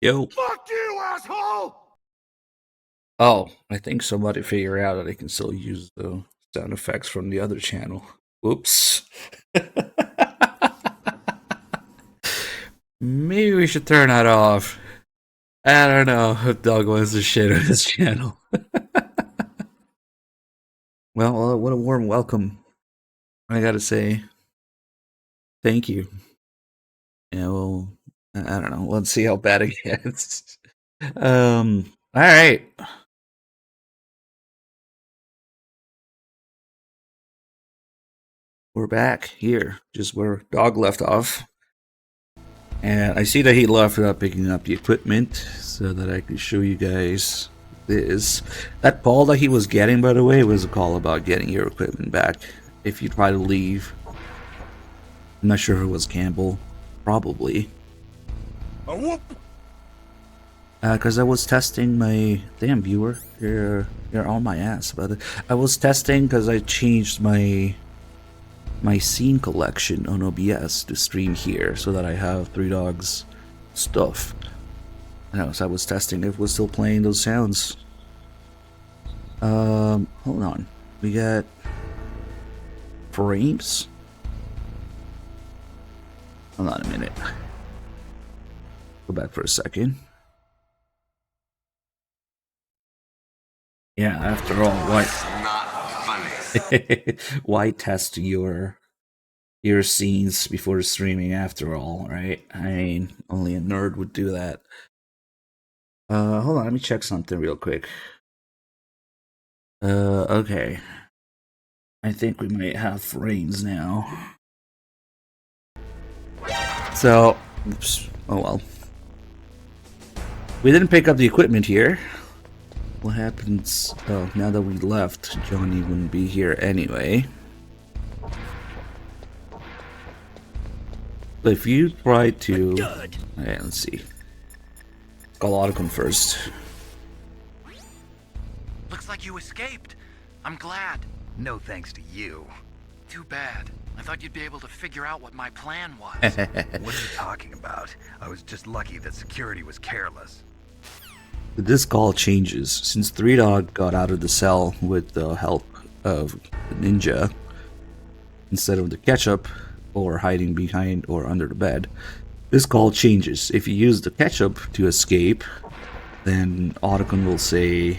Yo. Fuck you, asshole! Oh, I think somebody figured out that they can still use the sound effects from the other channel. Oops. Maybe we should turn that off. I don't know if Doug wants to shit on this channel. Well, what a warm welcome. I gotta say, thank you. Yeah, well, I don't know. Let's see how bad it gets. All right. We're back here, just where Dog left off. And I see that he left without picking up the equipment so that I can show you guys this. That call that he was getting, by the way, was a call about getting your equipment back if you try to leave. I'm not sure if it was Campbell. Probably. A whoop! Because I was testing my... Damn, viewer. You're on my ass, brother. I was testing because I changed my scene collection on OBS to stream here so that I have Three Dogs stuff. So I was testing if it was still playing those sounds. Hold on. We got frames. Hold on a minute. Go back for a second. Yeah, after all, why Not funny. why test your scenes before streaming after all, right? I mean, only a nerd would do that. Hold on, let me check something real quick. Okay. I think we might have frames now. So, oops. Oh well. We didn't pick up the equipment here. What happens? Oh, now that we left, Johnny wouldn't be here anyway. But if you try to... Alright, let's see. Call Otacon first. Looks like you escaped. I'm glad. No thanks to you. Too bad. I thought you'd be able to figure out what my plan was. What are you talking about? I was just lucky that security was careless. This call changes since Three Dog got out of the cell with the help of the ninja instead of the ketchup or hiding behind or under the bed. This call changes. If you use the ketchup to escape, then Otacon will say,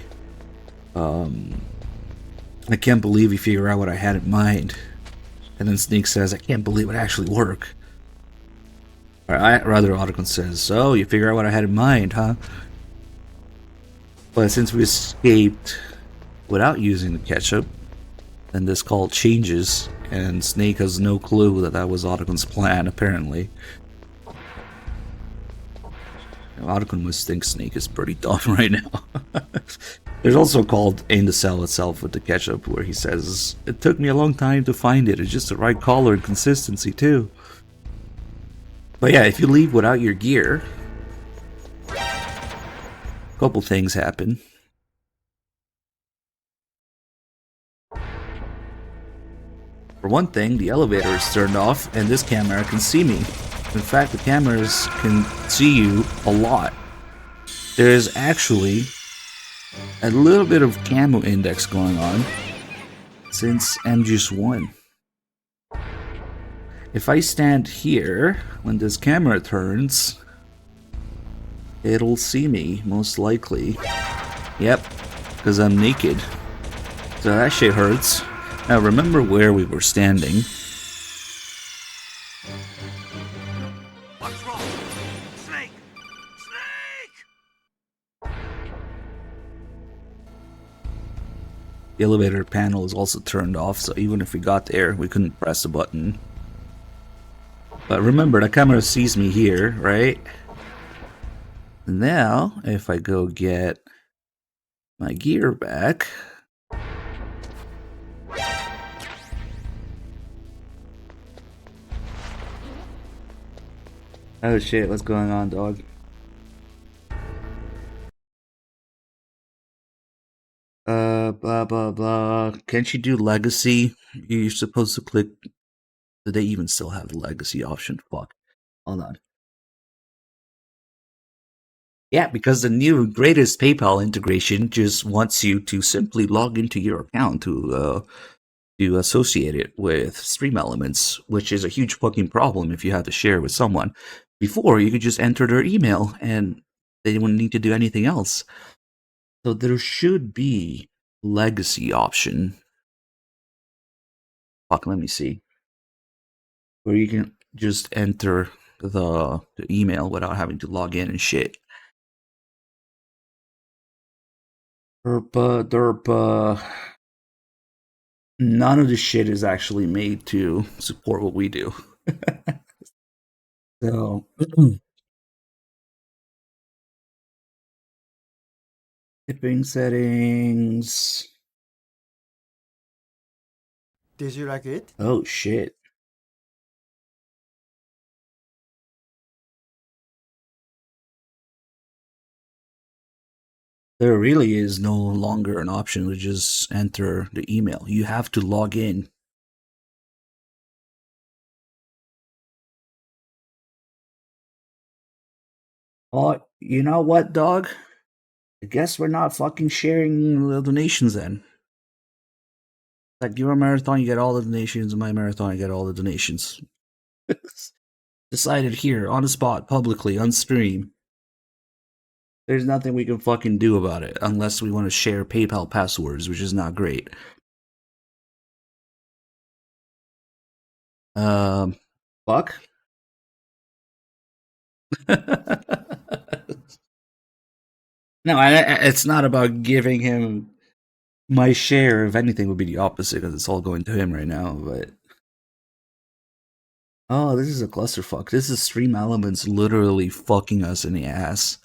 I can't believe you figure out what I had in mind. And then Snake says, I can't believe it actually worked. Or rather, Otacon says, so you figure out what I had in mind, huh? But since we escaped without using the ketchup, then this call changes, and Snake has no clue that that was Otacon's plan, apparently. Otacon must think Snake is pretty dumb right now. There's also called In the Cell itself with the ketchup, where he says, it took me a long time to find it, it's just the right color and consistency too. But yeah, if you leave without your gear, a couple things happen. For one thing, the elevator is turned off and this camera can see me. In fact, the cameras can see you a lot. There's actually a little bit of camo index going on since MGS1. If I stand here, when this camera turns, it'll see me, most likely. Yep, because I'm naked. So that shit hurts. Now remember where we were standing. What's wrong? Snake! Snake! The elevator panel is also turned off, so even if we got there, we couldn't press the button. But remember, the camera sees me here, right? Now, if I go get my gear back... Oh shit, what's going on, dog? Blah blah blah. Can't you do legacy? You're supposed to click... Do they even still have the legacy option? Fuck. Hold on. Yeah, because the new greatest PayPal integration just wants you to simply log into your account to associate it with Stream Elements, which is a huge fucking problem if you have to share with someone. Before, you could just enter their email and they wouldn't need to do anything else. So there should be legacy option. Fuck, let me see. Where you can just enter the email without having to log in and shit. Derpa. None of the shit is actually made to support what we do. So, shipping settings. Did you like it? Oh shit. There really is no longer an option to just enter the email. You have to log in. Oh, you know what, dog? I guess we're not fucking sharing the donations then. Like, your marathon, you get all the donations. My marathon, I get all the donations. Decided here, on the spot, publicly, on stream. There's nothing we can fucking do about it unless we want to share PayPal passwords, which is not great. Fuck. No, it's not about giving him my share. If anything, would be the opposite because it's all going to him right now. But oh, this is a clusterfuck. This is Stream Elements literally fucking us in the ass.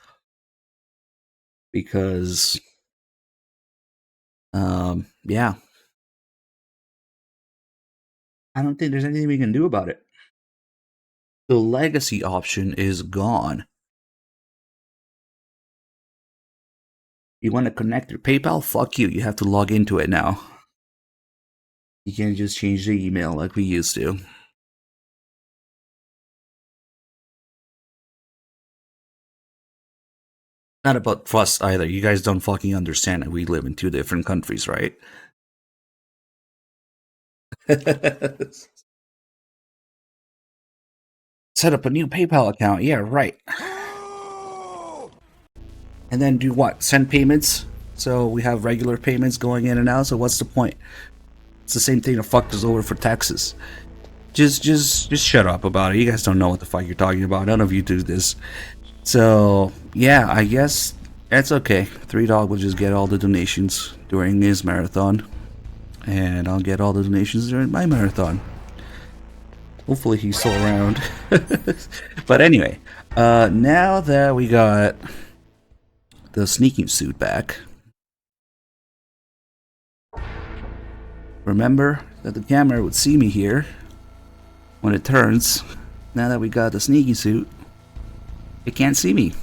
Because, yeah. I don't think there's anything we can do about it. The legacy option is gone. You want to connect your PayPal? Fuck you. You have to log into it now. You can't just change the email like we used to. Not about trust either. You guys don't fucking understand that we live in two different countries, right? Set up a new PayPal account. Yeah, right. And then do what? Send payments? So we have regular payments going in and out. So what's the point? It's the same thing that fucked us over for taxes. Just shut up about it. You guys don't know what the fuck you're talking about. None of you do this. So yeah, I guess that's okay. 3Dog will just get all the donations during his marathon, and I'll get all the donations during my marathon. Hopefully he's still around. But anyway, now that we got the sneaking suit back, remember that the camera would see me here when it turns. Now that we got the sneaky suit, it can't see me.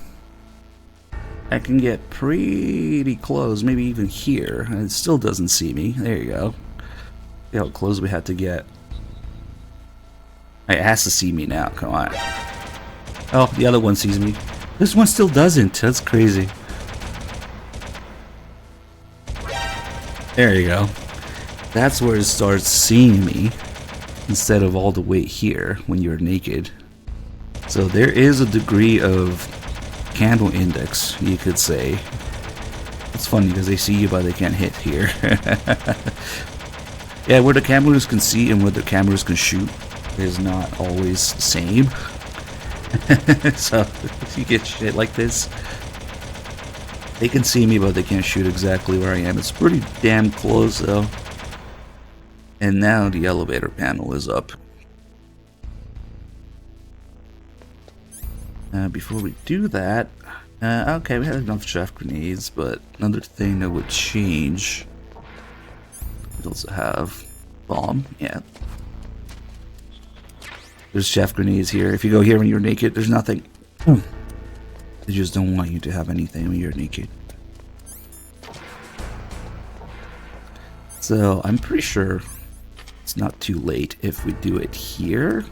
I can get pretty close, maybe even here, and it still doesn't see me. There you go. See how close we had to get. It has to see me now, come on. Oh, the other one sees me. This one still doesn't, that's crazy. There you go. That's where it starts seeing me, instead of all the way here, when you're naked. So there is a degree of candle index, you could say. It's funny because they see you but they can't hit here. Yeah, where the cameras can see and where the cameras can shoot is not always the same. So if you get shit like this, they can see me but they can't shoot exactly where I am. It's pretty damn close though. And now the elevator panel is up. Before we do that, okay, we have enough chaff grenades, but another thing that would change, we also have bomb, yeah. There's chaff grenades here. If you go here when you're naked, there's nothing. They just don't want you to have anything when you're naked. So I'm pretty sure it's not too late if we do it here.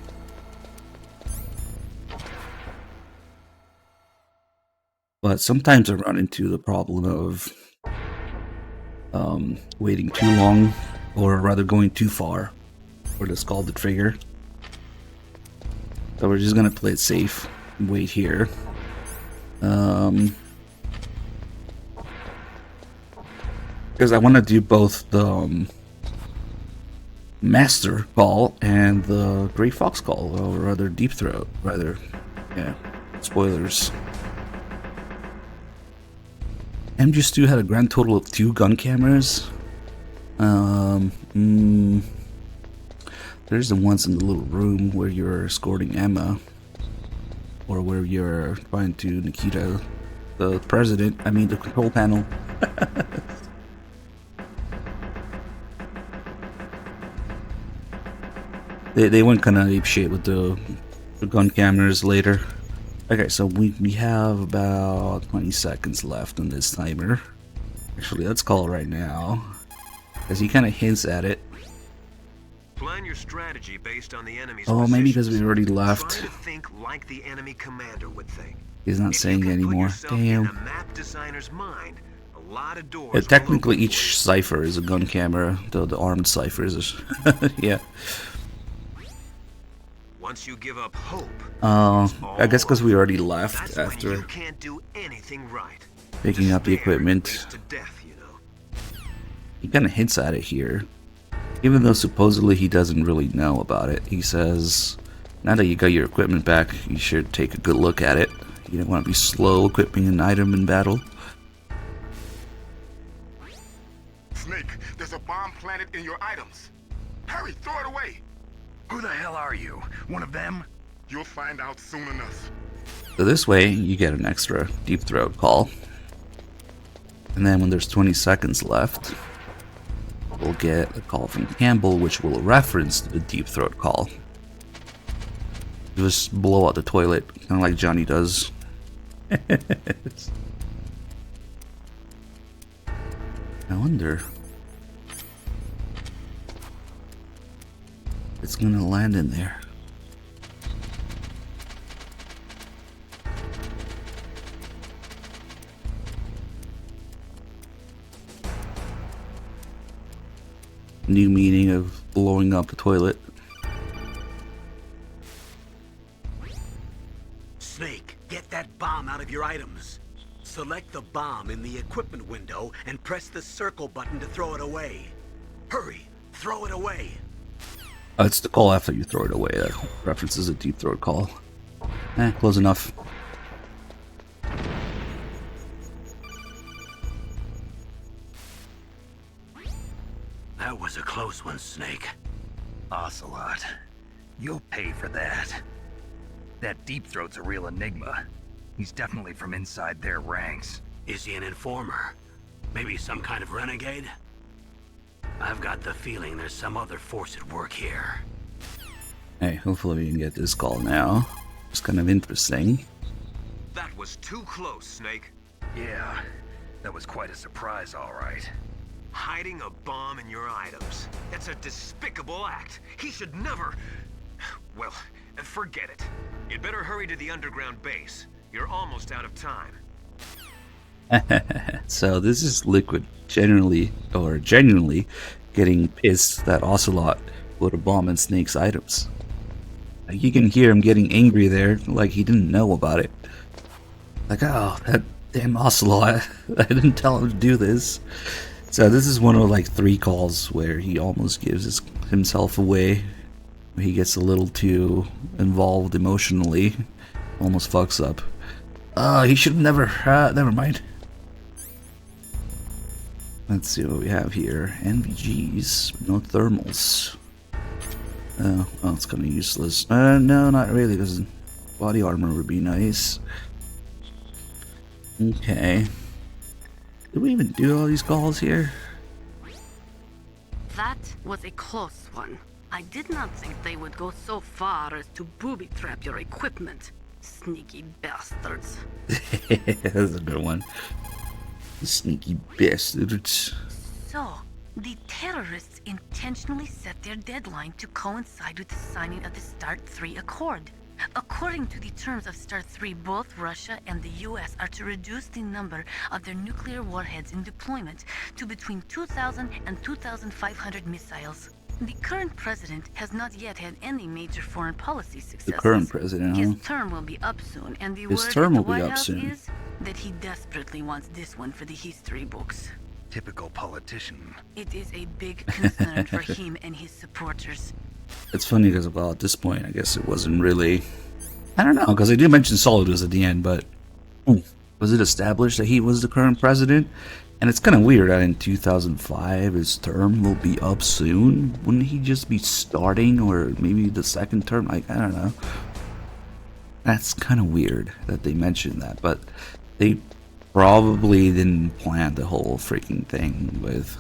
But sometimes I run into the problem of waiting too long, or rather going too far for the scalded trigger. So we're just gonna play it safe and wait here. Because I want to do both the Master Call and the Grey Fox Call, or rather Deep Throat, rather. Yeah, spoilers. MG2 had a grand total of 2 gun cameras. There's the ones in the little room where you're escorting Emma, or where you're trying to Nikita the president. I mean, the control panel. They went kind of apeshit with the gun cameras later. Okay, so we have about 20 seconds left on this timer. Actually, let's call it right now, because he kind of hints at it. Plan your strategy based on the enemy's Oh, maybe because positions. we already left. Try to think like the enemy commander would think. He's not If saying you it can put anymore. yourself in Damn. a map designer's mind, a lot of doors Yeah, will technically, open for each cipher is a gun camera, though the armed ciphers is. Yeah. you. Once you give up hope, I guess because we already that's left when after you can't do anything right. picking up the Despair equipment. leads to death, you know. He kind of hints at it here. Even though supposedly he doesn't really know about it. He says, now that you got your equipment back, you should take a good look at it. You don't want to be slow equipping an item in battle. Snake, there's a bomb planted in your items. Hurry, throw it away. Who the hell are you? One of them? You'll find out soon enough. So this way, you get an extra Deep Throat call. And then when there's 20 seconds left, we'll get a call from Campbell, which will reference the Deep Throat call. Just blow out the toilet, kind of like Johnny does. I wonder. It's gonna land in there. New meaning of blowing up the toilet. Snake, get that bomb out of your items. Select the bomb in the equipment window and press the circle button to throw it away. Hurry, throw it away. It's the call after you throw it away. That references a Deep Throat call. Close enough. That was a close one, Snake. Ocelot. You'll pay for that. That Deep Throat's a real enigma. He's definitely from inside their ranks. Is he an informer? Maybe some kind of renegade? I've got the feeling there's some other force at work here. Hey, hopefully we can get this call now. It's kind of interesting. That was too close, Snake. Yeah, that was quite a surprise, all right. Hiding a bomb in your items. That's a despicable act. He should never... Well, forget it. You'd better hurry to the underground base. You're almost out of time. So this is Liquid genuinely getting pissed that Ocelot put a bomb in Snake's items. Like, you can hear him getting angry there, like he didn't know about it. Like, oh, that damn Ocelot, I didn't tell him to do this. So this is one of like 3 calls where he almost gives himself away. He gets a little too involved emotionally, almost fucks up. He should never, never mind. Let's see what we have here. NVGs, no thermals. Oh, it's kind of useless. No, not really, because body armor would be nice. Okay. Did we even do all these calls here? That was a close one. I did not think they would go so far as to booby-trap your equipment. Sneaky bastards. That's a good one. Sneaky bastards. So, the terrorists intentionally set their deadline to coincide with the signing of the START 3 Accord. According to the terms of START 3, both Russia and the US are to reduce the number of their nuclear warheads in deployment to between 2,000 and 2,500 missiles. The current president has not yet had any major foreign policy successes. The current president, huh? His term will be up soon, and the His word term at the will be White up House soon. is that he desperately wants this one for the history books. Typical politician. It is a big concern for him and his supporters. It's funny because, well, at this point, I guess it wasn't really... I don't know, because they did mention Solidus at the end, but... was it established that he was the current president? And it's kind of weird that in 2005 his term will be up soon. Wouldn't he just be starting, or maybe the second term? Like, I don't know. That's kind of weird that they mentioned that, but they probably didn't plan the whole freaking thing with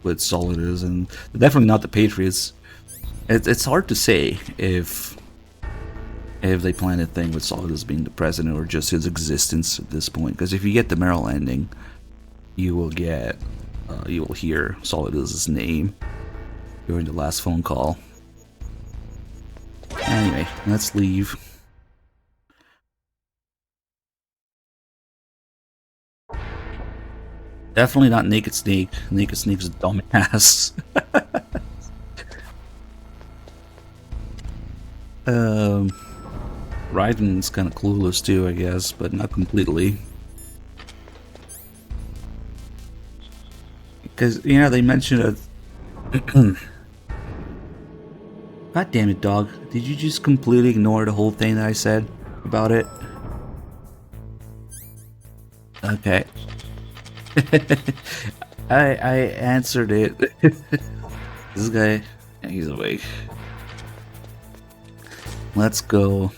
Solidus, and definitely not the Patriots. It's hard to say if they planned a thing with Solidus being the president or just his existence at this point. Because if you get the Merrill ending, you will hear Solidus' name during the last phone call. Anyway, let's leave. Definitely not Naked Snake. Naked Snake's a dumbass. Raiden's kind of clueless too, I guess, but not completely. Because, you know, they mentioned a... God damn it, dog. Did you just completely ignore the whole thing that I said about it? Okay. I answered it. This guy, yeah, he's awake. Let's go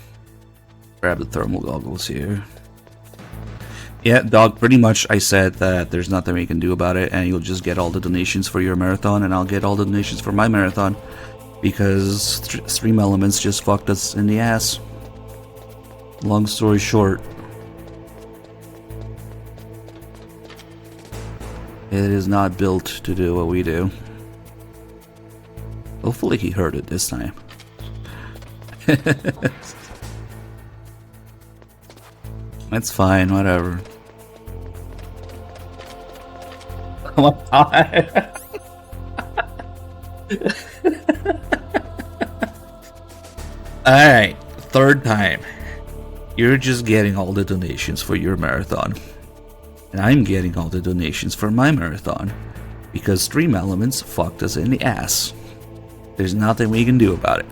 grab the thermal goggles here. Yeah, dog, pretty much I said that there's nothing we can do about it, and you'll just get all the donations for your marathon, and I'll get all the donations for my marathon, because Stream Elements just fucked us in the ass. Long story short, it is not built to do what we do. Hopefully he heard it this time. That's fine, whatever. Oh my god. Alright, third time. You're just getting all the donations for your marathon. And I'm getting all the donations for my marathon. Because Stream Elements fucked us in the ass. There's nothing we can do about it.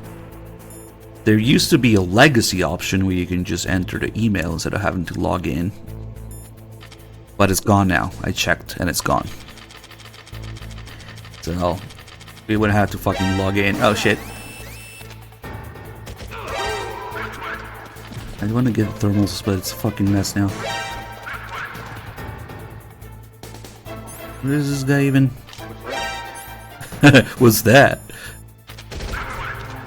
There used to be a legacy option where you can just enter the email instead of having to log in. But it's gone now. I checked and it's gone. So, we would have to fucking log in. Oh shit. I want to get thermals, but it's a fucking mess now. What is this guy even? What's that?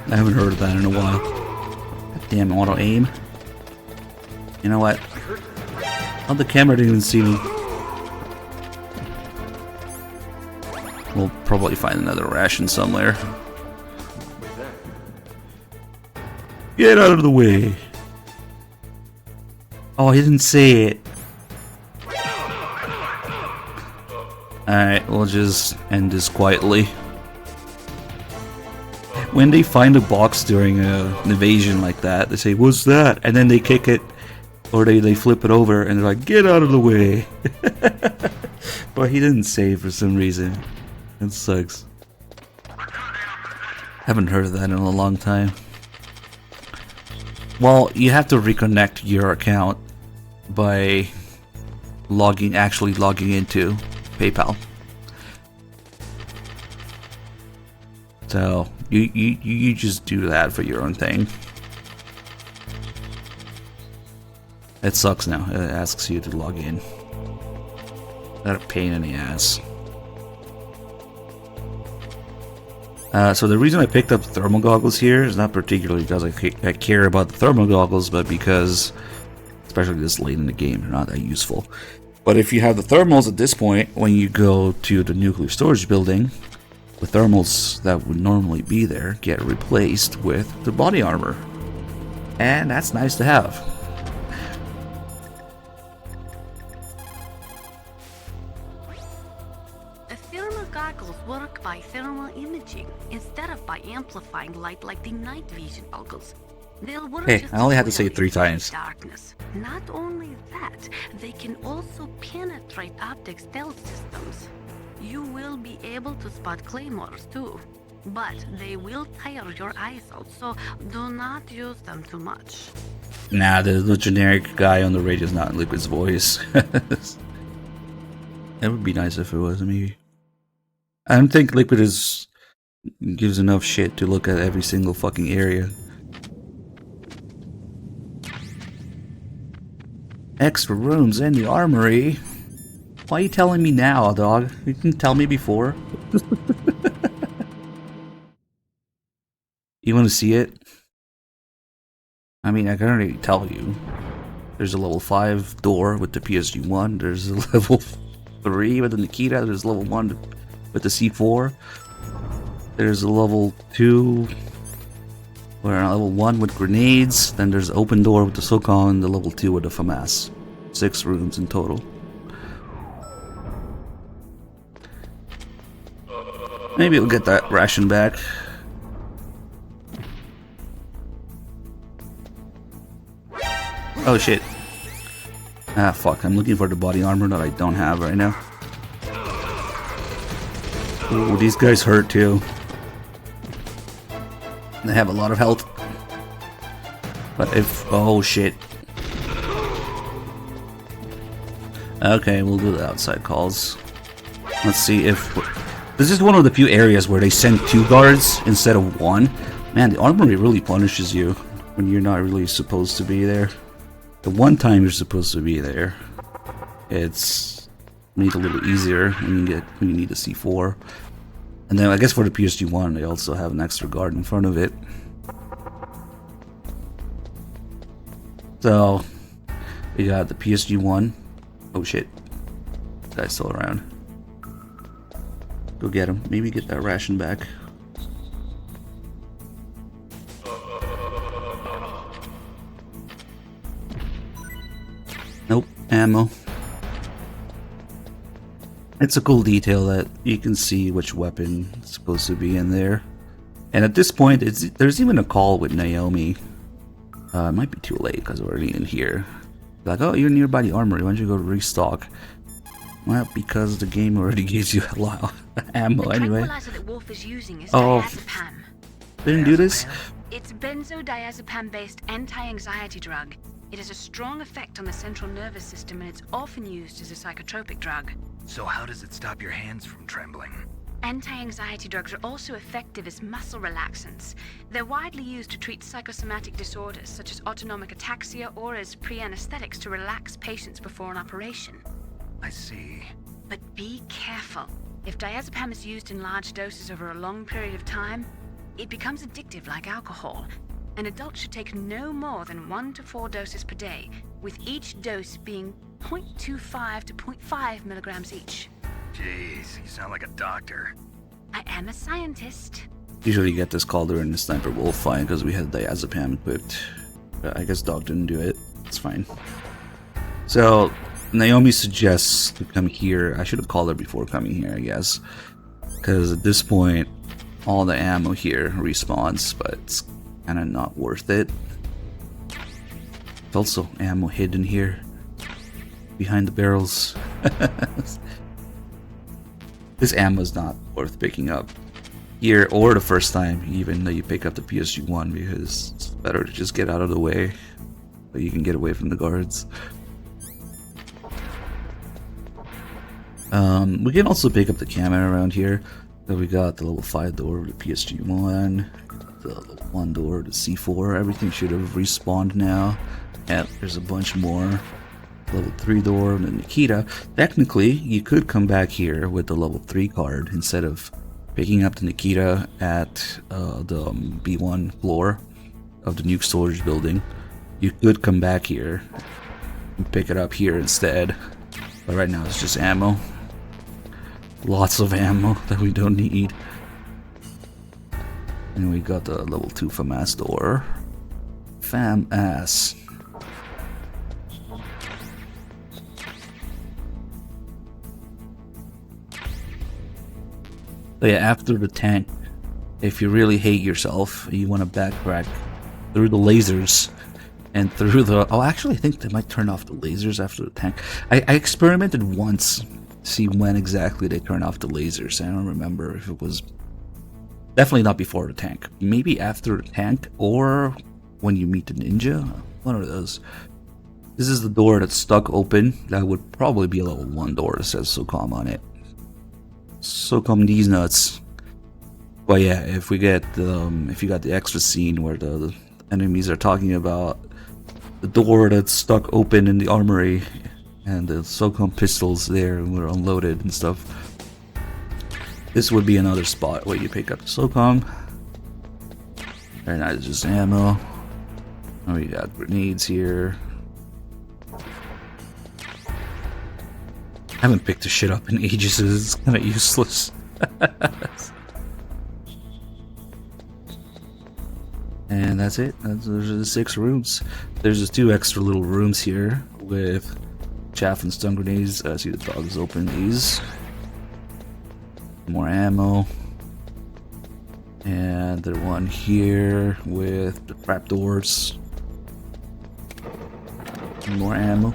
I haven't heard of that in a while. God damn, auto aim. You know what? Oh, the camera didn't even see me. We'll probably find another ration somewhere. Get out of the way. Oh, he didn't say it. Alright, we'll just end this quietly. When they find a box during an invasion like that, they say, "What's that?" And then they kick it, or they flip it over, and they're like, "Get out of the way." But he didn't say it for some reason. That sucks. Haven't heard of that in a long time. Well, you have to reconnect your account by actually logging into PayPal. So you just do that for your own thing. It sucks now. It asks you to log in. What a pain in the ass. So the reason I picked up thermal goggles here is not particularly because I care about the thermal goggles, but because, especially this late in the game, they're not that useful. But if you have the thermals at this point, when you go to the nuclear storage building, the thermals that would normally be there get replaced with the body armor. And that's nice to have. Thermal goggles work by thermal imaging instead of by amplifying light like the night vision goggles. They'll work Hey, just I only as had to say well it 3 in pitch times. Darkness. Not only that, they can also penetrate optic stealth systems. You will be able to spot claymores too, but they will tire your eyes out, so do not use them too much. Nah, the generic guy on the radio is not Liquid's voice. That would be nice if it was me. I don't think Liquid gives enough shit to look at every single fucking area. Extra rooms in the armory. Why are you telling me now, dog? You didn't tell me before. You want to see it? I mean, I can already tell you. There's a level 5 door with the PSG-1. There's a level 3 with the Nikita. There's level 1 with the C4. There's a level 2 or a level 1 with grenades. Then there's an open door with the Sokon and the level 2 with the FAMAS. 6 rooms in total. Maybe we'll get that ration back. Oh shit. Ah fuck, I'm looking for the body armor that I don't have right now. Ooh, these guys hurt too. They have a lot of health. But if... oh shit. Okay, we'll do the outside calls. Let's see if... this is one of the few areas where they send 2 guards instead of 1. Man, the armory really punishes you when you're not really supposed to be there. The one time you're supposed to be there, it's made a little easier when you need a C4. And then I guess for the PSG-1, they also have an extra guard in front of it. So we got the PSG-1. Oh shit, this guy's still around. Go get him. Maybe get that ration back. Nope, ammo. It's a cool detail that you can see which weapon is supposed to be in there. And at this point, there's even a call with Naomi. It might be too late because we're already in here. Like, oh, you're nearby the armory. Why don't you go restock? Well, because the game already gives you a lot of ammo anyway. The tranquilizer that Wolf is using is Oh, diazepam. didn't do this? It's benzodiazepam-based anti-anxiety drug. It has a strong effect on the central nervous system, and it's often used as a psychotropic drug. So how does it stop your hands from trembling? Anti-anxiety drugs are also effective as muscle relaxants. They're widely used to treat psychosomatic disorders such as autonomic ataxia or as pre-anesthetics to relax patients before an operation. I see. But be careful. If diazepam is used in large doses over a long period of time, it becomes addictive like alcohol. An adult should take no more than 1 to 4 doses per day, with each dose being 0.25 to 0.5 milligrams each. Jeez, you sound like a doctor. I am a scientist. Usually you get this call during the Sniper Wolf fight because we had diazepam equipped. But I guess Dog didn't do it. It's fine. So Naomi suggests to come here. I should have called her before coming here, I guess. Because at this point, all the ammo here respawns, but it's kind of not worth it. There's also ammo hidden here. Behind the barrels. This ammo is not worth picking up here or the first time even that you pick up the PSG-1 because it's better to just get out of the way so you can get away from the guards. We can also pick up the camera around here. So we got the level 5 door, the PSG-1, the level 1 door, the C4. Everything should have respawned now. And there's a bunch more. Level 3 door, the Nikita. Technically, you could come back here with the level 3 card instead of picking up the Nikita at the B1 floor of the nuke storage building. You could come back here and pick it up here instead. But right now it's just ammo. Lots of ammo that we don't need. And we got the level 2 FAMAS door. fam ass. So yeah, after the tank, if you really hate yourself, you want to backtrack through the lasers and through the... Oh, actually, I think they might turn off the lasers after the tank. I experimented once to see when exactly they turn off the lasers. I don't remember if it was... Definitely not before the tank. Maybe after the tank or when you meet the ninja. One of those. This is the door that's stuck open. That would probably be a level 1 door that says SOCOM on it. SOCOM these nuts. But yeah, if we get if you got the extra scene where the enemies are talking about the door that's stuck open in the armory and the SOCOM pistols there and were unloaded and stuff, this would be another spot where you pick up the SOCOM. Very nice, just ammo. Oh, we got grenades here. I haven't picked the shit up in ages, so it's kind of useless. And that's it. Those are the 6 rooms. There's just 2 extra little rooms here with chaff and stun grenades. I see the dogs open these. More ammo. And the one here with the trapdoors. More ammo.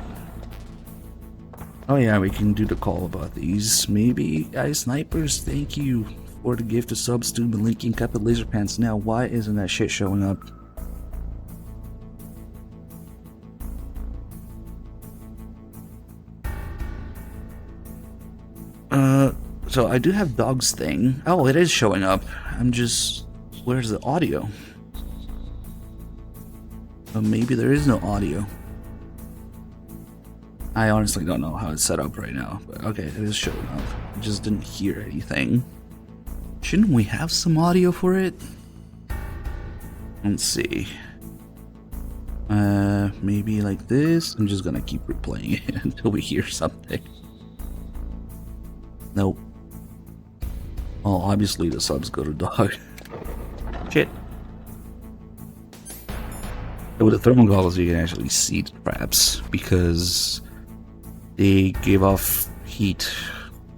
Oh yeah, we can do the call about these. Maybe, guys, snipers, thank you for the gift of subs to Malinky Cupid Laser Pants. Now, why isn't that shit showing up? So I do have dogs thing. Oh, it is showing up. I'm just... Where's the audio? Maybe there is no audio. I honestly don't know how it's set up right now, but okay, it is showing up. I just didn't hear anything. Shouldn't we have some audio for it? Let's see. Maybe like this. I'm just gonna keep replaying it until we hear something. Nope. Oh, obviously the subs go to dog. Shit. With the thermal goggles, you can actually see the traps because they give off heat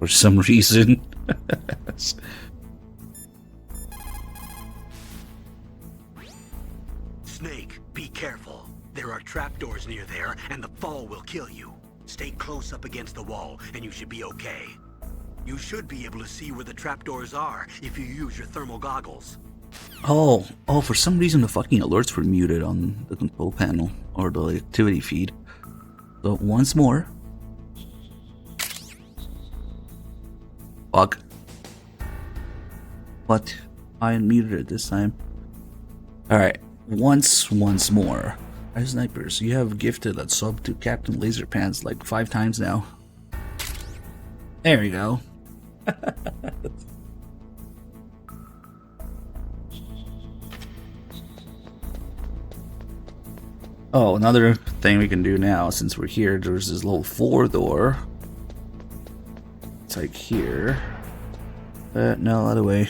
for some reason. Snake, be careful. There are trapdoors near there, and the fall will kill you. Stay close up against the wall, and you should be okay. You should be able to see where the trapdoors are if you use your thermal goggles. Oh, for some reason the fucking alerts were muted on the control panel or the activity feed. So once more. Fuck. What? I unmuted it this time. Alright, once more. Hi snipers, you have gifted that sub to Captain Laserpants like 5 times now. There we go. Oh, another thing we can do now, since we're here, there's this level 4 door. It's like here. No, other way.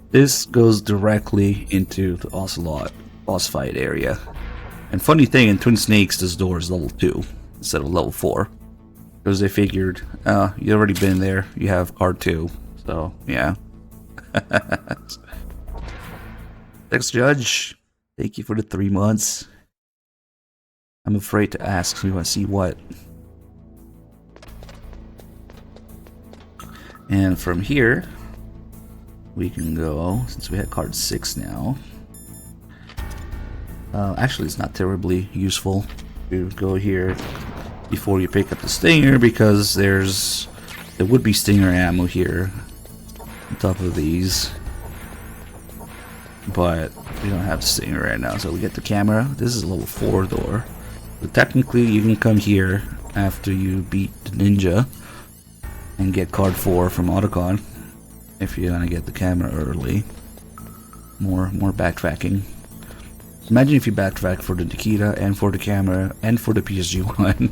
This goes directly into the Ocelot boss fight area. And funny thing, in Twin Snakes, this door is level 2 instead of level 4. Because they figured, you've already been there, you have card 2. So, yeah. Thanks, Judge. Thank you for the 3 months. I'm afraid to ask, so we want to see what. And from here, we can go, since we had card 6 now. Actually, it's not terribly useful to go here before you pick up the Stinger, because there would be Stinger ammo here on top of these. But we don't have Stinger right now, so we get the camera. This is a level 4 door. So technically, you can come here after you beat the ninja and get card 4 from Otacon if you're gonna get the camera early. More backtracking. Imagine if you backtrack for the Nikita and for the camera and for the PSG1.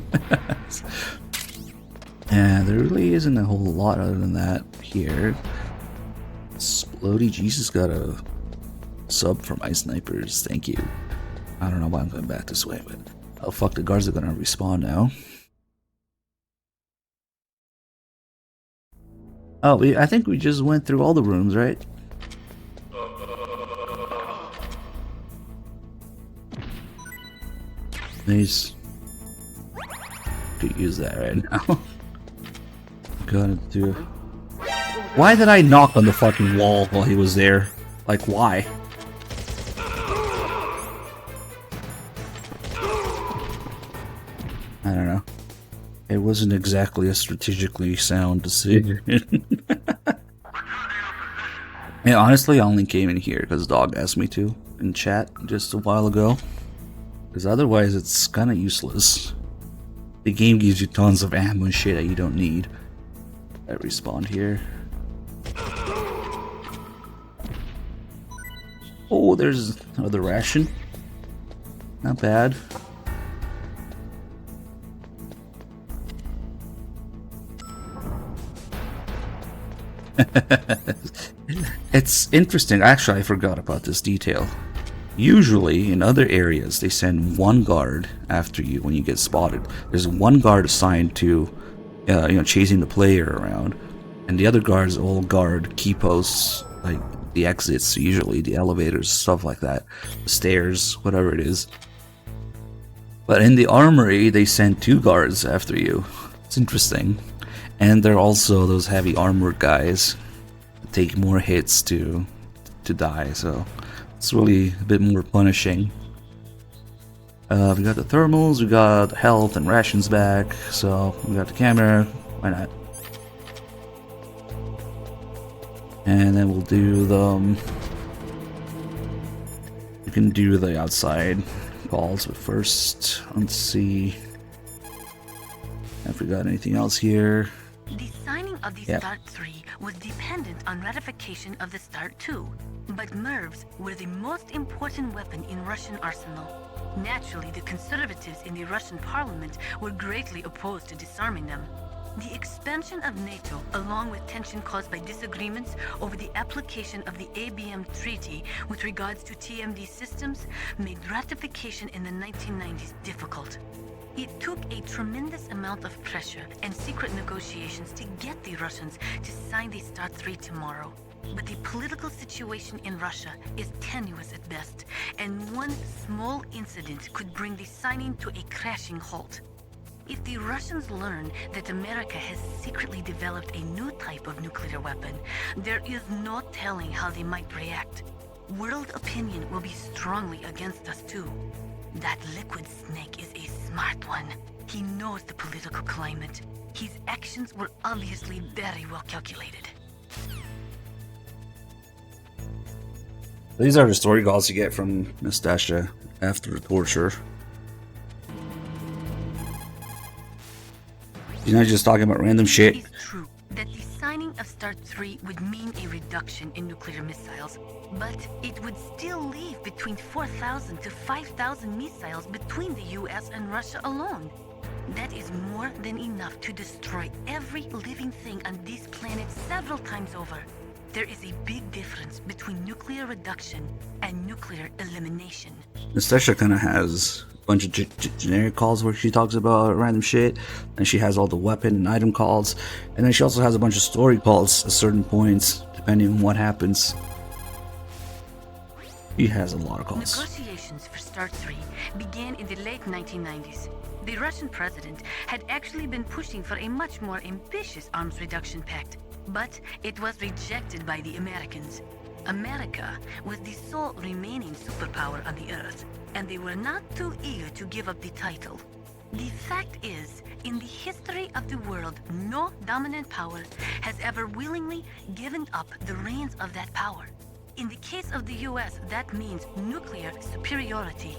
And there really isn't a whole lot other than that here. Lodi Jesus got a sub for my snipers. Thank you. I don't know why I'm going back this way, but oh fuck, the guards are gonna respawn now. Oh, I think we just went through all the rooms, right? Nice. Could use that right now. Gonna do. Why did I knock on the fucking wall while he was there? Like, why? I don't know. It wasn't exactly a strategically sound decision. Yeah, honestly, I only came in here because Dog asked me to in chat just a while ago. Because otherwise, it's kind of useless. The game gives you tons of ammo and shit that you don't need. I respawned here. Oh, there's another ration. Not bad. It's interesting. Actually, I forgot about this detail. Usually, in other areas, they send one guard after you when you get spotted. There's one guard assigned to, chasing the player around, and the other guards all guard key posts, like the exits, usually the elevators, stuff like that, the stairs, whatever it is. But in the armory, they send 2 guards after you. It's interesting, and they're also those heavy armored guys that take more hits to die. So. It's really a bit more punishing. We got the thermals, we got health and rations back, so we got the camera, why not? And then we'll do the... you can do the outside calls, but first, let's see if we got anything else here. The signing of the START 3 was dependent on ratification of the START 2, but MIRVs were the most important weapon in Russian arsenal. Naturally, the conservatives in the Russian parliament were greatly opposed to disarming them. The expansion of NATO, along with tension caused by disagreements over the application of the ABM Treaty with regards to TMD systems, made ratification in the 1990s difficult. It took a tremendous amount of pressure and secret negotiations to get the Russians to sign the START 3 tomorrow. But the political situation in Russia is tenuous at best, and one small incident could bring the signing to a crashing halt. If the Russians learn that America has secretly developed a new type of nuclear weapon, there is no telling how they might react. World opinion will be strongly against us too. That liquid snake is a smart one. He knows the political climate. His actions were obviously very well calculated. These are the story calls you get from Nastasha after the torture. She's not just talking about random shit. It is true that the signing of START 3 would mean a reduction in nuclear missiles, but it would still leave between 4,000 to 5,000 missiles between the US and Russia alone. That is more than enough to destroy every living thing on this planet several times over. There is a big difference between nuclear reduction and nuclear elimination. Nastasha kind of has a bunch of generic calls where she talks about random shit, and she has all the weapon and item calls, and then she also has a bunch of story calls at certain points, depending on what happens. She has a lot of calls. Negotiations for START 3 began in the late 1990s. The Russian president had actually been pushing for a much more ambitious arms reduction pact, but it was rejected by the Americans. America was the sole remaining superpower on the Earth, and they were not too eager to give up the title. The fact is, in the history of the world, no dominant power has ever willingly given up the reins of that power. In the case of the US, that means nuclear superiority.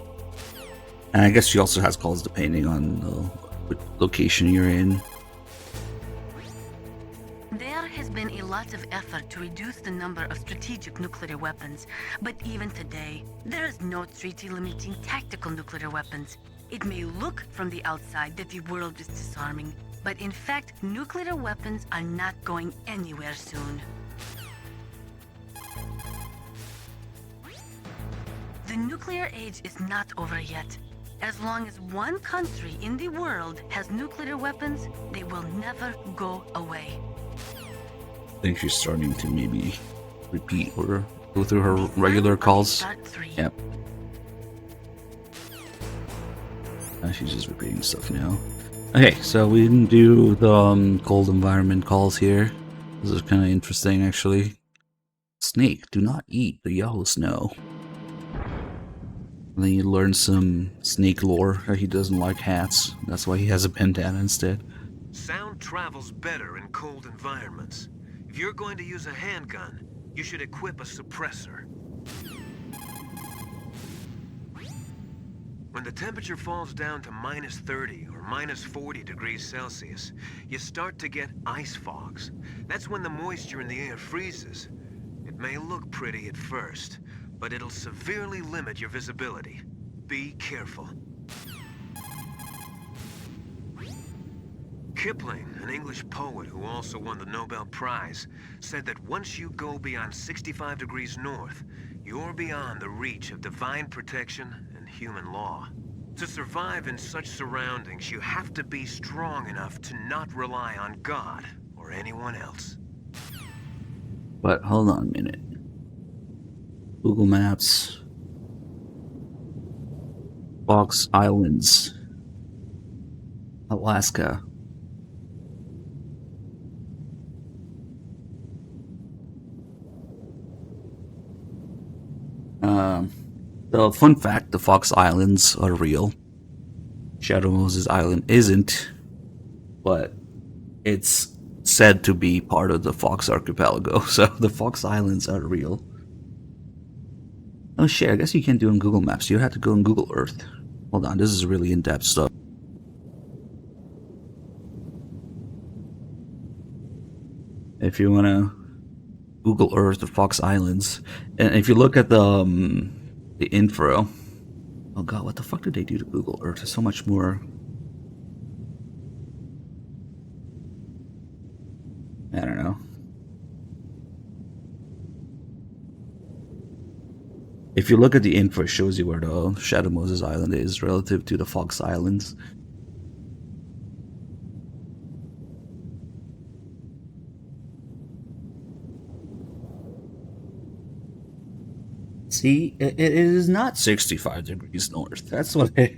And I guess she also has calls depending on what location you're in. There has been a lot of effort to reduce the number of strategic nuclear weapons, but even today, there is no treaty limiting tactical nuclear weapons. It may look from the outside that the world is disarming, but in fact, nuclear weapons are not going anywhere soon. The nuclear age is not over yet. As long as one country in the world has nuclear weapons, they will never go away. I think she's starting to maybe repeat or go through her regular calls. Start 3. Yep. She's just repeating stuff now. Okay, so we didn't do the cold environment calls here. This is kind of interesting, actually. Snake, do not eat the yellow snow. And then you learn some snake lore. He doesn't like hats. That's why he has a bandana instead. Sound travels better in cold environments. If you're going to use a handgun, you should equip a suppressor. When the temperature falls down to minus 30 or minus 40 degrees Celsius, you start to get ice fogs. That's when the moisture in the air freezes. It may look pretty at first, but it'll severely limit your visibility. Be careful. Kipling, an English poet who also won the Nobel Prize, said that once you go beyond 65 degrees north, you're beyond the reach of divine protection and human law. To survive in such surroundings, you have to be strong enough to not rely on God or anyone else. But hold on a minute. Google Maps. Fox Islands. Alaska. The fun fact, the Fox Islands are real. Shadow Moses Island isn't, but it's said to be part of the Fox Archipelago, so the Fox Islands are real. Oh shit, I guess you can't do it on Google Maps. You have to go on Google Earth. Hold on, this is really in-depth stuff. If you wanna Google Earth or Fox Islands, and if you look at the intro, oh god, what the fuck did they do to Google Earth? There's so much more. I don't know. If you look at the info, it shows you where the Shadow Moses Island is relative to the Fox Islands. See, it is not 65 degrees north. That's what I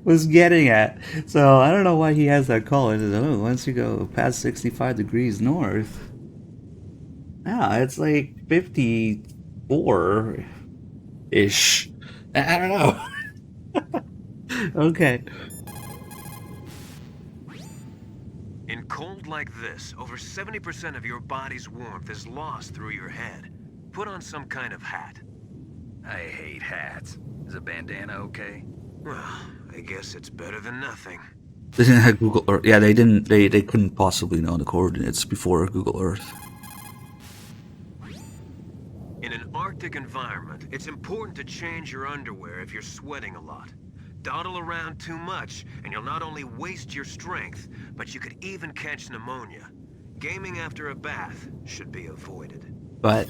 was getting at. So I don't know why he has that call. It says, oh, once you go past 65 degrees north, yeah, it's like 54-ish. I don't know. Okay. In cold like this, over 70% of your body's warmth is lost through your head. Put on some kind of hat. I hate hats. Is a bandana okay? Well, I guess it's better than nothing. They didn't have Google Earth. Yeah, they didn't. They couldn't possibly know the coordinates before Google Earth. In an Arctic environment, it's important to change your underwear if you're sweating a lot. Dawdle around too much, and you'll not only waste your strength, but you could even catch pneumonia. Gaming after a bath should be avoided. But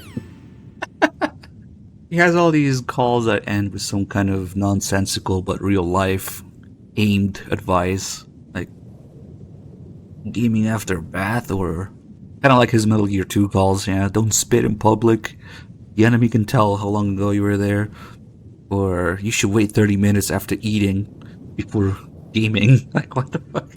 he has all these calls that end with some kind of nonsensical but real life aimed advice, like gaming after a bath, or kind of like his Metal Gear 2 calls. Yeah, don't spit in public. The enemy can tell how long ago you were there. Or you should wait 30 minutes after eating before gaming. Like, what the fuck?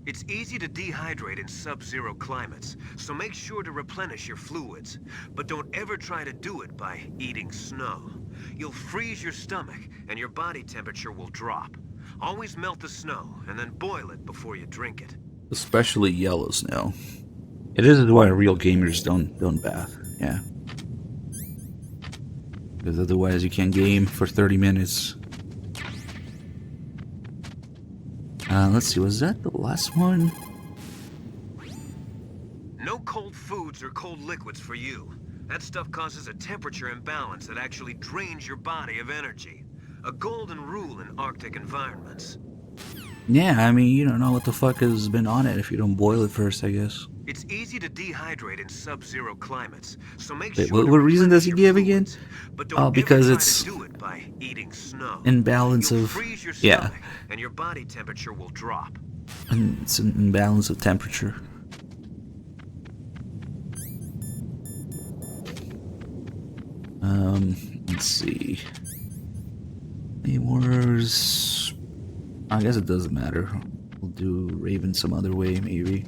It's easy to dehydrate in sub-zero climates, so make sure to replenish your fluids. But don't ever try to do it by eating snow. You'll freeze your stomach, and your body temperature will drop. Always melt the snow, and then boil it before you drink it. Especially yellow snow. It is why real gamers don't bath. Yeah. Because otherwise you can't game for 30 minutes. Let's see, was that the last one? No cold foods or cold liquids for you. That stuff causes a temperature imbalance that actually drains your body of energy. A golden rule in Arctic environments. Yeah, I mean, you don't know what the fuck has been on it if you don't boil it first, I guess. It's easy to dehydrate in sub-zero climates, so make Wait, sure what to reason does he replenish your give again? fluids, but don't Oh, ever because try it's to do it by eating snow. imbalance You'll of... freeze your Yeah, stomach, and your body temperature will drop. and it's an imbalance of temperature. Let's see. Any wars? I guess it doesn't matter. We'll do Raven some other way, maybe.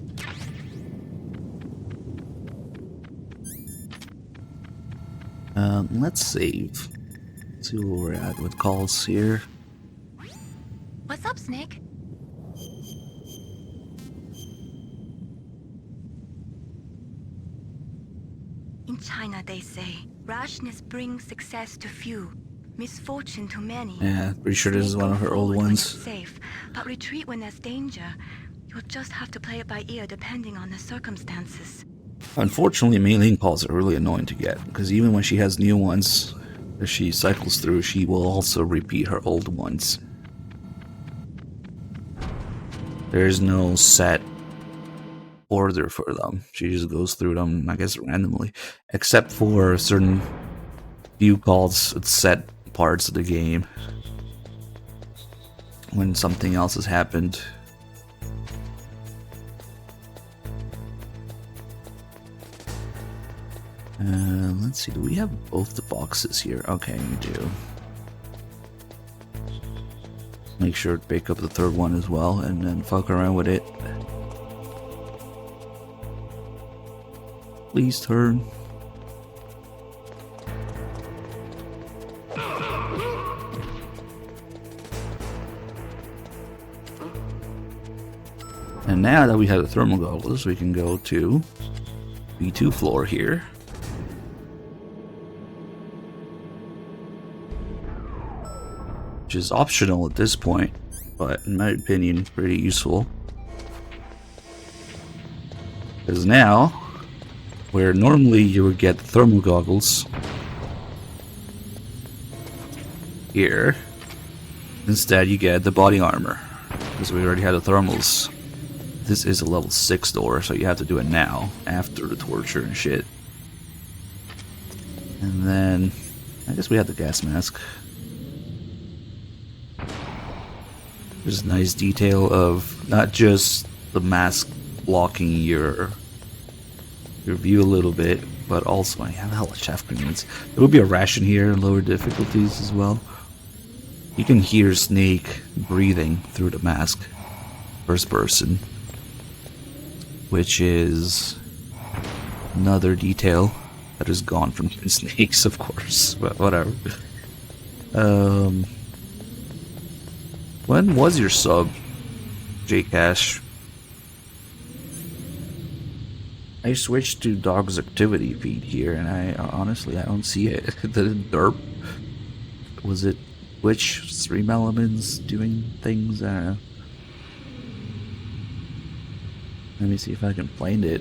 Let's save. See where we're at with calls here. What's up, Snake? In China, they say, rashness brings success to few, misfortune to many. Yeah, pretty sure this is one of her old Forward when ones. it's safe, but retreat when there's danger. You'll just have to play it by ear depending on the circumstances. Unfortunately, Mei Ling calls are really annoying to get, because even when she has new ones that she cycles through, she will also repeat her old ones. There's no set order for them. She just goes through them, I guess, randomly. Except for certain few calls at set parts of the game. When something else has happened. Let's see, do we have both the boxes here? Okay, we do. Make sure to pick up the third one as well, and then fuck around with it. Please turn. And now that we have the thermal goggles, we can go to B2 floor here. Which is optional at this point, but in my opinion, pretty useful. Because now, where normally you would get the thermal goggles here, instead you get the body armor, because we already had the thermals. This is a level 6 door, so you have to do it now, after the torture and shit. And then, I guess we have the gas mask. There's a nice detail of not just the mask blocking your view a little bit, but also I have hella chaff grenades. There will be a ration here in lower difficulties as well. You can hear Snake breathing through the mask, first person, which is another detail that is gone from Snakes, of course, but whatever. When was your sub, Jcash? I switched to Dog's activity feed here, and I honestly I don't see it. The derp. Was it which stream elements doing things? I don't know. Let me see if I can find it.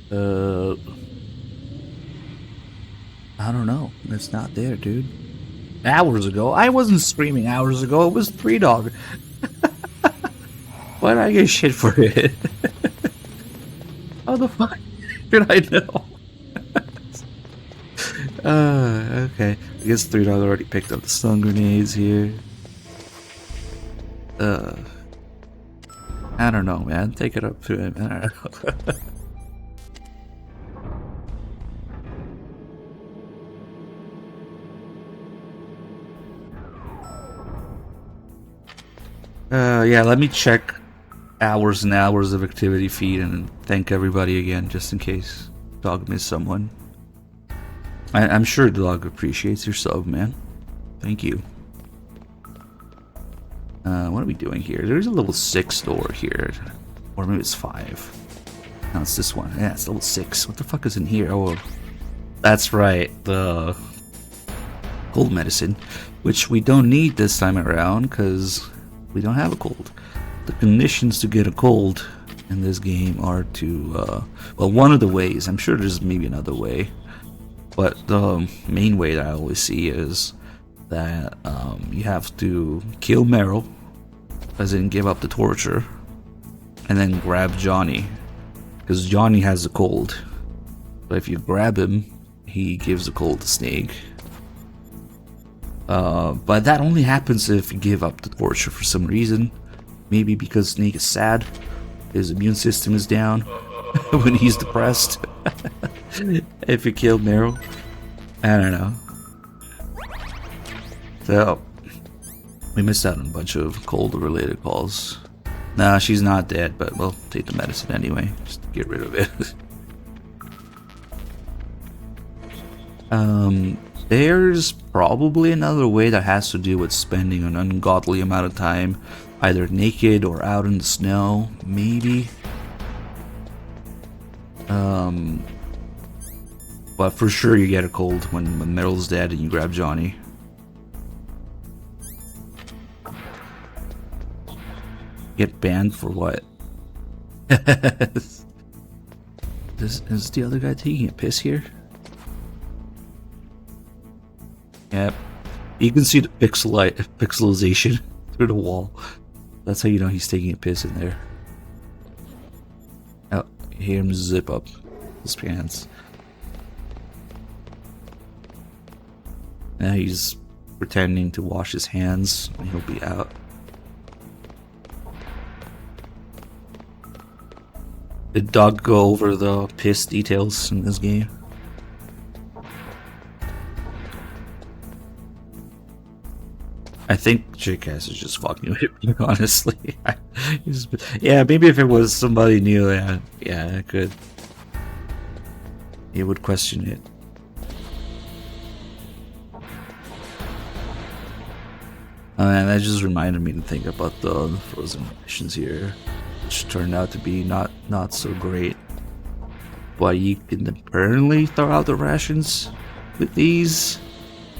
I don't know. It's not there, dude. Hours ago? I wasn't streaming hours ago. It was 3Dog. Why did I get shit for it? How the fuck did I know? Okay. I guess 3Dog already picked up the stun grenades here. I don't know, man. Take it up to him. I don't know. Yeah, let me check hours and hours of activity feed and thank everybody again, just in case Dog missed someone. I'm sure Dog appreciates your sub, man. Thank you. What are we doing here? There's a level 6 door here. Or maybe it's 5. No, it's this one. Yeah, it's level 6. What the fuck is in here? Oh, that's right. The cold medicine. Which we don't need this time around, because we don't have a cold. The conditions to get a cold in this game are to, well, one of the ways, I'm sure there's maybe another way, but the main way that I always see is that you have to kill Meryl as in give up the torture, and then grab Johnny, because Johnny has a cold. But if you grab him, he gives the cold to Snake. But that only happens if you give up the torture for some reason. Maybe because Snake is sad, his immune system is down when he's depressed. If you kill Meryl, I don't know. So we missed out on a bunch of cold-related calls. Nah, she's not dead, but we'll take the medicine anyway, just to get rid of it. There's probably another way that has to do with spending an ungodly amount of time either naked or out in the snow, maybe. But for sure you get a cold when Meryl's dead and you grab Johnny. Get banned for what? Is the other guy taking a piss here? Yep. You can see the pixelization through the wall. That's how you know he's taking a piss in there. Oh, you hear him zip up his pants. Now he's pretending to wash his hands and he'll be out. Did Dog go over the piss details in this game? I think Jackass is just fucking with me, honestly. Yeah, maybe if it was somebody new, yeah, I could. He would question it. And that just reminded me to think about the frozen missions here, which turned out to be not so great. But you can apparently throw out the rations with these,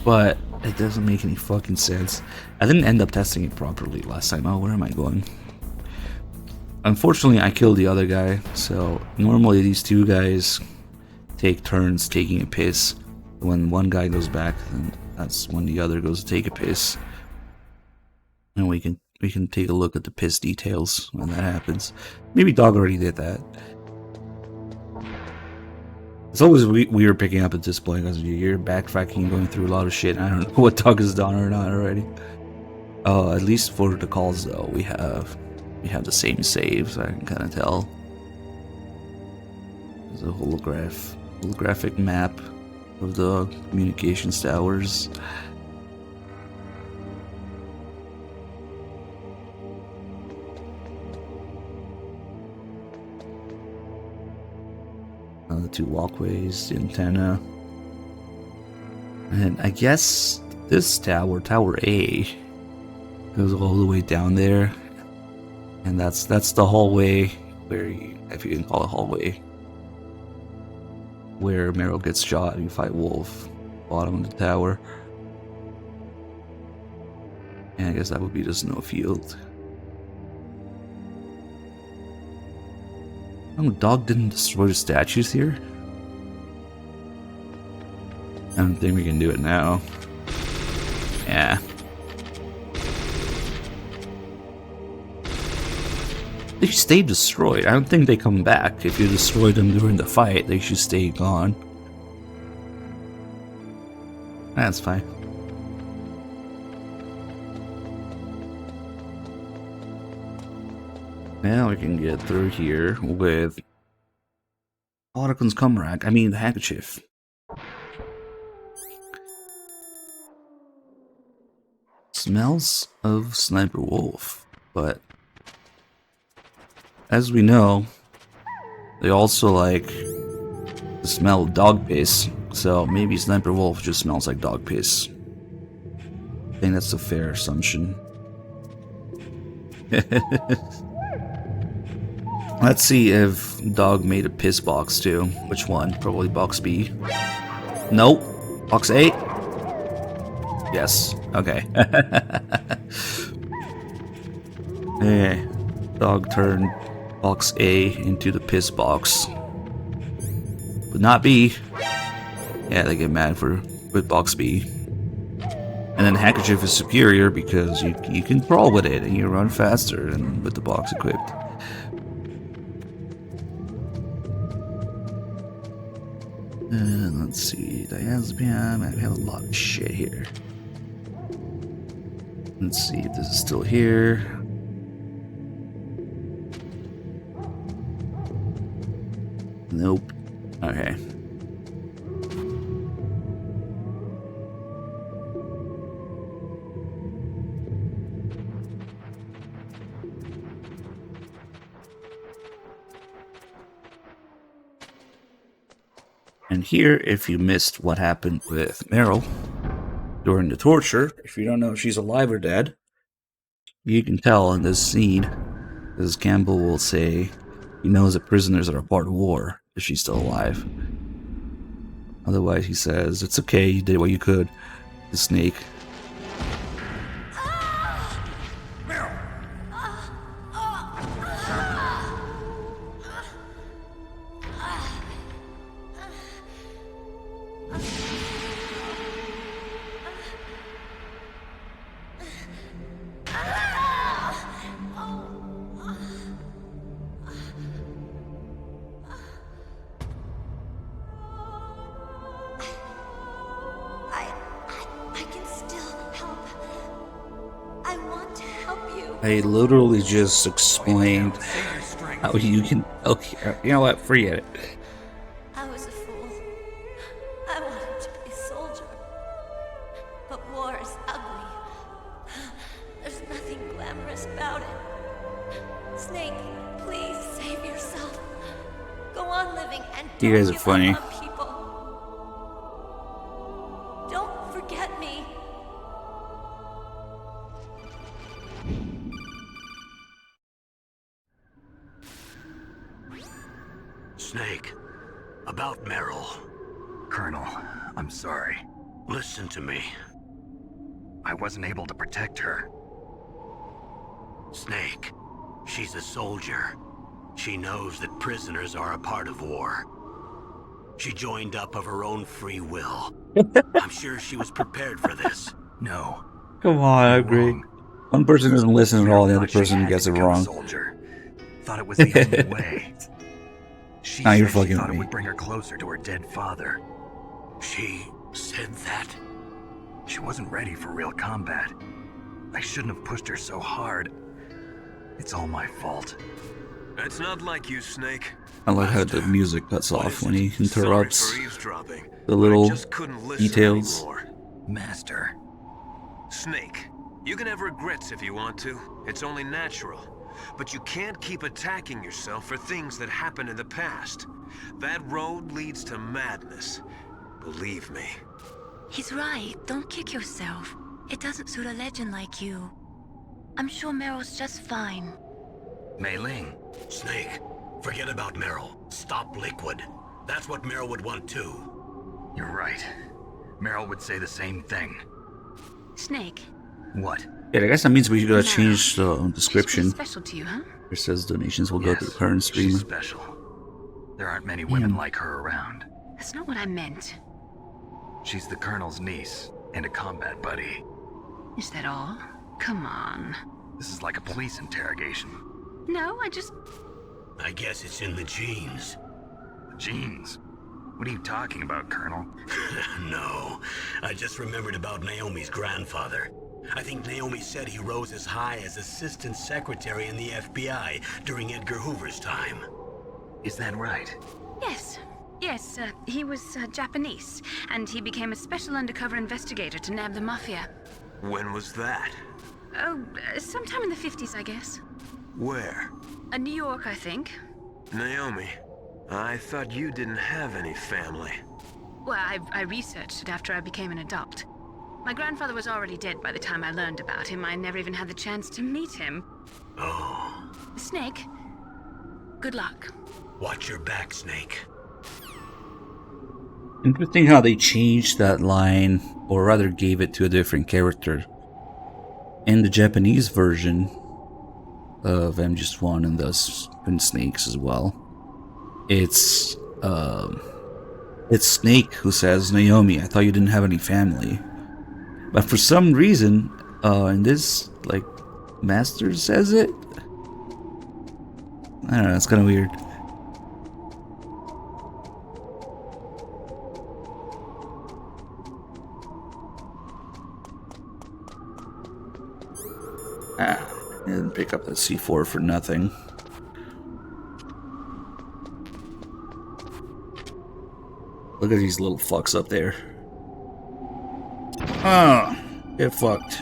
but it doesn't make any fucking sense. I didn't end up testing it properly last time. Oh, where am I going? Unfortunately, I killed the other guy, so normally these two guys take turns taking a piss. When one guy goes back, then that's when the other goes to take a piss. And we can take a look at the piss details when that happens. Maybe Dog already did that. It's always weird picking up at this point because you're backtracking and going through a lot of shit. I don't know what Dog has done or not already. At least for the calls though, we have the same saves. I can kind of tell. There's a holographic map of the communications towers. The two walkways, the antenna, and I guess this tower, Tower A, goes all the way down there, and that's the hallway where if you can call it hallway, where Meryl gets shot and you fight Wolf, bottom of the tower, and I guess that would be the snow field. Oh, Dog didn't destroy the statues here? I don't think we can do it now. Yeah. They stay destroyed. I don't think they come back. If you destroy them during the fight, they should stay gone. That's fine. Now we can get through here with Ottocon's Cumrack. I mean, the handkerchief. Smells of Sniper Wolf, but as we know, they also like the smell of dog piss, so maybe Sniper Wolf just smells like dog piss. I think that's a fair assumption. Let's see if Dog made a piss box too. Which one? Probably box B. Nope. Box A? Yes. Okay. Yeah. Dog turned box A into the piss box. But not B. Yeah, they get mad with box B. And then handkerchief is superior because you can crawl with it and you run faster and with the box equipped. And let's see, diazepam. I have a lot of shit here. Let's see if this is still here. Nope. Okay. And here, if you missed what happened with Meryl during the torture, if you don't know if she's alive or dead, you can tell in this scene, as Campbell will say, he knows that prisoners are a part of war if she's still alive. Otherwise, he says, it's okay, you did what you could. The Snake. I literally just explained how you can. Okay, you know what? Forget it. I was a fool. I wanted to be a soldier. But war is ugly. There's nothing glamorous about it. Snake, please save yourself. Go on living and don't You guys are give funny. up on people. Don't forget me. Snake, about Meryl. Colonel, I'm sorry. Listen to me. I wasn't able to protect her. Snake, she's a soldier. She knows that prisoners are a part of war. She joined up of her own free will. I'm sure she was prepared for this. No. Come on, I you're agree. wrong. One person doesn't listen at all, the other Thought she person had gets to it become a wrong. Soldier. Thought it was the only way. She Now you're said she fucking thought with it me. would bring her closer to her dead father. She said that? She wasn't ready for real combat. I shouldn't have pushed her so hard. It's all my fault. That's not like you, Snake. I like how the music cuts What off is when it? he interrupts Sorry for eavesdropping, the but little I just couldn't listen details. anymore. Master. Snake, you can have regrets if you want to. It's only natural. But you can't keep attacking yourself for things that happened in the past. That road leads to madness. Believe me. He's right. Don't kick yourself. It doesn't suit a legend like you. I'm sure Meryl's just fine. Mei Ling. Snake, forget about Meryl. Stop Liquid. That's what Meryl would want too. You're right. Meryl would say the same thing. Snake. What? Yeah, I guess that means we gotta Meryl. change the She's description. pretty special to you, huh? It says donations will go Yes, to the current she's streamer. special. There aren't many women like her around. That's not what I meant. She's the Colonel's niece and a combat buddy. Is that all? Come on. This is like a police interrogation. No, I just... I guess it's in the genes. Genes. What are you talking about, Colonel? No, I just remembered about Naomi's grandfather. I think Naomi said he rose as high as assistant secretary in the FBI during Edgar Hoover's time. Is that right? Yes. Yes, he was Japanese, and he became a special undercover investigator to nab the Mafia. When was that? Oh, sometime in the 50s, I guess. Where? New York, I think. Naomi, I thought you didn't have any family. Well, I researched it after I became an adult. My grandfather was already dead by the time I learned about him. I never even had the chance to meet him. Oh. Snake, good luck. Watch your back, Snake. Interesting how they changed that line, or rather gave it to a different character. In the Japanese version of MGS1 and thus Twin Snakes as well, it's Snake who says, Naomi, I thought you didn't have any family. But for some reason, in this, like, Master says it? I don't know, it's kind of weird. I didn't pick up the C4 for nothing. Look at these little fucks up there. Oh, get fucked.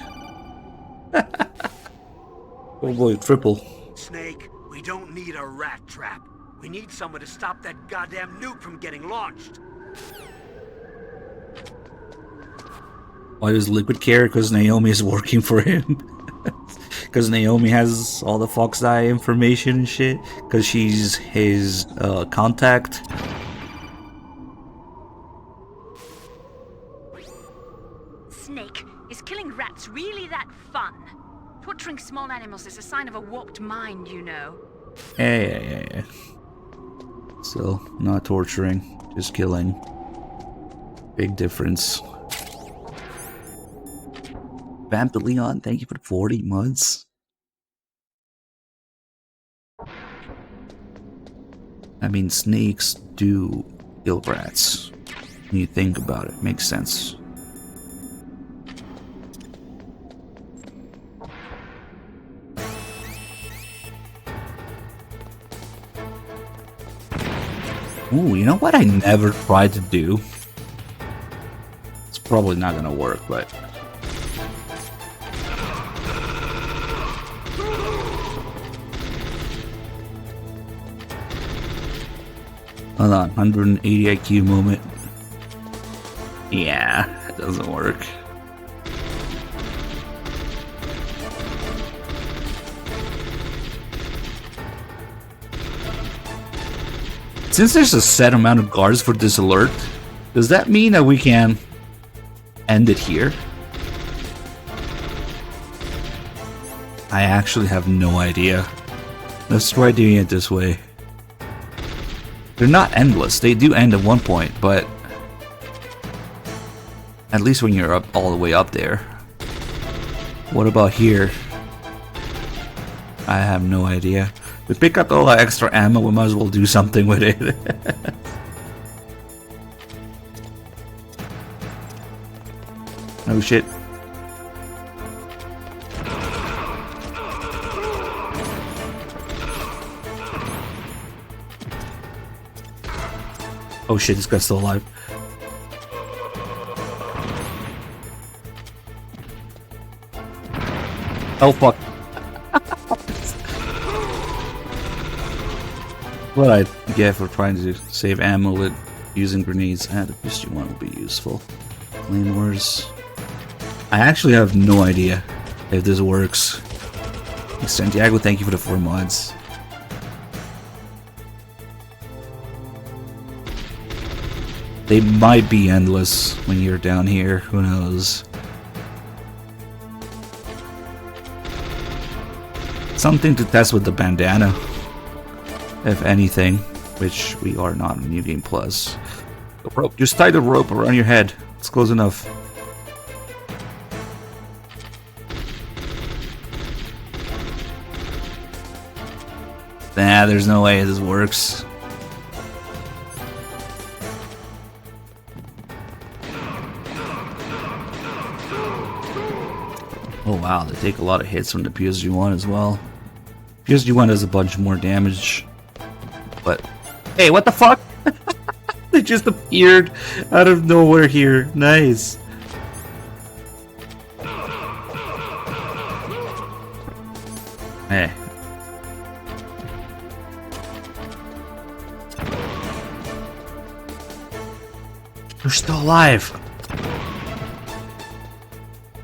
Oh boy, triple. Snake, we don't need a rat trap. We need someone to stop that goddamn nuke from getting launched. Why does Liquid care? Because Naomi is working for him. Because Naomi has all the Fox Eye information and shit. Because she's his contact. Snake, is killing rats really that fun? Torturing small animals is a sign of a warped mind, you know. Yeah. Still, not torturing, just killing. Big difference. Vamp to Leon, thank you for the 40 months. I mean, snakes do kill rats. When you think about it, makes sense. Ooh, you know what I never tried to do? It's probably not gonna work, but... Hold on, 180 IQ moment. Yeah, it doesn't work. Since there's a set amount of guards for this alert, does that mean that we can end it here? I actually have no idea. Let's try doing it this way. They're not endless. They do end at one point, but at least when you're up all the way up there. What about here? I have no idea. We pick up all that extra ammo, we might as well do something with it. Oh shit. Oh shit, this guy's still alive. Oh fuck. What I get for trying to save ammo with using grenades. The pistol one will be useful. Claymores. I actually have no idea if this works. Santiago, thank you for the 4 mods. They might be endless when you're down here, who knows. Something to test with the bandana, if anything, which we are not on New Game Plus. The rope, just tie the rope around your head, it's close enough. Nah, there's no way this works. Oh wow, they take a lot of hits from the PSG-1 as well. PSG-1 does a bunch more damage. But, hey, what the fuck? They just appeared out of nowhere here. Nice. Hey. They're still alive.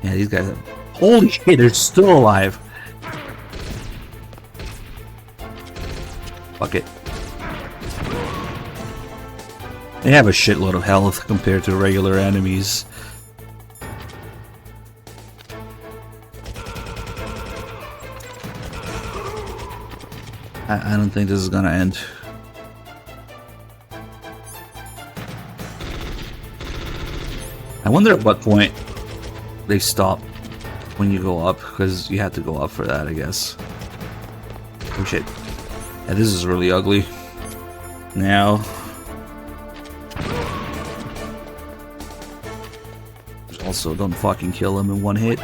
Yeah, these guys are... Holy shit, they're still alive. Fuck it. They have a shitload of health compared to regular enemies. I don't think this is gonna end. I wonder at what point they stop when you go up, because you had to go up for that, I guess. Oh shit. Yeah, this is really ugly. Now... also, don't fucking kill him in one hit.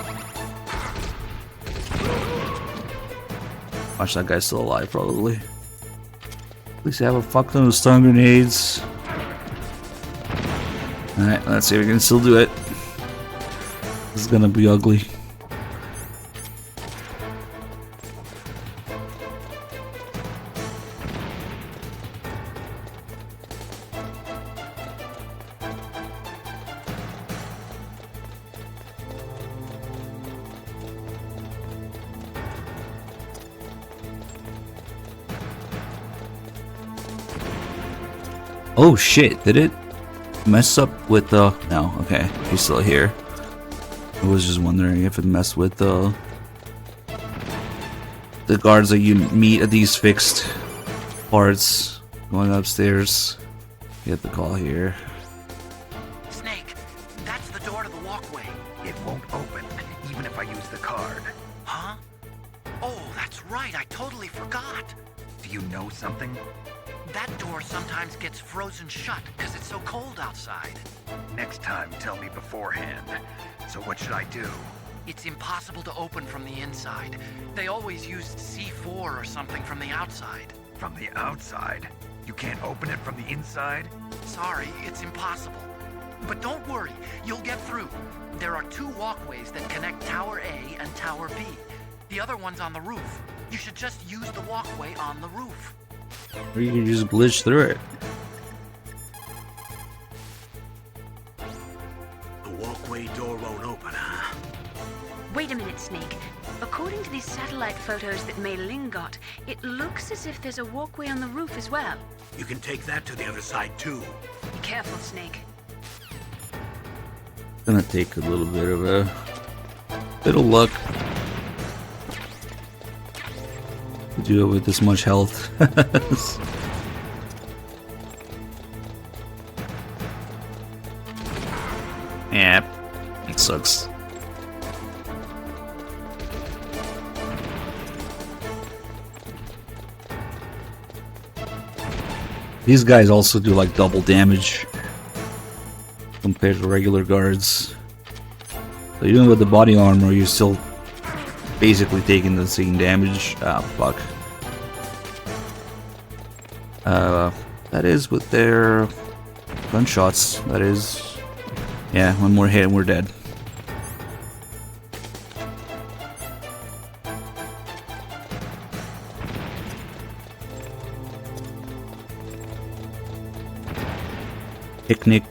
Watch, that guy's still alive, probably. At least I have a fuck ton of stun grenades. Alright, let's see if we can still do it. This is gonna be ugly. Oh shit, did it mess up with the... No, okay, he's still here. I was just wondering if it messed with the guards that you meet at these fixed parts going upstairs. Get the call here. Snake, that's the door to the walkway. It won't open, even if I use the card. Huh? Oh, that's right, I totally forgot. Do you know something? That door sometimes gets frozen shut because it's so cold outside. Next time, tell me beforehand. So what should I do? It's impossible to open from the inside. They always used C4 or something from the outside. From the outside? You can't open it from the inside? Sorry, it's impossible. But don't worry, you'll get through. There are 2 walkways that connect Tower A and Tower B. The other one's on the roof. You should just use the walkway on the roof. Or you can just glitch through it. The walkway door won't open, huh? Wait a minute, Snake. According to these satellite photos that Mei Ling got, it looks as if there's a walkway on the roof as well. You can take that to the other side, too. Be careful, Snake. Gonna take a little bit of luck to do it with this much health. Yeah, it sucks. These guys also do like double damage compared to regular guards. So even with the body armor, you're still basically taking the same damage. Ah, fuck. That is with their gunshots. That is... Yeah, one more hit and we're dead. Picnic.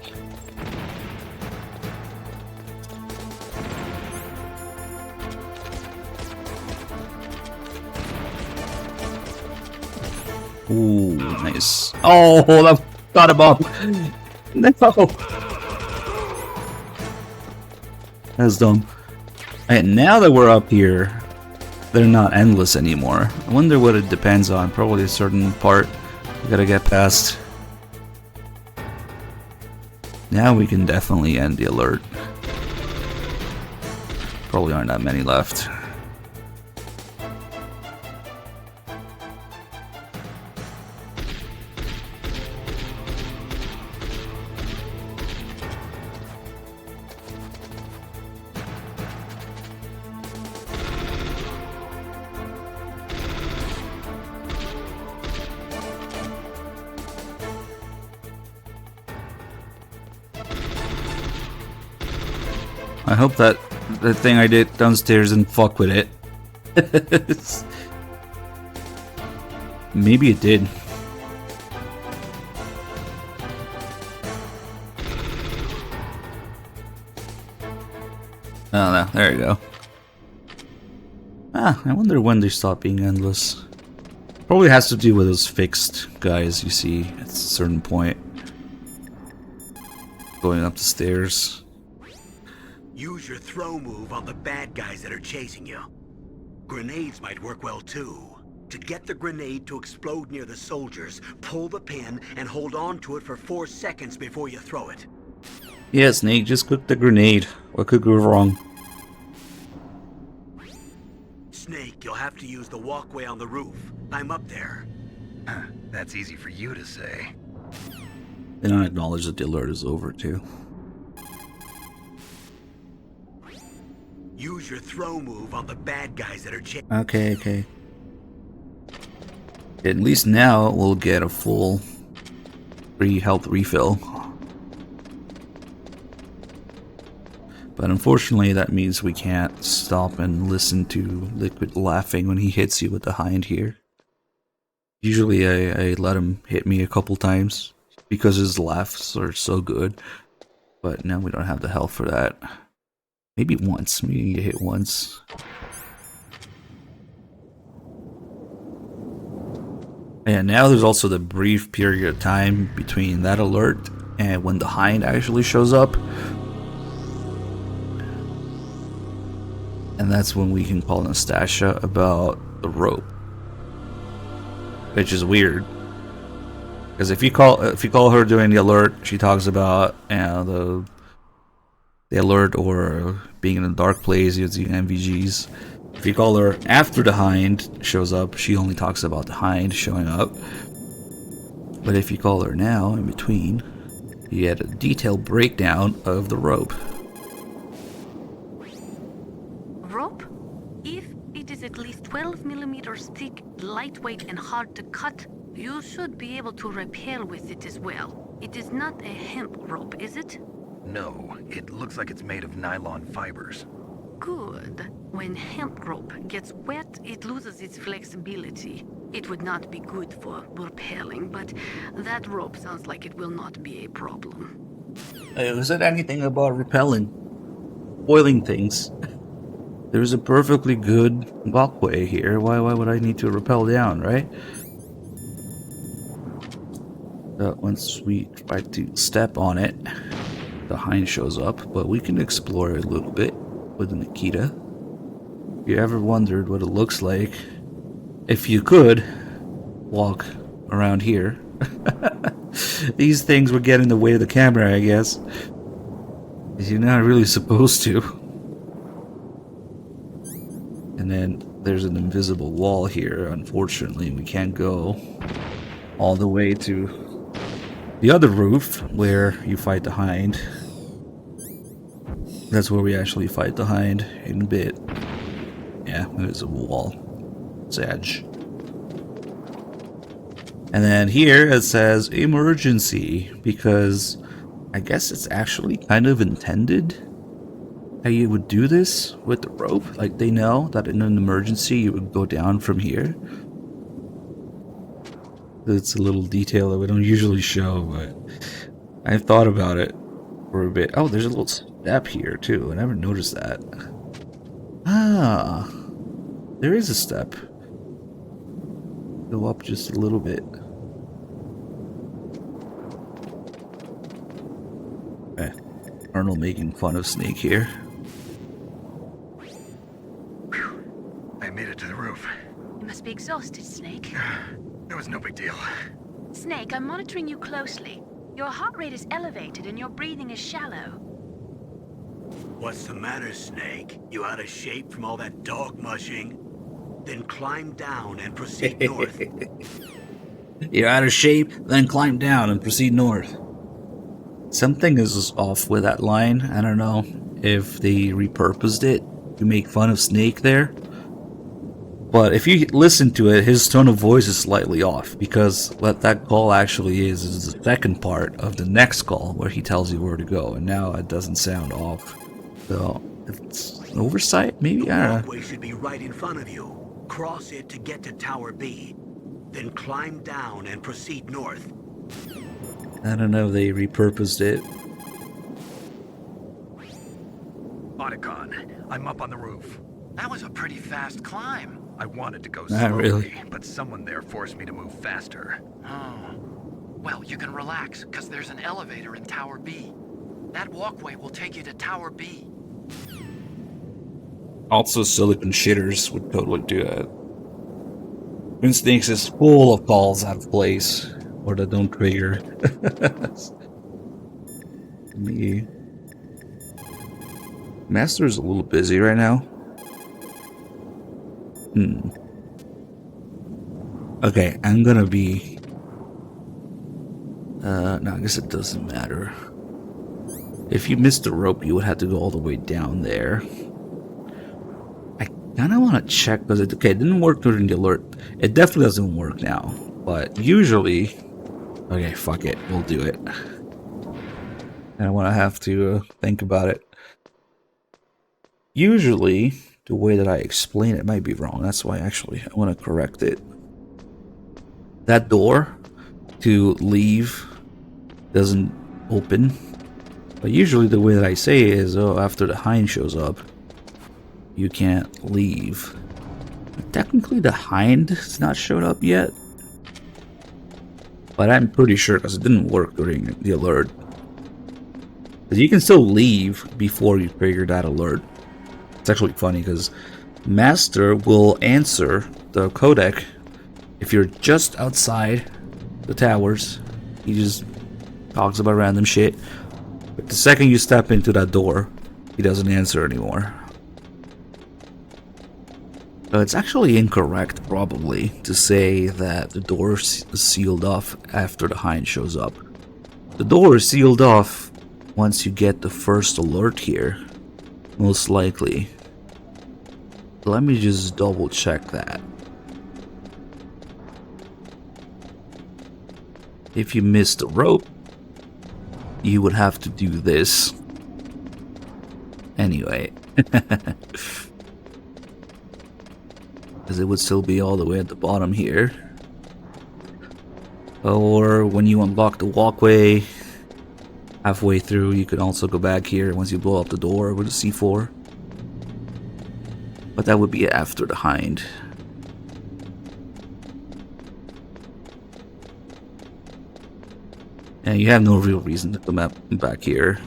Ooh, nice. Oh, that got him up. No. That's dumb. And now that we're up here, they're not endless anymore. I wonder what it depends on. Probably a certain part we gotta get past. Now we can definitely end the alert. Probably aren't that many left. I hope that the thing I did downstairs didn't fuck with it. Maybe it did. Oh no, there you go. Ah, I wonder when they stop being endless. Probably has to do with those fixed guys you see at a certain point. Going up the stairs. Use your throw move on the bad guys that are chasing you. Grenades might work well too. To get the grenade to explode near the soldiers, pull the pin and hold on to it for 4 seconds before you throw it. Yeah, Snake, just cook the grenade. What could go wrong? you'll have to use the walkway on the roof. I'm up there. That's easy for you to say. They don't acknowledge that the alert is over, too. Use your throw move on the bad guys that are Okay. At least now we'll get a full free health refill. But unfortunately, that means we can't stop and listen to Liquid laughing when he hits you with the hind here. Usually I let him hit me a couple times because his laughs are so good. But now we don't have the health for that. Maybe once. Maybe you get hit once. And now there's also the brief period of time between that alert and when the hind actually shows up. And that's when we can call Nastasha about the rope. Which is weird. Because if you call her during the alert, she talks about the alert or being in a dark place using MVGs. If you call her after the hind shows up, she only talks about the hind showing up. But if you call her now, in between, you get a detailed breakdown of the rope. Rope? If it is at least 12 millimeters thick, lightweight, and hard to cut, you should be able to rappel with it as well. It is not a hemp rope, is it? No, it looks like it's made of nylon fibers. Good. When hemp rope gets wet, it loses its flexibility. It would not be good for rappelling, but that rope sounds like it will not be a problem. Is it anything about repelling? Boiling things? There's a perfectly good walkway here. Why would I need to rappel down, right? Once we try to step on it, the hind shows up, but we can explore it a little bit with Nikita. If you ever wondered what it looks like, if you could walk around here, these things would get in the way of the camera, I guess. You're not really supposed to. And then there's an invisible wall here. Unfortunately, we can't go all the way to the other roof where you fight the hind. That's where we actually fight the hind in a bit. Yeah, there's a wall. It's edge. And then here it says emergency, because I guess it's actually kind of intended how you would do this with the rope. Like, they know that in an emergency you would go down from here. It's a little detail that we don't usually show, but I've thought about it for a bit. Oh, there's a little step here too. I never noticed that. Ah, there is a step. Go up just a little bit. Arnold making fun of Snake here. I made it to the roof. You must be exhausted, Snake. It was no big deal. Snake, I'm monitoring you closely. Your heart rate is elevated and your breathing is shallow. What's the matter, Snake? You out of shape from all that dog mushing? Then climb down and proceed north. You're out of shape, then climb down and proceed north. Something is off with that line. I don't know if they repurposed it to make fun of Snake there. But if you listen to it, his tone of voice is slightly off, because what that call actually is the second part of the next call where he tells you where to go, and now it doesn't sound off. So, it's an oversight, maybe? I don't know. The walkway should be right in front of you. Cross it to get to Tower B. Then climb down and proceed north. I don't know if they repurposed it. Otacon, I'm up on the roof. That was a pretty fast climb. I wanted to go Not slowly, really. but someone there forced me to move faster. Oh. Well, you can relax, because there's an elevator in Tower B. That walkway will take you to Tower B. Also, silicon shitters would totally do that. Instincts is full of calls out of place, or that don't trigger. Me. Master's a little busy right now. Okay, I'm gonna be... no, I guess it doesn't matter. If you missed the rope, you would have to go all the way down there. I kind of want to check, because it didn't work during the alert. It definitely doesn't work now. But usually... Okay, fuck it. We'll do it. I don't want to have to think about it. Usually, the way that I explain it might be wrong. That's why actually I want to correct it. That door to leave doesn't open. But usually the way that I say it is, oh, after the hind shows up, you can't leave. But technically the hind has not showed up yet. But I'm pretty sure because it didn't work during the alert. Because you can still leave before you trigger that alert. It's actually funny because Master will answer the codec if you're just outside the towers. He just talks about random shit. But the second you step into that door, he doesn't answer anymore. So it's actually incorrect, probably, to say that the door is sealed off after the hind shows up. The door is sealed off once you get the first alert here, most likely. Let me just double check that. If you missed the rope, you would have to do this. Anyway. Because it would still be all the way at the bottom here. Or when you unlock the walkway, halfway through, you can also go back here once you blow up the door with a C4. But that would be after the hind. And you have no real reason to come back here.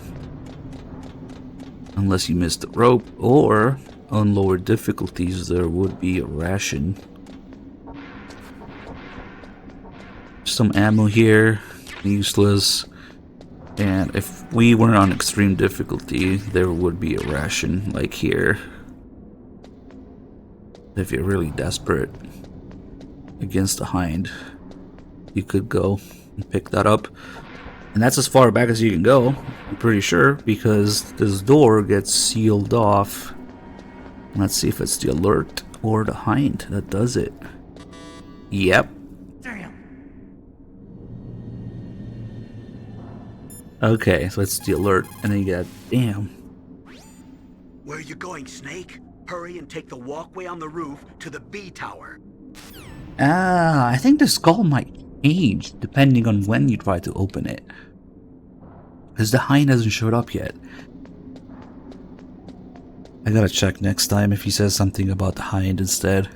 Unless you missed the rope, or on lower difficulties there would be a ration. Some ammo here, useless. And if we were on extreme difficulty, there would be a ration, like here. If you're really desperate against the hind, you could go and pick that up. And that's as far back as you can go, I'm pretty sure, because this door gets sealed off. Let's see if it's the alert or the hind that does it. Yep. Damn. Okay, so it's the alert, and then you get damn. Where are you going, Snake? Hurry and take the walkway on the roof to the B tower. I think the skull might change depending on when you try to open it. Because the hind hasn't showed up yet. I gotta check next time if he says something about the hind instead.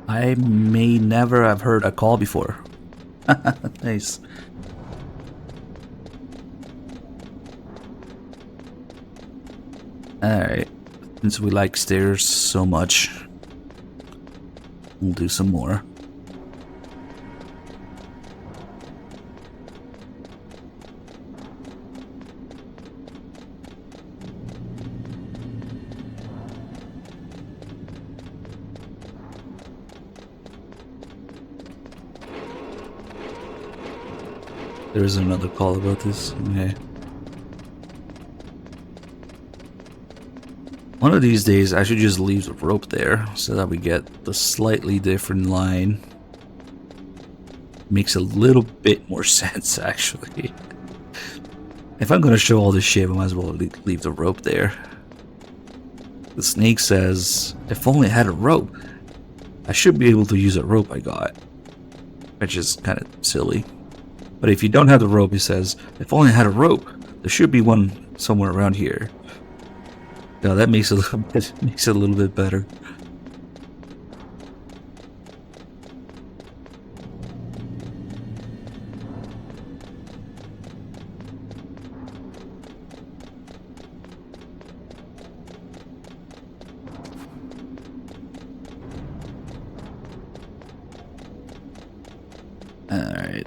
I may never have heard a call before. Nice. Alright, since we like stairs so much, we'll do some more. There is another call about this. Okay. One of these days, I should just leave the rope there so that we get the slightly different line. Makes a little bit more sense, actually. If I'm gonna show all this shit, I might as well leave the rope there. The snake says, if only I had a rope, I should be able to use a rope I got. Which is kind of silly. But if you don't have the rope, he says, if only I had a rope, there should be one somewhere around here. Now that makes it a little bit better. Alright.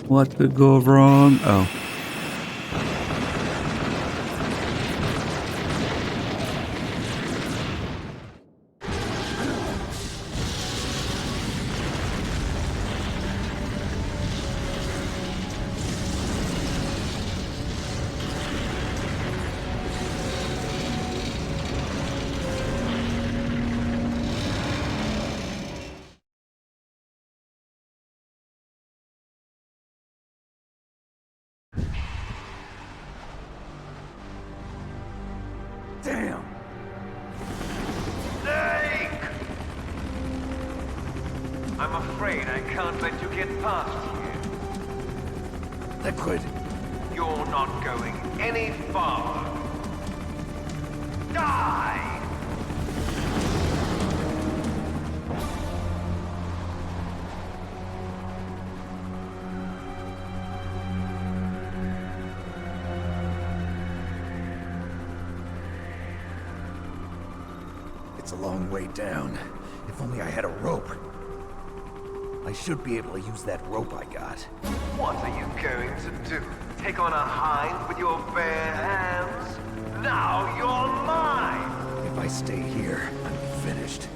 What could go wrong? Oh. Damn! Snake! I'm afraid I can't let you get past here. Liquid! You're not going any farther. Die! It's a long way down. If only I had a rope. I should be able to use that rope I got. What are you going to do? Take on a hind with your bare hands? Now you're mine! If I stay here, I'm finished.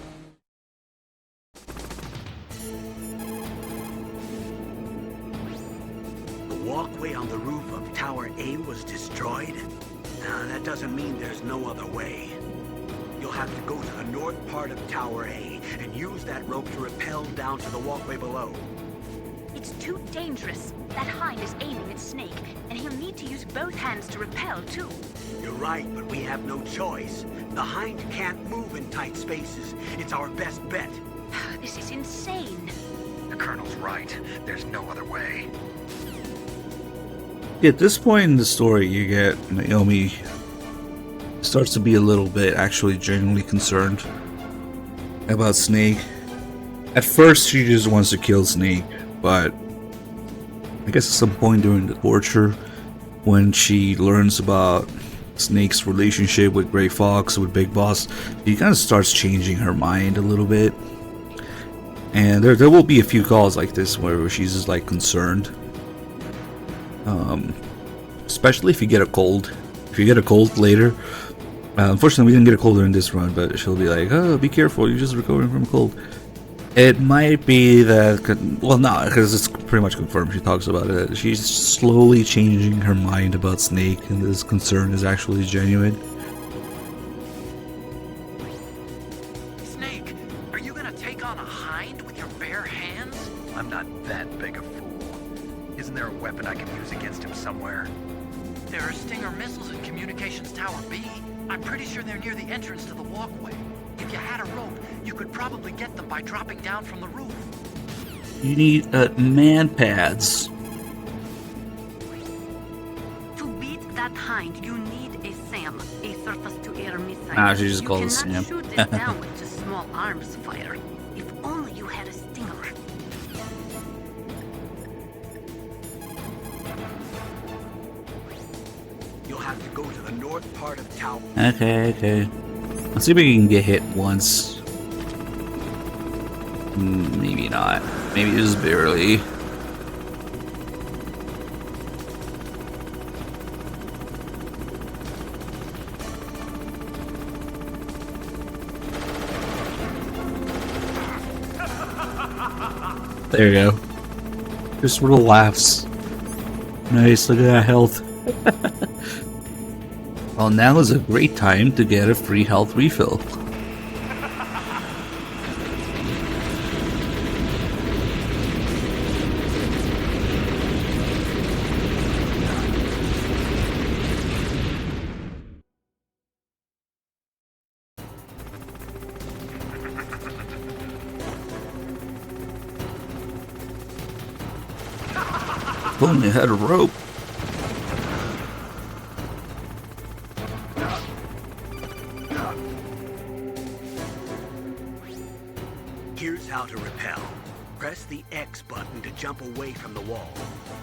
The walkway on the roof of Tower A was destroyed? Now, that doesn't mean there's no other way. You'll have to go to the north part of Tower A and use that rope to rappel down to the walkway below. It's too dangerous. That hind is aiming at Snake, and he'll need to use both hands to repel, too. You're right, but we have no choice. The hind can't move in tight spaces. It's our best bet. This is insane. The Colonel's right. There's no other way. At this point in the story, you get Naomi starts to be a little bit actually genuinely concerned about Snake. At first, she just wants to kill Snake, but I guess at some point during the torture, when she learns about Snake's relationship with Gray Fox, with Big Boss, she kind of starts changing her mind a little bit. And there will be a few calls like this where she's just like concerned. Especially if you get a cold. If you get a cold later. Unfortunately, we didn't get a cold during this run, but she'll be like, oh, be careful, you're just recovering from a cold. It might be that, well, no, because it's pretty much confirmed. She talks about it. She's slowly changing her mind about Snake, and this concern is actually genuine. Snake, are you gonna take on a hind with your bare hands? I'm not that big a fool. Isn't there a weapon I can use against him somewhere? There are Stinger missiles in Communications Tower B. I'm pretty sure they're near the entrance to the walkway. If you had a rope, you could probably get them by dropping down from the roof. You need man pads. To beat that hind, you need a SAM, a surface-to-air missile. Ah, she just called it You SAM. cannot shoot it down with just small arms fire. If only you had a Stinger. You'll have to go to the north part of Tower. Okay. Let's see if we can get hit once. Maybe not. Maybe just barely. There you go. Just little laughs. Nice, look at that health. Well, now is a great time to get a free health refill. If only I had a rope. Here's how to repel. Press the X button to jump away from the wall.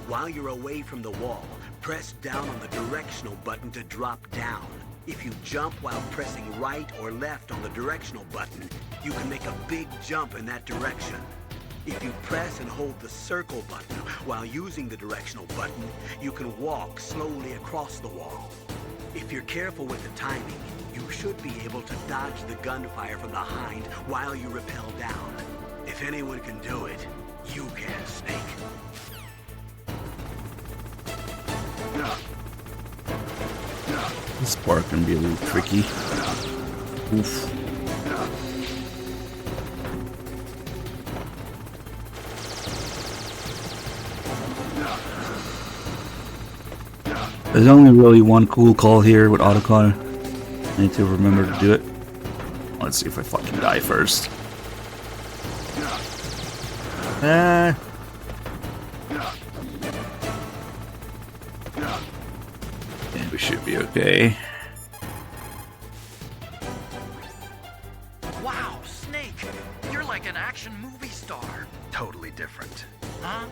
While you're away from the wall, press down on the directional button to drop down. If you jump while pressing right or left on the directional button, you can make a big jump in that direction. If you press and hold the circle button while using the directional button, you can walk slowly across the wall. If you're careful with the timing, you should be able to dodge the gunfire from behind while you rappel down. If anyone can do it, you can, Snake. This part can be a little tricky. Oof. There's only really one cool call here with Otacon. I need to remember to do it. Let's see if I fucking die first. And we should be okay. Wow, Snake! You're like an action movie star. Totally different. Huh?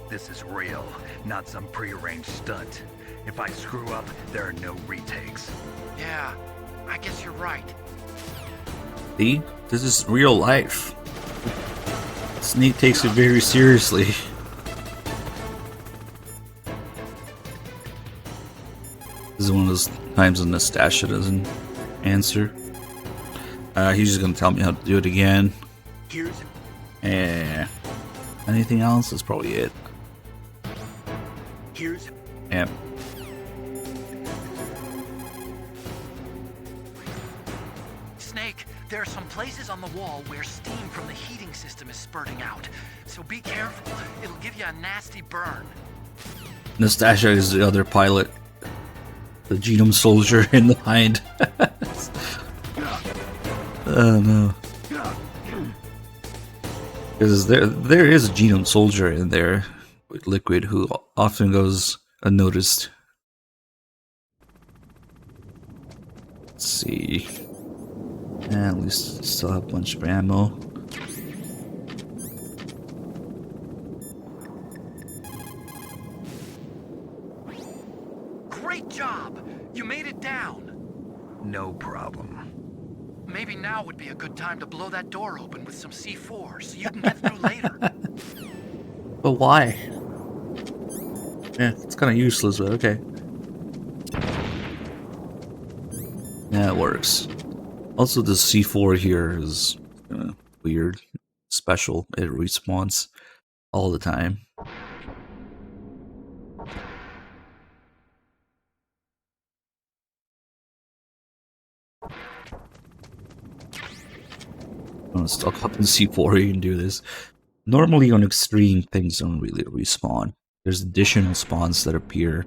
This is real, not some prearranged stunt. If I screw up, there are no retakes. Yeah, I guess you're right. See? This is real life. Snake takes it very seriously. This is one of those times when Nastasha doesn't answer. He's just gonna tell me how to do it again. Here's anything else? That's probably it. Here's Yep. Snake, there are some places on the wall where steam from the heating system is spurting out. So be careful. It'll give you a nasty burn. Nastasha is the other pilot. The genome soldier in the hind. Oh no. Because there is a genome soldier in there with Liquid who often goes unnoticed. Let's see. At least still have a bunch of ammo. Great job! You made it down. No problem. Maybe now would be a good time to blow that door open with some C4 so you can get through later. But why? Yeah, it's kind of useless, but okay. Yeah, it works. Also, the C4 here is weird, special. It respawns all the time. I'm gonna stock up in C4. You can do this. Normally, on extreme, things don't really respawn. There's additional spawns that appear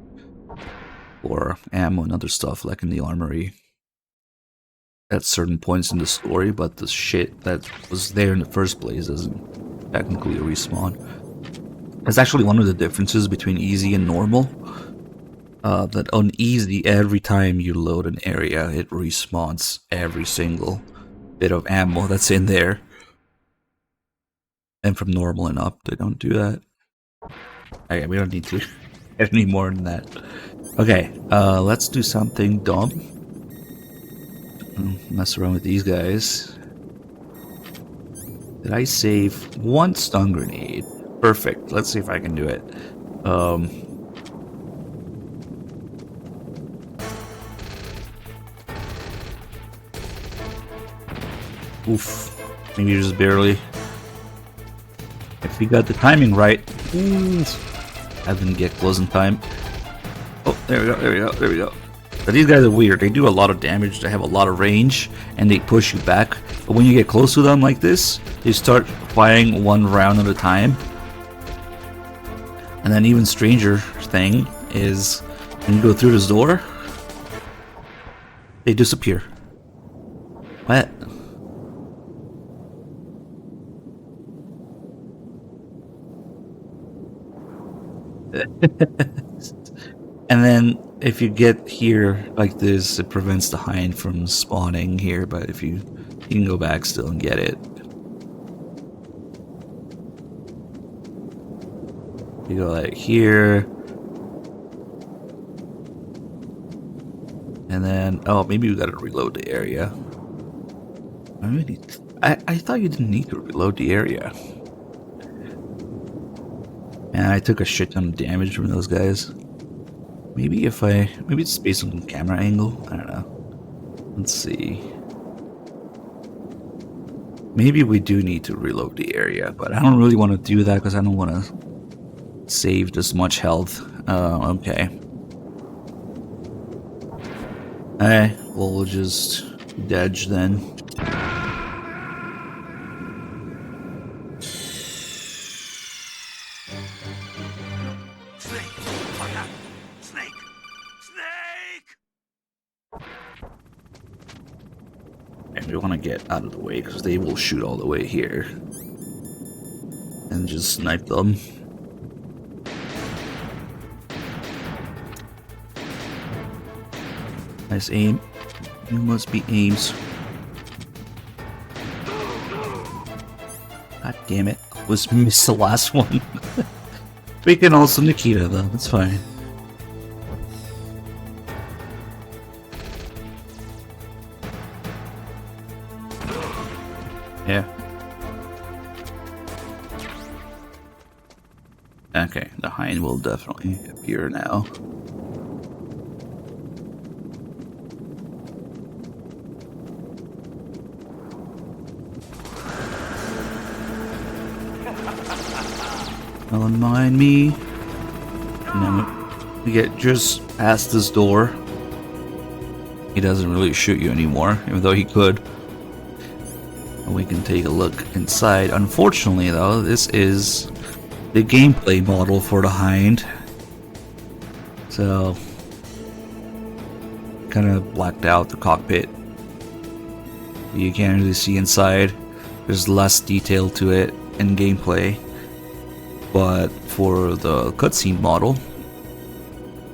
for ammo and other stuff, like in the armory, at certain points in the story, but the shit that was there in the first place isn't technically a respawn. That's actually one of the differences between easy and normal. That on easy, every time you load an area, it respawns every single bit of ammo that's in there. And from normal and up, they don't do that. Okay, we don't need to get any more than that. Okay, let's do something dumb. Mess around with these guys. Did I save one stun grenade? Perfect. Let's see if I can do it. Oof. Maybe just barely. If we got the timing right. I didn't get close in time. Oh, there we go, there we go, there we go. But these guys are weird. They do a lot of damage, they have a lot of range, and they push you back. But when you get close to them like this, they start firing one round at a time. And then even stranger thing is, when you go through this door, they disappear. What? And then if you get here like this, it prevents the hind from spawning here, but if you can go back still and get it. You go like here. And then, oh, maybe we gotta reload the area. I thought you didn't need to reload the area. And I took a shit ton of damage from those guys. Maybe it's based on camera angle? I don't know. Let's see. Maybe we do need to reload the area, but I don't really want to do that because I don't want to save this much health. Okay. Alright, well, we'll just dodge then. Snake! Look out! Snake! Snake! And we want to get out of the way because they will shoot all the way here. And just snipe them. Nice aim. You must be aims. God damn it. Was missed the last one. We can also Nikita though, that's fine. Yeah. Okay, the hind will definitely appear now. Don't mind me. And then we get just past this door. He doesn't really shoot you anymore, even though he could. And we can take a look inside. Unfortunately, though, this is the gameplay model for the hind. So, kind of blacked out the cockpit. You can't really see inside. There's less detail to it in gameplay. But for the cutscene model,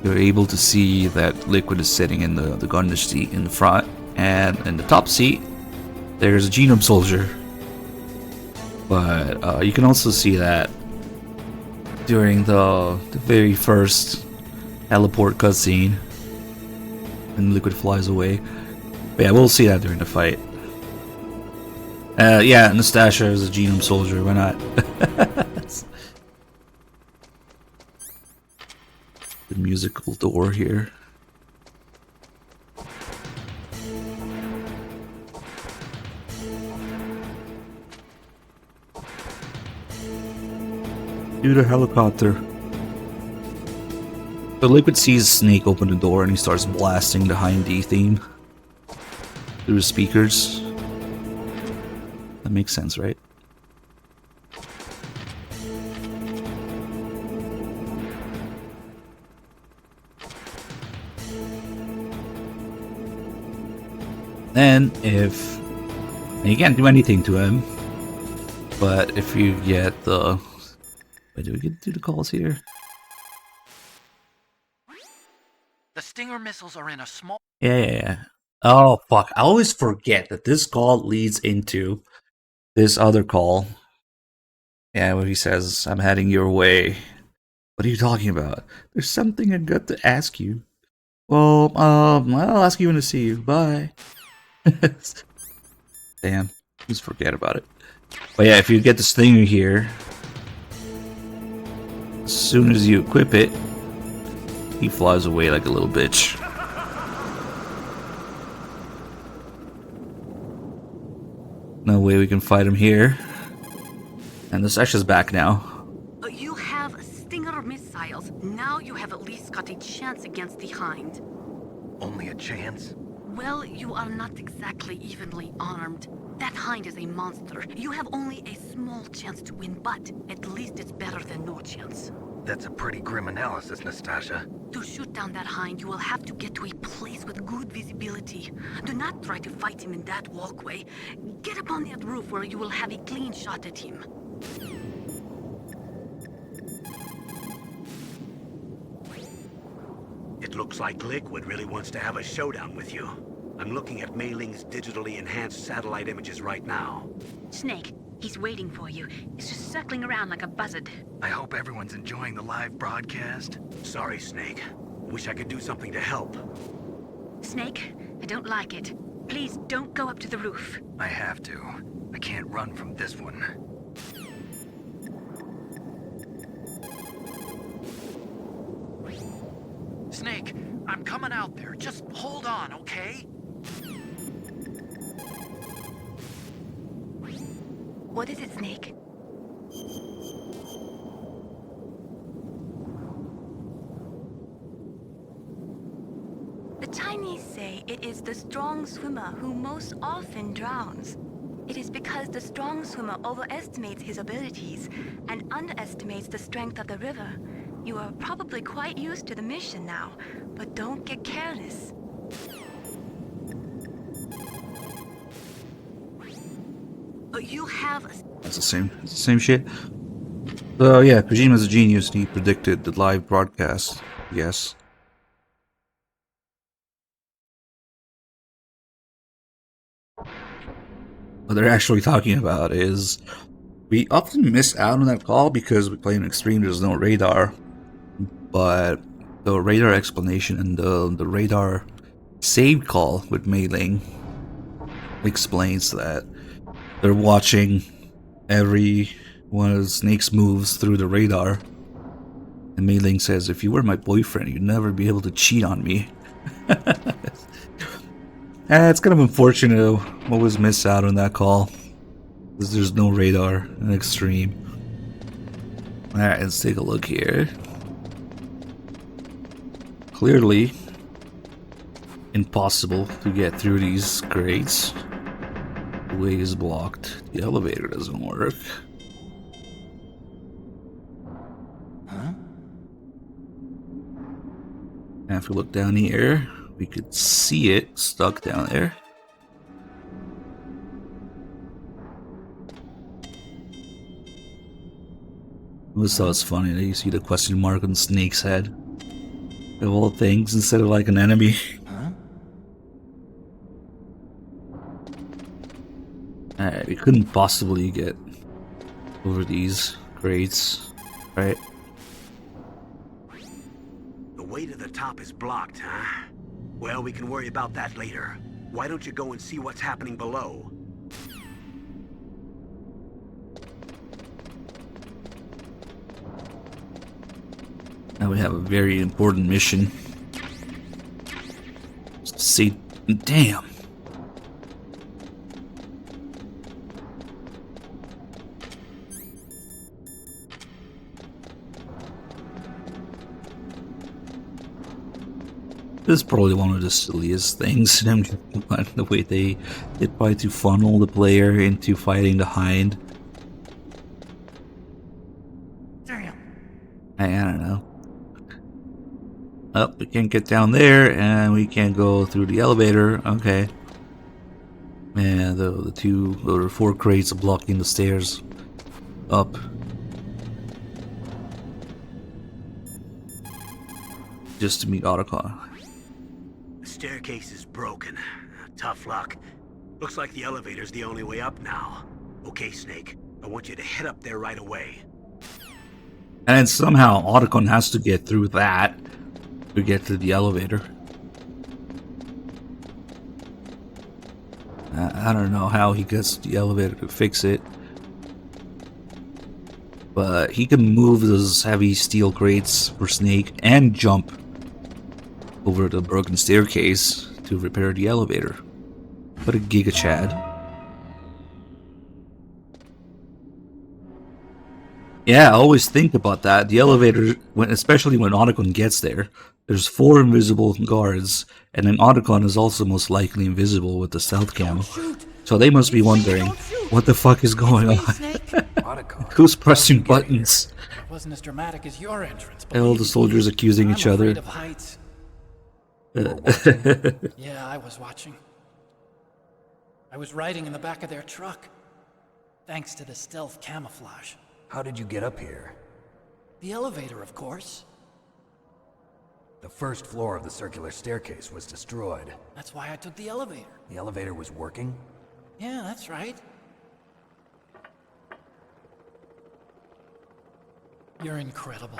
you're able to see that Liquid is sitting in the gunner seat in the front, and in the top seat, there's a Genome Soldier. But you can also see that during the very first heliport cutscene, and Liquid flies away. But yeah, we'll see that during the fight. Yeah, Nastasia is a Genome Soldier, why not? The musical door here. Do the helicopter. The Liquid sees Snake open the door and he starts blasting the Hind D theme through the speakers. That makes sense, right? Then, if you can't do anything to him, but if you get the wait, do we get to do the calls here? The Stinger missiles are in a small... Yeah. Oh fuck! I always forget that this call leads into this other call. Yeah, where he says, "I'm heading your way." What are you talking about? There's something I got to ask you. Well, I'll ask you when to see you. Bye. Damn, just forget about it. But yeah, if you get the Stinger here, as soon as you equip it, he flies away like a little bitch. No way we can fight him here. And the Sasha's back now. You have Stinger missiles. Now you have at least got a chance against the Hind. Only a chance? Well, you are not exactly evenly armed. That Hind is a monster. You have only a small chance to win, but at least it's better than no chance. That's a pretty grim analysis, Nastasia. To shoot down that Hind, you will have to get to a place with good visibility. Do not try to fight him in that walkway. Get up on that roof where you will have a clean shot at him. It looks like Liquid really wants to have a showdown with you. I'm looking at Mei Ling's digitally enhanced satellite images right now. Snake, he's waiting for you. He's just circling around like a buzzard. I hope everyone's enjoying the live broadcast. Sorry, Snake. Wish I could do something to help. Snake, I don't like it. Please don't go up to the roof. I have to. I can't run from this one. out there. Just hold on, okay? What is it, Snake? The Chinese say it is the strong swimmer who most often drowns. It is because the strong swimmer overestimates his abilities and underestimates the strength of the river. You are probably quite used to the mission now, but don't get careless. You have a... That's the same shit. So yeah, Kojima's a genius and he predicted the live broadcast. Yes. What they're actually talking about is we often miss out on that call because we play in Extreme, there's no radar. But the radar explanation and the radar save call with Mei Ling explains that they're watching every one of Snake's moves through the radar. And Mei Ling says, if you were my boyfriend, you'd never be able to cheat on me. It's kind of unfortunate what was missed out on that call. Because there's no radar in Extreme. Alright, let's take a look here. Clearly impossible to get through these grates. The way is blocked. The elevator doesn't work. Huh? And if we look down here, we could see it stuck down there. I always thought it's funny that you see the question mark on Snake's head. Of all things, instead of like an enemy. Huh? Alright, we couldn't possibly get over these grates, right? The way to the top is blocked, huh? Well, we can worry about that later. Why don't you go and see what's happening below? Now we have a very important mission. See, damn. This is probably one of the silliest things. The way they try to funnel the player into fighting the Hind. Damn. I don't know. Oh, we can't get down there, and we can't go through the elevator. Okay. And the two or four crates are blocking the stairs up. Just to meet Otacon. The staircase is broken. Tough luck. Looks like the elevator's the only way up now. Okay, Snake. I want you to head up there right away. And somehow Otacon has to get through that to get to the elevator. I don't know how he gets the elevator to fix it. But he can move those heavy steel crates for Snake and jump over the broken staircase to repair the elevator. What a Giga Chad. Yeah, I always think about that. The elevator, especially when Otacon gets there, there's 4 invisible guards, and then Otacon is also most likely invisible with the stealth cam. So they must be wondering, what the fuck is going on? Who's pressing buttons? It wasn't as dramatic as your entrance. And all the soldiers accusing each other. Of heights. Yeah, I was watching. I was riding in the back of their truck, thanks to the stealth camouflage. How did you get up here? The elevator, of course. The first floor of the circular staircase was destroyed. That's why I took the elevator. The elevator was working? Yeah, that's right. You're incredible.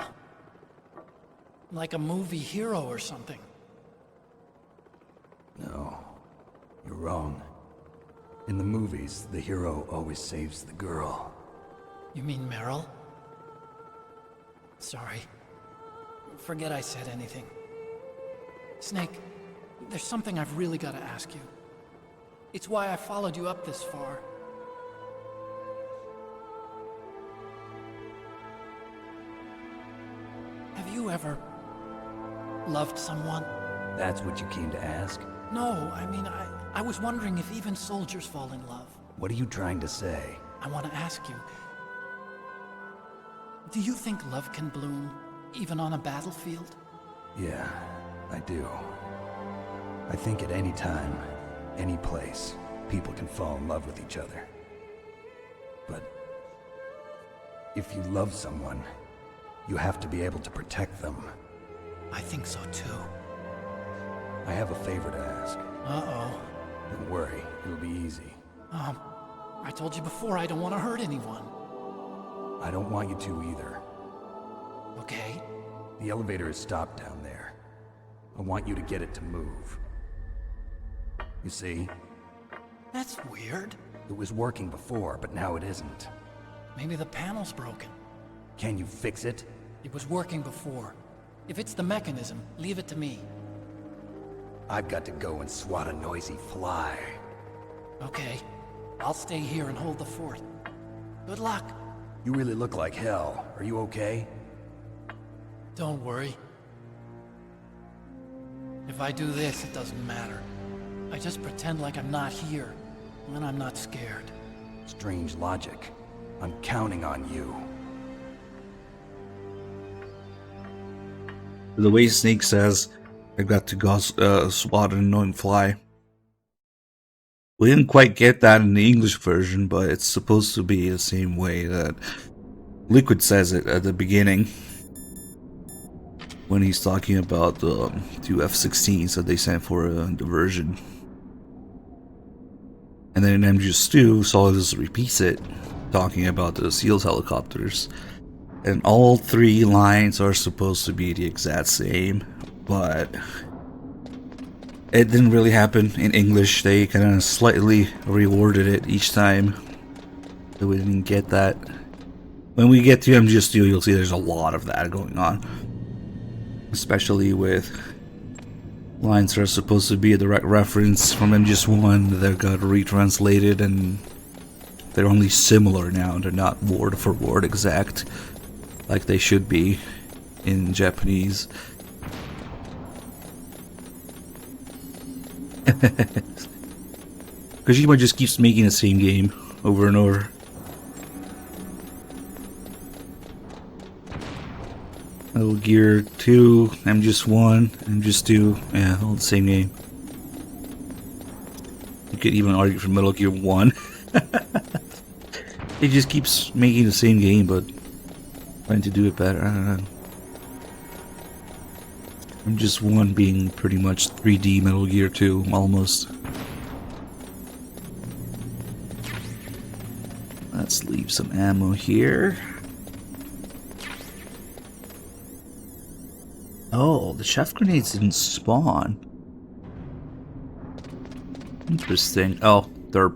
Like a movie hero or something. No, you're wrong. In the movies, the hero always saves the girl. You mean Meryl? Sorry. Forget I said anything. Snake, there's something I've really got to ask you. It's why I followed you up this far. Have you ever loved someone? That's what you came to ask? No, I mean, I was wondering if even soldiers fall in love. What are you trying to say? I want to ask you, do you think love can bloom, even on a battlefield? Yeah, I do. I think at any time, any place, people can fall in love with each other. But if you love someone, you have to be able to protect them. I think so too. I have a favor to ask. Uh-oh. Don't worry, it'll be easy. I told you before I don't want to hurt anyone. I don't want you to either. Okay. The elevator is stopped down there. I want you to get it to move. You see? That's weird. It was working before, but now it isn't. Maybe the panel's broken. Can you fix it? It was working before. If it's the mechanism, leave it to me. I've got to go and swat a noisy fly. Okay. I'll stay here and hold the fort. Good luck. You really look like hell. Are you okay? Don't worry. If I do this, it doesn't matter. I just pretend like I'm not here, when I'm not scared. Strange logic. I'm counting on you. The way Snake says, I got to go swat an annoying fly. We didn't quite get that in the English version, but it's supposed to be the same way that Liquid says it at the beginning. When he's talking about the two F-16s that they sent for a diversion. And then in MGS2, Solidus repeats it, talking about the SEALs helicopters. And all three lines are supposed to be the exact same, but it didn't really happen in English. They kind of slightly reworded it each time, so we didn't get that. When we get to MGS2, you'll see there's a lot of that going on, especially with lines that are supposed to be a direct reference from MGS1 that got retranslated, and they're only similar now. They're not word for word exact like they should be in Japanese. Kojima just keeps making the same game over and over. Metal Gear 2, MGS1, MGS2, yeah, all the same game. You could even argue for Metal Gear 1. He just keeps making the same game, but trying to do it better. I don't know. MGS1 being pretty much 3D Metal Gear 2, almost. Let's leave some ammo here. Oh, the chef grenades didn't spawn. Interesting. Oh, they're...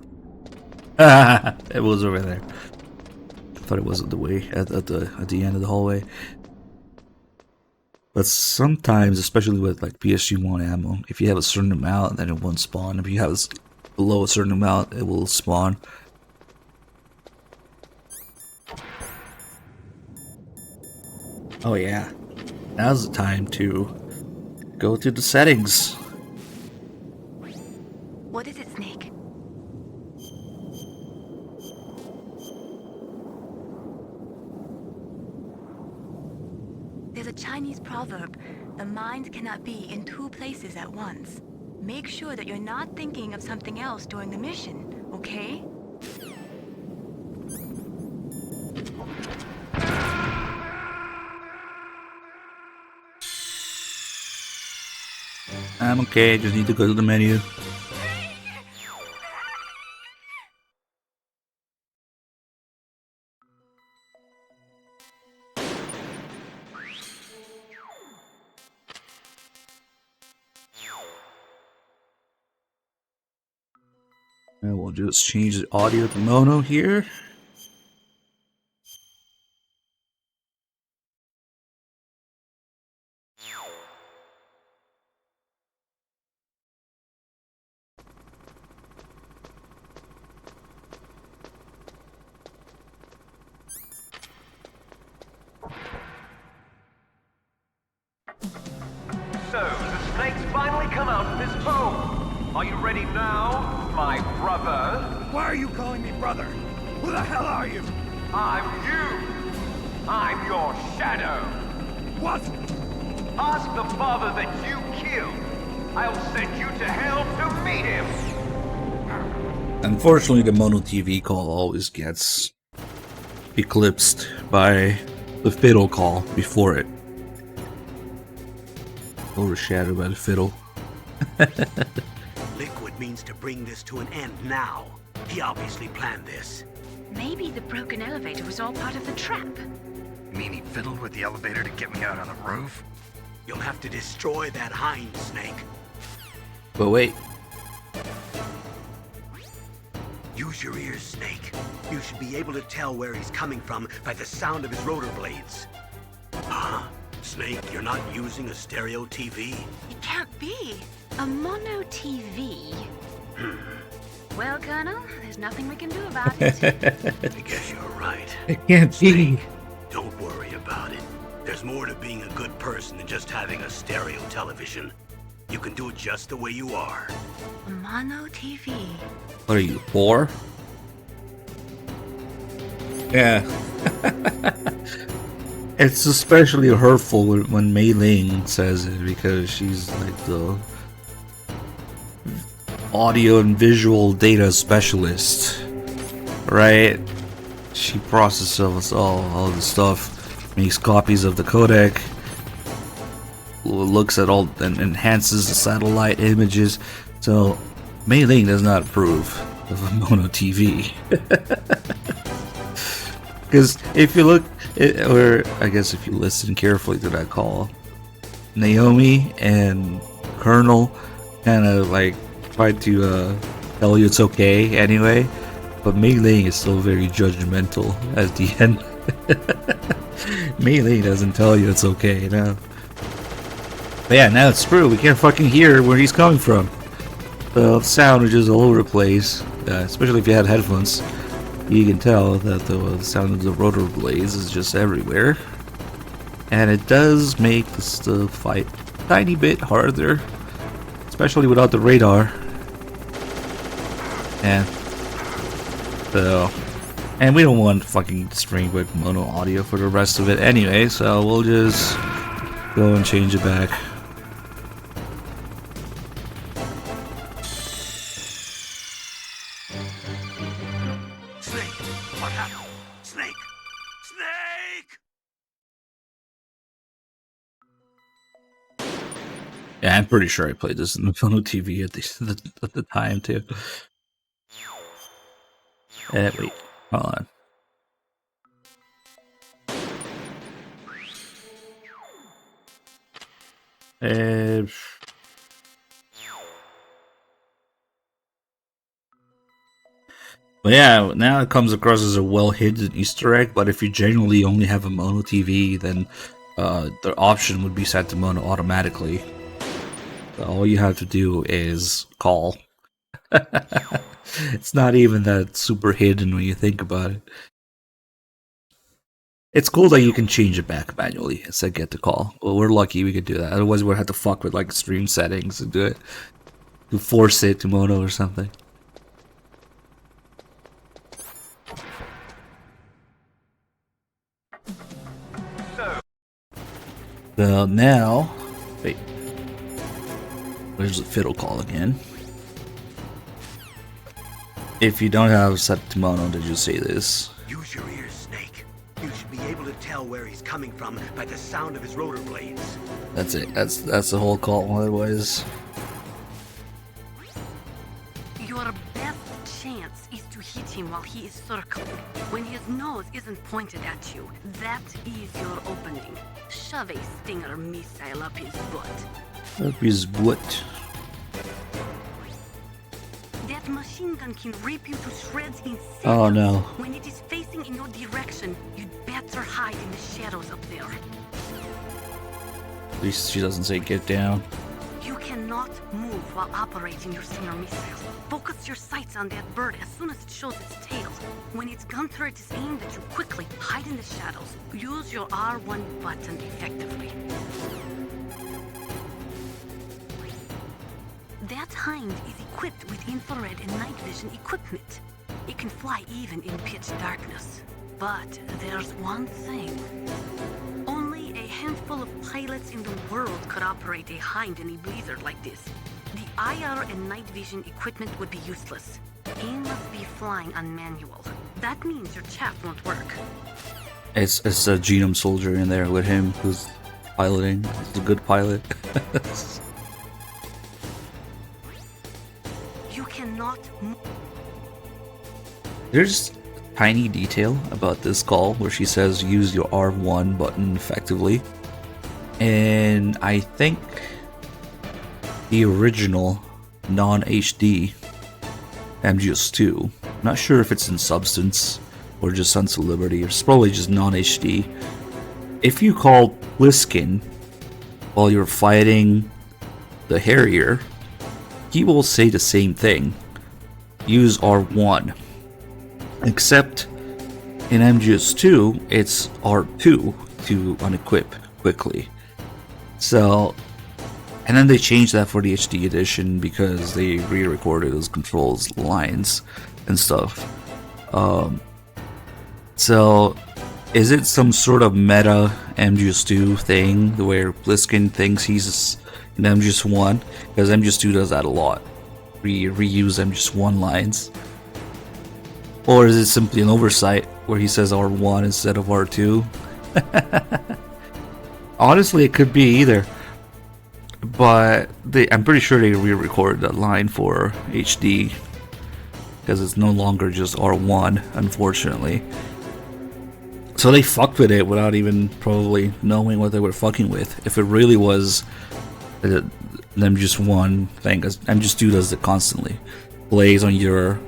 it was over there. I thought it was at the way at the end of the hallway. But sometimes, especially with like PSG-1 ammo, if you have a certain amount, then it won't spawn. If you have below a certain amount, it will spawn. Oh yeah, now's the time to go to the settings. What is it, Snake? There's a Chinese proverb, the mind cannot be in two places at once. Make sure that you're not thinking of something else during the mission, okay? I'm okay, just need to go to the menu. And we'll just change the audio to mono here. Are you ready now, my brother? Why are you calling me brother? Who the hell are you? I'm you. I'm your shadow. What? Ask the father that you killed. I'll send you to hell to meet him. Unfortunately, the Mono TV call always gets eclipsed by the fiddle call before it. Overshadowed by the fiddle. Liquid means to bring this to an end now. He obviously planned this. Maybe the broken elevator was all part of the trap. You mean he fiddled with the elevator to get me out on the roof? You'll have to destroy that hind, Snake. But wait. Use your ears, Snake. You should be able to tell where he's coming from by the sound of his rotor blades. Huh? Snake, you're not using a stereo TV? It can't be. A mono TV. Well, Colonel, there's nothing we can do about it. I guess you're right. It can't be. Don't worry about it. There's more to being a good person than just having a stereo television. You can do it just the way you are. A mono TV. What are you, 4? Yeah. It's especially hurtful when Mei Ling says it because she's like the audio and visual data specialist, right? She processes all the stuff, makes copies of the codec, looks at all and enhances the satellite images. So Mei Ling does not approve of a mono TV. Because if you look, or I guess if you listen carefully to that call, Naomi and Colonel kind of like try to tell you it's okay anyway, but Mei Ling is still very judgmental at the end. Mei Ling doesn't tell you it's okay, no. But yeah, now it's true, we can't fucking hear where he's coming from. The sound is just all over the place, especially if you had headphones. You can tell that the sound of the rotor blades is just everywhere. And it does make the fight a tiny bit harder, especially without the radar. And so, and we don't want fucking string with mono audio for the rest of it anyway, so we'll just go and change it back. Yeah, I'm pretty sure I played this in the Mono TV at the time too. Wait, hold on. But yeah, now it comes across as a well-hidden Easter egg, but if you genuinely only have a Mono TV, then the option would be set to Mono automatically. So all you have to do is call. It's not even that super hidden when you think about it. It's cool that you can change it back manually and say get the call. Well, we're lucky we could do that. Otherwise, we'd have to fuck with like stream settings and do it to force it to Mono or something. So now, wait. There's the fiddle call again. If you don't have set to Mono, did you say this? Use your ears, Snake. You should be able to tell where he's coming from by the sound of his rotor blades. That's it. That's the whole call. Otherwise, your best chance is to hit him while he is circling. When his nose isn't pointed at you, that is your opening. Shove a Stinger missile up his butt. up his butt. That machine gun can rip you to shreds in seconds. Oh no. When it is facing in your direction, you'd better hide in the shadows up there. At least she doesn't say get down. You cannot move while operating your Stinger missiles. Focus your sights on that bird as soon as it shows its tail. When its gun turret is aimed at you, quickly hide in the shadows. Use your R1 button effectively. That hind is equipped with infrared and night vision equipment. It can fly even in pitch darkness. But there's one thing. Only a handful of pilots in the world could operate a hind in a blizzard like this. The IR and night vision equipment would be useless. He must be flying on manual. That means your chaff won't work. It's a Genome soldier in there with him who's piloting. He's a good pilot. You cannot move. There's a tiny detail about this call where she says use your R1 button effectively. And I think the original non-HD MGS2, not sure if it's in Substance or just Sons of Liberty, or it's probably just non-HD. If you call Pliskin while you're fighting the Harrier, he will say the same thing. Use R1. Except in MGS2, it's R2 to unequip quickly. So, and then they changed that for the HD edition because they re-recorded those controls lines and stuff. So, is it some sort of meta MGS2 thing where Pliskin thinks he's in MGS1? Because MGS2 does that a lot. Reuse MGS1 lines. Or is it simply an oversight where he says R1 instead of R2? Honestly, it could be either. But I'm pretty sure they re-recorded that line for HD. Because it's no longer just R1, unfortunately. So they fucked with it without even probably knowing what they were fucking with. If it really was an MGS1 thing, because MGS2 does it constantly. Plays on your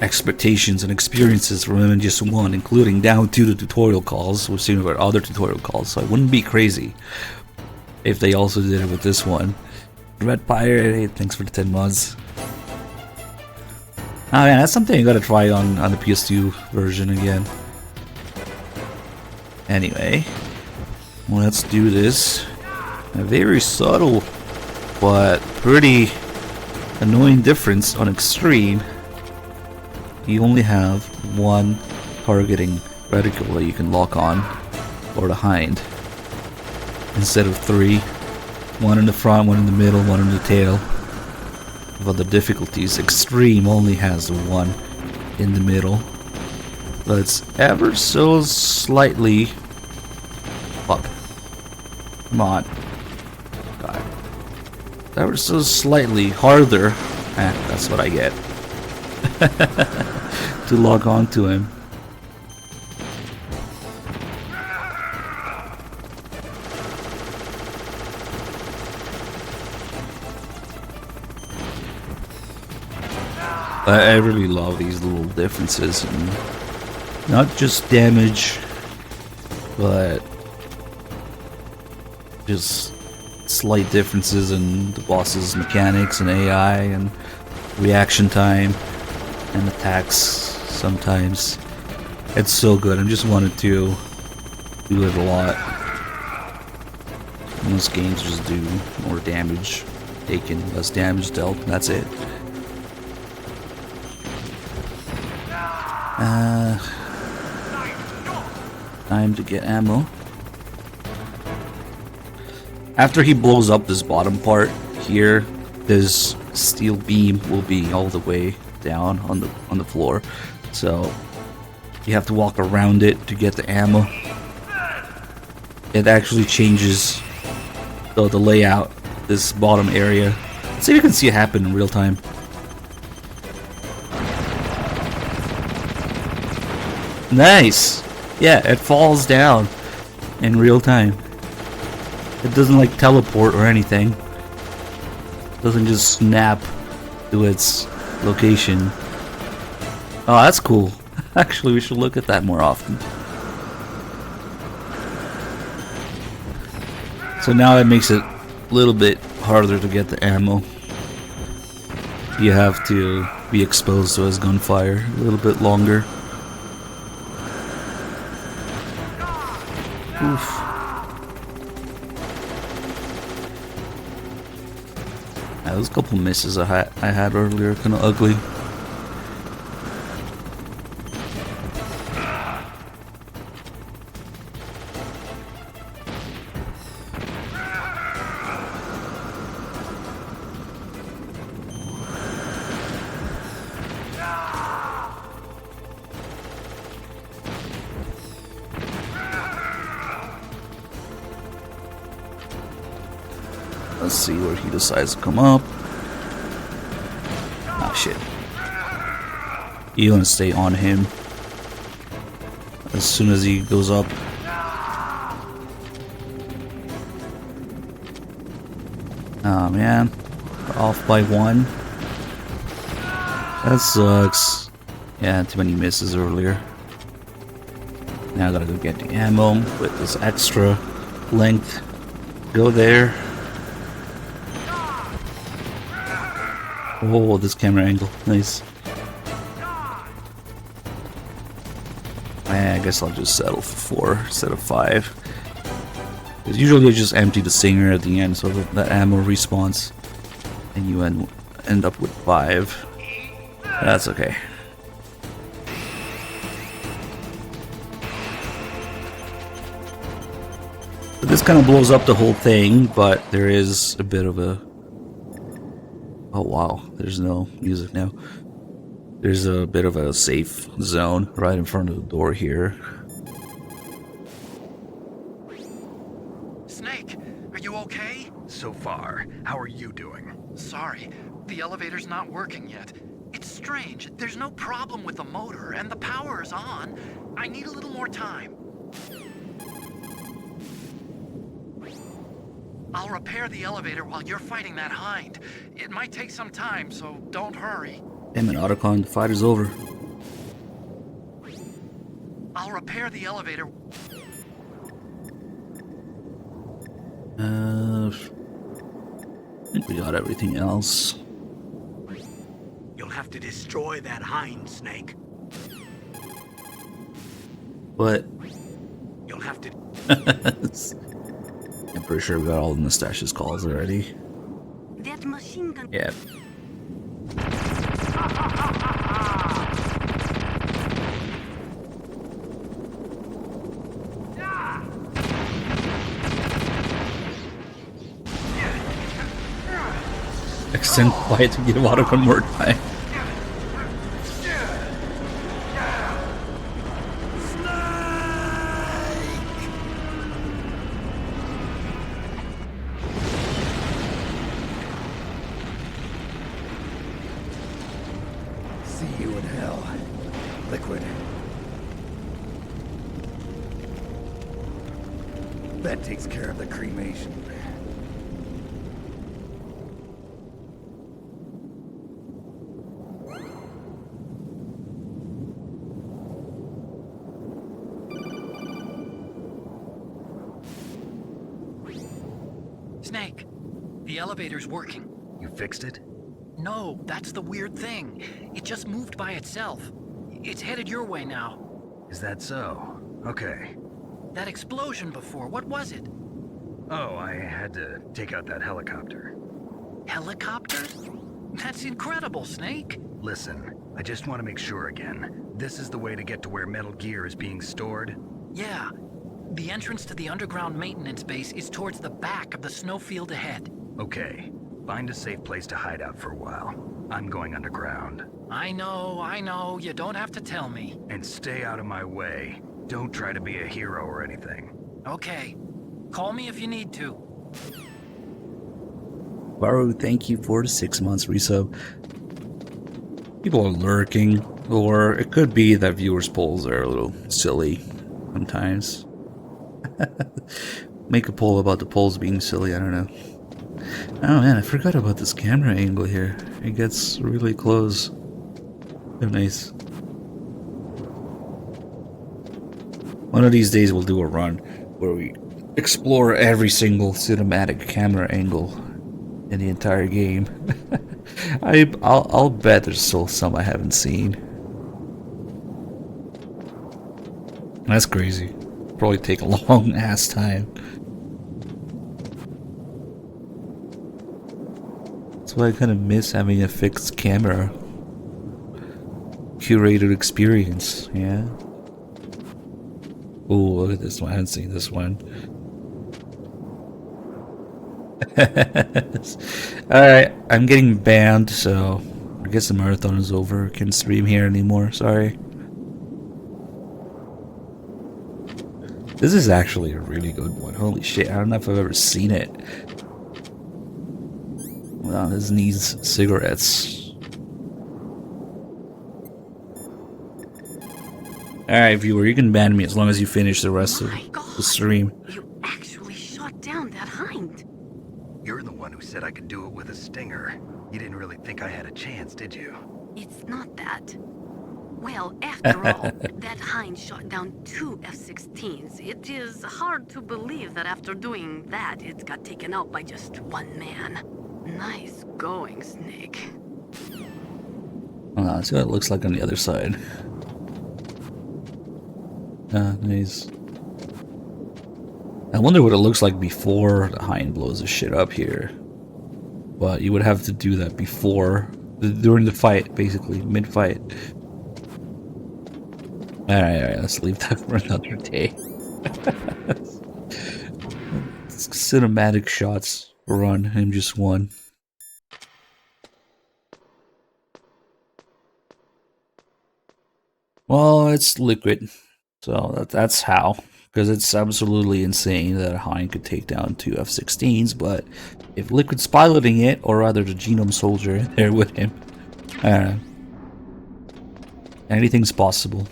expectations and experiences from MGS1, including down to the tutorial calls. We've seen about other tutorial calls, so it wouldn't be crazy if they also did it with this one. Red Pirate, hey, thanks for the 10 mods. Oh yeah, that's something you gotta try on the PS2 version again. Anyway, let's do this. A very subtle but pretty annoying difference on Extreme. You only have one targeting reticle that you can lock on for the hind instead of 3. One in the front, one in the middle, one in the tail. But the difficulties, Extreme only has one in the middle. But it's ever so slightly... Fuck. Come on. God. Ever so slightly harder. That's what I get. To log on to him. I really love these little differences, and not just damage, but just slight differences in the boss's mechanics and AI and reaction time and attacks sometimes. It's so good. I just wanted to do it a lot. Most games just do more damage taken, less damage dealt, and that's it. Time to get ammo. After he blows up this bottom part here, this steel beam will be all the way down on the floor. So you have to walk around it to get the ammo. It actually changes the layout, this bottom area. Let's see if you can see it happen in real time. Nice! Yeah, it falls down in real time. It doesn't like teleport or anything. It doesn't just snap to its location. Oh, that's cool. Actually, we should look at that more often. So now it makes it a little bit harder to get the ammo. You have to be exposed to his gunfire a little bit longer. Oof. there's a couple misses I had earlier, kind of ugly. Let's see where he decides to come up. Ah, shit. You want to stay on him as soon as he goes up. Oh man, off by 1. That sucks. Yeah, too many misses earlier. Now I gotta go get the ammo with this extra length. Go there. Oh, this camera angle. Nice. I guess I'll just settle for 4 instead of 5. Because usually I just empty the Stinger at the end so that the ammo respawns. And you end up with 5. That's okay. So this kind of blows up the whole thing, but there is a bit of a... Oh wow, there's no music now. There's a bit of a safe zone right in front of the door here. Snake, are you okay? So far, how are you doing? Sorry, the elevator's not working yet. It's strange, there's no problem with the motor, and the power is on. I need a little more time. I'll repair the elevator while you're fighting that hind. It might take some time, so don't hurry. Damn it, Otacon, the fight is over. I'll repair the elevator. I think we got everything else. You'll have to destroy that hind, Snake. But You'll have to... I'm pretty sure we got all the Mustache's calls already. That machine gun. Yeah. Extend quiet to give out one more time. See you in hell, Liquid. That takes care of the cremation. Snake, the elevator's working. You fixed it? No, that's the weird thing. It just moved by itself. It's headed your way now. Is that so? Okay. That explosion before, what was it? Oh, I had to take out that helicopter. Helicopters? That's incredible, Snake. Listen, I just want to make sure again. This is the way to get to where Metal Gear is being stored? Yeah. The entrance to the underground maintenance base is towards the back of the snowfield ahead. Okay. Find a safe place to hide out for a while. I'm going underground. I know. You don't have to tell me. And stay out of my way. Don't try to be a hero or anything. Okay. Call me if you need to. Baru, thank you for the 6 months resub. People are lurking, or it could be that viewers' polls are a little silly sometimes. Make a poll about the polls being silly, I don't know. Oh man, I forgot about this camera angle here. It gets really close. So nice. One of these days we'll do a run where we explore every single cinematic camera angle in the entire game. I'll bet there's still some I haven't seen. That's crazy. Probably take a long ass time. That's why I kind of miss having a fixed camera. Curated experience, yeah. Oh, look at this one. I haven't seen this one. Alright, I'm getting banned, so I guess the marathon is over. Can't stream here anymore, sorry. This is actually a really good one. Holy shit, I don't know if I've ever seen it. Wow, this needs cigarettes. Alright, viewer, you can ban me as long as you finish the rest of the stream. You actually shot down that hind. You're the one who said I could do it with a stinger. You didn't really think I had a chance, did you? It's not that. Well, after all, that hind shot down 2 F-16s. It is hard to believe that after doing that, it got taken out by just one man. Nice going, Snake. Let's see what it looks like on the other side. Nice. I wonder what it looks like before the hind blows the shit up here. But you would have to do that before, during the fight, basically, mid-fight. Alright, let's leave that for another day. Cinematic shots run, and just one. Well, it's liquid. So that's how. Because it's absolutely insane that a hind could take down 2 F-16s, but if Liquid's piloting it, or rather the Genome Soldier there with him, anything's possible.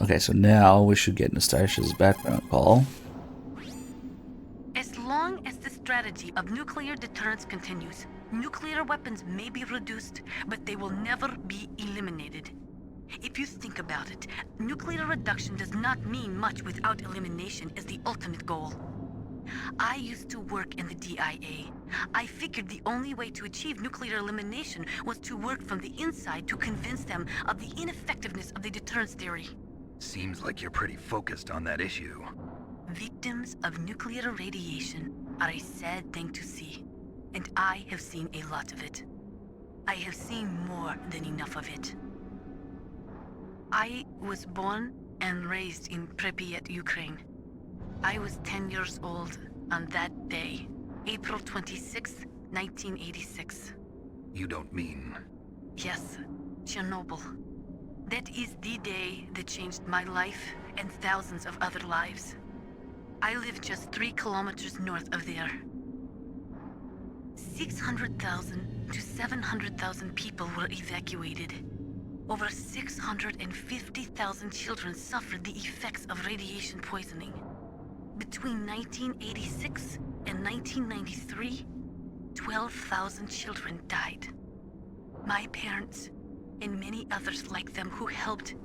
Okay, so now we should get Nastasia's background call. As long as the strategy of nuclear deterrence continues, nuclear weapons may be reduced, but they will never be eliminated. If you think about it, nuclear reduction does not mean much without elimination as the ultimate goal. I used to work in the DIA. I figured the only way to achieve nuclear elimination was to work from the inside to convince them of the ineffectiveness of the deterrence theory. Seems like you're pretty focused on that issue. Victims of nuclear radiation are a sad thing to see, and I have seen a lot of it. I have seen more than enough of it. I was born and raised in Pripyat, Ukraine. I was 10 years old on that day, April 26, 1986. You don't mean... Yes, Chernobyl. That is the day that changed my life and thousands of other lives. I live just 3 kilometers north of there. 600,000 to 700,000 people were evacuated. Over 650,000 children suffered the effects of radiation poisoning. Between 1986 and 1993, 12,000 children died. My parents, and many others like them who helped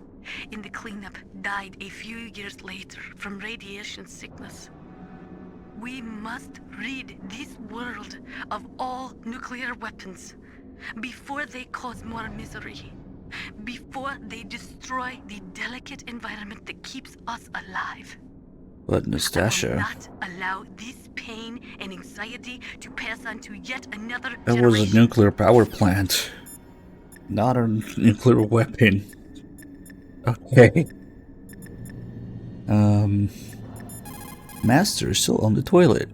in the cleanup, died a few years later from radiation sickness. We must rid this world of all nuclear weapons before they cause more misery, before they destroy the delicate environment that keeps us alive. But Nastasia... I will not allow this pain and anxiety to pass on to yet another That generation. was a nuclear power plant, not a nuclear weapon. Okay. Master is still on the toilet.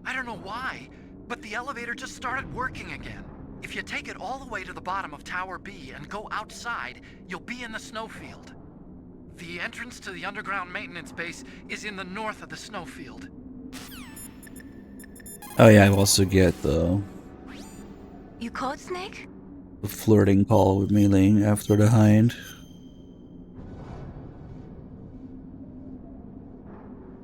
I don't know why, but the elevator just started working again. If you take it all the way to the bottom of Tower B and go outside, you'll be in the snowfield. The entrance to the underground maintenance base is in the north of the snowfield. Oh yeah, I also get the You code Snake? flirting call with Mei-Ling after the hind.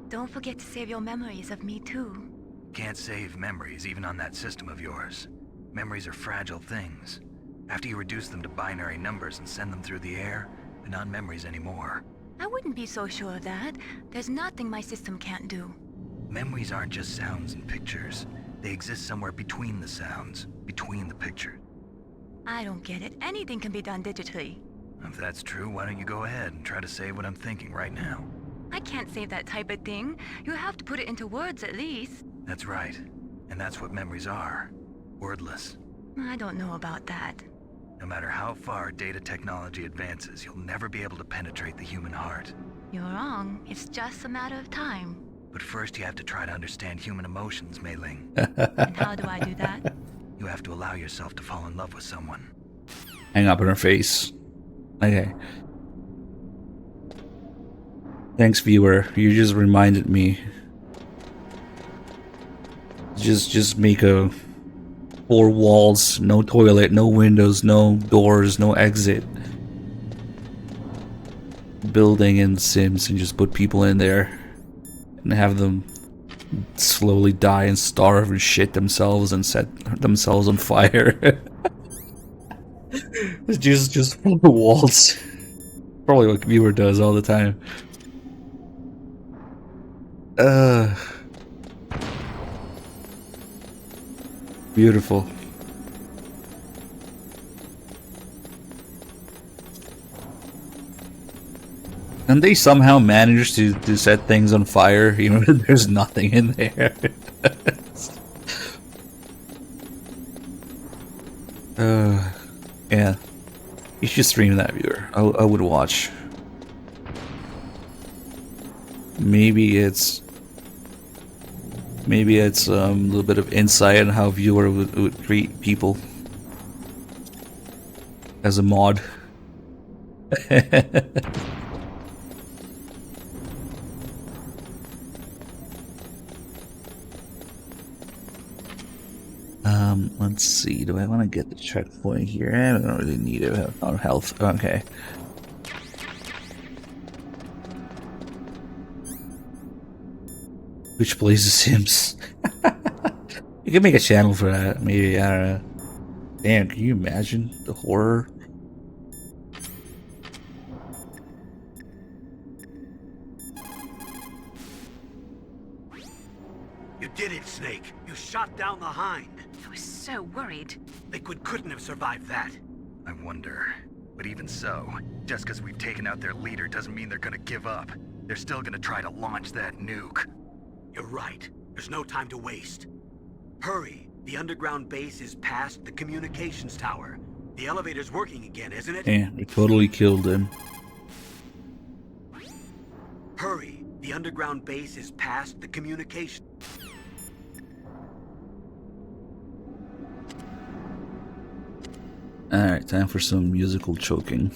Don't forget to save your memories of me too. Can't save memories even on that system of yours. Memories are fragile things. After you reduce them to binary numbers and send them through the air, they're not memories anymore. I wouldn't be so sure of that. There's nothing my system can't do. Memories aren't just sounds and pictures. They exist somewhere between the sounds, between the pictures. I don't get it. Anything can be done digitally. If that's true, why don't you go ahead and try to say what I'm thinking right now? I can't say that type of thing. You have to put it into words at least. That's right. And that's what memories are. Wordless. I don't know about that. No matter how far data technology advances, you'll never be able to penetrate the human heart. You're wrong. It's just a matter of time. But first you have to try to understand human emotions, Mei Ling. And how do I do that? You have to allow yourself to fall in love with someone. Hang up in her face. Okay. Thanks, viewer. You just reminded me. Just make a 4 walls, no toilet, no windows, no doors, no exit building in Sims, and just put people in there and have them slowly die and starve and shit themselves and set themselves on fire. It's just 4 walls. Probably what viewer does all the time. Beautiful. And they somehow managed to set things on fire, even if there's nothing in there. Yeah. You should stream that, viewer. I would watch. Maybe it's a little bit of insight on how viewer would treat people as a mod. Let's see. Do I want to get the checkpoint here? I don't really need it. On health. Okay. Which plays The Sims? You can make a channel for that. Maybe, I don't know. Damn, can you imagine the horror? You did it, Snake. You shot down the Hind. I was so worried. Liquid couldn't have survived that. I wonder. But even so, just because we've taken out their leader doesn't mean they're gonna give up. They're still gonna try to launch that nuke. You're right. There's no time to waste. Hurry. The underground base is past the communications tower. The elevator's working again, isn't it? Yeah, we totally killed him. Hurry. The underground base is past the communication. Alright, time for some musical choking.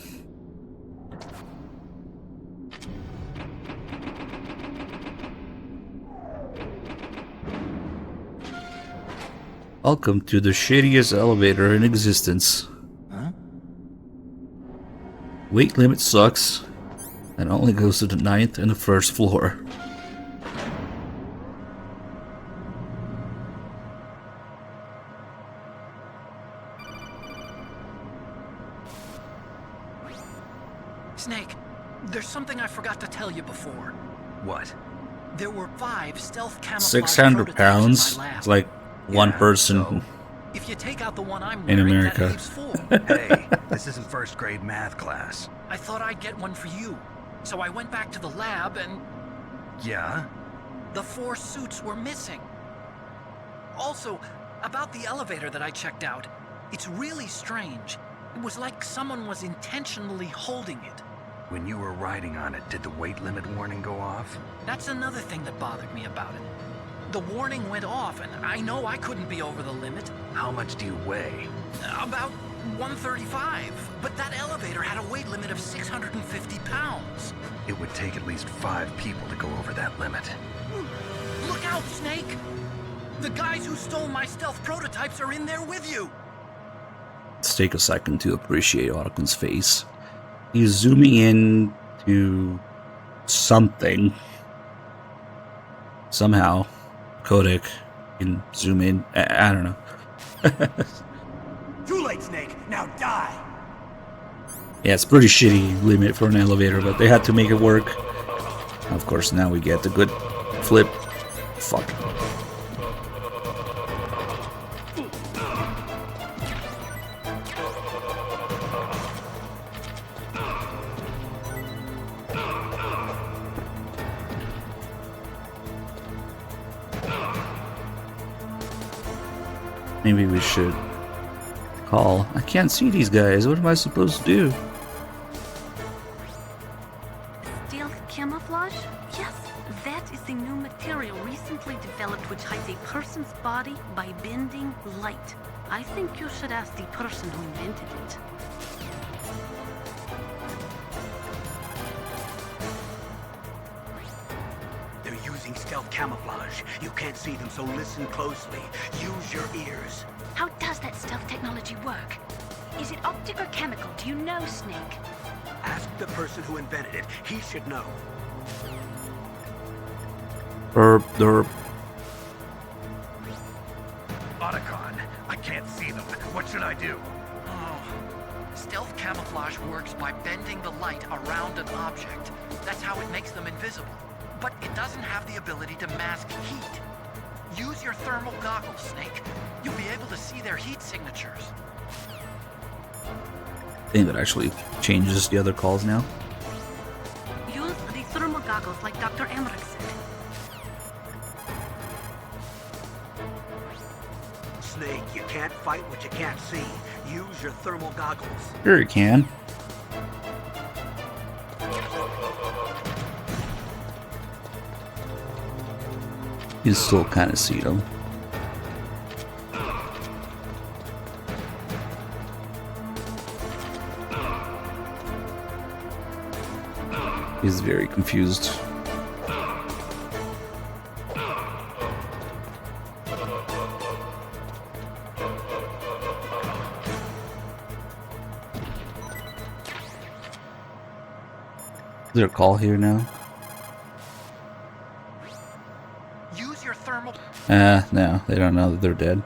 Welcome to the shittiest elevator in existence. Huh? Weight limit sucks and only goes to the 9th and the 1st floor. Snake, there's something I forgot to tell you before. What? There were 5 stealth camouflage 600 pounds. prototypes in my lab. It's like one person so? If you take out the one I'm in wearing, America. that leaves 4. Hey, this isn't first grade math class. I thought I'd get one for you. So I went back to the lab and Yeah? the 4 suits were missing. Also, about the elevator that I checked out, it's really strange. It was like someone was intentionally holding it. When you were riding on it, did the weight limit warning go off? That's another thing that bothered me about it. The warning went off, and I know I couldn't be over the limit. How much do you weigh? About 135. But that elevator had a weight limit of 650 pounds. It would take at least 5 people to go over that limit. Look out, Snake! The guys who stole my stealth prototypes are in there with you! Let's take a second to appreciate Ottoman's face. He's zooming in to something. Somehow, codec can zoom in. I don't know. Too late, Snake. Now die. Yeah, it's pretty shitty limit for an elevator, but they had to make it work. Of course, now we get the good flip. Fuck. Maybe we should call. I can't see these guys. What am I supposed to do? Stealth camouflage? Yes, that is the new material recently developed which hides a person's body by bending light. I think you should ask the person who invented it. They're using stealth camouflage. You can't see them, so listen closely. Use your ears. How does that stealth technology work? Is it optic or chemical? Do you know, Snake? Ask the person who invented it. He should know. Derp, derp. Otacon, I can't see them. What should I do? Oh. Stealth camouflage works by bending the light around an object. That's how it makes them invisible. But it doesn't have the ability to mask heat. Use your thermal goggles, Snake. You'll be able to see their heat signatures. I think that actually changes the other calls now. Use the thermal goggles like Dr. Emmerich said. Snake, you can't fight what you can't see. Use your thermal goggles. Sure, you can. You still kind of see them. He's very confused. Is there a call here now? Use your thermal... No, they don't know that they're dead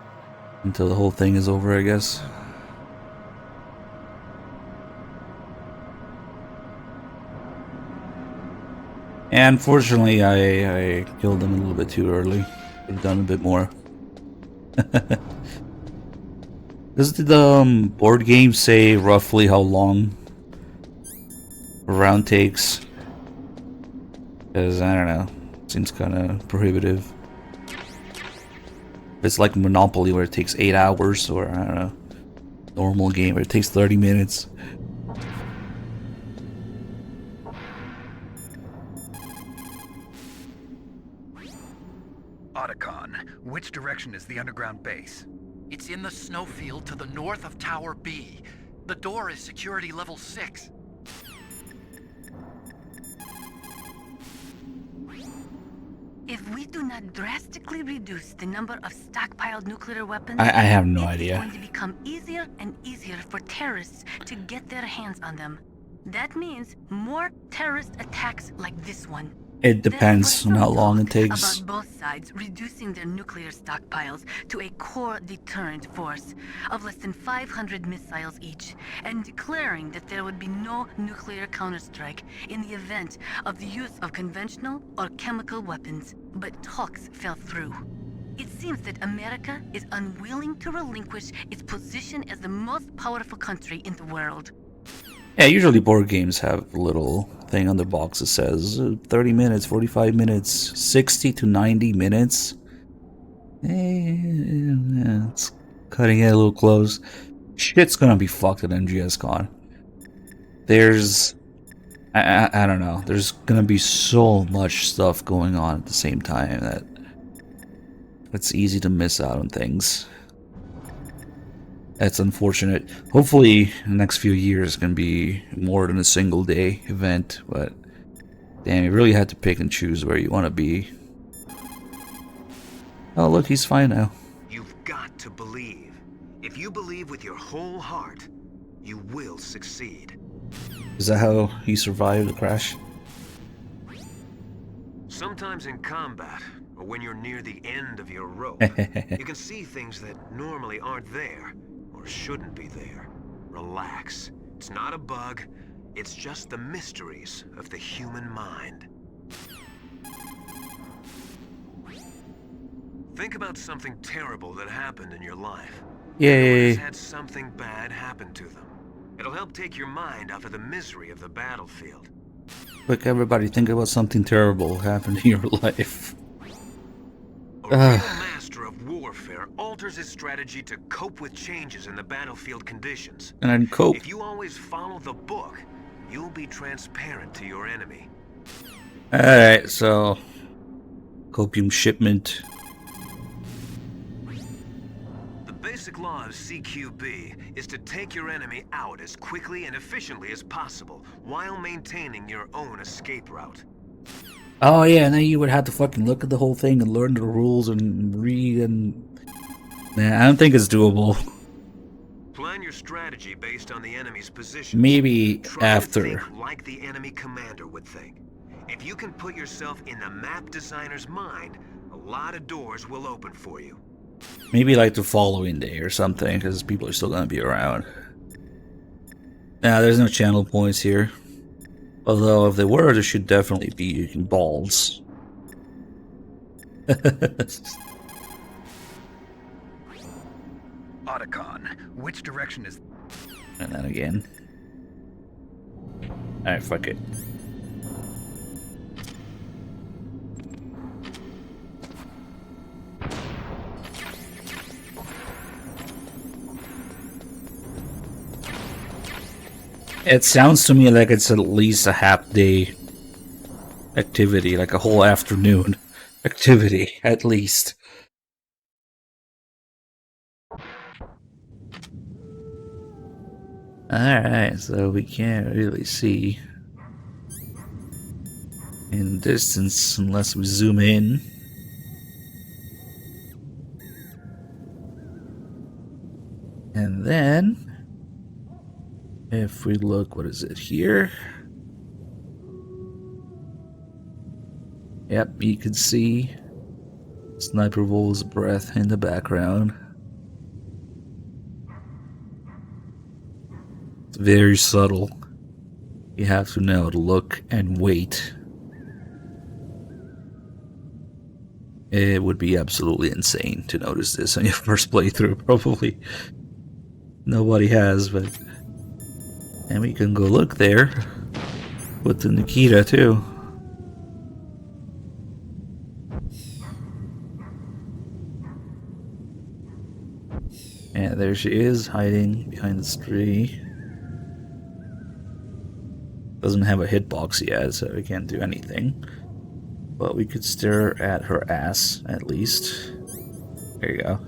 until the whole thing is over, I guess. And unfortunately, I killed them a little bit too early. Could have done a bit more. Does the board game say roughly how long a round takes? Because, I don't know, seems kind of prohibitive. It's like Monopoly where it takes 8 hours, or I don't know, normal game where it takes 30 minutes. Otacon, which direction is the underground base? It's in the snowfield to the north of Tower B. The door is security level 6. If we do not drastically reduce the number of stockpiled nuclear weapons, I have no it's idea. going to become easier and easier for terrorists to get their hands on them. That means more terrorist attacks like this one. It depends on how long it takes. About both sides reducing their nuclear stockpiles to a core deterrent force of less than 500 missiles each, and declaring that there would be no nuclear counterstrike in the event of the use of conventional or chemical weapons. But talks fell through. It seems that America is unwilling to relinquish its position as the most powerful country in the world. Yeah, usually board games have a little thing on their box that says 30 minutes, 45 minutes, 60 to 90 minutes. Yeah, it's cutting it a little close. Shit's gonna be fucked at MGSCon. There's... I don't know. There's gonna be so much stuff going on at the same time that it's easy to miss out on things. That's unfortunate. Hopefully, the next few years can be more than a single day event, but damn, you really had to pick and choose where you want to be. Oh, look, he's fine now. You've got to believe. If you believe with your whole heart, you will succeed. Is that how he survived the crash? Sometimes in combat, or when you're near the end of your rope, you can see things that normally aren't there. Or shouldn't be there. Relax. It's not a bug. It's just the mysteries of the human mind. Think about something terrible that happened in your life. Yay. Everyone's had something bad happen to them. It'll help take your mind off of the misery of the battlefield. Quick, everybody, think about something terrible happened in your life. A real master of warfare alters his strategy to cope with changes in the battlefield conditions. And then cope. If you always follow the book, you'll be transparent to your enemy. Alright, so copium shipment. The basic law of CQB is to take your enemy out as quickly and efficiently as possible while maintaining your own escape route. Oh yeah, and then you would have to fucking look at the whole thing and learn the rules and read and... Nah, I don't think it's doable. Plan your strategy based on the enemy's position. Maybe Try after. to think like the enemy commander would think. If you can put yourself in the map designer's mind, a lot of doors will open for you. Maybe like the following day or something, because people are still gonna be around. Nah, there's no channel points here. Although, if there were, there should definitely be balls. Otacon, which direction is... And then again. Alright, fuck it. It sounds to me like it's at least a half-day activity, like a whole afternoon activity, at least. Alright, so we can't really see in distance unless we zoom in. And then... if we look, what is it here? Yep, you can see Sniper Wolf's breath in the background. It's very subtle. You have to know to look and wait. It would be absolutely insane to notice this on your first playthrough, probably. Nobody has, but... and we can go look there with the Nikita too. And there she is, hiding behind this tree. Doesn't have a hitbox yet, so we can't do anything. But we could stare at her ass, at least. There you go.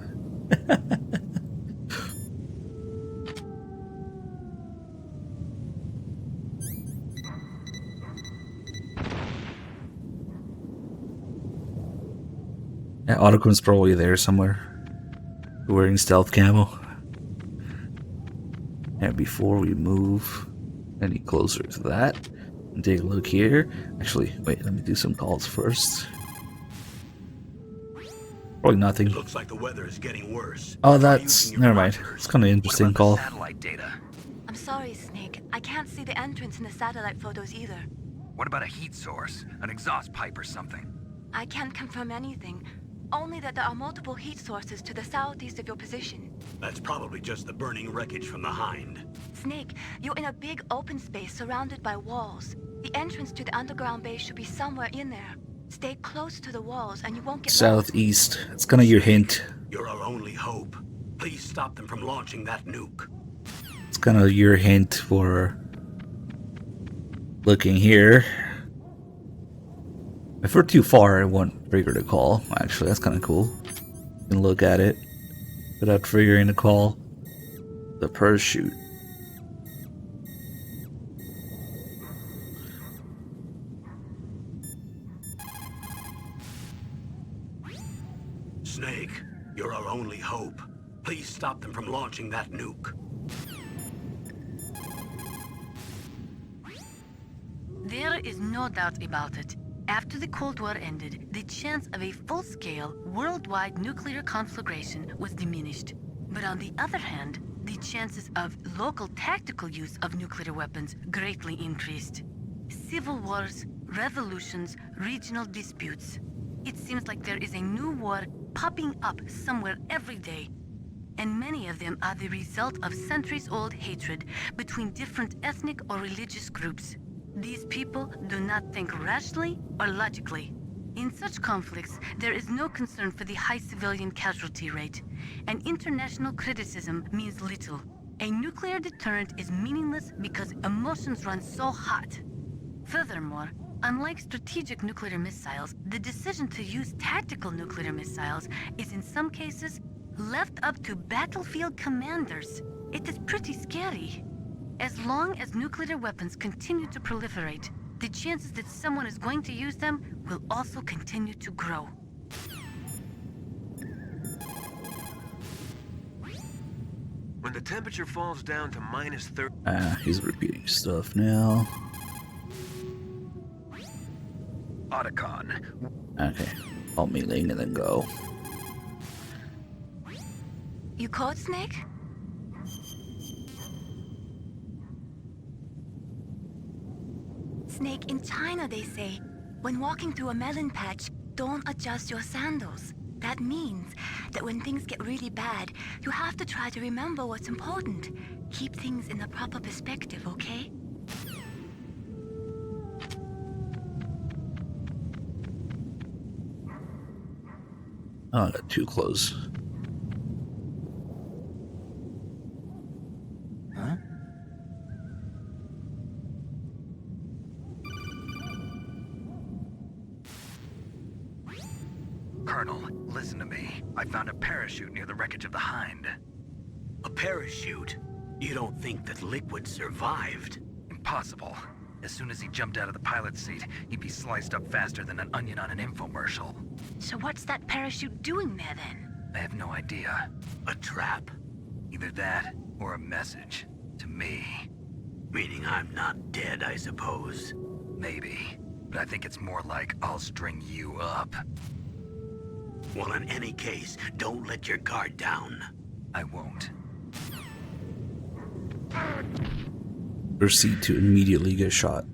Yeah, Otacon's probably there somewhere. Wearing stealth camo. And before we move any closer to that, take a look here. Actually, wait, let me do some calls first. Probably nothing. Looks like the weather is getting worse. Oh, that's... never mind. It's kind of an interesting call. Satellite data. I'm sorry, Snake. I can't see the entrance in the satellite photos either. What about a heat source? An exhaust pipe or something? I can't confirm anything. Only that there are multiple heat sources to the southeast of your position. That's probably just the burning wreckage from the Hind. Snake, you're in a big open space surrounded by walls. The entrance to the underground base should be somewhere in there. Stay close to the walls and you won't get southeast. Lost. It's kind of your hint. You're our only hope. Please stop them from launching that nuke. It's kind of your hint for looking here. If we're too far, I won't trigger the call. Actually, that's kind of cool. You can look at it without triggering the call. The parachute. Snake, you're our only hope. Please stop them from launching that nuke. There is no doubt about it. After the Cold War ended, the chance of a full-scale, worldwide nuclear conflagration was diminished. But on the other hand, the chances of local tactical use of nuclear weapons greatly increased. Civil wars, revolutions, regional disputes. It seems like there is a new war popping up somewhere every day. And many of them are the result of centuries-old hatred between different ethnic or religious groups. These people do not think rationally or logically. In such conflicts, there is no concern for the high civilian casualty rate, and international criticism means little. A nuclear deterrent is meaningless because emotions run so hot. Furthermore, unlike strategic nuclear missiles, the decision to use tactical nuclear missiles is in some cases left up to battlefield commanders. It is pretty scary. As long as nuclear weapons continue to proliferate, the chances that someone is going to use them will also continue to grow. When the temperature falls down to -30... He's repeating stuff now. Otacon. Okay. I'll meleeing and then go. You caught Snake? Snake, in China they say, when walking through a melon patch, don't adjust your sandals. That means that when things get really bad, you have to try to remember what's important. Keep things in the proper perspective, okay? Oh, I got too close. Huh? Colonel, listen to me. I found a parachute near the wreckage of the Hind. A parachute? You don't think that Liquid survived? Impossible. As soon as he jumped out of the pilot's seat, he'd be sliced up faster than an onion on an infomercial. So what's that parachute doing there then? I have no idea. A trap? Either that, or a message. To me. Meaning I'm not dead, I suppose. Maybe. But I think it's more like I'll string you up. Well, in any case, don't let your guard down. I won't. Proceed to immediately get shot.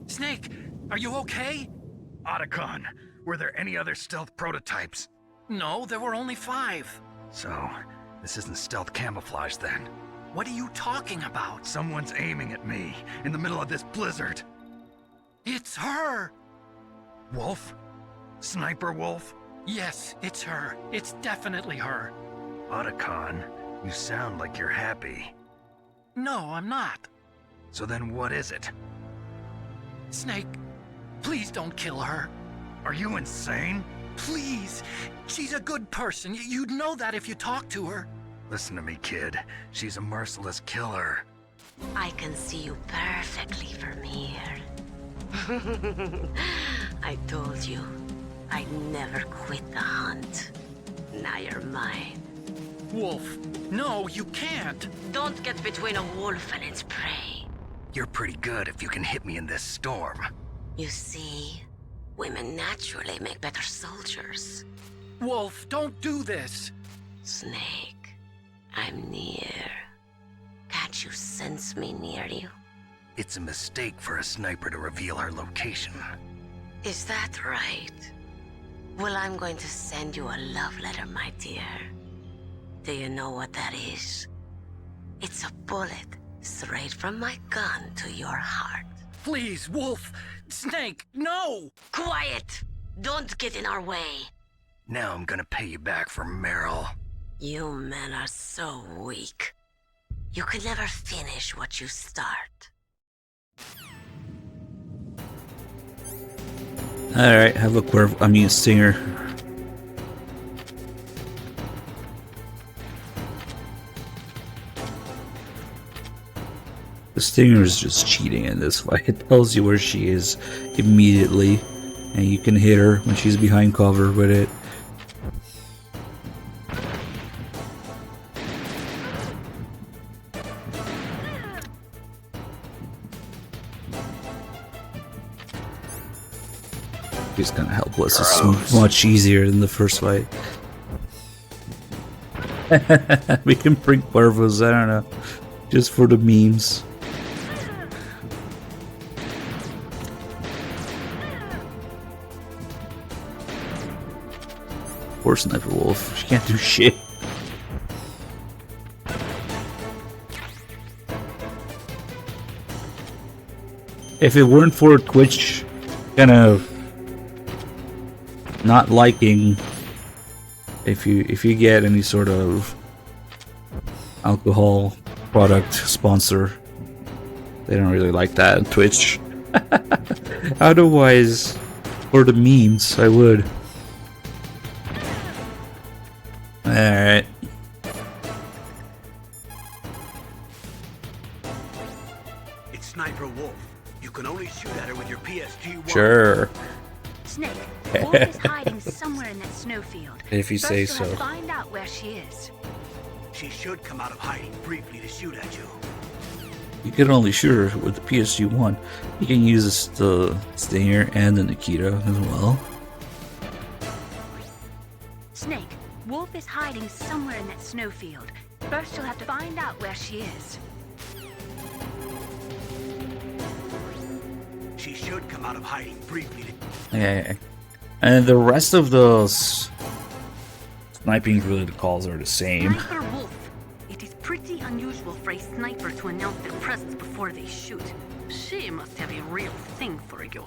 Snake, are you okay? Otacon, were there any other stealth prototypes? No, there were only 5. So, this isn't stealth camouflage then. What are you talking about? Someone's aiming at me in the middle of this blizzard. It's her! Wolf? Sniper Wolf? Yes, it's her. It's definitely her. Otacon, you sound like you're happy. No, I'm not. So then what is it? Snake, please don't kill her. Are you insane? Please. She's a good person. You'd know that if you talked to her. Listen to me, kid. She's a merciless killer. I can see you perfectly from here. I told you, I'd never quit the hunt. Now you're mine. Wolf, no, you can't. Don't get between a wolf and its prey. You're pretty good if you can hit me in this storm. You see, women naturally make better soldiers. Wolf, don't do this. Snake, I'm near. Can't you sense me near you? It's a mistake for a sniper to reveal her location. Is that right? Well, I'm going to send you a love letter, my dear. Do you know what that is? It's a bullet straight from my gun to your heart. Please, Wolf. Snake, no! Quiet! Don't get in our way. Now I'm gonna pay you back for Meryl. You men are so weak. You can never finish what you start. Alright, have a Cuervo. I mean, a Stinger. The Stinger is just cheating in this fight. It tells you where she is immediately, and you can hit her when she's behind cover with it. He's kind of helpless. It's much easier than the first fight. We can bring Cuervos, I don't know, just for the memes. Poor Sniper Wolf, she can't do shit. if it weren't for Twitch kind of not liking if you get any sort of alcohol product sponsor, they don't really like that on Twitch. Otherwise, for the memes, I would. Alright. It's Sniper Wolf. You can only shoot at her with your PSG-1. Sure. Snake, Wolf is hiding somewhere in that snowfield. If you say First, you'll so. have to find out where she is. She should come out of hiding briefly to shoot at you. You can only shoot her with the PSG-1. You can use the Stinger and the Nikita as well. Snake, Wolf is hiding somewhere in that snowfield. First, you'll have to find out where she is. She should come out of hiding briefly to... Yeah. And the rest of the sniping related calls are the same. Sniper Wolf. It is pretty unusual for a sniper to announce their presence before they shoot. She must have a real thing for you.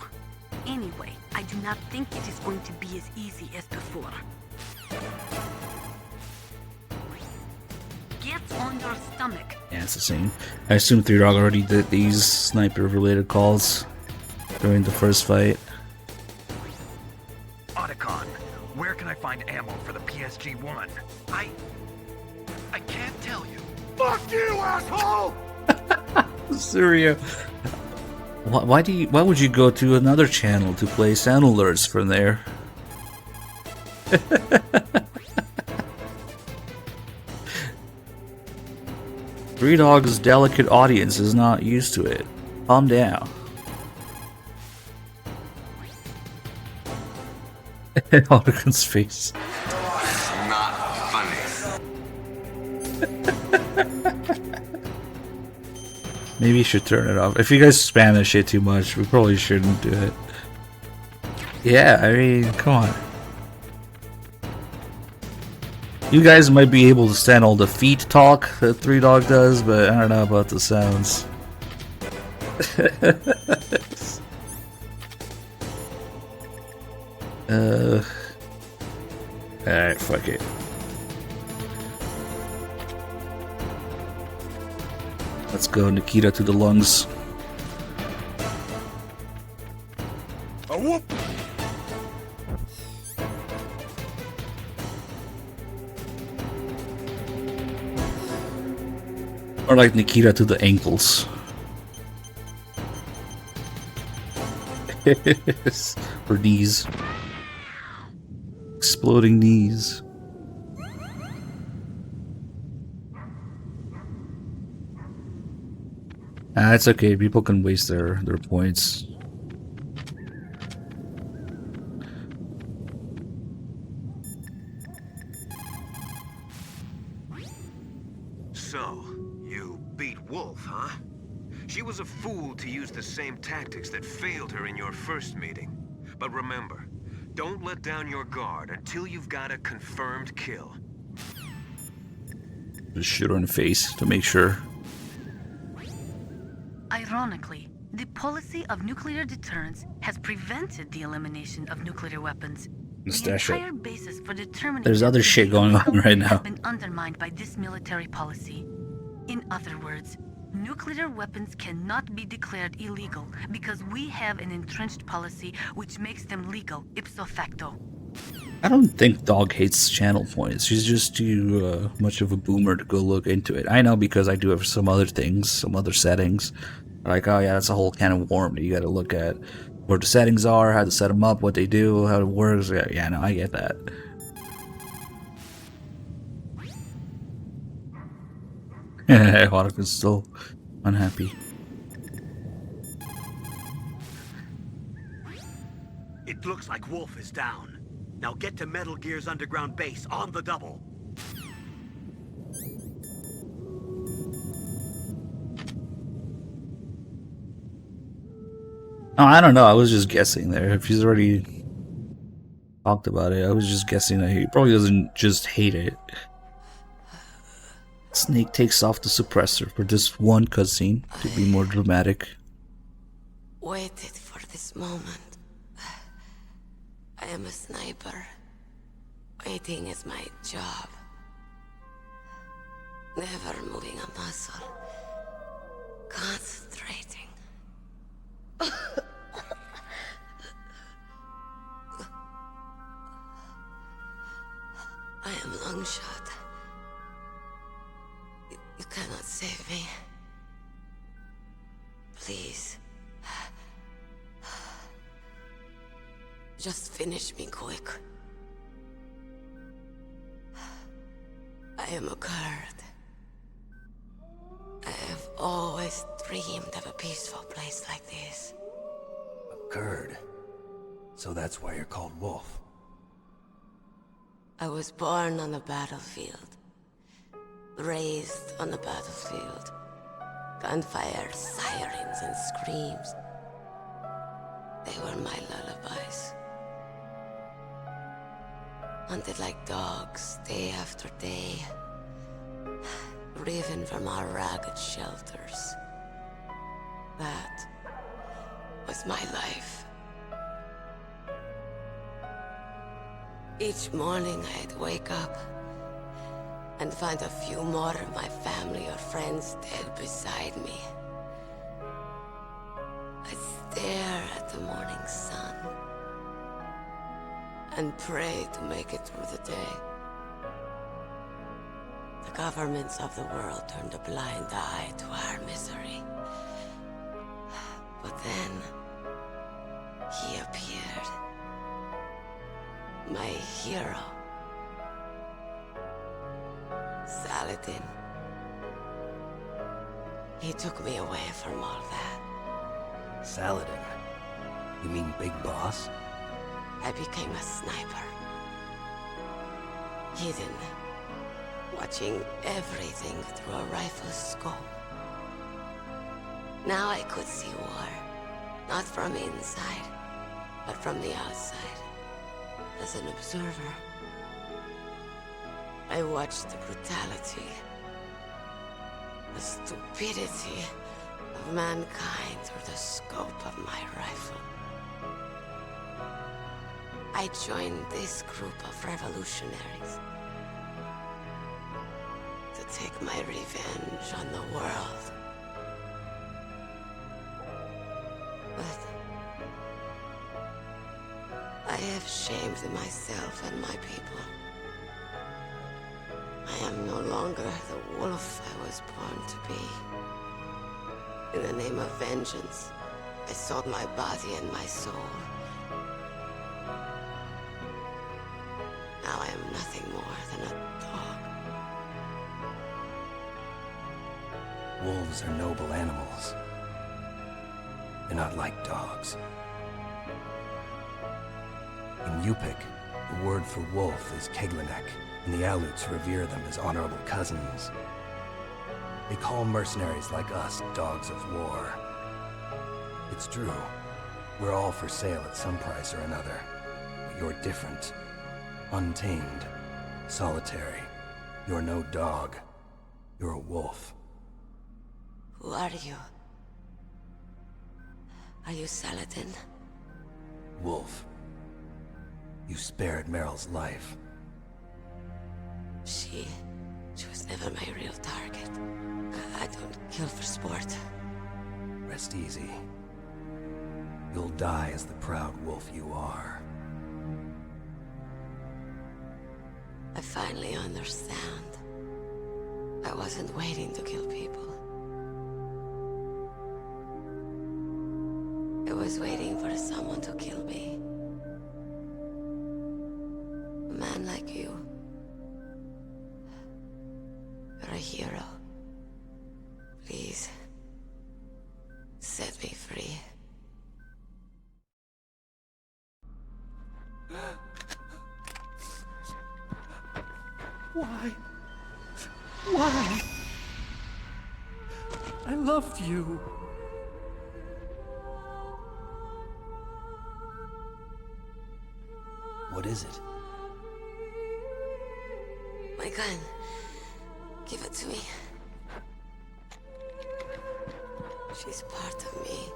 Anyway, I do not think it is going to be as easy as before. Get on your stomach. Yeah, it's the same. I assume 3Dog already did these sniper related calls during the first fight. Otacon, where can I find ammo for the PSG-1? I can't tell you. Fuck you, asshole! Syria. Why would you go to another channel to play sound alerts from there? 3Dog's delicate audience is not used to it. Calm down. Ottercon's face. Not funny. Maybe you should turn it off. If you guys spam that shit too much, we probably shouldn't do it. Yeah, I mean, come on. You guys might be able to stand all the feet talk that 3Dog does, but I don't know about the sounds. Alright, fuck it. Let's go, Nikita, to the lungs. A whoop! Or like Nikita to the ankles. Or knees. Exploding knees. It's okay, people can waste their points. So, you beat Wolf, huh? She was a fool to use the same tactics that failed her in your first meeting. But remember, don't let down your guard until you've got a confirmed kill. Just shoot her in the face to make sure. Ironically, the policy of nuclear deterrence has prevented the elimination of nuclear weapons. The Stash it. entire basis for determining There's other shit going on right now. has been undermined by this military policy. In other words, nuclear weapons cannot be declared illegal because we have an entrenched policy which makes them legal ipso facto. I don't think Dog hates channel points. She's just too much of a boomer to go look into it. I know because I do have some other things, some other settings. Like, oh yeah, that's a whole can of worm that you gotta look at. Where the settings are, how to set them up, what they do, how it works. Yeah, no, I get that. Ottercon's still unhappy. It looks like Wolf is down. Now get to Metal Gear's underground base on the double. Oh, I don't know. I was just guessing there. If he's already talked about it, I was just guessing that he probably doesn't just hate it. Snake takes off the suppressor for this one cutscene to be more dramatic. waited for this moment. I am a sniper. Waiting is my job. Never moving a muscle. Concentrating. I am Longshot. You cannot save me. Please. Just finish me quick. I am a Kurd. I have always dreamed of a peaceful place like this. A Kurd? So that's why you're called Wolf. I was born on the battlefield. Raised on the battlefield. Gunfire, sirens, and screams. They were my lullabies. Hunted like dogs, day after day. Driven from our ragged shelters. That was my life. Each morning I'd wake up and find a few more of my family or friends dead beside me. I'd stare at the morning sun and pray to make it through the day. The governments of the world turned a blind eye to our misery. But then, he appeared. My hero. Saladin. He took me away from all that. Saladin? You mean Big Boss? I became a sniper. Hidden. Watching everything through a rifle's scope. Now I could see war. Not from inside, but from the outside. As an observer. I watched the brutality, the stupidity of mankind through the scope of my rifle. I joined this group of revolutionaries to take my revenge on the world. But I have shamed myself and my people. I am no longer the wolf I was born to be. In the name of vengeance, I sold my body and my soul. Now I am nothing more than a dog. Wolves are noble animals. They're not like dogs. In Yupik, the word for wolf is Keglanek, and the Aleuts revere them as honorable cousins. They call mercenaries like us dogs of war. It's true. We're all for sale at some price or another. But you're different. Untamed. Solitary. You're no dog. You're a wolf. Who are you? Are you Saladin? Wolf. You spared Meryl's life. She was never my real target. I don't kill for sport. Rest easy. You'll die as the proud wolf you are. I finally understand. I wasn't waiting to kill people. I was waiting for someone to kill me. A man like you. You're a hero. Please, set me free. Why? Why? I loved you. What is it? My gun. Give it to me. She's part of me.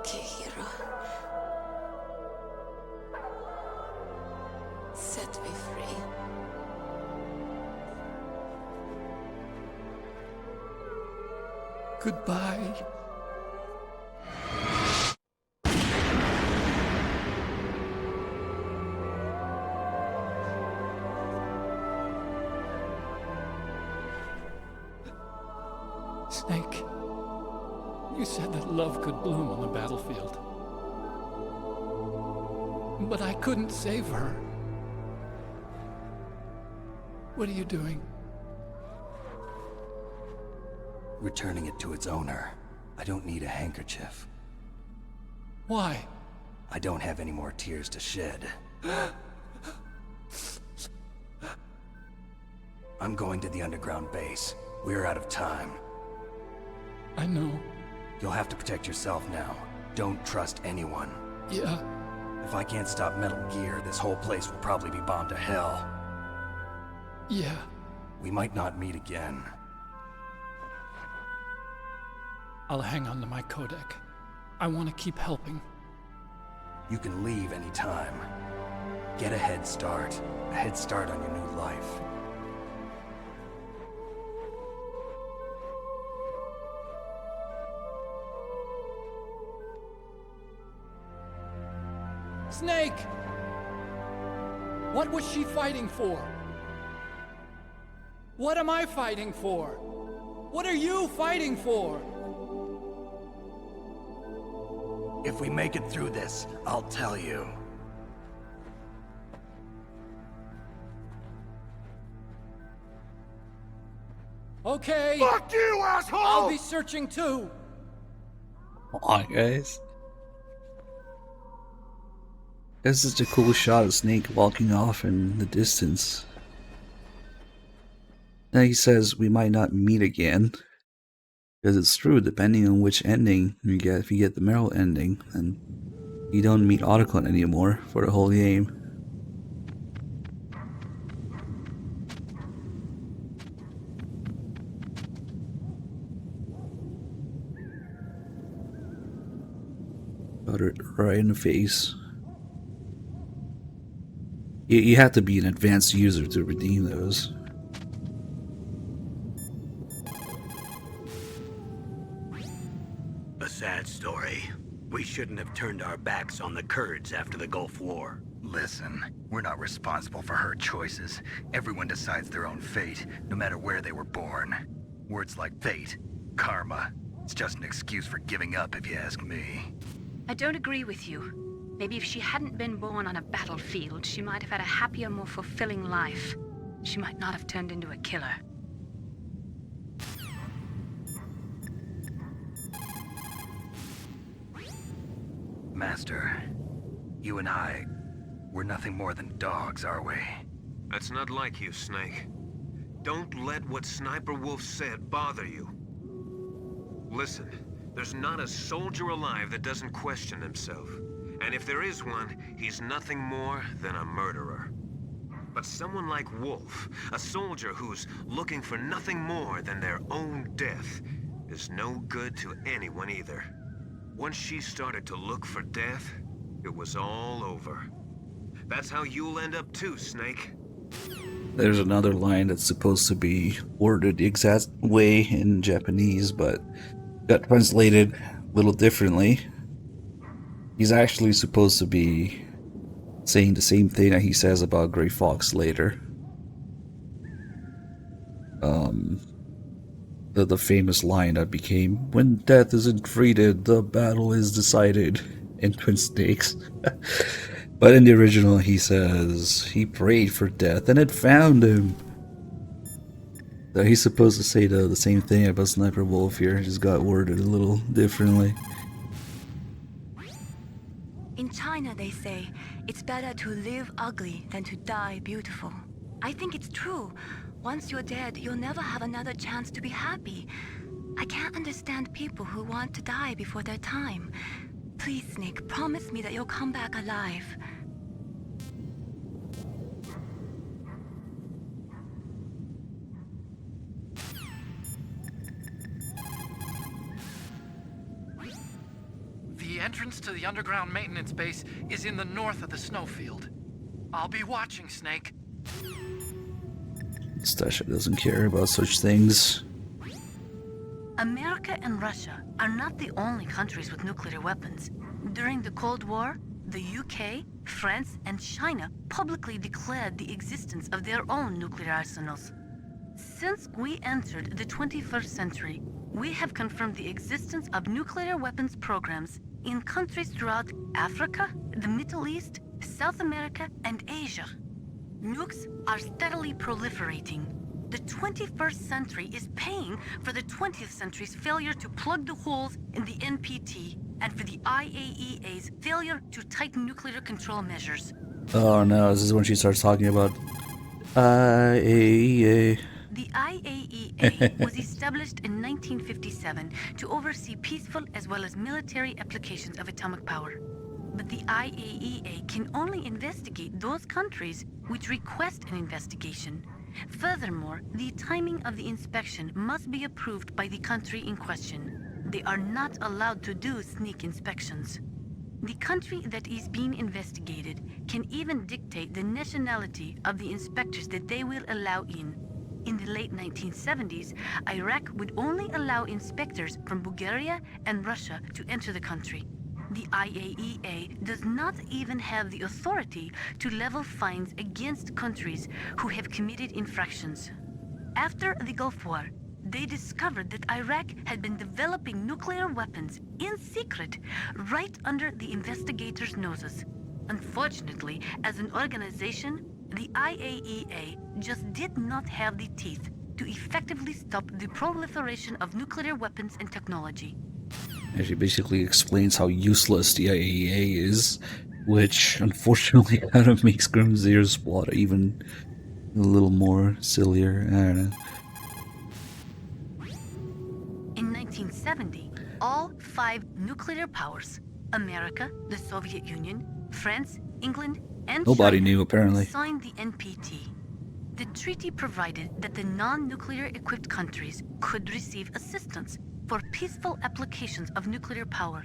Okay, hero. Set me free. Goodbye. Snake, you said that love could bloom on the battlefield. But I couldn't save her. What are you doing? Returning it to its owner. I don't need a handkerchief. Why? I don't have any more tears to shed. I'm going to the underground base. We're out of time. I know. You'll have to protect yourself now. Don't trust anyone. Yeah. If I can't stop Metal Gear, this whole place will probably be bombed to hell. Yeah. We might not meet again. I'll hang on to my codec. I want to keep helping. You can leave anytime. Get a head start. A head start on your new life. Snake! What was she fighting for? What am I fighting for? What are you fighting for? If we make it through this, I'll tell you. Okay. Fuck you, asshole! I'll be searching too. Come on, guys. That's such a cool shot of Snake walking off in the distance. Then he says we might not meet again. Because it's true, depending on which ending you get. If you get the Meryl ending, then you don't meet Otacon anymore for the whole game. Got it right in the face. You have to be an advanced user to redeem those. A sad story. We shouldn't have turned our backs on the Kurds after the Gulf War. Listen, we're not responsible for her choices. Everyone decides their own fate, no matter where they were born. Words like fate, karma, it's just an excuse for giving up if you ask me. I don't agree with you. Maybe if she hadn't been born on a battlefield, she might have had a happier, more fulfilling life. She might not have turned into a killer. Master, you and I, we're nothing more than dogs, are we? That's not like you, Snake. Don't let what Sniper Wolf said bother you. Listen, there's not a soldier alive that doesn't question himself. And if there is one, he's nothing more than a murderer. But someone like Wolf, a soldier who's looking for nothing more than their own death, is no good to anyone either. Once she started to look for death, it was all over. That's how you'll end up too, Snake. There's another line that's supposed to be worded the exact way in Japanese, but got translated a little differently. He's actually supposed to be saying the same thing that he says about Gray Fox later. The famous line that became, "When death is entreated, the battle is decided," in Twin Snakes. But in the original he says, he prayed for death and it found him. So he's supposed to say the same thing about Sniper Wolf here, just got worded a little differently. In China, they say, it's better to live ugly than to die beautiful. I think it's true. Once you're dead, you'll never have another chance to be happy. I can't understand people who want to die before their time. Please, Snake, promise me that you'll come back alive. The entrance to the underground maintenance base is in the north of the snowfield. I'll be watching, Snake. Stasha doesn't care about such things. America and Russia are not the only countries with nuclear weapons. During the Cold War, the UK, France, and China publicly declared the existence of their own nuclear arsenals. Since we entered the 21st century, we have confirmed the existence of nuclear weapons programs in countries throughout Africa, the Middle East, South America, and Asia. Nukes are steadily proliferating. The 21st century is paying for the 20th century's failure to plug the holes in the NPT and for the IAEA's failure to tighten nuclear control measures. Oh no, this is when she starts talking about IAEA. The IAEA was established in 1957 to oversee peaceful as well as military applications of atomic power. But the IAEA can only investigate those countries which request an investigation. Furthermore, the timing of the inspection must be approved by the country in question. They are not allowed to do sneak inspections. The country that is being investigated can even dictate the nationality of the inspectors that they will allow in. In the late 1970s, Iraq would only allow inspectors from Bulgaria and Russia to enter the country. The IAEA does not even have the authority to level fines against countries who have committed infractions. After the Gulf War, they discovered that Iraq had been developing nuclear weapons in secret right under the investigators' noses. Unfortunately, as an organization, the IAEA just did not have the teeth to effectively stop the proliferation of nuclear weapons and technology. And she basically explains how useless the IAEA is, which unfortunately kind of makes Grimzir's plot even a little more sillier. I don't know. In 1970, all 5 nuclear powers, America, the Soviet Union, France, England, and Nobody China, knew, apparently. signed the NPT. The treaty provided that the non-nuclear equipped countries could receive assistance for peaceful applications of nuclear power.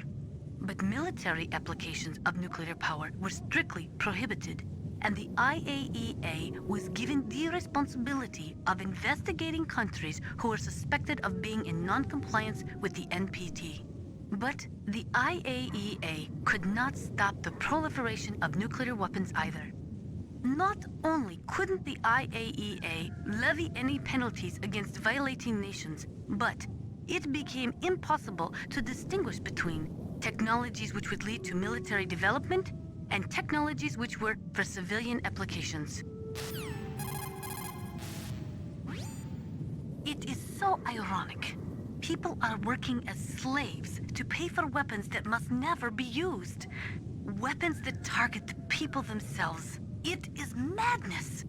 But military applications of nuclear power were strictly prohibited, and the IAEA was given the responsibility of investigating countries who were suspected of being in non-compliance with the NPT. But the IAEA could not stop the proliferation of nuclear weapons either. Not only couldn't the IAEA levy any penalties against violating nations, but it became impossible to distinguish between technologies which would lead to military development and technologies which were for civilian applications. It is so ironic. People are working as slaves to pay for weapons that must never be used. Weapons that target the people themselves. It is madness.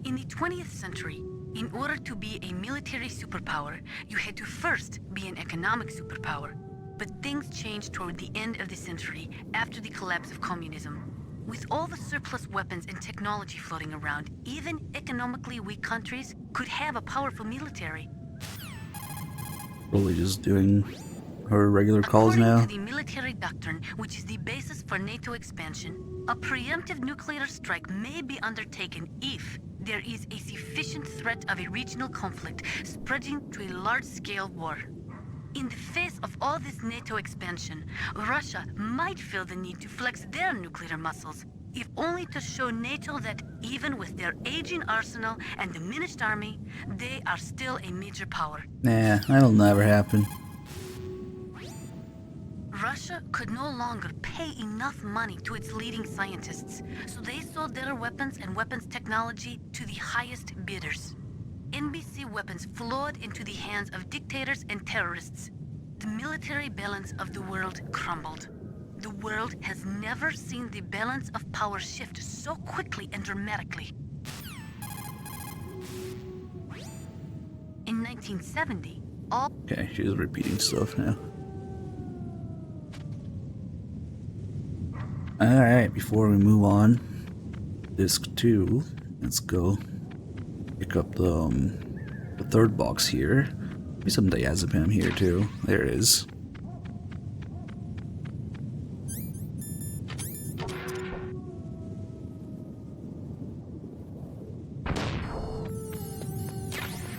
In the 20th century, in order to be a military superpower, you had to first be an economic superpower. But things changed toward the end of the century after the collapse of communism. With all the surplus weapons and technology floating around, even economically weak countries could have a powerful military. Probably just doing her regular calls According now. to the military doctrine, which is the basis for NATO expansion, a preemptive nuclear strike may be undertaken if there is a sufficient threat of a regional conflict spreading to a large-scale war. In the face of all this NATO expansion, Russia might feel the need to flex their nuclear muscles, if only to show NATO that even with their aging arsenal and diminished army, they are still a major power. Nah, that'll never happen. Russia could no longer pay enough money to its leading scientists, so they sold their weapons and weapons technology to the highest bidders. NBC weapons flowed into the hands of dictators and terrorists. The military balance of the world crumbled. The world has never seen the balance of power shift so quickly and dramatically. In 1970, all... Okay, she's repeating stuff now. Alright, before we move on, disc 2, let's go pick up the third box here. Maybe some diazepam here too. There it is.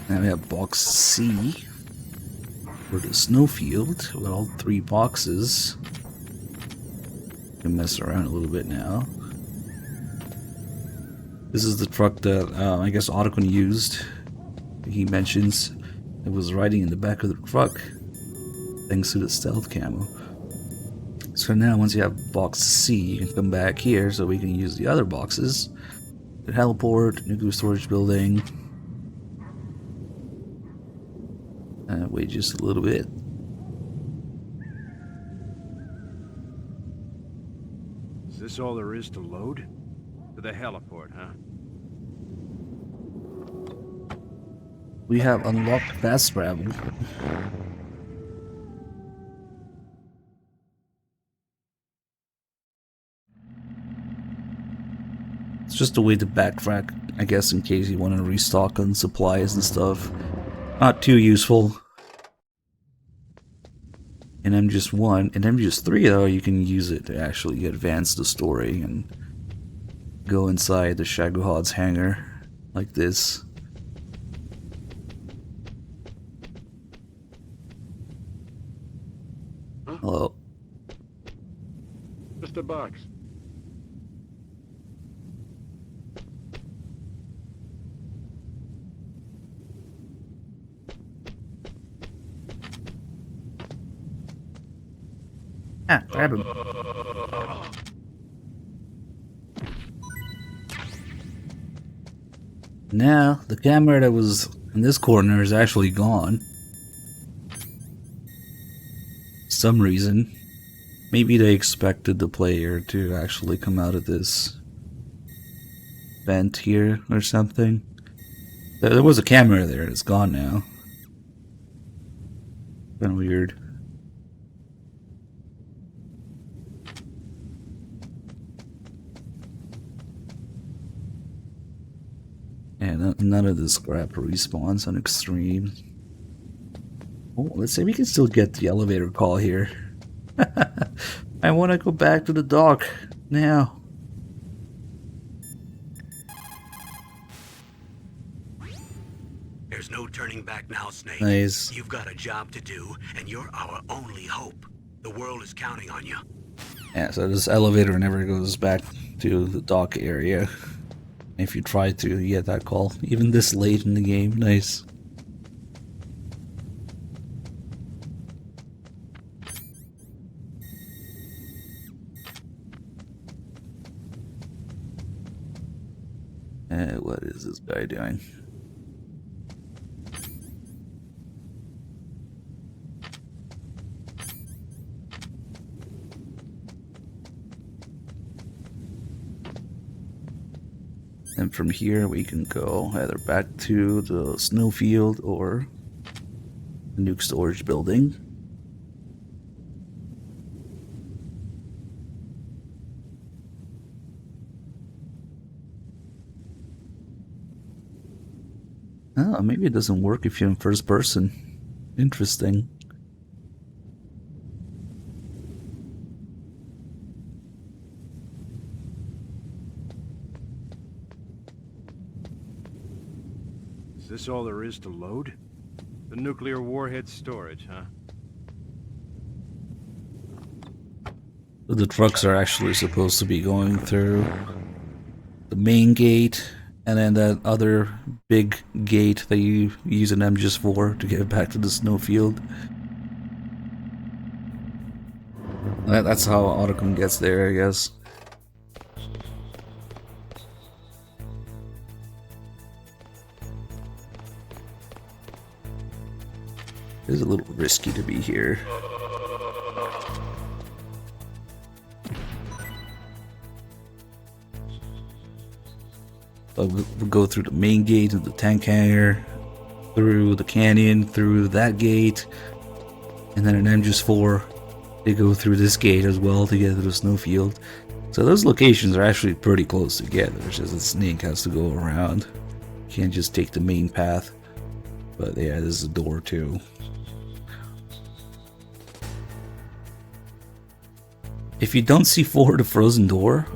Now we have box C for the snowfield with all 3 boxes. Can mess around a little bit now. This is the truck that I guess Otacon used. He mentions it was riding in the back of the truck thanks to the stealth camo. So now once you have box C, you can come back here so we can use the other boxes. The heliport, nuclear storage building. Wait just a little bit. Is this all there is to load? To the heliport, huh? We have unlocked fast travel. It's just a way to backtrack, I guess, in case you want to restock on supplies and stuff. Not too useful. In MGS1, in MGS3 though, you can use it to actually advance the story and go inside the Shagohod's hangar like this. Hello. Just a box. Ah, grab him. Now, the camera that was in this corner is actually gone. For some reason. Maybe they expected the player to actually come out of this vent here or something. There was a camera there, it's gone now. Kinda weird. And none of this crap respawns on extreme. Oh, let's see if we can still get the elevator call here. I want to go back to the dock now. There's no turning back now, Snake. Nice. You've got a job to do, and you're our only hope. The world is counting on you. Yeah, so this elevator never goes back to the dock area. If you try to, you get that call. Even this late in the game. Nice. What is this guy doing? And from here we can go either back to the snowfield or the nuke storage building. Oh, maybe it doesn't work if you're in first person. Interesting. Is this all there is to load? The nuclear warhead storage, huh? The trucks are actually supposed to be going through the main gate and then that other big gate that you use an MGS4 to get back to the snowfield. That's how Otacon gets there, I guess. It's a little risky to be here. We'll go through the main gate of the tank hangar, through the canyon, through that gate, and then an MGS4. They go through this gate as well to get to the snowfield. So those locations are actually pretty close together. It's just that Snake has to go around. You can't just take the main path. But yeah, this is a door too. If you don't see forward the frozen door,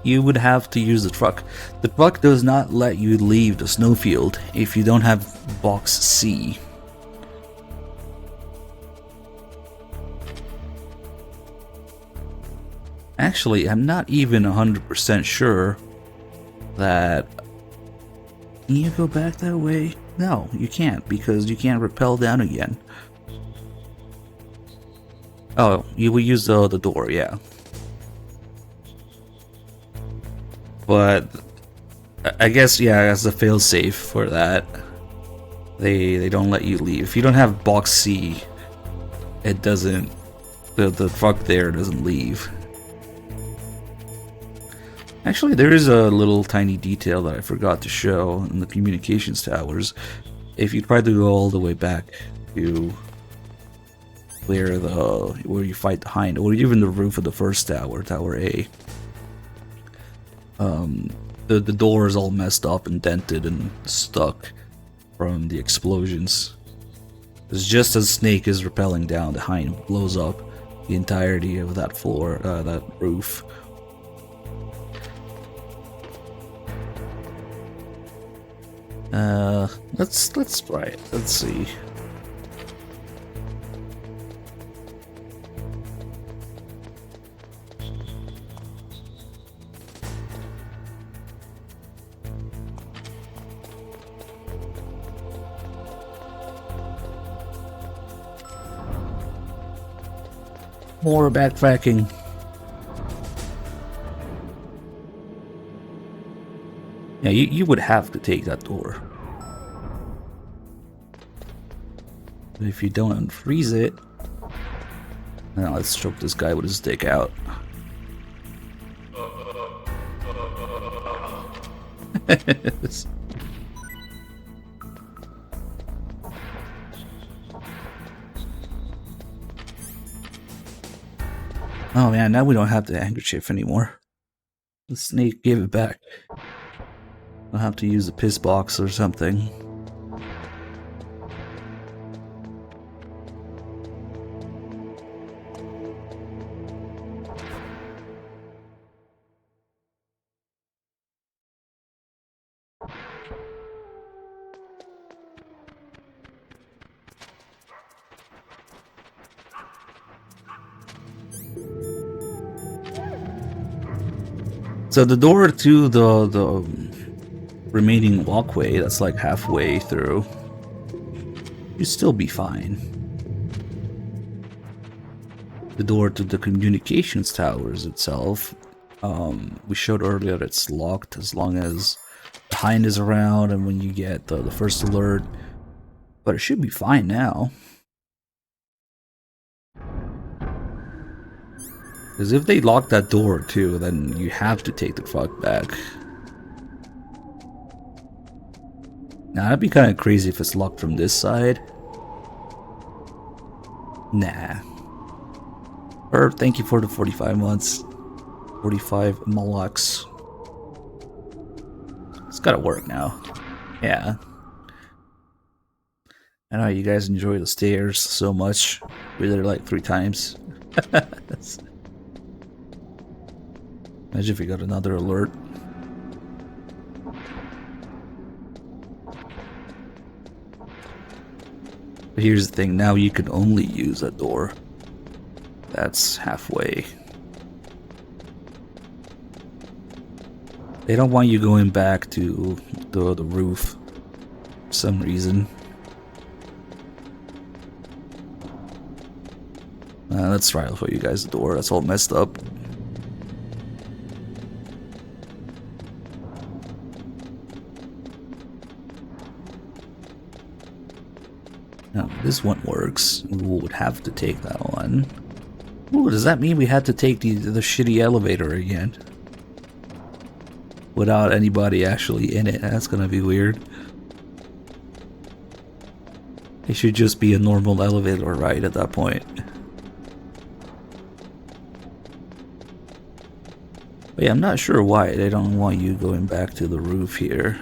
you would have to use the truck. The truck does not let you leave the snowfield if you don't have box C. Actually, I'm not even 100% sure that... Can you go back that way? No, you can't, because you can't rappel down again. Oh, you will use the door, yeah. But I guess, yeah, as a failsafe for that, they don't let you leave. If you don't have box C, it doesn't, the truck there doesn't leave. Actually, there is a little tiny detail that I forgot to show in the communications towers. If you try to go all the way back to where you fight the Hind, or even the roof of the first tower, Tower A, the door is all messed up and dented and stuck from the explosions. It's just as Snake is rappelling down, the Hind blows up the entirety of that floor, that roof. Let's try it. Let's see. More backtracking. Yeah, you would have to take that door. But if you don't unfreeze it... Now let's choke this guy with his dick out. Oh man, now we don't have the handkerchief anymore. The Snake gave it back. I'll have to use a piss box or something. So the door to the remaining walkway, that's like halfway through, you'd still be fine. The door to the communications towers itself, we showed earlier that it's locked as long as the Hind is around and when you get the first alert, but it should be fine now. Because if they lock that door too, then you have to take the truck back. Now that'd be kind of crazy if it's locked from this side. Nah. Herb, thank you for the 45 months. 45 Molochs. It's gotta work now. Yeah. I know you guys enjoy the stairs so much. We did it like 3 times. Imagine if we got another alert. But here's the thing, now you can only use that door. That's halfway. They don't want you going back to the roof for some reason. Let's try to show you guys the door. That's all messed up. Now, this one works. We would have to take that one. Ooh, does that mean we had to take the shitty elevator again? Without anybody actually in it? That's gonna be weird. It should just be a normal elevator ride at that point. But yeah, I'm not sure why they don't want you going back to the roof here.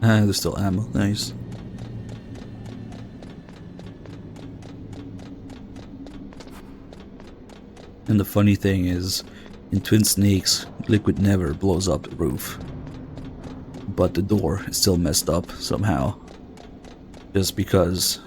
There's still ammo. Nice. And the funny thing is, in Twin Snakes, liquid never blows up the roof. But the door is still messed up somehow. Just because.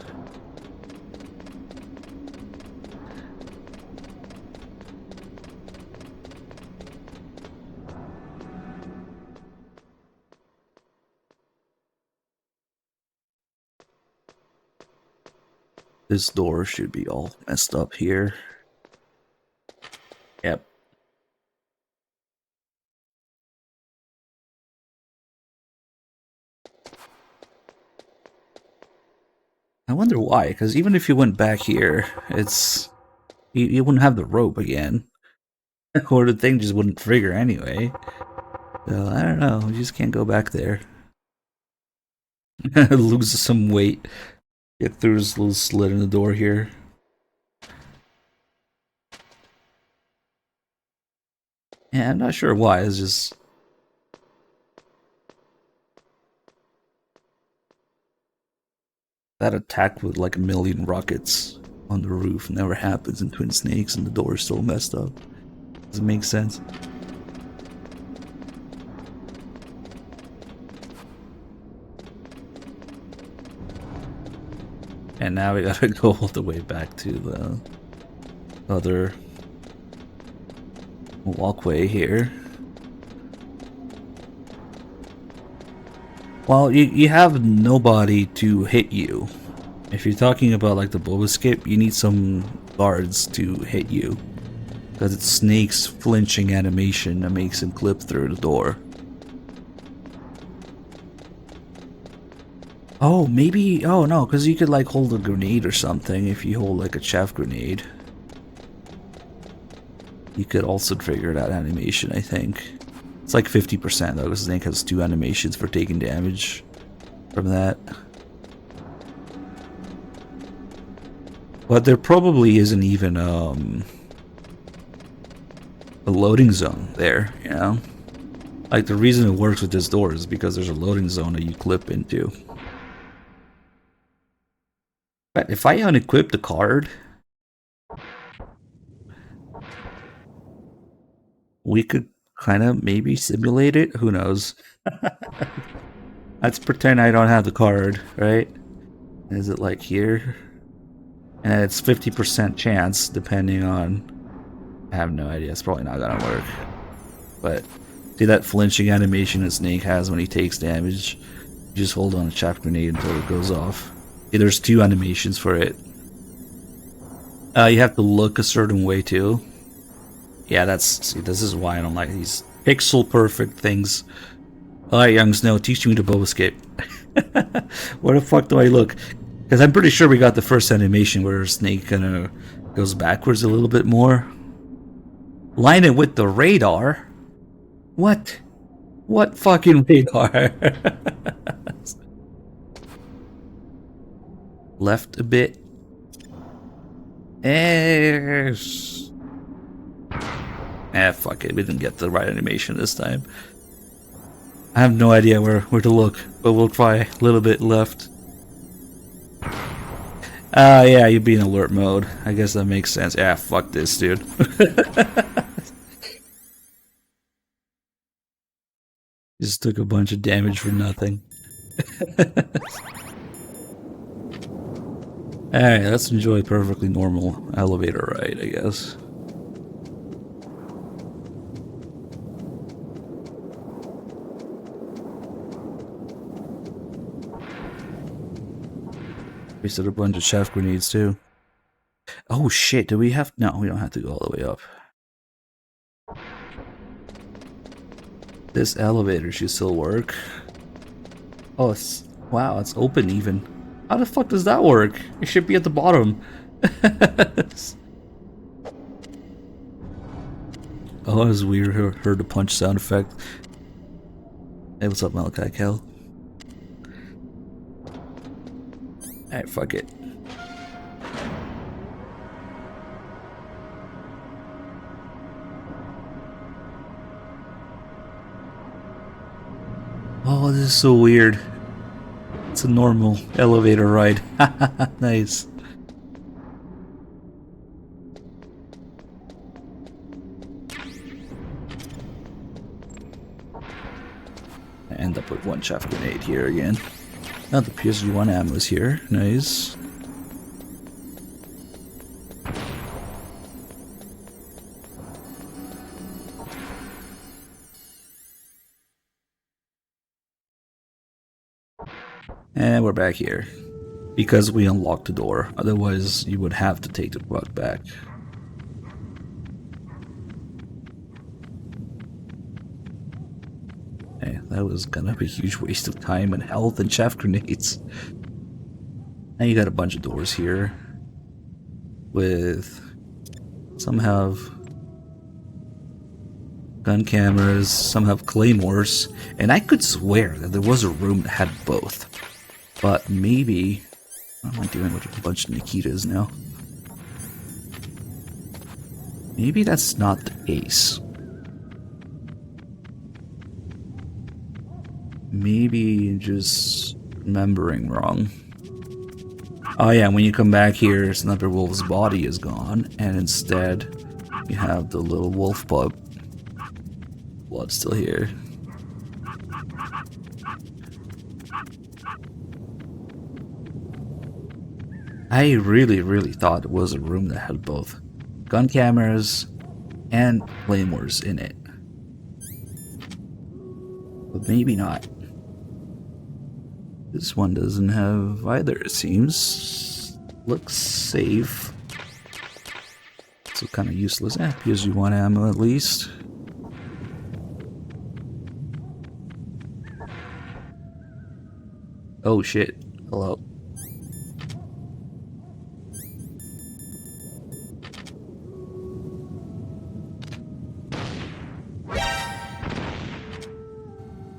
This door should be all messed up here. Yep. I wonder why, because even if you went back here, it's... You wouldn't have the rope again. Or the thing just wouldn't trigger anyway. So, I don't know, you just can't go back there. Lose some weight. Get through this little slit in the door here. Yeah, I'm not sure why, it's just... That attack with like a million rockets on the roof never happens in Twin Snakes, and the door is still messed up. Does it make sense? And now we gotta go all the way back to the other walkway here. Well, you have nobody to hit you. If you're talking about like the Boba Skip, you need some guards to hit you. Because it's Snake's flinching animation that makes him clip through the door. Oh, maybe... Oh, no, because you could, like, hold a grenade or something if you hold, like, a chaff grenade. You could also trigger that animation, I think. It's like 50% though, because Snake has 2 animations for taking damage from that. But there probably isn't even, a loading zone there, you know? Like, the reason it works with this door is because there's a loading zone that you clip into. But if I unequip the card, we could kind of maybe simulate it. Who knows? Let's pretend I don't have the card, right? Is it like here? And it's 50% chance depending on... I have no idea. It's probably not gonna work. But see that flinching animation that Snake has when he takes damage? You just hold on a chaff grenade until it goes off. Yeah, there's 2 animations for it. You have to look a certain way too. Yeah, see, this is why I don't like these pixel perfect things. Alright, Young Snow, teach me the Boba Skip. Where the fuck do I look? Because I'm pretty sure we got the first animation where Snake kind of goes backwards a little bit more. Line it with the radar? What? What fucking radar? Left a bit. Yes. Fuck it. We didn't get the right animation this time. I have no idea where to look, but we'll try a little bit left. Yeah, you'd be in alert mode. I guess that makes sense. Yeah, fuck this, dude. Just took a bunch of damage for nothing. Alright, let's enjoy a perfectly normal elevator ride, I guess. Wasted a bunch of chaff grenades too. Oh shit, do we have... No, we don't have to go all the way up. This elevator should still work. Oh, it's... Wow, it's open even. How the fuck does that work? It should be at the bottom. Oh, it was weird. Heard the punch sound effect. Hey, what's up, Malachi Kel? Alright, fuck it. Oh, this is so weird. It's a normal elevator ride. Nice. I end up with one chaff grenade here again. Now the PSG-1 ammo is here. Nice. And we're back here. Because we unlocked the door. Otherwise, you would have to take the bug back. Hey, that was gonna be a huge waste of time and health and chaff grenades. Now you got a bunch of doors here. With... some have... gun cameras, some have claymores. And I could swear that there was a room that had both. But maybe... what am I doing with a bunch of Nikitas now? Maybe that's not the case. Maybe just remembering wrong. Oh yeah, when you come back here, Sniper Wolf's body is gone, and instead you have the little wolf pup. Blood still here. I really thought it was a room that had both gun cameras and claymores in it. But maybe not. This one doesn't have either, it seems. Looks safe. So kind of useless. PSG-1 ammo at least. Oh shit. Hello.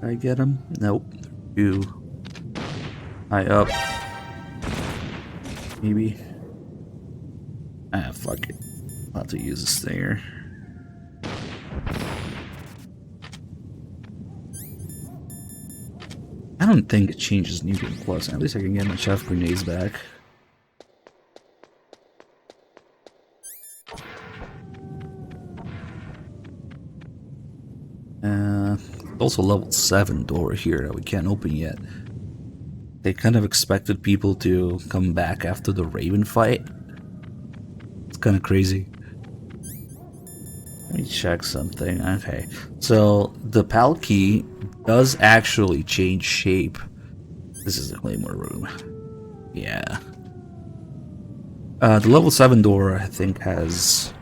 I get him? Nope. You. High up. Maybe. Ah, fuck it. I'll have to use this stinger. I don't think it changes New Game Plus. At least I can get my chaff grenades back. Also level 7 door here that we can't open yet. They kind of expected people to come back after the Raven fight. It's kind of crazy. Let me check something. Okay, so the PAL key does actually change shape. This is the Claymore room. Yeah. The level 7 door, I think, has...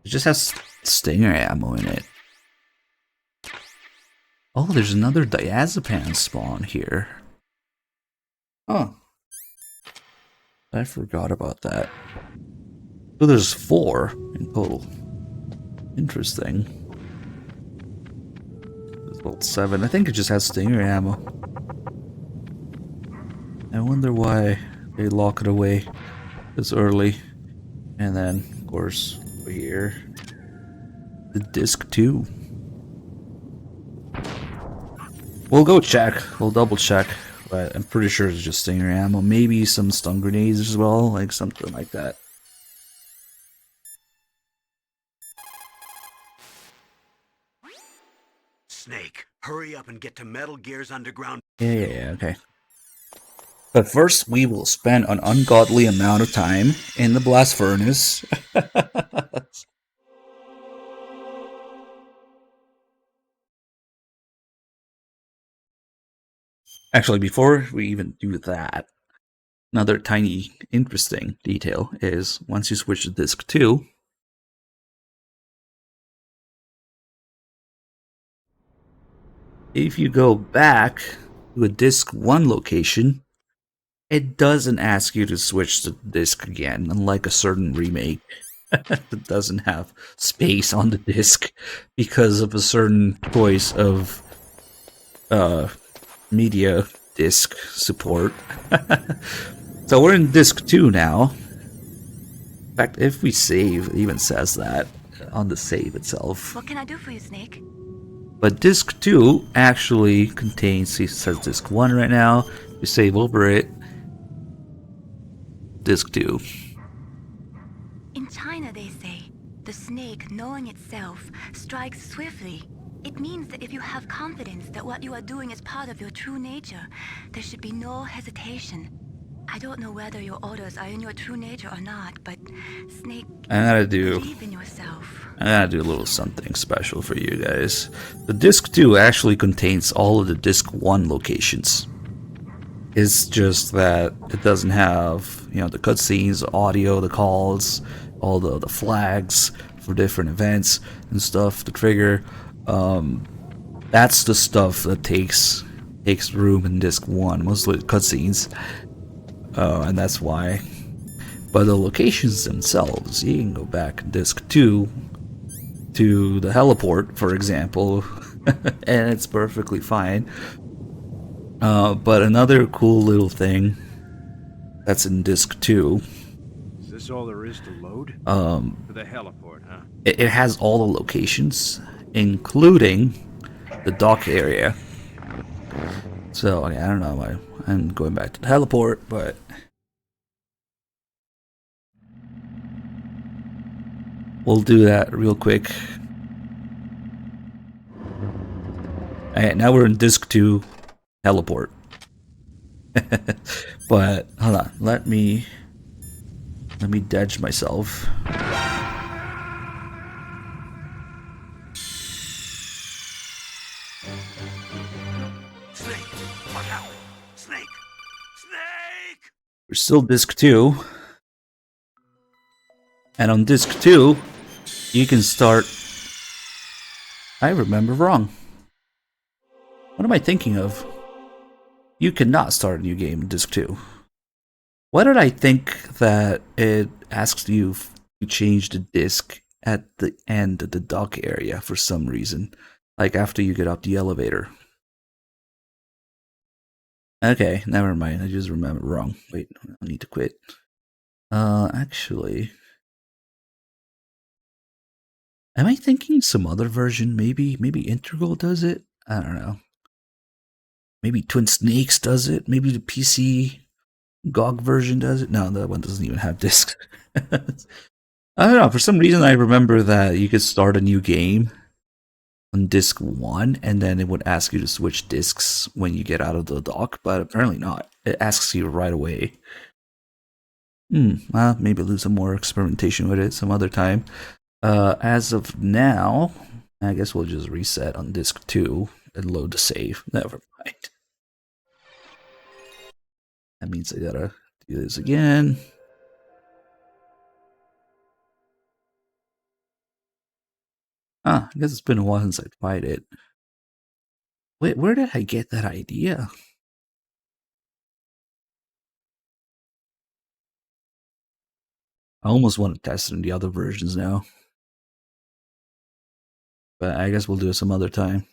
it just has stinger ammo in it. Oh, there's another diazepam spawn here. Huh. I forgot about that. So there's 4 in total. Interesting. There's level 7. I think it just has stinger ammo. I wonder why they lock it away this early. And then, of course, over here, the disc 2. We'll go check. We'll double check. But I'm pretty sure it's just stinger ammo. Maybe some stun grenades as well. Like something like that. Snake, hurry up and get to Metal Gear's underground. Yeah, okay. But first, we will spend an ungodly amount of time in the blast furnace. Actually, before we even do that, another tiny interesting detail is once you switch to disc 2, if you go back to a disc 1 location, it doesn't ask you to switch to disc again, unlike a certain remake that doesn't have space on the disc because of a certain choice of media disc support. So we're in disc 2 now. In fact, if we save, it even says that on the save itself. What can I do for you, Snake? But disc 2 actually contains, it says disc 1 right now, We save over it. Disc 2. In China, they say, the snake, knowing itself, strikes swiftly. It means that if you have confidence that what you are doing is part of your true nature, there should be no hesitation. I don't know whether your orders are in your true nature or not, but Snake, believe in yourself. I gotta do a little something special for you guys. The Disc 2 actually contains all of the Disc 1 locations. It's just that it doesn't have, you know, the cutscenes, the audio, the calls, all the flags for different events and stuff to trigger. That's the stuff that takes room in Disc 1, mostly the cutscenes. And that's why. But the locations themselves, you can go back in Disc 2 to the heliport, for example, and it's perfectly fine. But another cool little thing that's in Disc 2. Is this all there is to load? For the heliport, huh? It has all the locations, including the dock area. So, okay, I don't know why I'm going back to the heliport, but we'll do that real quick. Alright, now we're in Disc 2 heliport. But hold on, let me dodge myself. Snake, what happened? Snake! Snake! We're still Disc 2. And on Disc 2, you can start... I remember wrong. What am I thinking of? You cannot start a new game in Disc 2. Why did I think that it asks you to change the disc at the end of the dock area for some reason? Like after you get up the elevator. Okay, never mind. I just remembered wrong. Wait, I need to quit. Actually... Am I thinking some other version? Maybe Integral does it? I don't know. Maybe Twin Snakes does it? Maybe the PC GOG version does it? No, that one doesn't even have discs. I don't know. For some reason, I remember that you could start a new game on Disc 1, and then it would ask you to switch discs when you get out of the dock, but apparently not. It asks you right away. Well, maybe do some more experimentation with it some other time. As of now, I guess we'll just reset on Disc 2 and load the save. Never mind. That means I gotta do this again. I guess it's been a while since I tried it. Wait, where did I get that idea? I almost want to test it in the other versions now. But I guess we'll do it some other time.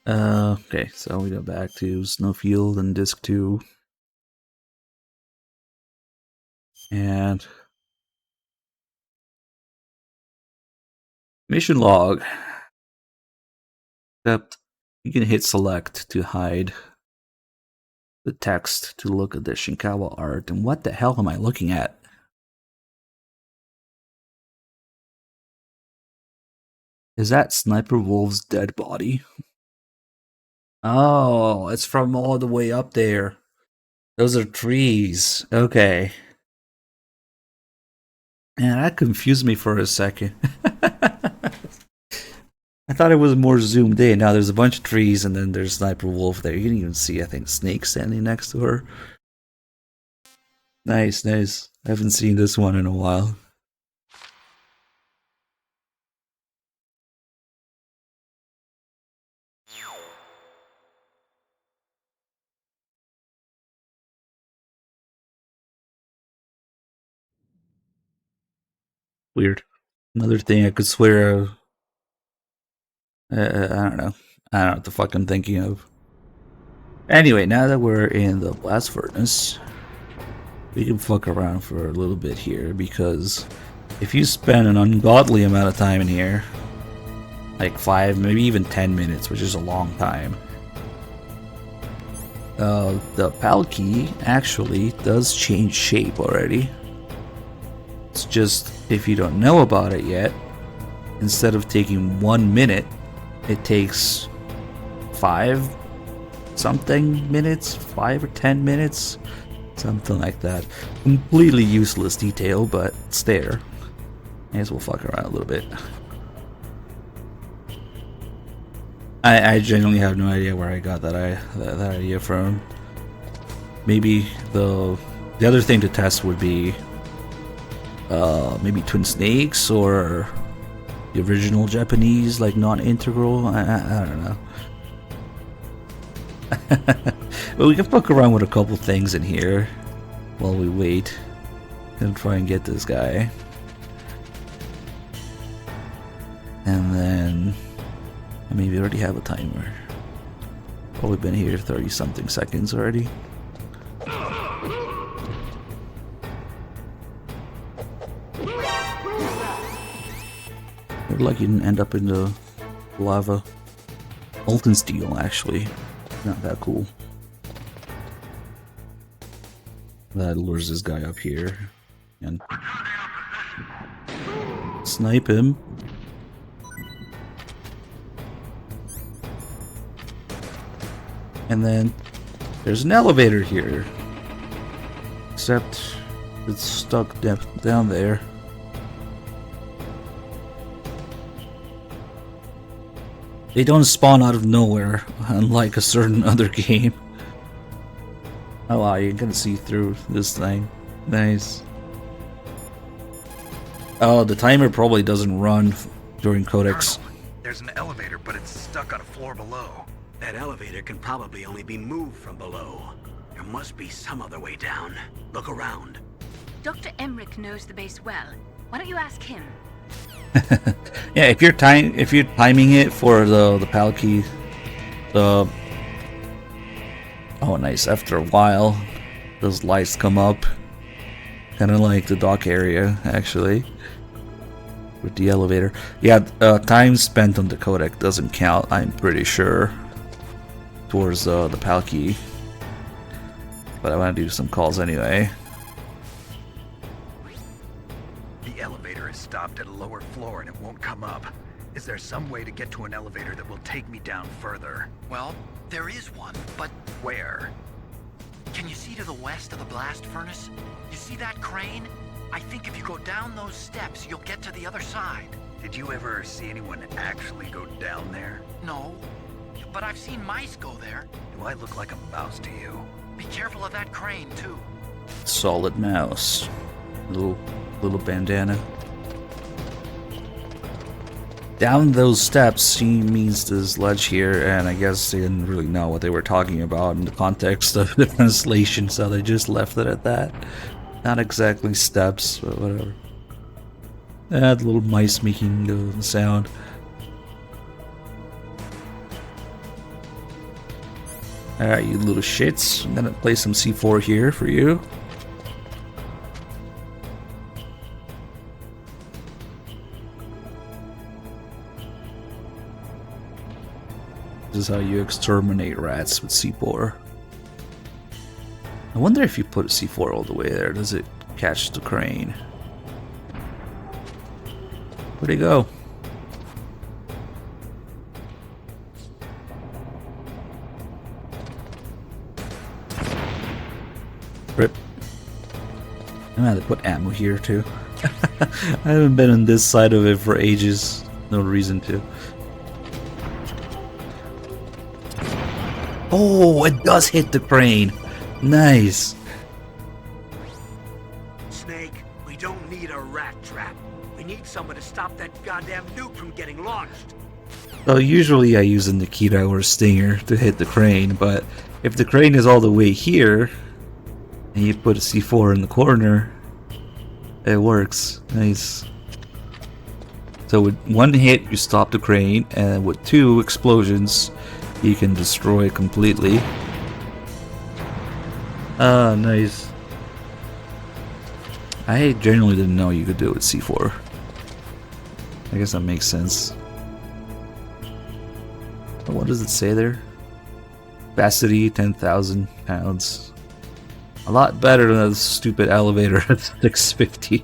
Okay, so we go back to Snowfield and Disc 2. And mission log. Except you can hit select to hide the text to look at the Shinkawa art. And what the hell am I looking at? Is that Sniper Wolf's dead body? Oh, it's from all the way up there. Those are trees. Okay. Man, that confused me for a second. I thought it was more zoomed in. Now there's a bunch of trees and then there's Sniper Wolf there. You can even see, I think, Snake standing next to her. Nice, nice. I haven't seen this one in a while. Weird. Another thing I could swear I don't know. I don't know what the fuck I'm thinking of. Anyway, now that we're in the blast furnace, we can fuck around for a little bit here, because if you spend an ungodly amount of time in here, like 5, maybe even 10 minutes, which is a long time. The Palki actually does change shape already. It's just, if you don't know about it yet, instead of taking 1 minute, it takes 5 something minutes, 5 or 10 minutes, something like that. Completely useless detail, but it's there. May as well fuck around a little bit. I genuinely have no idea where I got that idea from. Maybe the other thing to test would be maybe Twin Snakes or the original Japanese, like non-integral. I don't know. But we can fuck around with a couple things in here while we wait and try and get this guy. And then I maybe already have a timer. Probably been here 30 something seconds already. We're lucky you didn't end up in the lava. Molten steel, actually. Not that cool. That lures this guy up here. And snipe him. And then there's an elevator here. Except it's stuck down there. They don't spawn out of nowhere, unlike a certain other game. Oh wow, you're gonna see through this thing. Nice. Oh, the timer probably doesn't run during codecs. There's an elevator, but it's stuck on a floor below. That elevator can probably only be moved from below. There must be some other way down. Look around. Dr. Emmerich knows the base well. Why don't you ask him? Yeah, if you're timing it for the Palki, oh nice. After a while, those lights come up, kind of like the dock area actually, with the elevator. Yeah, time spent on the codec doesn't count. I'm pretty sure towards the Palki, but I want to do some calls anyway. The elevator is stopped at a lower floor and it won't come up. Is there some way to get to an elevator that will take me down further? Well, there is one, but where? Can you see to the west of the blast furnace? You see that crane? I think if you go down those steps, you'll get to the other side. Did you ever see anyone actually go down there? No, but I've seen mice go there. Do I look like a mouse to you? Be careful of that crane, too. Solid mouse. Little bandana. Down those steps, he means this ledge here, and I guess they didn't really know what they were talking about in the context of the translation, so they just left it at that. Not exactly steps, but whatever. The little mice making the sound. Alright, you little shits. I'm gonna play some C4 here for you. This is how you exterminate rats with C4. I wonder if you put a C4 all the way there, does it catch the crane? Where'd he go? Rip. I'm gonna put ammo here too. I haven't been on this side of it for ages. No reason to. Oh, it does hit the crane. Nice. Snake, we don't need a rat trap. We need someone to stop that goddamn nuke from getting launched. So usually I use a Nikita or a Stinger to hit the crane, but if the crane is all the way here, and you put a C4 in the corner, it works. Nice. So with one hit, you stop the crane, and with 2 explosions, you can destroy it completely. Ah, nice. I genuinely didn't know you could do it with C4. I guess that makes sense. What does it say there? Capacity 10,000 pounds. A lot better than the stupid elevator at 650.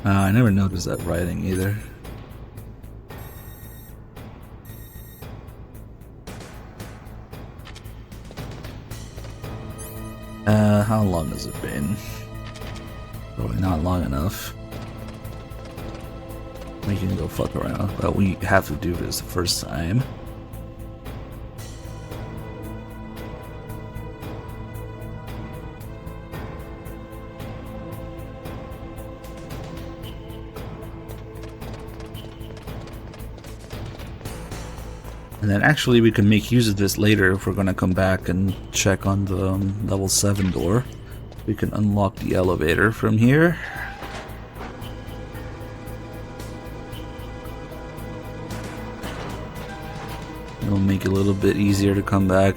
I never noticed that writing either. How long has it been? Probably not long enough. We can go fuck around, but we have to do this the first time. And then actually we can make use of this later if we're gonna come back and check on the level 7 door. We can unlock the elevator from here. It'll make it a little bit easier to come back.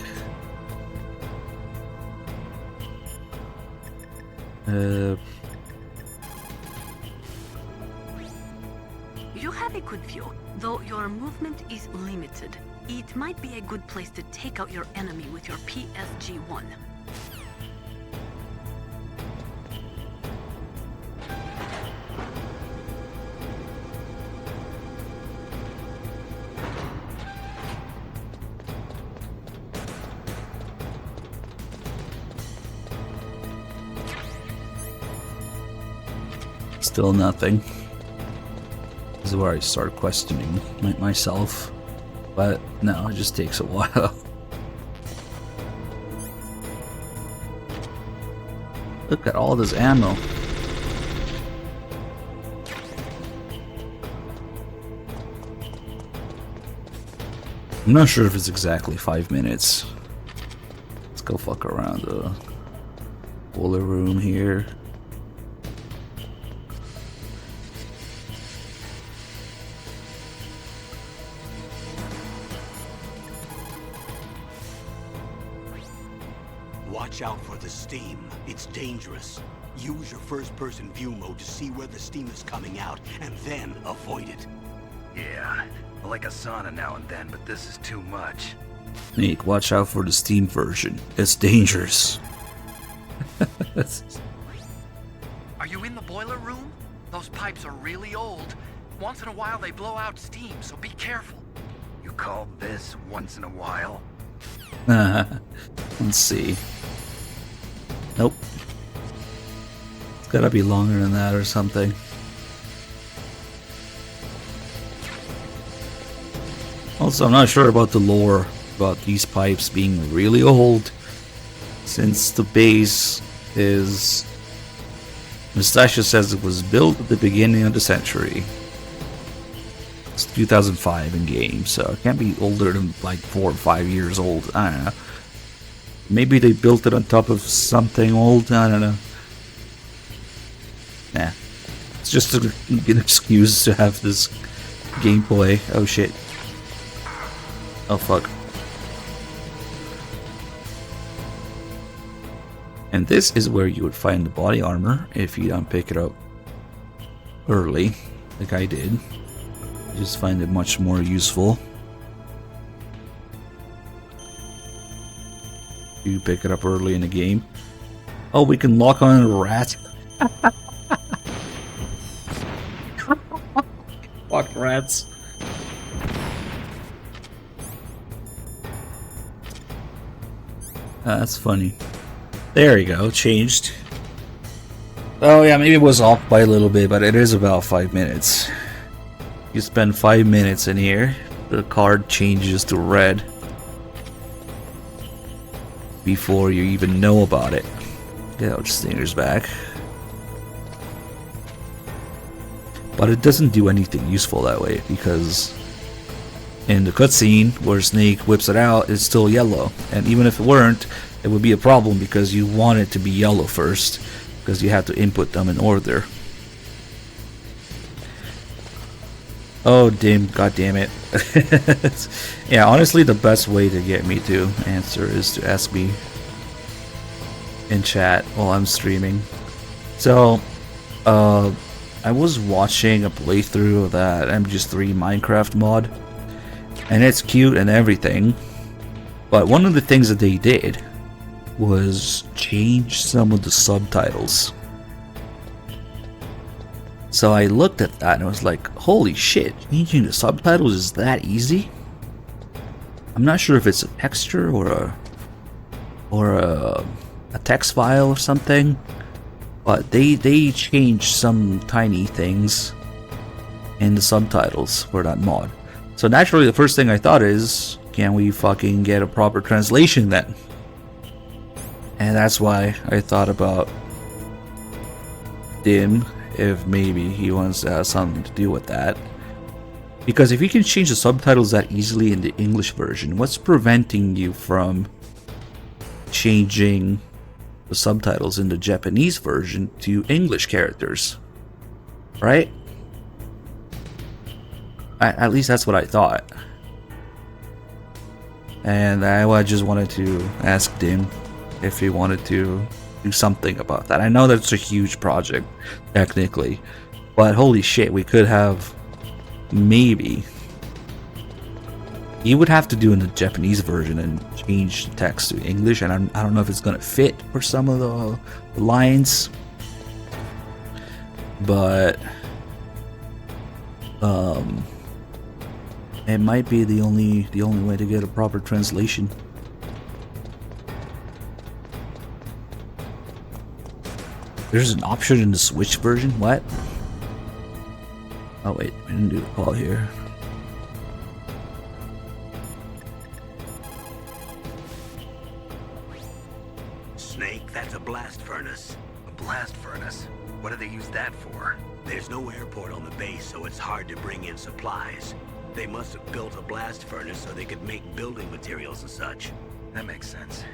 You have a good view, though your movement is limited. It might be a good place to take out your enemy with your PSG-1. Still nothing. This is where I start questioning myself. But no, it just takes a while. Look at all this ammo. I'm not sure if it's exactly 5 minutes. Let's go fuck around the boiler room here. Watch out for the steam. It's dangerous. Use your first-person view mode to see where the steam is coming out, and then avoid it. Yeah, I like a sauna now and then, but this is too much. Nick, watch out for the steam version. It's dangerous. Are you in the boiler room? Those pipes are really old. Once in a while they blow out steam, so be careful. You call this once in a while? Let's see. Nope. It's gotta be longer than that or something. Also, I'm not sure about the lore about these pipes being really old, since the base is... Nastasha says it was built at the beginning of the century. It's 2005 in game, so it can't be older than like 4 or 5 years old. I don't know. Maybe they built it on top of something old. I don't know. Nah. It's just an excuse to have this gameplay. Oh shit. Oh fuck. And this is where you would find the body armor if you don't pick it up early, like I did. I just find it much more useful. You pick it up early in the game. Oh, we can lock on a rat. Fuck rats. That's funny. There you go, changed. Oh yeah, maybe it was off by a little bit, but it is about 5 minutes. You spend 5 minutes in here, the card changes to red before you even know about it. Gouge Stinger's back. But it doesn't do anything useful that way, because in the cutscene where Snake whips it out, it's still yellow. And even if it weren't, it would be a problem because you want it to be yellow first, because you have to input them in order. Oh damn, god damn it. Yeah, honestly the best way to get me to answer is to ask me in chat while I'm streaming. So, I was watching a playthrough of that MGS3 Minecraft mod, and it's cute and everything, but one of the things that they did was change some of the subtitles. So I looked at that and I was like, holy shit, changing the subtitles is that easy? I'm not sure if it's a texture or a text file or something, but they changed some tiny things in the subtitles for that mod. So naturally the first thing I thought is, can we fucking get a proper translation then? And that's why I thought about Dim, if maybe he wants to have something to do with that. Because if you can change the subtitles that easily in the English version, what's preventing you from changing the subtitles in the Japanese version to English characters? Right? At least that's what I thought. And I just wanted to ask Dim if he wanted to do something about that. I know that's a huge project, technically, but holy shit, we could have maybe. You would have to do in the Japanese version and change the text to English, and I don't know if it's gonna fit for some of the lines, but it might be the only way to get a proper translation. There's an option in the Switch version? What? Oh wait, I didn't do the call here. Snake, that's a blast furnace. A blast furnace? What do they use that for? There's no airport on the base, so it's hard to bring in supplies. They must have built a blast furnace so they could make building materials and such. That makes sense.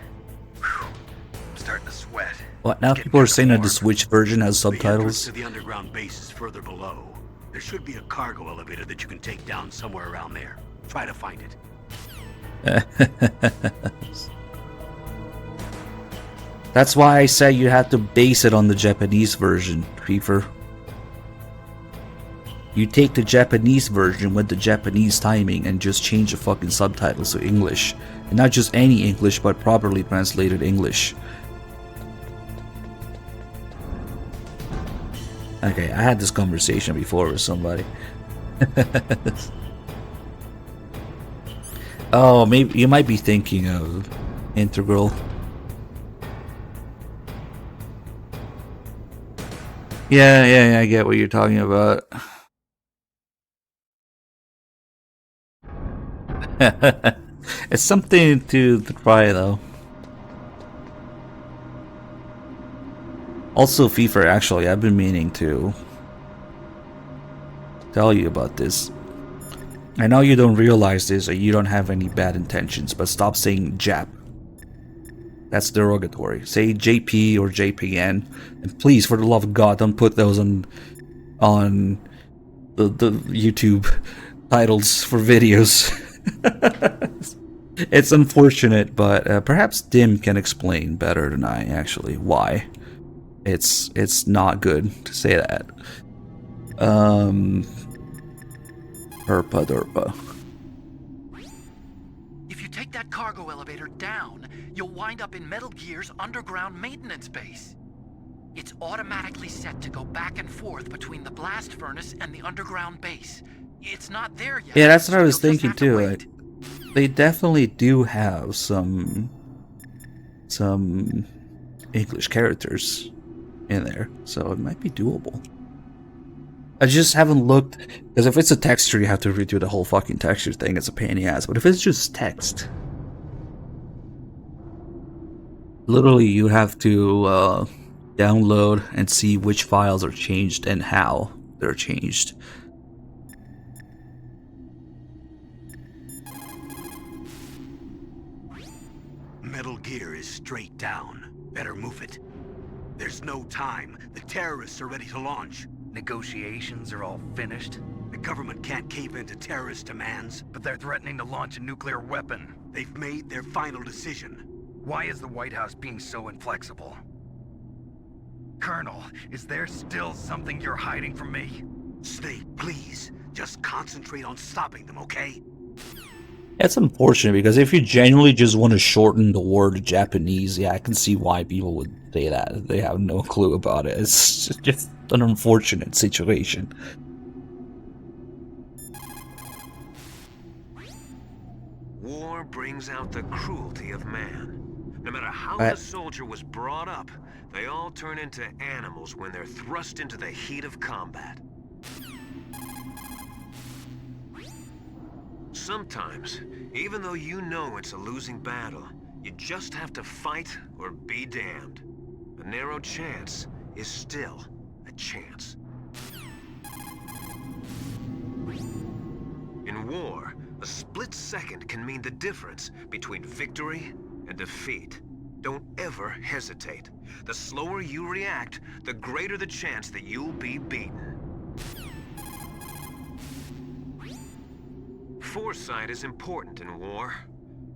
Whew. I'm starting to sweat. What, now people are saying that the Switch version has subtitles? The entrance to the underground base is further below. There should be a cargo elevator that you can take down somewhere around there. Try to find it. That's why I say you have to base it on the Japanese version, Creeper. You take the Japanese version with the Japanese timing and just change the fucking subtitles to English. And not just any English, but properly translated English. Okay, I had this conversation before with somebody. Oh, maybe you might be thinking of Integral. Yeah, I get what you're talking about. It's something to try though. Also, FIFA, actually, I've been meaning to tell you about this. I know you don't realize this or you don't have any bad intentions, but stop saying Jap. That's derogatory. Say JP or JPN. And please, for the love of God, don't put those on the YouTube titles for videos. It's unfortunate, but perhaps Dim can explain better than I actually why. It's not good to say that. Herpa derpa. If you take that cargo elevator down, you'll wind up in Metal Gear's underground maintenance base. It's automatically set to go back and forth between the blast furnace and the underground base. It's not there yet. Yeah, that's what I was thinking too. They definitely do have some English characters in there, so it might be doable. I just haven't looked, because if it's a texture, you have to redo the whole fucking texture thing. It's a pain in the ass. But if it's just text, literally you have to download and see which files are changed and how they're changed. Metal Gear is straight down. Better move it. There's no time. The terrorists are ready to launch. Negotiations are all finished. The government can't cave into terrorist demands. But they're threatening to launch a nuclear weapon. They've made their final decision. Why is the White House being so inflexible? Colonel, is there still something you're hiding from me? Snake, please. Just concentrate on stopping them, okay? It's unfortunate because if you genuinely just want to shorten the war to Japanese, yeah, I can see why people would say that. They have no clue about it. It's just an unfortunate situation. War brings out the cruelty of man. No matter how Right. the soldier was brought up, they all turn into animals when they're thrust into the heat of combat. Sometimes, even though you know it's a losing battle, you just have to fight or be damned. A narrow chance is still a chance. In war, a split second can mean the difference between victory and defeat. Don't ever hesitate. The slower you react, the greater the chance that you'll be beaten. Foresight is important in war.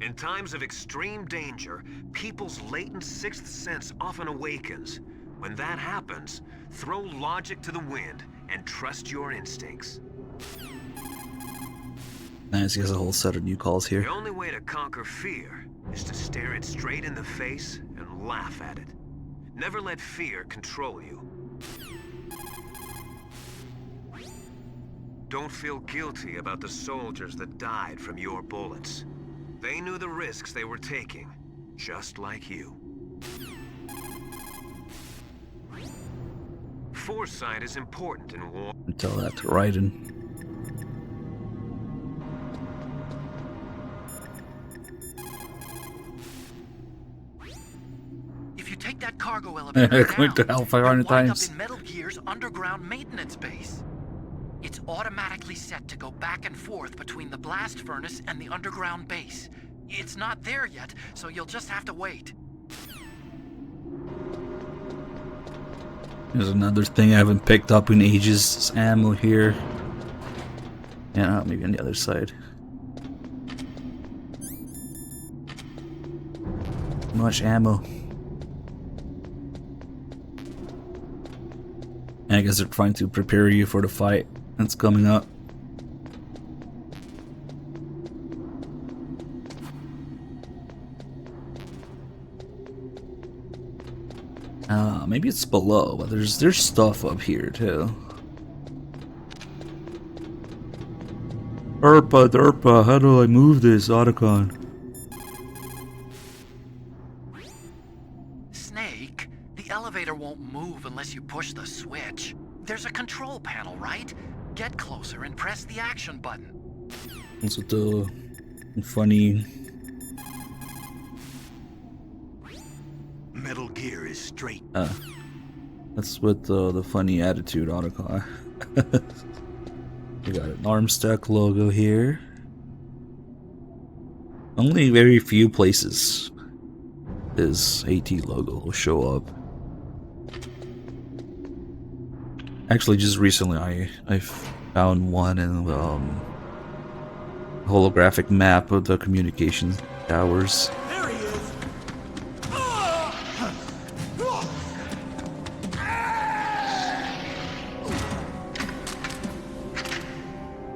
In times of extreme danger, people's latent sixth sense often awakens. When that happens, throw logic to the wind and trust your instincts. Nice, he has a whole set of new calls here. The only way to conquer fear is to stare it straight in the face and laugh at it. Never let fear control you. Don't feel guilty about the soldiers that died from your bullets. They knew the risks they were taking, just like you. Foresight is important in war. Tell that to Raiden. If you take that cargo elevator Going to hell 500 you'll wind times. up in Metal Gear's underground maintenance base. It's automatically set to go back and forth between the blast furnace and the underground base. It's not there yet, so you'll just have to wait. There's another thing I haven't picked up in ages. It's ammo here. Yeah, maybe on the other side. Much ammo. And I guess they're trying to prepare you for the fight that's coming up. Maybe it's below, but there's stuff up here too. Derpa, how do I move this, Otacon? Snake, the elevator won't move unless you push the switch. There's a control panel, right? Get closer and press the action button. What's with the funny... Metal Gear is straight. That's with the funny attitude Otacon. We got an Armstack logo here. Only very few places this AT logo will show up. Actually, just recently I found one in holographic map of the communication towers. There he is!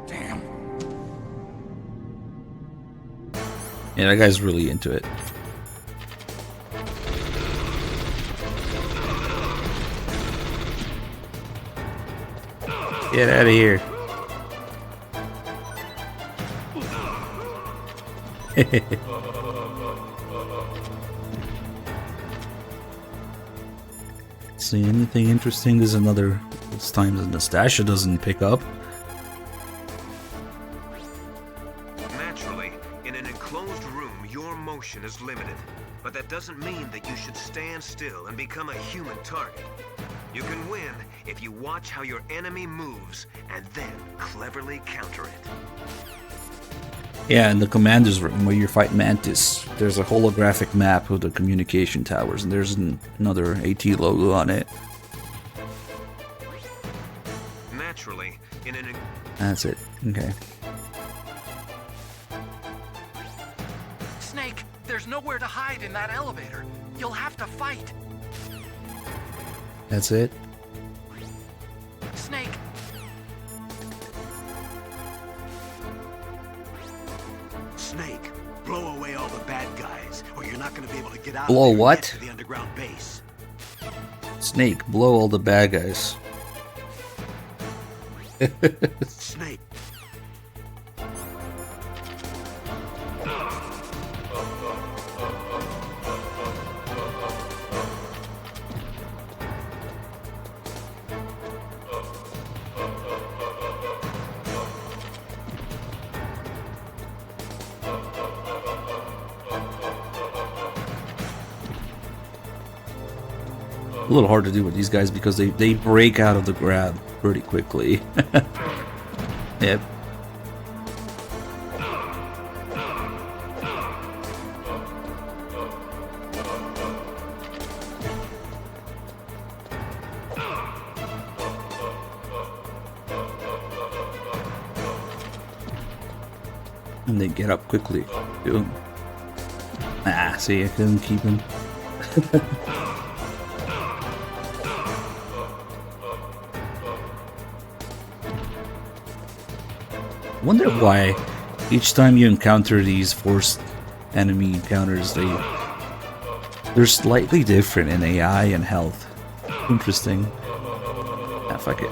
Damn. Yeah, that guy's really into it. Get out of here. See anything interesting? There's another. This time the Nastasha doesn't pick up. Naturally, in an enclosed room, your motion is limited. But that doesn't mean that you should stand still and become a human target. You can win if you watch how your enemy moves and then cleverly counter it. Yeah, in the commander's room where you're fighting Mantis, there's a holographic map of the communication towers, and there's another AT logo on it. Naturally, in an... That's it. Okay. Snake, there's nowhere to hide in that elevator. You'll have to fight. That's it. Snake! Snake, blow away all the bad guys, or you're not going to be able to get out Blow of there what? and get to the underground base. Snake, blow all the bad guys. Snake. A little hard to do with these guys because they break out of the grab pretty quickly. Yep. And they get up quickly. Boom. Ah, see, I couldn't keep him. Wonder why each time you encounter these forced enemy encounters, they're slightly different in AI and health. Interesting. Ah, fuck it.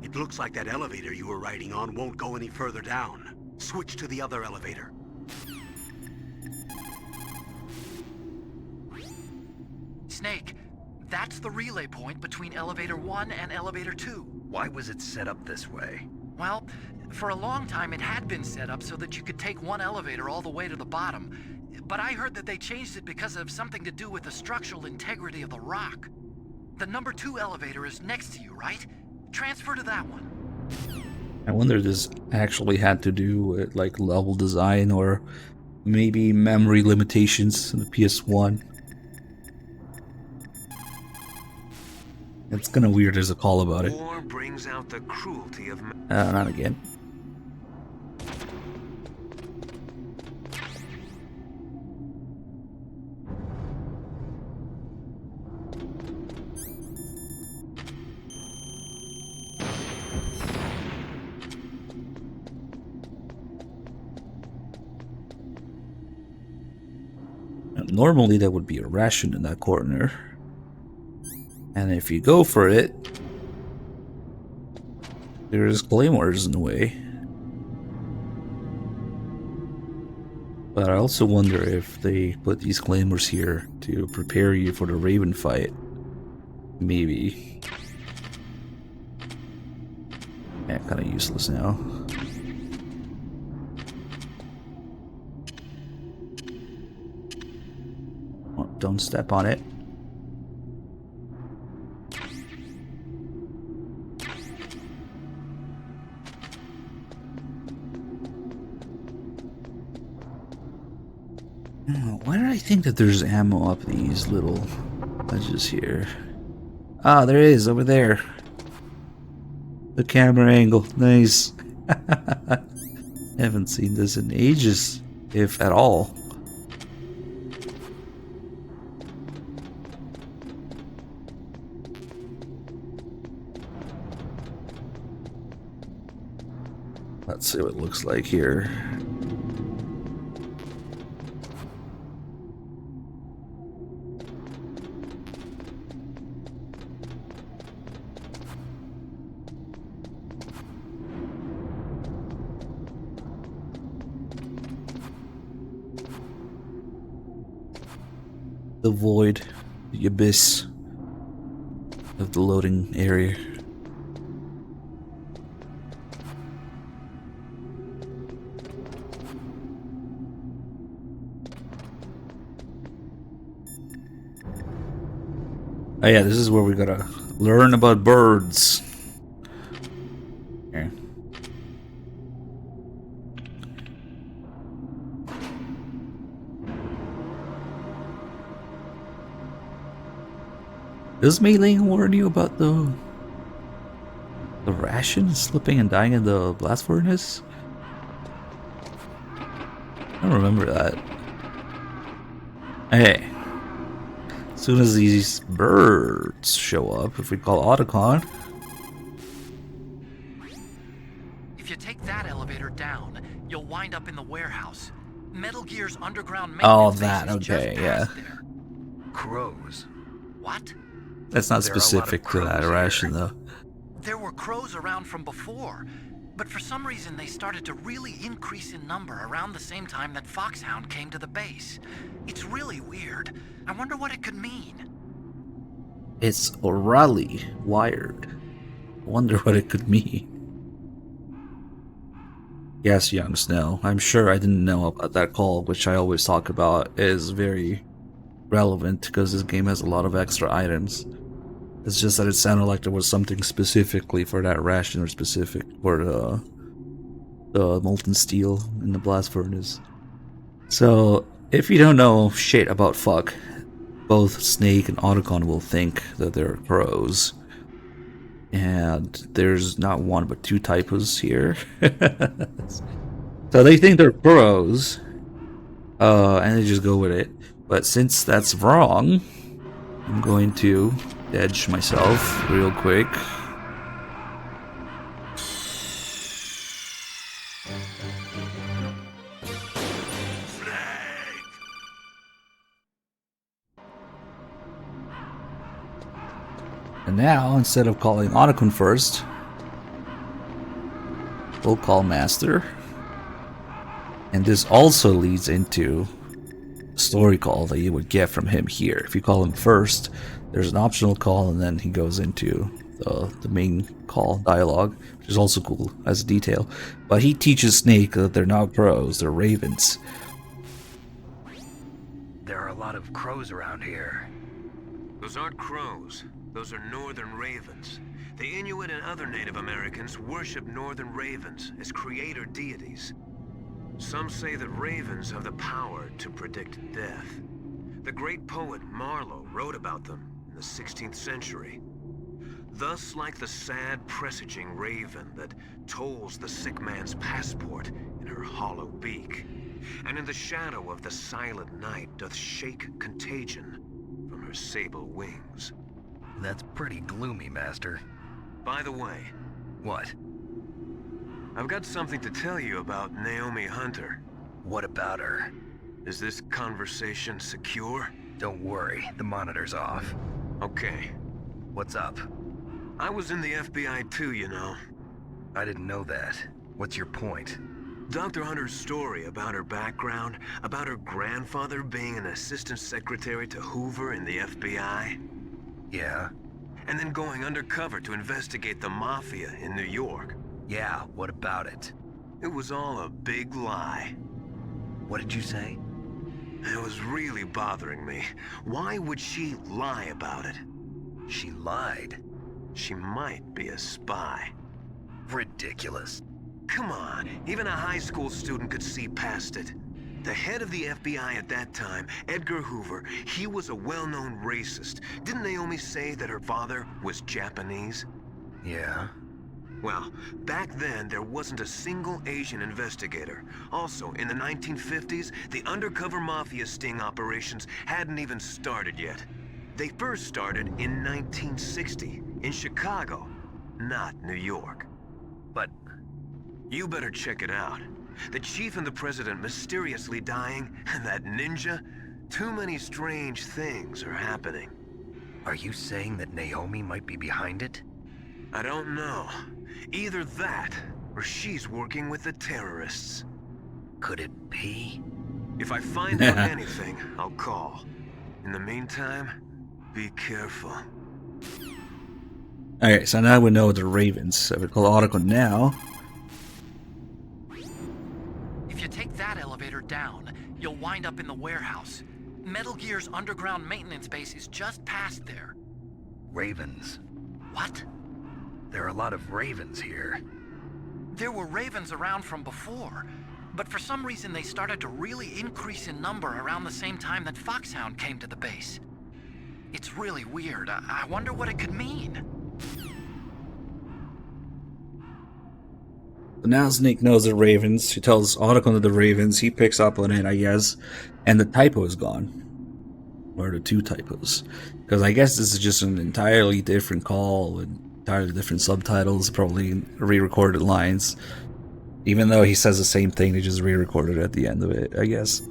It looks like that elevator you were riding on won't go any further down. Switch to the other elevator. Snake, that's the relay point between elevator 1 and elevator 2. Why was it set up this way? Well, for a long time it had been set up so that you could take one elevator all the way to the bottom. But I heard that they changed it because of something to do with the structural integrity of the rock. The number 2 elevator is next to you, right? Transfer to that one. I wonder if this actually had to do with like level design or maybe memory limitations in the PS1. It's kind of weird there's a call about it. War brings out the cruelty of Not again. Normally that would be a ration in that corner. And if you go for it, there's claymores in the way. But I also wonder if they put these claymores here to prepare you for the Raven fight. Maybe. Yeah, kind of useless now. Oh, don't step on it. Why did I think that there's ammo up these little ledges here? Ah, there is, over there. The camera angle, nice. Haven't seen this in ages, if at all. Let's see what it looks like here. The void, the abyss of the loading area. Oh yeah, this is where we gotta learn about birds. Here. Does Mei Ling warn you about the ration slipping and dying in the blast furnace? I don't remember that. Hey, as soon as these birds show up, if we call Otacon. If you take that elevator down, you'll wind up in the warehouse. Metal Gear's underground Oh, maintenance that, base is just okay, yeah. past there. Crows. What? That's not There are a lot of specific to that crows ration, here. though. There were crows around from before, but for some reason they started to really increase in number around the same time that Foxhound came to the base. It's really weird. I wonder what it could mean. It's orally wired. I wonder what it could mean. Yes, young Snow. I'm sure I didn't know about that call, which I always talk about, is very relevant because this game has a lot of extra items. It's just that it sounded like there was something specifically for that ration or specific for the molten steel in the blast furnace. So, if you don't know shit about fuck, both Snake and Otacon will think that they're crows. And there's not one but two typos here. So they think they're crows, and they just go with it. But since that's wrong, I'm going to edge myself real quick. And now, instead of calling Otacon first, we'll call Master. And this also leads into a story call that you would get from him here. If you call him first, there's an optional call, and then he goes into the main call dialogue, which is also cool as a detail. But he teaches Snake that they're not crows, they're ravens. There are a lot of crows around here. Those aren't crows. Those are northern ravens. The Inuit and other Native Americans worship northern ravens as creator deities. Some say that ravens have the power to predict death. The great poet Marlowe wrote about them in the 16th century. Thus, like the sad presaging raven that tolls the sick man's passport in her hollow beak, and in the shadow of the silent night doth shake contagion from her sable wings. That's pretty gloomy, Master. By the way... What? I've got something to tell you about Naomi Hunter. What about her? Is this conversation secure? Don't worry, the monitor's off. Okay. What's up? I was in the FBI too, you know. I didn't know that. What's your point? Dr. Hunter's story about her background, about her grandfather being an assistant secretary to Hoover in the FBI. Yeah? And then going undercover to investigate the Mafia in New York. Yeah, what about it? It was all a big lie. What did you say? It was really bothering me. Why would she lie about it? She lied. She might be a spy. Ridiculous. Come on, even a high school student could see past it. The head of the FBI at that time, Edgar Hoover, he was a well-known racist. Didn't Naomi say that her father was Japanese? Yeah. Well, back then, there wasn't a single Asian investigator. Also, in the 1950s, the undercover mafia sting operations hadn't even started yet. They first started in 1960, in Chicago, not New York. But... You better check it out. The chief and the president mysteriously dying, and that ninja? Too many strange things are happening. Are you saying that Naomi might be behind it? I don't know. Either that, or she's working with the terrorists. Could it be? If I find out anything, I'll call. In the meantime, be careful. Alright, so now we know the ravens. So we call Otacon now. If you take that elevator down, you'll wind up in the warehouse. Metal Gear's underground maintenance base is just past there. Ravens. What? There are a lot of ravens here. There were ravens around from before, but for some reason they started to really increase in number around the same time that Foxhound came to the base. It's really weird. I wonder what it could mean. Now Snake knows the ravens. He tells Otacon of the ravens. He picks up on it, I guess. And the typo is gone. Or the 2 typos. Because I guess this is just an entirely different call with entirely different subtitles, probably re-recorded lines. Even though he says the same thing, they just re-recorded it at the end of it, I guess.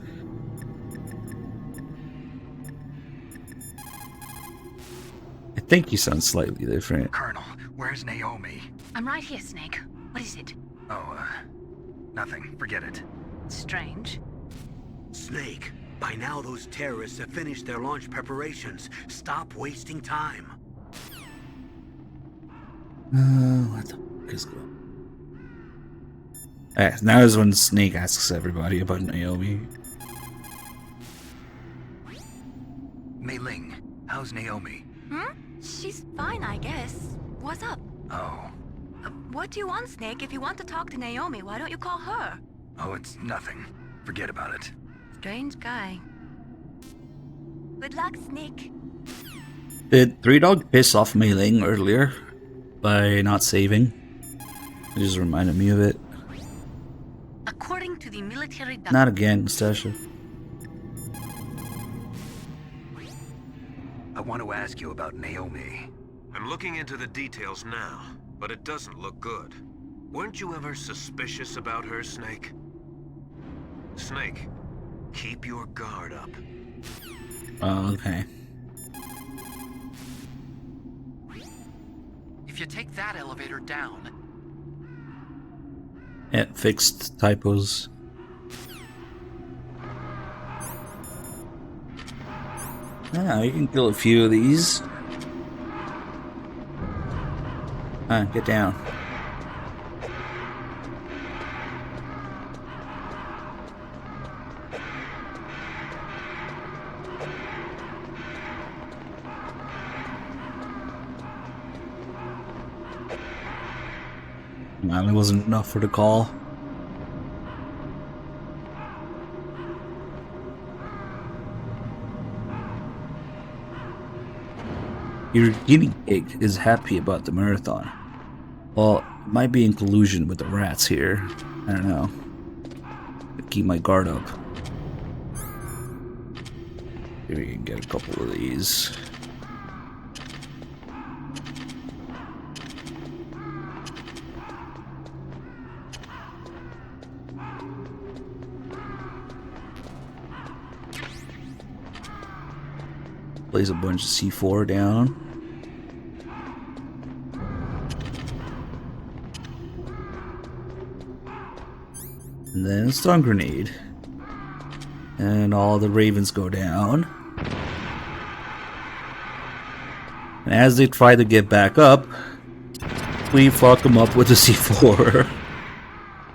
I think he sounds slightly different. Colonel, where's Naomi? I'm right here, Snake. What is it? Oh, nothing. Forget it. Strange. Snake, by now those terrorists have finished their launch preparations. Stop wasting time. What the fuck is going on? Now is when Snake asks everybody about Naomi. Mei Ling, how's Naomi? She's fine, I guess. What's up? Oh. What do you want, Snake? If you want to talk to Naomi, why don't you call her? Oh, it's nothing. Forget about it. Strange guy. Good luck, Snake. Did Three Dog piss off Mei Ling earlier by not saving? It just reminded me of it. According to the military Not again, Stasha. I want to ask you about Naomi. I'm looking into the details now, but it doesn't look good. Weren't you ever suspicious about her, Snake? Snake, keep your guard up. Oh, okay. If you take that elevator down... Yeah, fixed typos. Yeah, you can kill a few of these. Get down. Well, it wasn't enough for the call. Your guinea pig is happy about the marathon. Well, it might be in collusion with the rats here. I don't know. Keep my guard up. Maybe we can get a couple of these. Place a bunch of C4 down. And then a stun grenade. And all the ravens go down. And as they try to get back up, we fuck them up with the C4.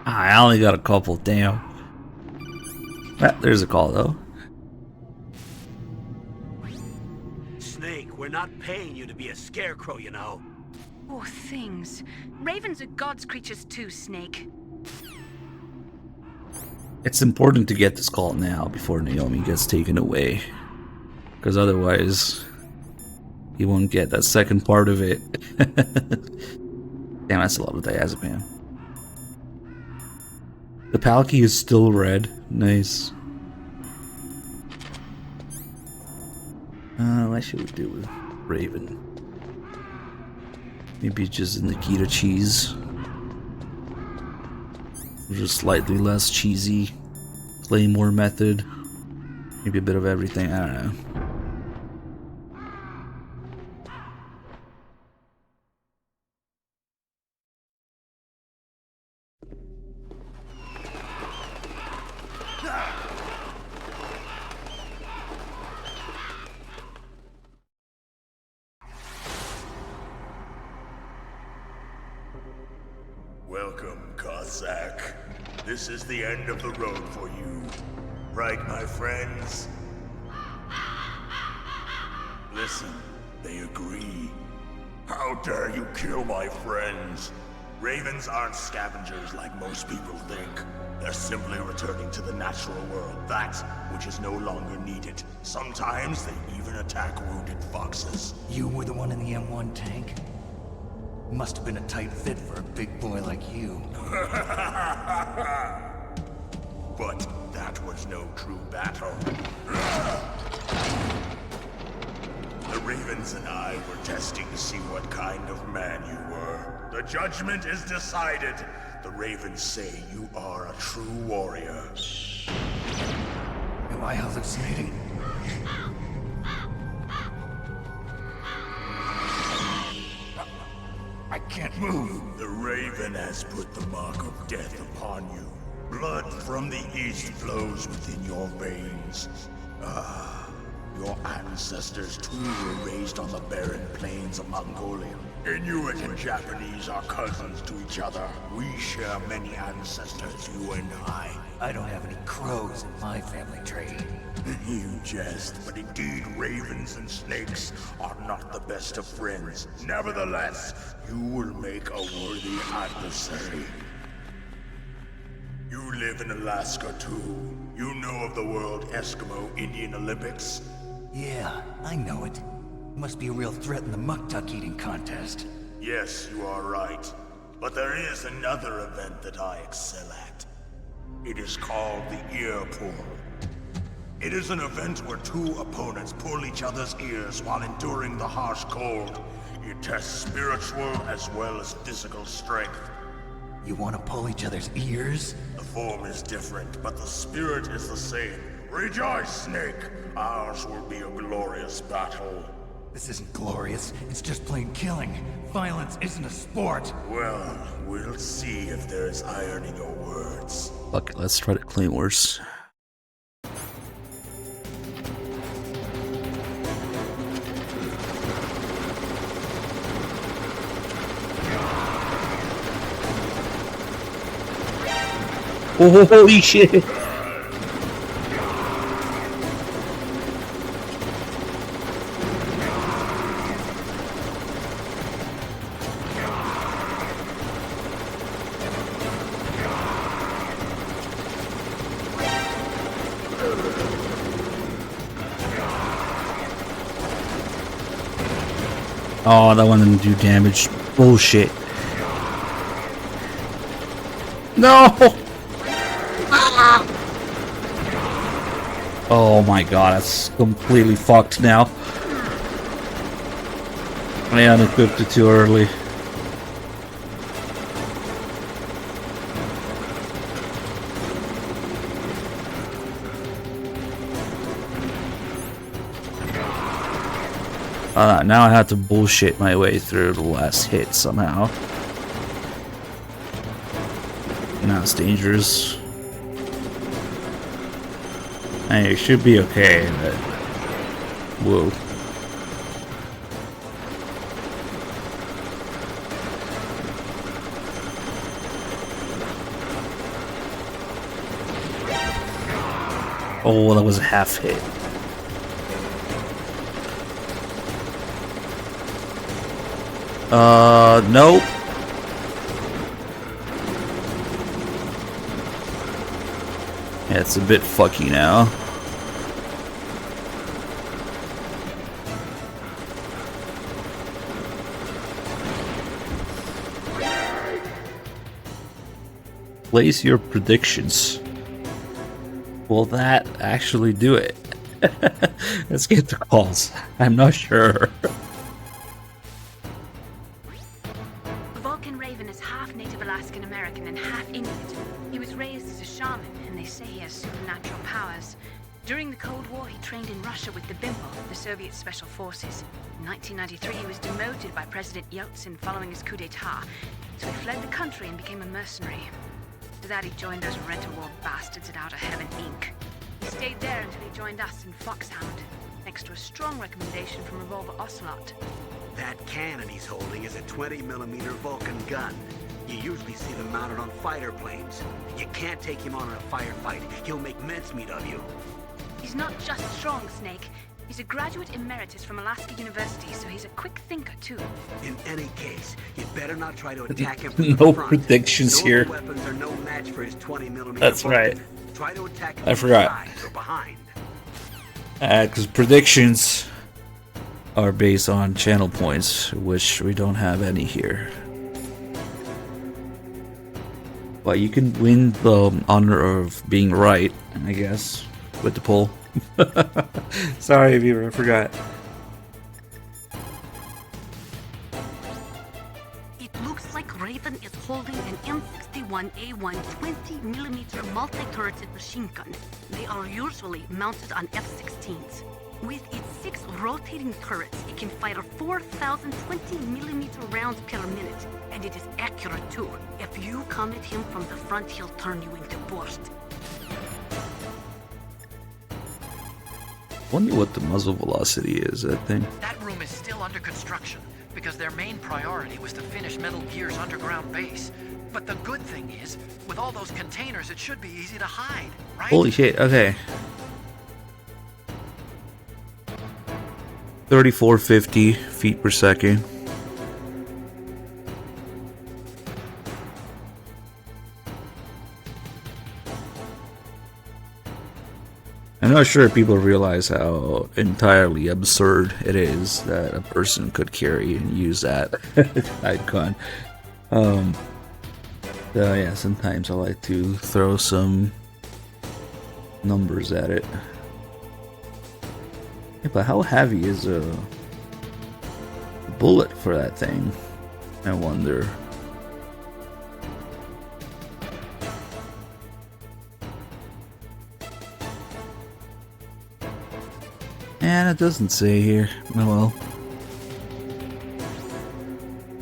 I only got a couple, damn. There's a call though. We're not paying you to be a scarecrow, you know. Poor things. Ravens are God's creatures too, Snake. It's important to get this call now before Naomi gets taken away. Because otherwise, you won't get that second part of it. Damn, that's a lot of diazepam. The Palki is still red. Nice. What should we do with Raven? Maybe just the Nikita cheese. Just slightly less cheesy. Claymore method. Maybe a bit of everything. I don't know. Welcome, Cossack. This is the end of the road for you. Right, my friends? Listen, they agree. How dare you kill my friends? Ravens aren't scavengers like most people think. They're simply returning to the natural world, that which is no longer needed. Sometimes they even attack wounded foxes. You were the one in the M1 tank? Must have been a tight fit for a big boy like you. But that was no true battle. The Ravens and I were testing to see what kind of man you were. The judgment is decided. The Ravens say you are a true warrior. Am I hallucinating? I can't move. The Raven has put the mark of death upon you. Blood from the east flows within your veins. Your ancestors too were raised on the barren plains of Mongolia. Inuit and Japanese are cousins to each other. We share many ancestors, you and I. I don't have any crows in my family tree. You jest, but indeed ravens and snakes are not the best of friends. Nevertheless, you will make a worthy adversary. You live in Alaska too. You know of the World Eskimo Indian Olympics? Yeah, I know it. Must be a real threat in the muck-duck eating contest. Yes, you are right. But there is another event that I excel at. It is called the Ear Pull. It is an event where two opponents pull each other's ears while enduring the harsh cold. It tests spiritual as well as physical strength. You want to pull each other's ears? The form is different, but the spirit is the same. Rejoice, Snake! Ours will be a glorious battle. This isn't glorious. It's just plain killing. Violence isn't a sport. Well, we'll see if there's iron in your words. Fuck it, let's try to claim worse. Oh, holy shit! Oh, that one didn't do damage. Bullshit. No! Oh my god, that's completely fucked now. I unequipped it too early. Now I have to bullshit my way through the last hit somehow. Now it's dangerous. Hey, it should be okay, but... Whoa. Oh, that was a half hit. Nope. Yeah, it's a bit fucky now. Place your predictions. Will that actually do it? Let's get the calls. I'm not sure. Vulcan Raven is half Native Alaskan American and half Inuit. He was raised as a shaman, and they say he has supernatural powers. During the Cold War, he trained in Russia with the Bimbo, the Soviet Special Forces. In 1993, he was demoted by President Yeltsin following his coup d'etat, so he fled the country and became a mercenary. After that, he joined those rent-a-war bastards at Outer Heaven, Inc. He stayed there until he joined us in Foxhound, next to a strong recommendation from Revolver Ocelot. That cannon he's holding is a 20mm Vulcan gun. You usually see them mounted on fighter planes. You can't take him on in a firefight. He'll make mincemeat of you. He's not just strong, Snake. He's a graduate emeritus from Alaska University, so he's a quick thinker, too. In any case, you'd better not try to attack him from No the front. predictions here. Those weapons are no match for his 20mm. That's right. Try to attack him I from forgot. the sides or behind. Because predictions are based on channel points, which we don't have any here. But you can win the honor of being right, I guess, with the poll. Sorry, viewer, I forgot. It looks like Raven is holding an M61A1 20mm multi-turreted machine gun. They are usually mounted on F-16s. With its 6 rotating turrets, it can fire 4,000 20mm rounds per minute, and it is accurate too. If you come at him from the front, he'll turn you into burst. Wonder what the muzzle velocity is, that thing. That room is still under construction because their main priority was to finish Metal Gear's underground base. But the good thing is, with all those containers, it should be easy to hide, right? Holy shit, okay. 3450 feet per second. I'm not sure if people realize how entirely absurd it is that a person could carry and use that icon. So yeah, sometimes I like to throw some numbers at it. Yeah, but how heavy is a bullet for that thing? I wonder. And it doesn't say here. Oh well.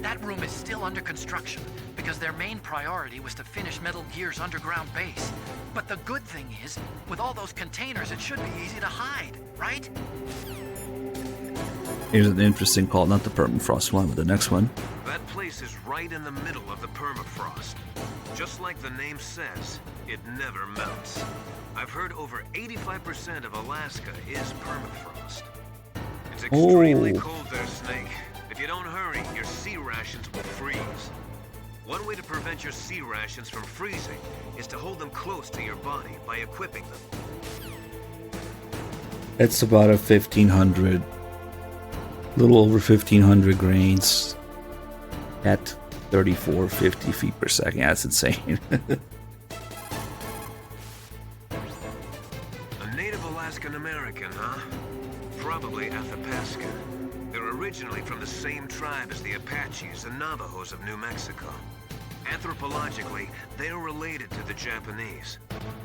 That room is still under construction because their main priority was to finish Metal Gear's underground base. But the good thing is, with all those containers, it should be easy to hide, right? Here's an interesting call, not the permafrost one, but the next one. That place is right in the middle of the permafrost. Just like the name says, it never melts. I've heard over 85% of Alaska is permafrost. It's extremely cold there, Snake. If you don't hurry, your sea rations will freeze. One way to prevent your sea rations from freezing is to hold them close to your body by equipping them. It's about a 1500, little over 1500 grains at 3450 feet per second. That's insane. A native Alaskan American, huh? Probably Athabascan. They're originally from the same tribe as the Apaches and Navajos of New Mexico. Anthropologically, they're related to the Japanese.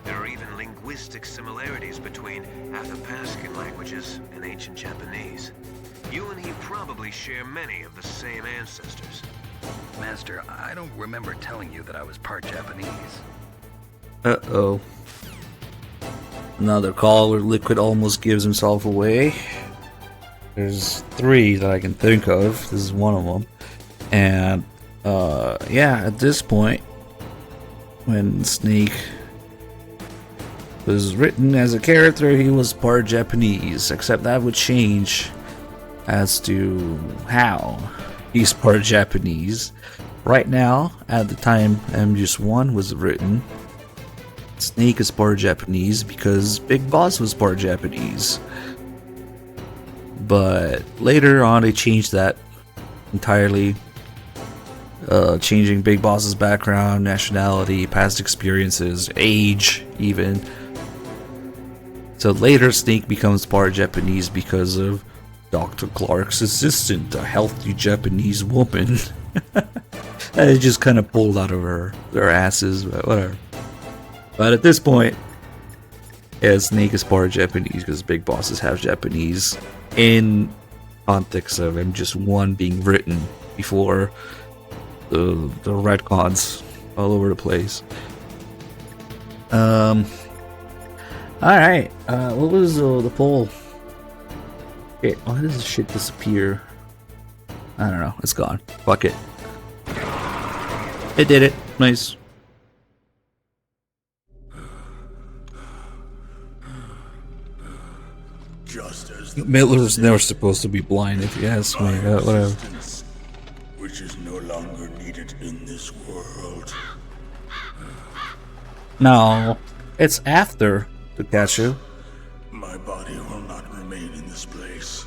There are even linguistic similarities between Athabascan languages and ancient Japanese. You and he probably share many of the same ancestors. Master, I don't remember telling you that I was part Japanese. Uh-oh. Another call where Liquid almost gives himself away. There's 3 that I can think of. This is one of them. And, yeah, at this point, when Snake was written as a character, he was part Japanese. Except that would change as to how he's part Japanese. Right now, at the time MGS1 was written, Snake is part Japanese because Big Boss was part Japanese. But later on, they changed that entirely, changing Big Boss's background, nationality, past experiences, age, even. So later, Snake becomes part Japanese because of Dr. Clark's assistant, a healthy Japanese woman. And it just kind of pulled out of their asses, but whatever. But at this point, yeah, Snake is part Japanese because Big Boss is half Japanese in context of MGS1 being written before the retcons all over the place. Alright, what was the poll? Okay, why does this shit disappear? I don't know, it's gone. Fuck it. It did it. Nice. Just as the Miller was never supposed to be blind, if you ask me. Whatever. which is no longer needed in this world. No, it's after Pikachu. My body will not remain in this place.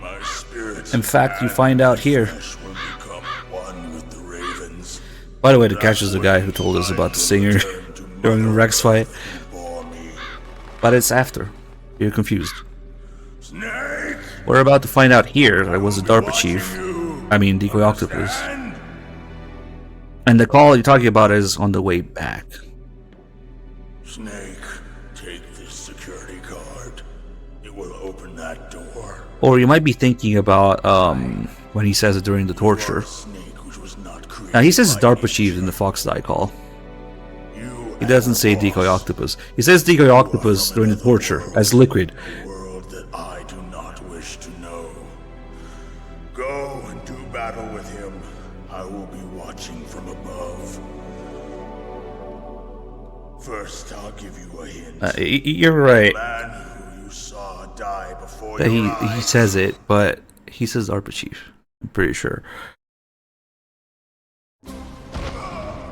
My spirit. In fact, you find out here. Will become one with the ravens. By the way, Pikachu's the guy who told us about the singer during the Rex fight. But it's after. You're confused. Snake! We're about to find out here that it was a DARPA chief. I mean, Decoy Octopus. And the call you're talking about is on the way back. Snake, take this security card. It will open that door. Or you might be thinking about when he says it during the torture. Now he says DARPA chief in the Fox Die call. He doesn't say Decoy Octopus. He says Decoy Octopus during the torture as Liquid. World that I do not wish to know. Go and do battle with him. I will be watching from above. First, I'll give you a hint. You're right. The man who you saw die before That your he eyes. says it, but he says DARPA chief. I'm pretty sure.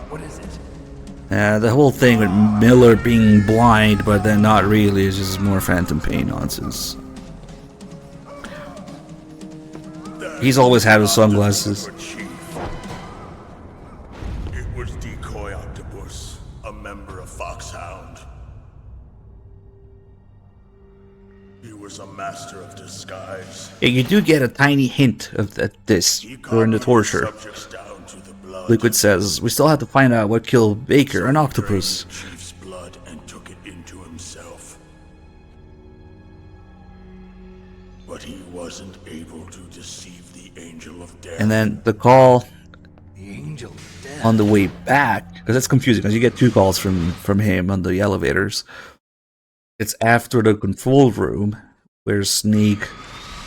What is it? The whole thing with Miller being blind, but then not really, is just more Phantom Pain nonsense. He's always had his sunglasses. It was Decoy Octopus, a member of Foxhound. He was a master of disguise. Yeah, you do get a tiny hint of this during the torture. Liquid says, we still have to find out what killed Baker and Octopus. Chief's blood and took it into himself. But he wasn't able to deceive the Angel of Death. And then the call The Angel of Death. on the way back, because that's confusing, because you get two calls from him on the elevators. It's after the control room, where Snake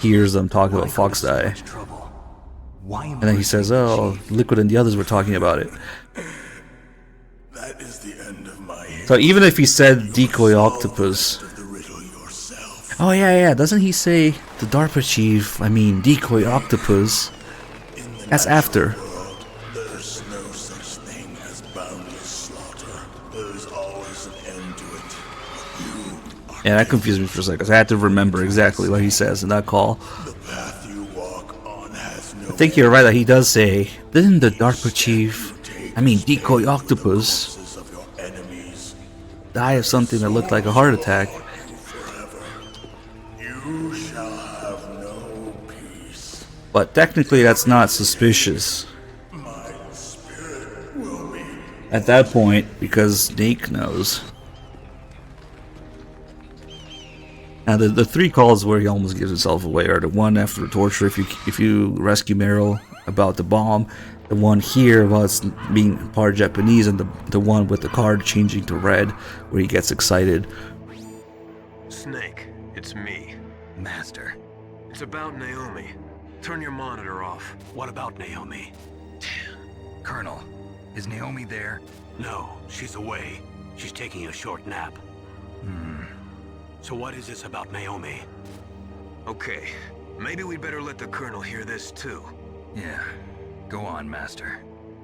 hears them talk about Fox Die. And then he says, oh, Liquid and the others were talking about it. That is the end of my So even if he said Decoy Octopus... Oh yeah, doesn't he say the DARPA chief, I mean Decoy Octopus? That's after. There's no such thing as boundless slaughter. There's always an end to it. Yeah, that confused me for a second, because I had to remember exactly what he says in that call. I think you're right that he does say, didn't the DARPA chief, I mean Decoy Octopus, die of something that looked like a heart attack? You shall have no peace. But technically that's not suspicious My spirit will be. at that point, because Snake knows. Now the three calls where he almost gives himself away are the one after the torture, if you rescue Meryl about the bomb, the one here about being part Japanese, and the one with the card changing to red where he gets excited. Snake, it's me. Master. It's about Naomi. Turn your monitor off. What about Naomi? Colonel, is Naomi there? No, she's away. She's taking a short nap. So what is this about Naomi? Okay, maybe we'd better let the Colonel hear this too. Yeah. Go on, Master.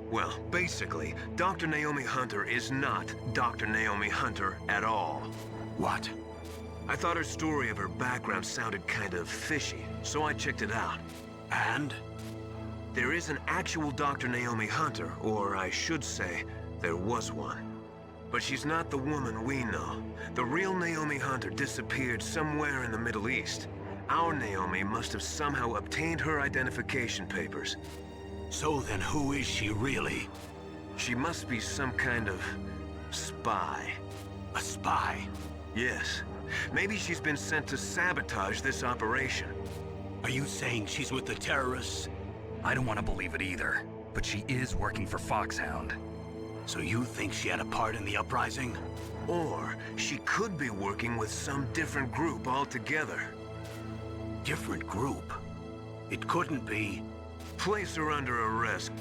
Well, basically, Dr. Naomi Hunter is not Dr. Naomi Hunter at all. What? I thought her story of her background sounded kind of fishy, so I checked it out. And? There is an actual Dr. Naomi Hunter, or I should say, there was one. But she's not the woman we know. The real Naomi Hunter disappeared somewhere in the Middle East. Our Naomi must have somehow obtained her identification papers. So then who is she really? She must be some kind of spy. A spy? Yes. Maybe she's been sent to sabotage this operation. Are you saying she's with the terrorists? I don't want to believe it either, but she is working for Foxhound. So you think she had a part in the uprising? Or she could be working with some different group altogether. Different group? It couldn't be. Place her under arrest.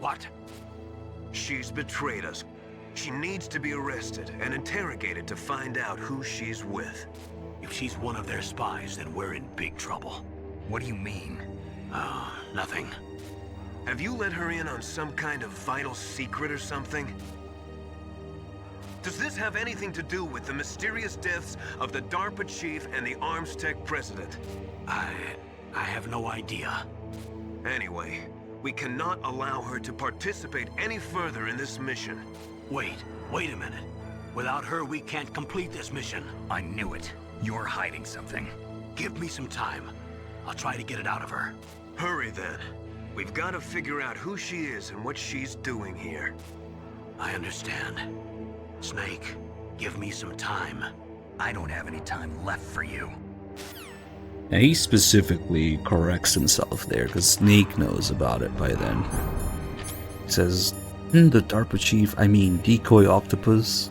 What? She's betrayed us. She needs to be arrested and interrogated to find out who she's with. If she's one of their spies, then we're in big trouble. What do you mean? Nothing. Have you let her in on some kind of vital secret or something? Does this have anything to do with the mysterious deaths of the DARPA chief and the Arms Tech president? I have no idea. Anyway, we cannot allow her to participate any further in this mission. Wait a minute. Without her, we can't complete this mission. I knew it. You're hiding something. Give me some time. I'll try to get it out of her. Hurry then. We've got to figure out who she is and what she's doing here. I understand. Snake, give me some time. I don't have any time left for you. Now he specifically corrects himself there because Snake knows about it by then. He says, "Didn't the DARPA chief, I mean Decoy Octopus,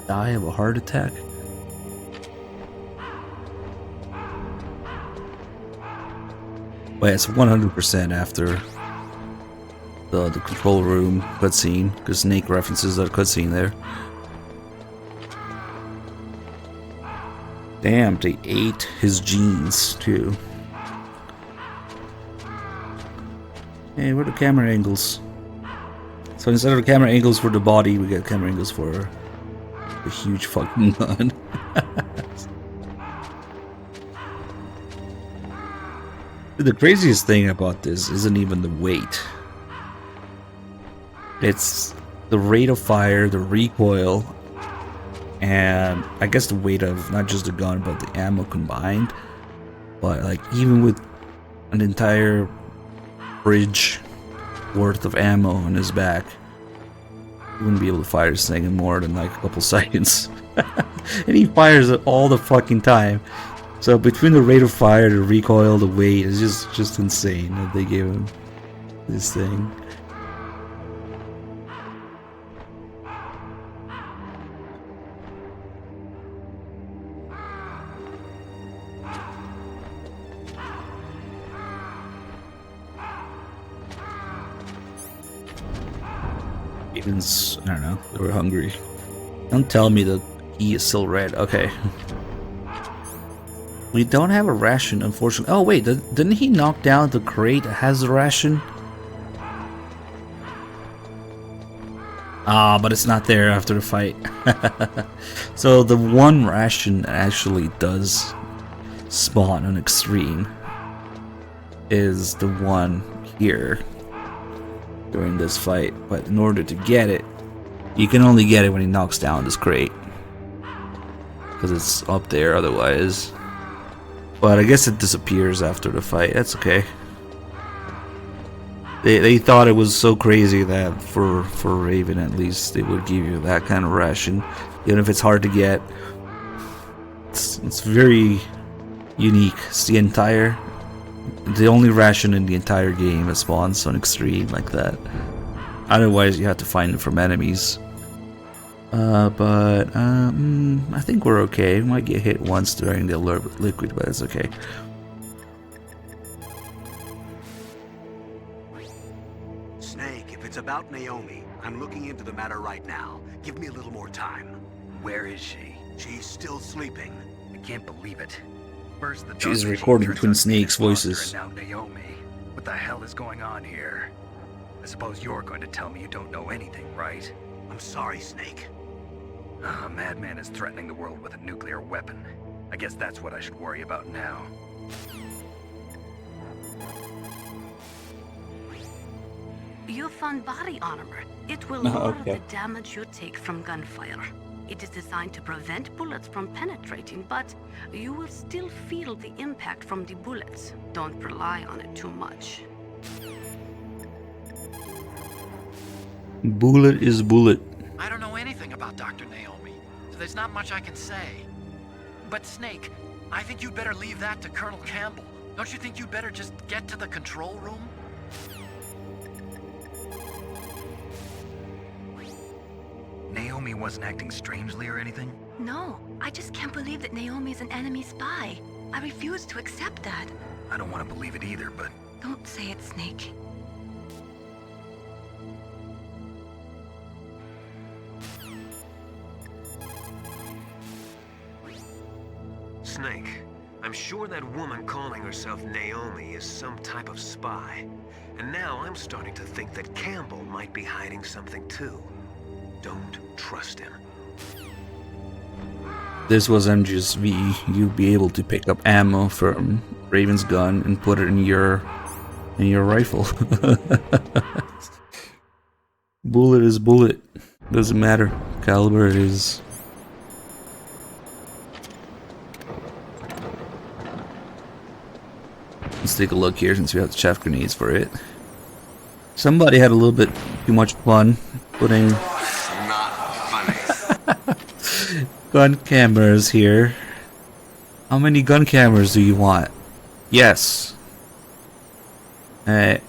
die of a heart attack?" But it's 100% after the control room cutscene, because Snake references that cutscene there. Damn, they ate his genes too. Hey, where are the camera angles? So instead of the camera angles for the body, we get camera angles for the huge fucking gun. The craziest thing about this isn't even the weight. It's the rate of fire, the recoil, and I guess the weight of not just the gun but the ammo combined. But like even with an entire bridge worth of ammo on his back, you wouldn't be able to fire this thing in more than like a couple seconds. And he fires it all the fucking time. So between the rate of fire, the recoil, the weight, it's just insane that they gave him this thing. Mutants, I don't know, they were hungry. Don't tell me the E is still red. Okay. We don't have a ration, unfortunately. Oh wait, didn't he knock down the crate that has the ration? Ah, but it's not there after the fight. So the one ration that actually does spawn on Extreme is the one here during this fight. But in order to get it, you can only get it when he knocks down this crate, because it's up there otherwise. But I guess it disappears after the fight. That's okay. They thought it was so crazy that for Raven at least they would give you that kind of ration, even if it's hard to get. It's very unique. It's the only ration in the entire game that spawns on Extreme like that. Otherwise you have to find it from enemies. But I think we're okay. We might get hit once during the alert with liquid, but it's okay. Snake, if it's about Naomi, I'm looking into the matter right now. Give me a little more time. Where is she? She's still sleeping. I can't believe it. First the She's DARPA recording chief Twin turns out to be Snake's an imposter, voices. and now Naomi. What the hell is going on here? I suppose you're going to tell me you don't know anything, right? I'm sorry, Snake. A madman is threatening the world with a nuclear weapon. I guess that's what I should worry about now. You found body armor. It will Oh, lower okay. the damage you take from gunfire. It is designed to prevent bullets from penetrating, but you will still feel the impact from the bullets. Don't rely on it too much. Bullet is bullet. I don't know anything about Dr. Naomi, so there's not much I can say. But Snake, I think you'd better leave that to Colonel Campbell. Don't you think you'd better just get to the control room? Naomi wasn't acting strangely or anything? No, I just can't believe that Naomi's an enemy spy. I refuse to accept that. I don't want to believe it either, but Don't say it, Snake. Snake, I'm sure that woman calling herself Naomi is some type of spy. And now I'm starting to think that Campbell might be hiding something too. Don't trust him. This was MGS-V. You'd be able to pick up ammo from Raven's gun and put it in your rifle. Bullet is bullet. Doesn't matter. Caliber it is. Let's take a look here since we have the chaff grenades for it. Somebody had a little bit too much fun putting gun cameras here. How many gun cameras do you want? Yes. Hey,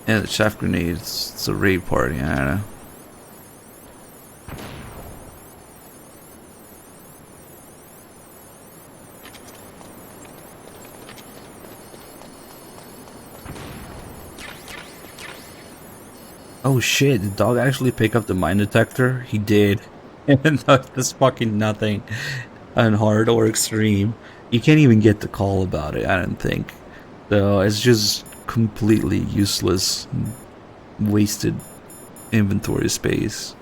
yeah, the chaff grenades. It's a rave party. I don't know. Oh shit, did the dog actually pick up the mine detector? He did. And that's fucking nothing on hard or extreme. You can't even get the call about it, I don't think. So it's just completely useless, wasted inventory space.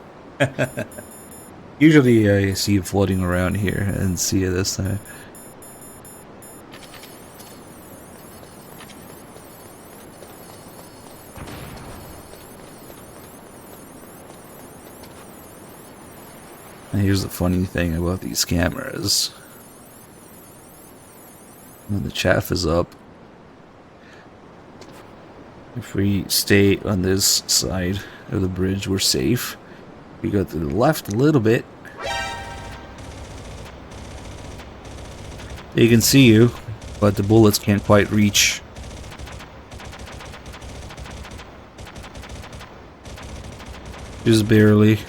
Usually I see it floating around here and see it this time. And here's the funny thing about these cameras. When the chaff is up, if we stay on this side of the bridge, we're safe. We go to the left a little bit, they can see you, but the bullets can't quite reach. Just barely.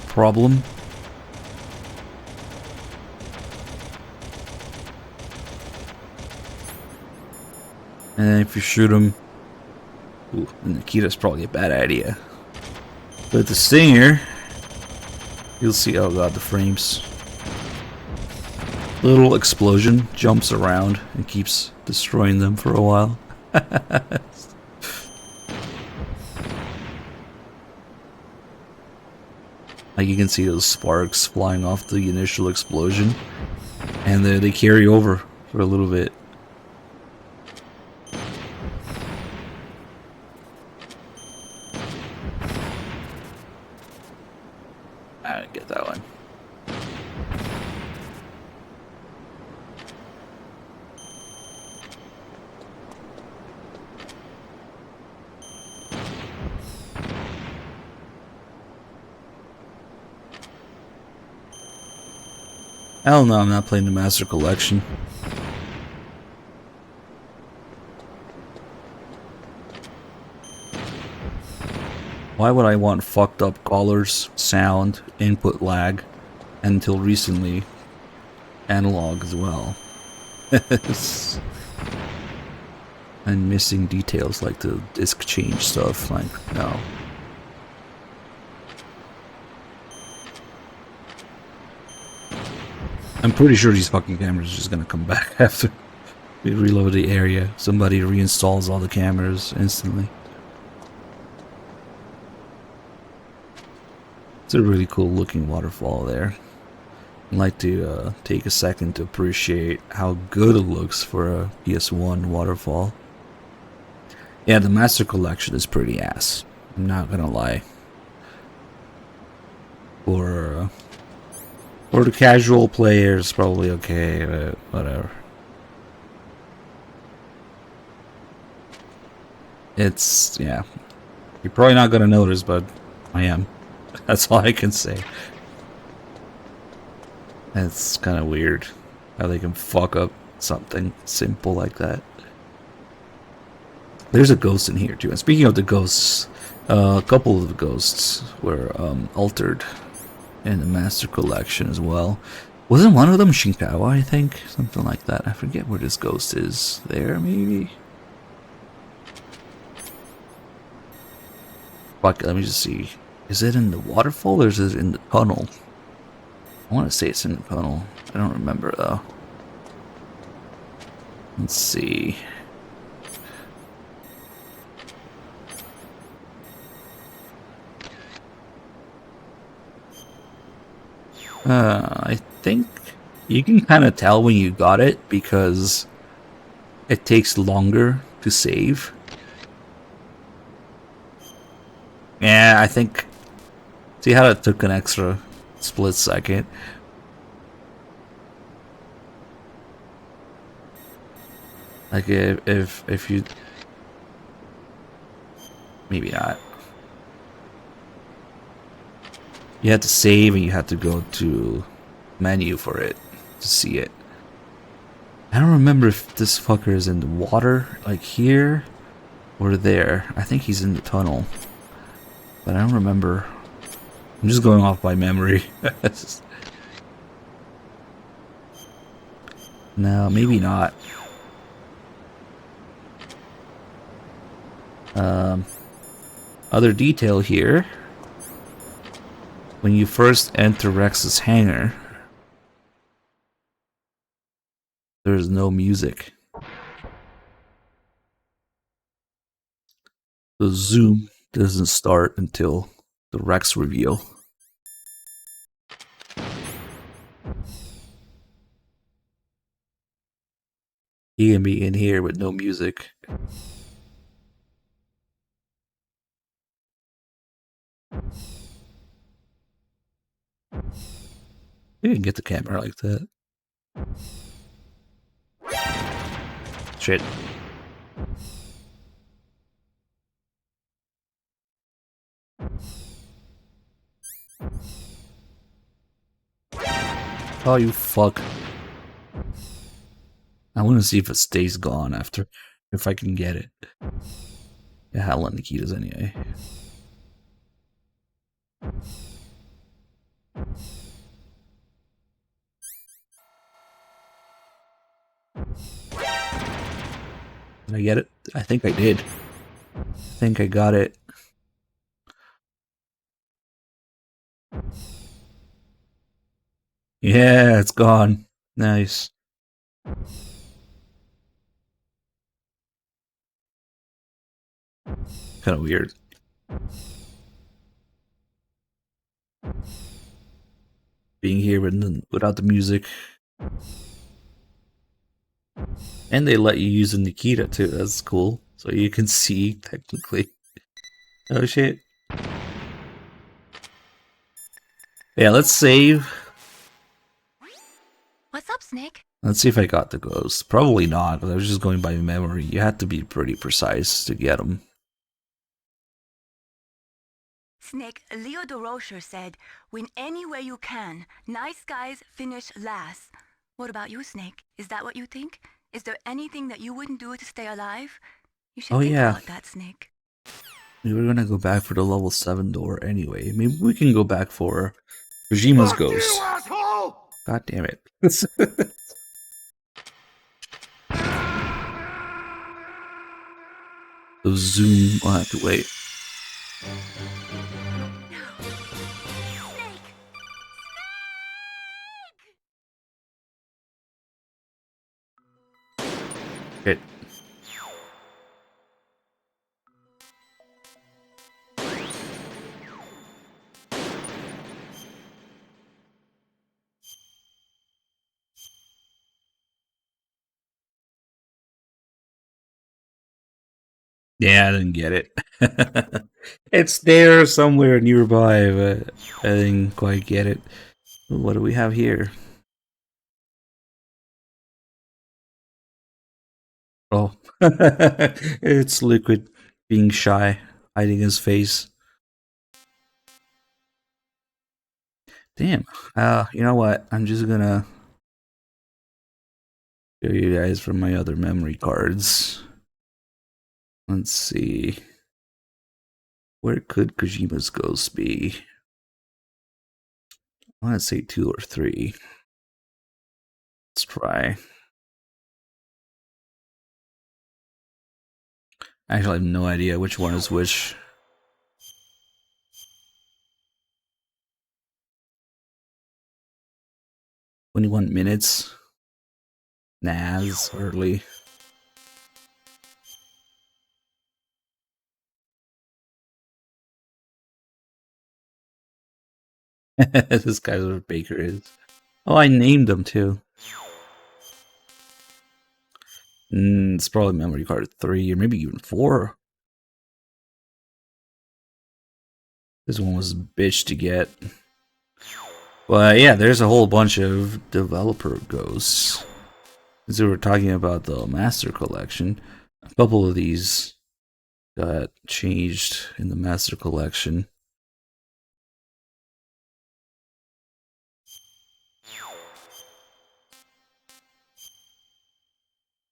Problem. And then if you shoot him, ooh, Nikita's probably a bad idea. But the Stinger, you'll see. Oh god, the frames. Little explosion jumps around and keeps destroying them for a while. Like you can see those sparks flying off the initial explosion, and they carry over for a little bit. I didn't get that one. Hell no, I'm not playing the Master Collection. Why would I want fucked up colors, sound, input lag, and until recently, analog as well? And missing details like the disc change stuff, like, no. I'm pretty sure these fucking cameras are just gonna come back after we reload the area. Somebody reinstalls all the cameras instantly. It's a really cool looking waterfall there. I'd like to take a second to appreciate how good it looks for a PS1 waterfall. Yeah, the Master Collection is pretty ass. I'm not gonna lie. For the casual players, probably okay, but whatever. It's, yeah. You're probably not gonna notice, but I am. That's all I can say. It's kind of weird how they can fuck up something simple like that. There's a ghost in here too. And speaking of the ghosts, a couple of the ghosts were altered in the Master Collection as well. Wasn't one of them Shinkawa, I think? Something like that. I forget where this ghost is. There, maybe? Fuck, let me just see. Is it in the waterfall or is it in the tunnel? I want to say it's in the tunnel. I don't remember though. Let's see. I think you can kind of tell when you got it because it takes longer to save. Yeah, I think. See how it took an extra split second? Like if you maybe not. You had to save and you had to go to menu for it to see it. I don't remember if this fucker is in the water, like here or there. I think he's in the tunnel, but I don't remember. I'm just going off by memory. No, maybe not. Other detail here. When you first enter Rex's hangar, there's no music. The zoom doesn't start until the Rex reveal. He can be in here with no music. You can get the camera like that. Shit. Oh, you fuck. I want to see if it stays gone after, if I can get it. Yeah, Helen Nikita's anyway. Did I get it? I think I did. I think I got it. Yeah, it's gone. Nice. Kind of weird. Being here without the music. And they let you use the Nikita too, that's cool. So you can see, technically. Oh shit. Yeah, let's save. What's up, Snake? Let's see if I got the ghost. Probably not, but I was just going by memory. You had to be pretty precise to get them. Snake, Leo DeRocher said, win anywhere you can. Nice guys finish last. What about you, Snake? Is that what you think? Is there anything that you wouldn't do to stay alive? You should think about that, Snake. We were gonna go back for the level 7 door anyway. Maybe we can go back for Kojima's ghost. God damn it. The zoom, I'll have to wait. Shit. Yeah, I didn't get it. It's there somewhere nearby, but I didn't quite get it. What do we have here? Oh, it's Liquid being shy, hiding his face. Damn. You know what? I'm just gonna show you guys from my other memory cards. Let's see. Where could Kojima's ghost be? I want to say 2 or 3. Let's try. Actually, I have no idea which one is which. 21 minutes. Nah, it's early. This guy's where Baker is. Oh, I named him too. It's probably memory card 3 or maybe even 4. This one was a bitch to get. Well, yeah, there's a whole bunch of developer ghosts. Since we were talking about the Master Collection, a couple of these got changed in the Master Collection.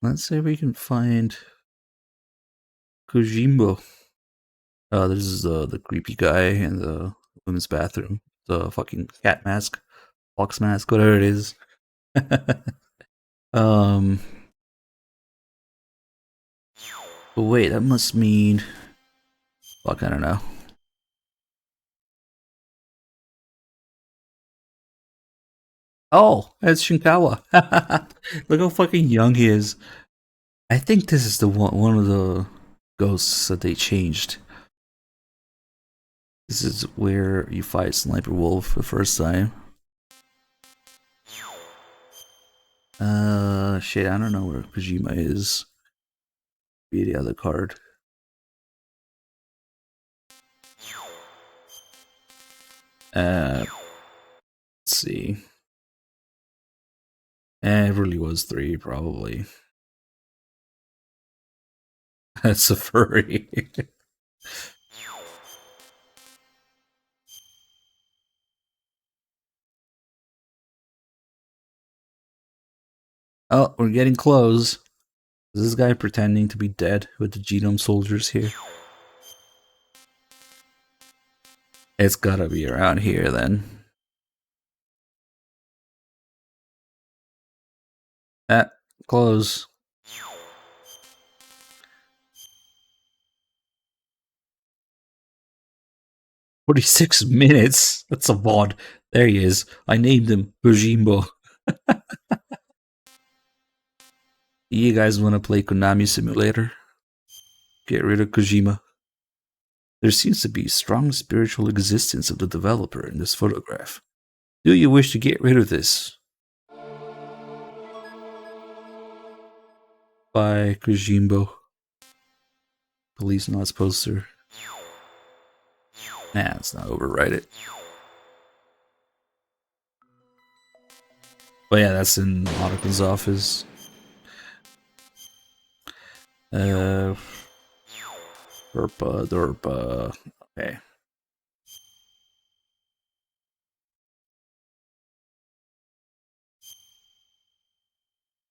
Let's see if we can find Kojimbo. This is the creepy guy in the women's bathroom. The fucking cat mask, fox mask, whatever it is. But wait, that must mean... Fuck, I don't know. Oh, it's Shinkawa. Look how fucking young he is. I think this is the one of the ghosts that they changed. This is where you fight Sniper Wolf the first time. Shit, I don't know where Kojima is. Be the other card. Let's see. It really was 3, probably. That's a furry. Oh, we're getting close. Is this guy pretending to be dead with the genome soldiers here? It's gotta be around here then. Close. "46 minutes? That's a VOD. There he is. I named him Kojimbo." You guys wanna play Konami Simulator? Get rid of Kojima. There seems to be strong spiritual existence of the developer in this photograph. Do you wish to get rid of this? By Kojimbo. Police Nods poster. Nah, let's not overwrite it. But yeah, that's in Ottoman's office. Derpa. Okay.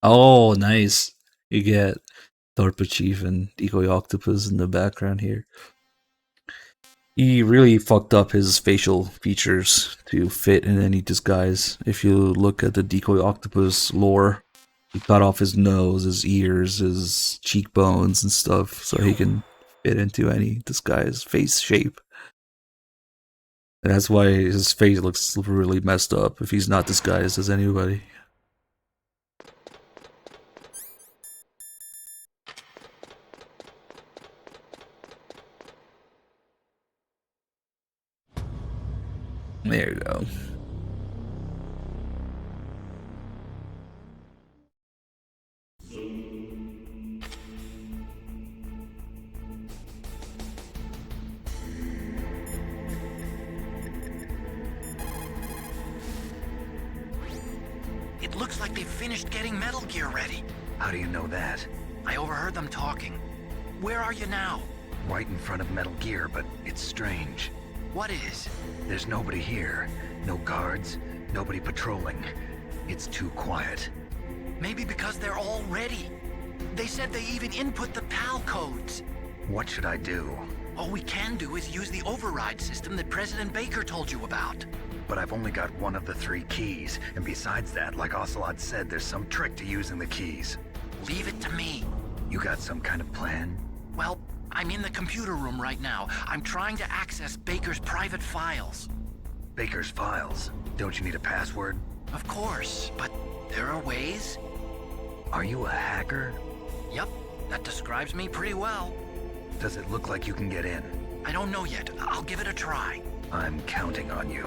Oh, nice. You get DARPA Chief and Decoy Octopus in the background here. He really fucked up his facial features to fit in any disguise. If you look at the Decoy Octopus lore, he cut off his nose, his ears, his cheekbones and stuff so he can fit into any disguise face shape. And that's why his face looks really messed up if he's not disguised as anybody. There you go. It looks like they've finished getting Metal Gear ready. How do you know that? I overheard them talking. Where are you now? Right in front of Metal Gear, but it's strange. What is? There's nobody here. No guards, nobody patrolling. It's too quiet. Maybe because they're all ready. They said they even input the PAL codes. What should I do? All we can do is use the override system that President Baker told you about. But I've only got one of the 3 keys, and besides that, like Ocelot said, there's some trick to using the keys. Leave it to me. You got some kind of plan? Well, I'm in the computer room right now. I'm trying to access Baker's private files. Baker's files? Don't you need a password? Of course, but there are ways. Are you a hacker? Yep, that describes me pretty well. Does it look like you can get in? I don't know yet. I'll give it a try. I'm counting on you.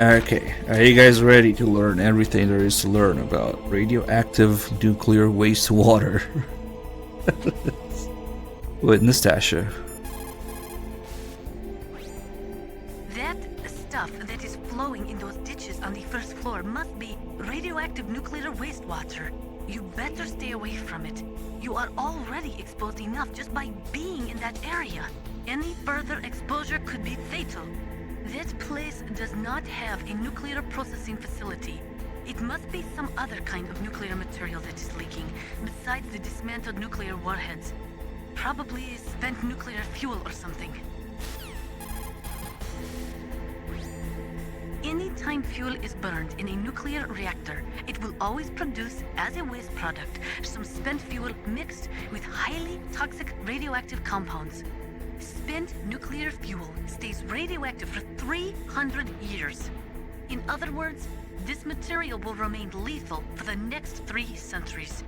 Okay, are you guys ready to learn everything there is to learn about radioactive nuclear wastewater? With Nastasha. That stuff that is flowing in those ditches on the first floor must be radioactive nuclear wastewater. You better stay away from it. You are already exposed enough just by being in that area. Any further exposure could be fatal. That place does not have a nuclear processing facility. It must be some other kind of nuclear material that is leaking, besides the dismantled nuclear warheads. Probably spent nuclear fuel or something. Anytime fuel is burned in a nuclear reactor, it will always produce, as a waste product, some spent fuel mixed with highly toxic radioactive compounds. Spent nuclear fuel stays radioactive for 300 years. In other words, this material will remain lethal for the next 3 centuries.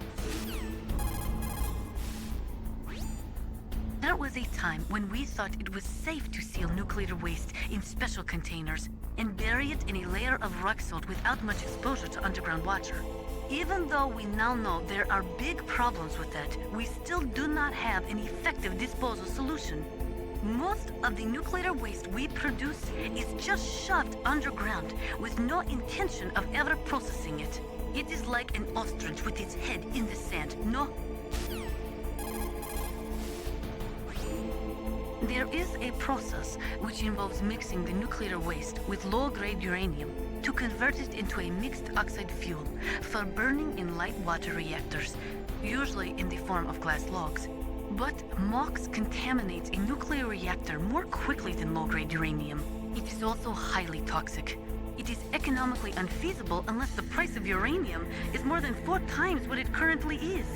There was a time when we thought it was safe to seal nuclear waste in special containers and bury it in a layer of rock salt without much exposure to underground water. Even though we now know there are big problems with that, we still do not have an effective disposal solution. Most of the nuclear waste we produce is just shoved underground with no intention of ever processing it. It is like an ostrich with its head in the sand. No. There is a process which involves mixing the nuclear waste with low-grade uranium to convert it into a mixed oxide fuel for burning in light water reactors, usually in the form of glass logs. But MOX contaminates a nuclear reactor more quickly than low-grade uranium. It is also highly toxic. It is economically unfeasible unless the price of uranium is more than 4 times what it currently is.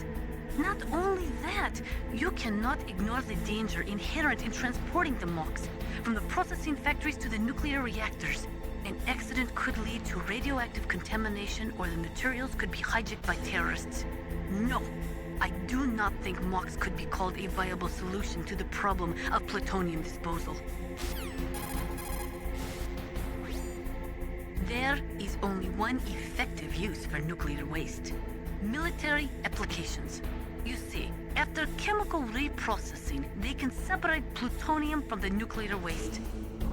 Not only that, you cannot ignore the danger inherent in transporting the MOX from the processing factories to the nuclear reactors. An accident could lead to radioactive contamination, or the materials could be hijacked by terrorists. No, I do not think MOX could be called a viable solution to the problem of plutonium disposal. There is only one effective use for nuclear waste: military applications. You see, after chemical reprocessing, they can separate plutonium from the nuclear waste.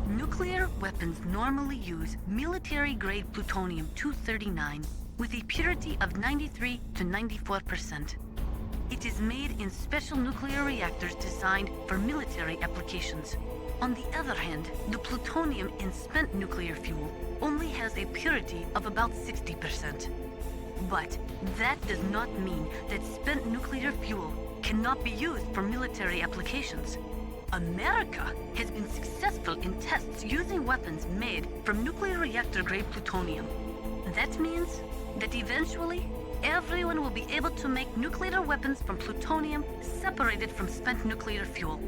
Nuclear weapons normally use military-grade plutonium-239 with a purity of 93 to 94%. It is made in special nuclear reactors designed for military applications. On the other hand, the plutonium in spent nuclear fuel only has a purity of about 60%. But that does not mean that spent nuclear fuel cannot be used for military applications. America has been successful in tests using weapons made from nuclear reactor-grade plutonium. That means that eventually, everyone will be able to make nuclear weapons from plutonium separated from spent nuclear fuel.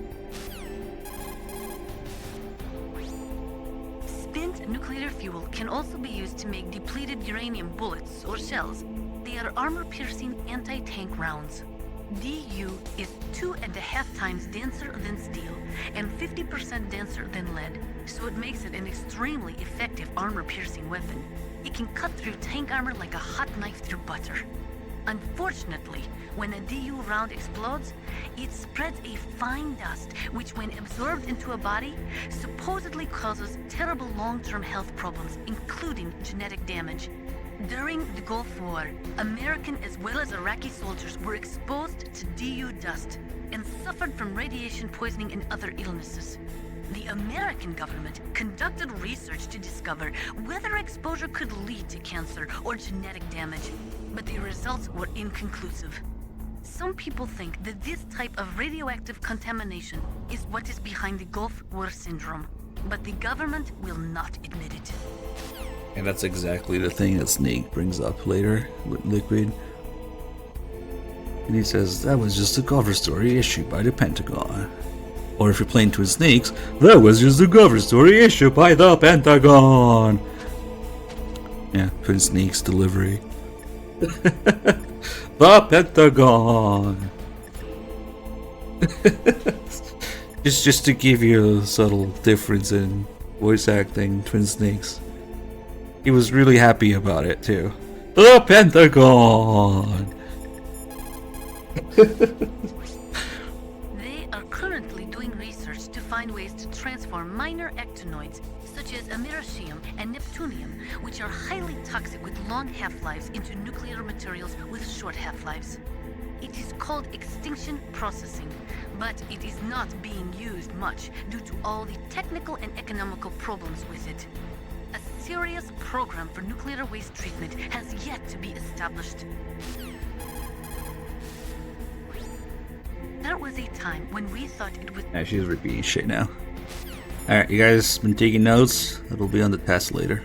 Spent nuclear fuel can also be used to make depleted uranium bullets or shells. They are armor-piercing anti-tank rounds. DU is 2.5 times denser than steel and 50% denser than lead, so it makes it an extremely effective armor-piercing weapon. It can cut through tank armor like a hot knife through butter. Unfortunately, when a DU round explodes, it spreads a fine dust which, when absorbed into a body, supposedly causes terrible long-term health problems, including genetic damage. During the Gulf War, American as well as Iraqi soldiers were exposed to DU dust and suffered from radiation poisoning and other illnesses. The American government conducted research to discover whether exposure could lead to cancer or genetic damage, but the results were inconclusive. Some people think that this type of radioactive contamination is what is behind the Gulf War syndrome, but the government will not admit it. And that's exactly the thing that Snake brings up later with Liquid. And he says that was just a cover story issued by the Pentagon. Or if you're playing Twin Snakes, that was just a cover story issued by the Pentagon. Yeah, Twin Snakes delivery. The Pentagon. Just to give you a subtle difference in voice acting, Twin Snakes. He was really happy about it too. The Pentagon. They are currently doing research to find ways to transform minor actinoids such as americium and neptunium, which are highly toxic with long half-lives, into nuclear materials with short half-lives. It is called extinction processing, but it is not being used much due to all the technical and economical problems with it. A serious program for nuclear waste treatment has yet to be established. There was a time when we thought it was... Yeah, she's repeating shit now. Alright, you guys been taking notes? It'll be on the test later.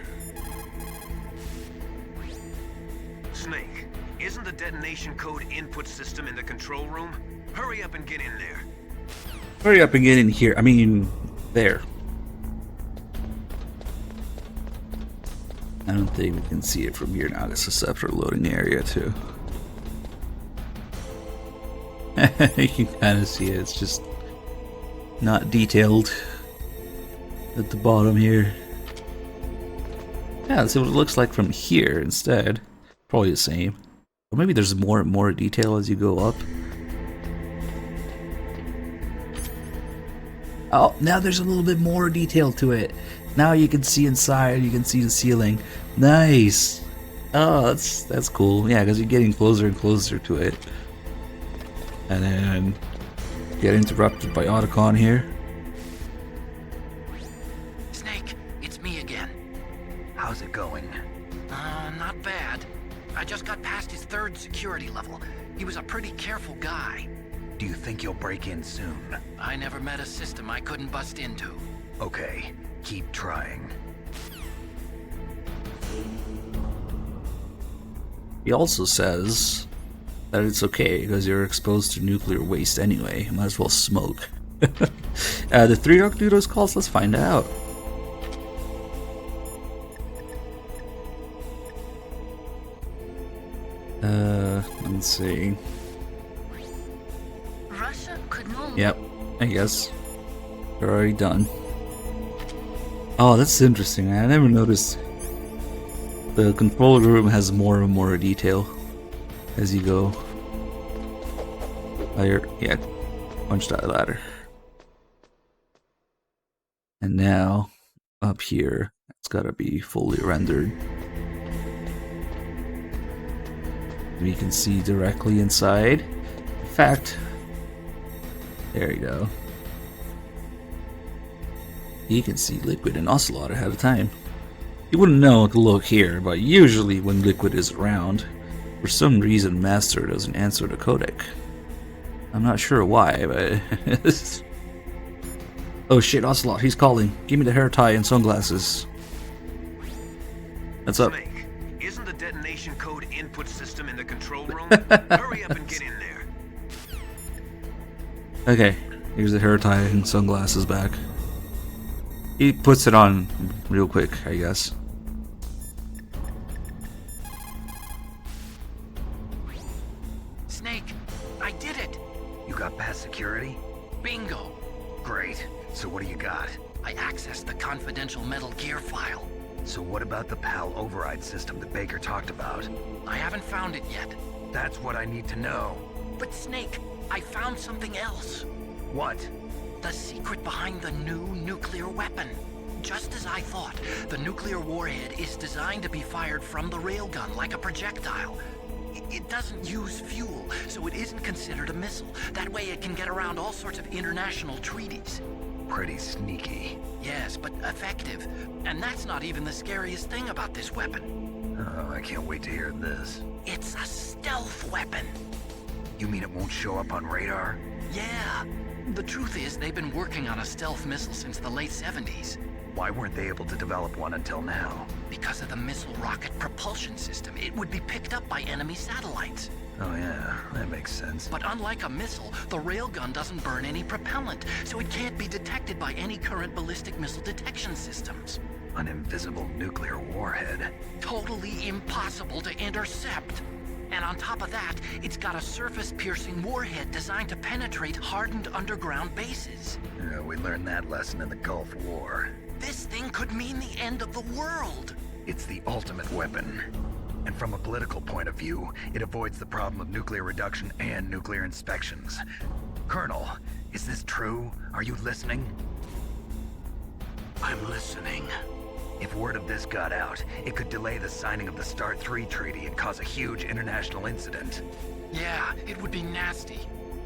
Snake, isn't the detonation code input system in the control room? Hurry up and get in there. Hurry up and get in here. I mean, there. I don't think we can see it from here now. It's a separate loading area too. You can kind of see it. It's just not detailed at the bottom here. Yeah, let's see what it looks like from here instead. Probably the same. Or maybe there's more and more detail as you go up. Oh, now there's a little bit more detail to it. Now you can see inside, you can see the ceiling. Nice! Oh, that's cool. Yeah, because you're getting closer and closer to it. And then get interrupted by Otacon here. Snake, it's me again. How's it going? Not bad. I just got past his 3rd security level. He was a pretty careful guy. Do you think you'll break in soon? I never met a system I couldn't bust into. Okay, keep trying. He also says that it's okay because you're exposed to nuclear waste anyway. You might as well smoke. The 3 Dark Doodles calls, let's find out. Let's see. Russia could no longer... Yep, I guess. They're already done. Oh, that's interesting. I never noticed. The control room has more and more detail as you go higher. Yeah, punch that ladder. And now, up here, it's gotta be fully rendered. We can see directly inside. In fact, there you go. You can see Liquid and Ocelot ahead of time. You wouldn't know to look here, but usually when Liquid is around, for some reason Master doesn't answer the codec. I'm not sure why, but... Oh shit, Ocelot, he's calling. Give me the hair tie and sunglasses. What's up? Snake, isn't the detonation code input system in the control room? Hurry up and get in there. Okay, here's the hair tie and sunglasses back. He puts it on real quick, I guess. Snake, I did it! You got past security? Bingo! Great. So what do you got? I accessed the confidential Metal Gear file. So what about the PAL override system that Baker talked about? I haven't found it yet. That's what I need to know. But Snake, I found something else. What? The secret behind the new nuclear weapon. Just as I thought, the nuclear warhead is designed to be fired from the railgun like a projectile. It doesn't use fuel, so it isn't considered a missile. That way it can get around all sorts of international treaties. Pretty sneaky. Yes, but effective. And that's not even the scariest thing about this weapon. Oh, I can't wait to hear this. It's a stealth weapon. You mean it won't show up on radar? Yeah. The truth is, they've been working on a stealth missile since the late 70s. Why weren't they able to develop one until now? Because of the missile rocket propulsion system, it would be picked up by enemy satellites. Oh yeah, that makes sense. But unlike a missile, the railgun doesn't burn any propellant, so it can't be detected by any current ballistic missile detection systems. An invisible nuclear warhead. Totally impossible to intercept. And on top of that, it's got a surface-piercing warhead designed to penetrate hardened underground bases. Yeah, we learned that lesson in the Gulf War. This thing could mean the end of the world. It's the ultimate weapon. And from a political point of view, it avoids the problem of nuclear reduction and nuclear inspections. Colonel, is this true? Are you listening? I'm listening. If word of this got out, it could delay the signing of the START III treaty and cause a huge international incident. Yeah, it would be nasty.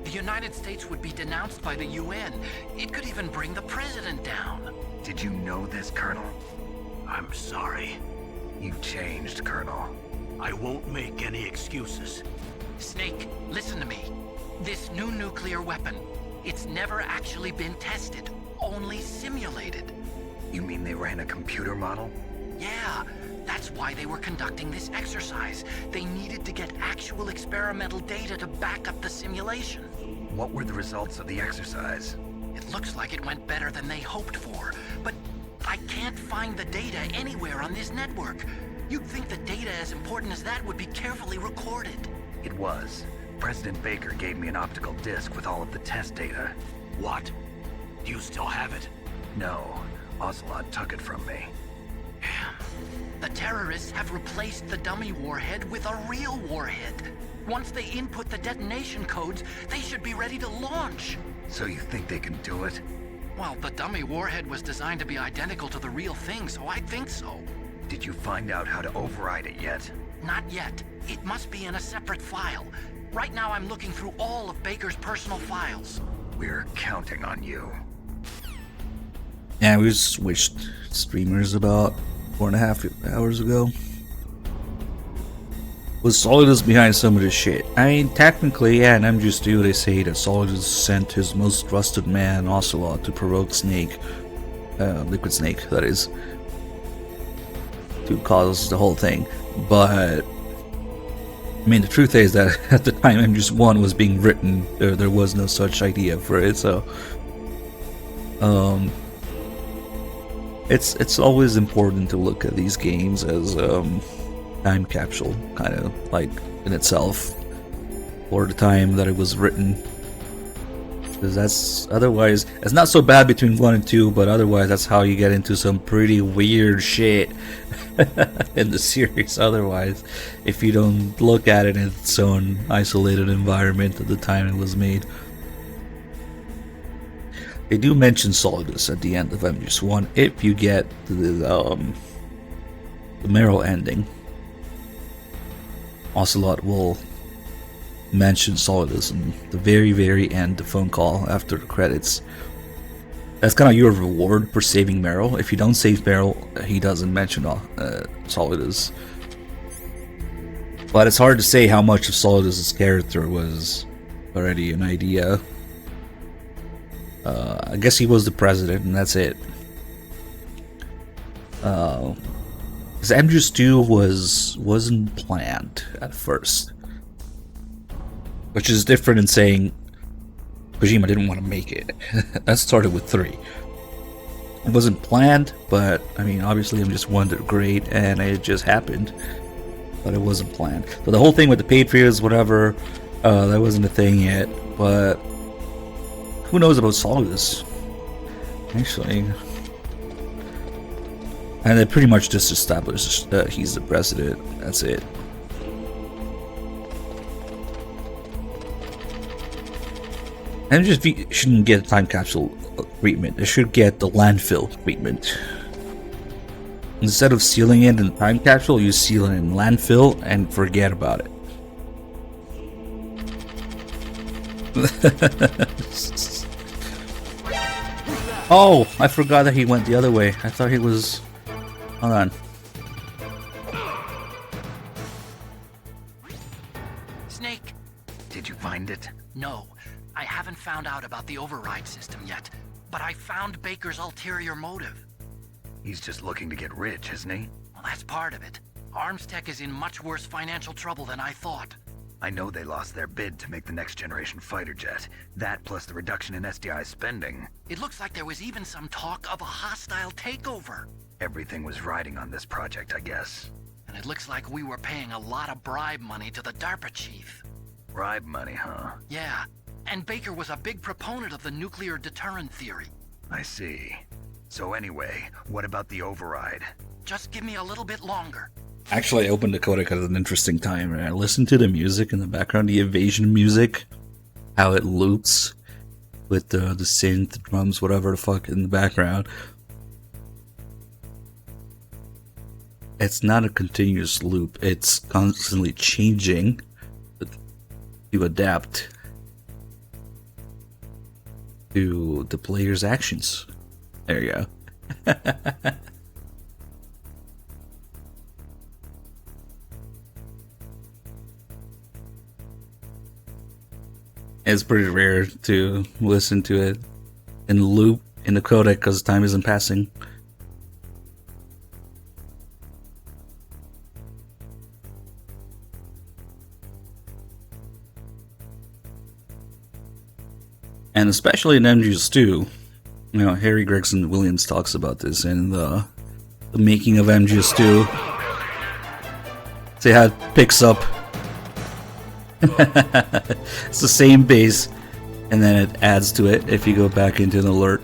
The United States would be denounced by the UN. It could even bring the president down. Did you know this, Colonel? I'm sorry. You changed, Colonel. I won't make any excuses. Snake, listen to me. This new nuclear weapon, it's never actually been tested, only simulated. You mean they ran a computer model? Yeah, that's why they were conducting this exercise. They needed to get actual experimental data to back up the simulation. What were the results of the exercise? It looks like it went better than they hoped for, but I can't find the data anywhere on this network. You'd think the data as important as that would be carefully recorded. It was. President Baker gave me an optical disc with all of the test data. What? Do you still have it? No. Ocelot took it from me. The terrorists have replaced the dummy warhead with a real warhead. Once they input the detonation codes, they should be ready to launch. So you think they can do it? Well, the dummy warhead was designed to be identical to the real thing, so I think so. Did you find out how to override it yet? Not yet. It must be in a separate file. Right now I'm looking through all of Baker's personal files. We're counting on you. Yeah, we switched streamers about 4.5 hours ago. Was Solidus behind some of this shit? I mean, technically, yeah, in MGS2 they say that Solidus sent his most trusted man, Ocelot, to provoke Snake, Liquid Snake, that is, to cause the whole thing. But, I mean, the truth is that at the time MGS1 was being written, there was no such idea for it, so... It's always important to look at these games as time capsule, kind of like in itself, for the time that it was written. Because that's otherwise, it's not so bad between 1 and 2, but otherwise that's how you get into some pretty weird shit in the series. Otherwise, if you don't look at it in its own isolated environment at the time it was made. They do mention Solidus at the end of MGS1 if you get the Merrill ending. Ocelot will mention Solidus in the very, very end, the phone call after the credits. That's kind of your reward for saving Merrill. If you don't save Merrill, he doesn't mention Solidus. But it's hard to say how much of Solidus' character was already an idea. I guess he was the president, and that's it. Because MGS2 wasn't planned at first, which is different than saying Kojima didn't want to make it. That started with 3. It wasn't planned, but I mean, obviously, MGS1 did great, and it just happened. But it wasn't planned. So the whole thing with the Patriots, whatever, that wasn't a thing yet. But who knows about Solidus? Actually. And they pretty much just established that he's the president. That's it. And just shouldn't get a time capsule treatment. It should get the landfill treatment. Instead of sealing it in a time capsule, you seal it in landfill and forget about it. Oh, I forgot that he went the other way. I thought he was... Hold on. Snake! Did you find it? No, I haven't found out about the override system yet, but I found Baker's ulterior motive. He's just looking to get rich, isn't he? Well, that's part of it. Armstech is in much worse financial trouble than I thought. I know they lost their bid to make the next generation fighter jet. That plus the reduction in SDI spending. It looks like there was even some talk of a hostile takeover. Everything was riding on this project, I guess. And it looks like we were paying a lot of bribe money to the DARPA chief. Bribe money, huh? Yeah, and Baker was a big proponent of the nuclear deterrent theory. I see. So anyway, what about the override? Just give me a little bit longer. Actually, I opened the codec at an interesting time, and I listened to the music in the background, the evasion music, how it loops with the synth, drums, whatever the fuck in the background. It's not a continuous loop, it's constantly changing to adapt to the player's actions. There you go. It's pretty rare to listen to it in loop in the codec because time isn't passing. And especially in MGS2, you know, Harry Gregson Williams talks about this in the making of MGS2. See how it picks up. It's the same bass, and then it adds to it if you go back into an alert.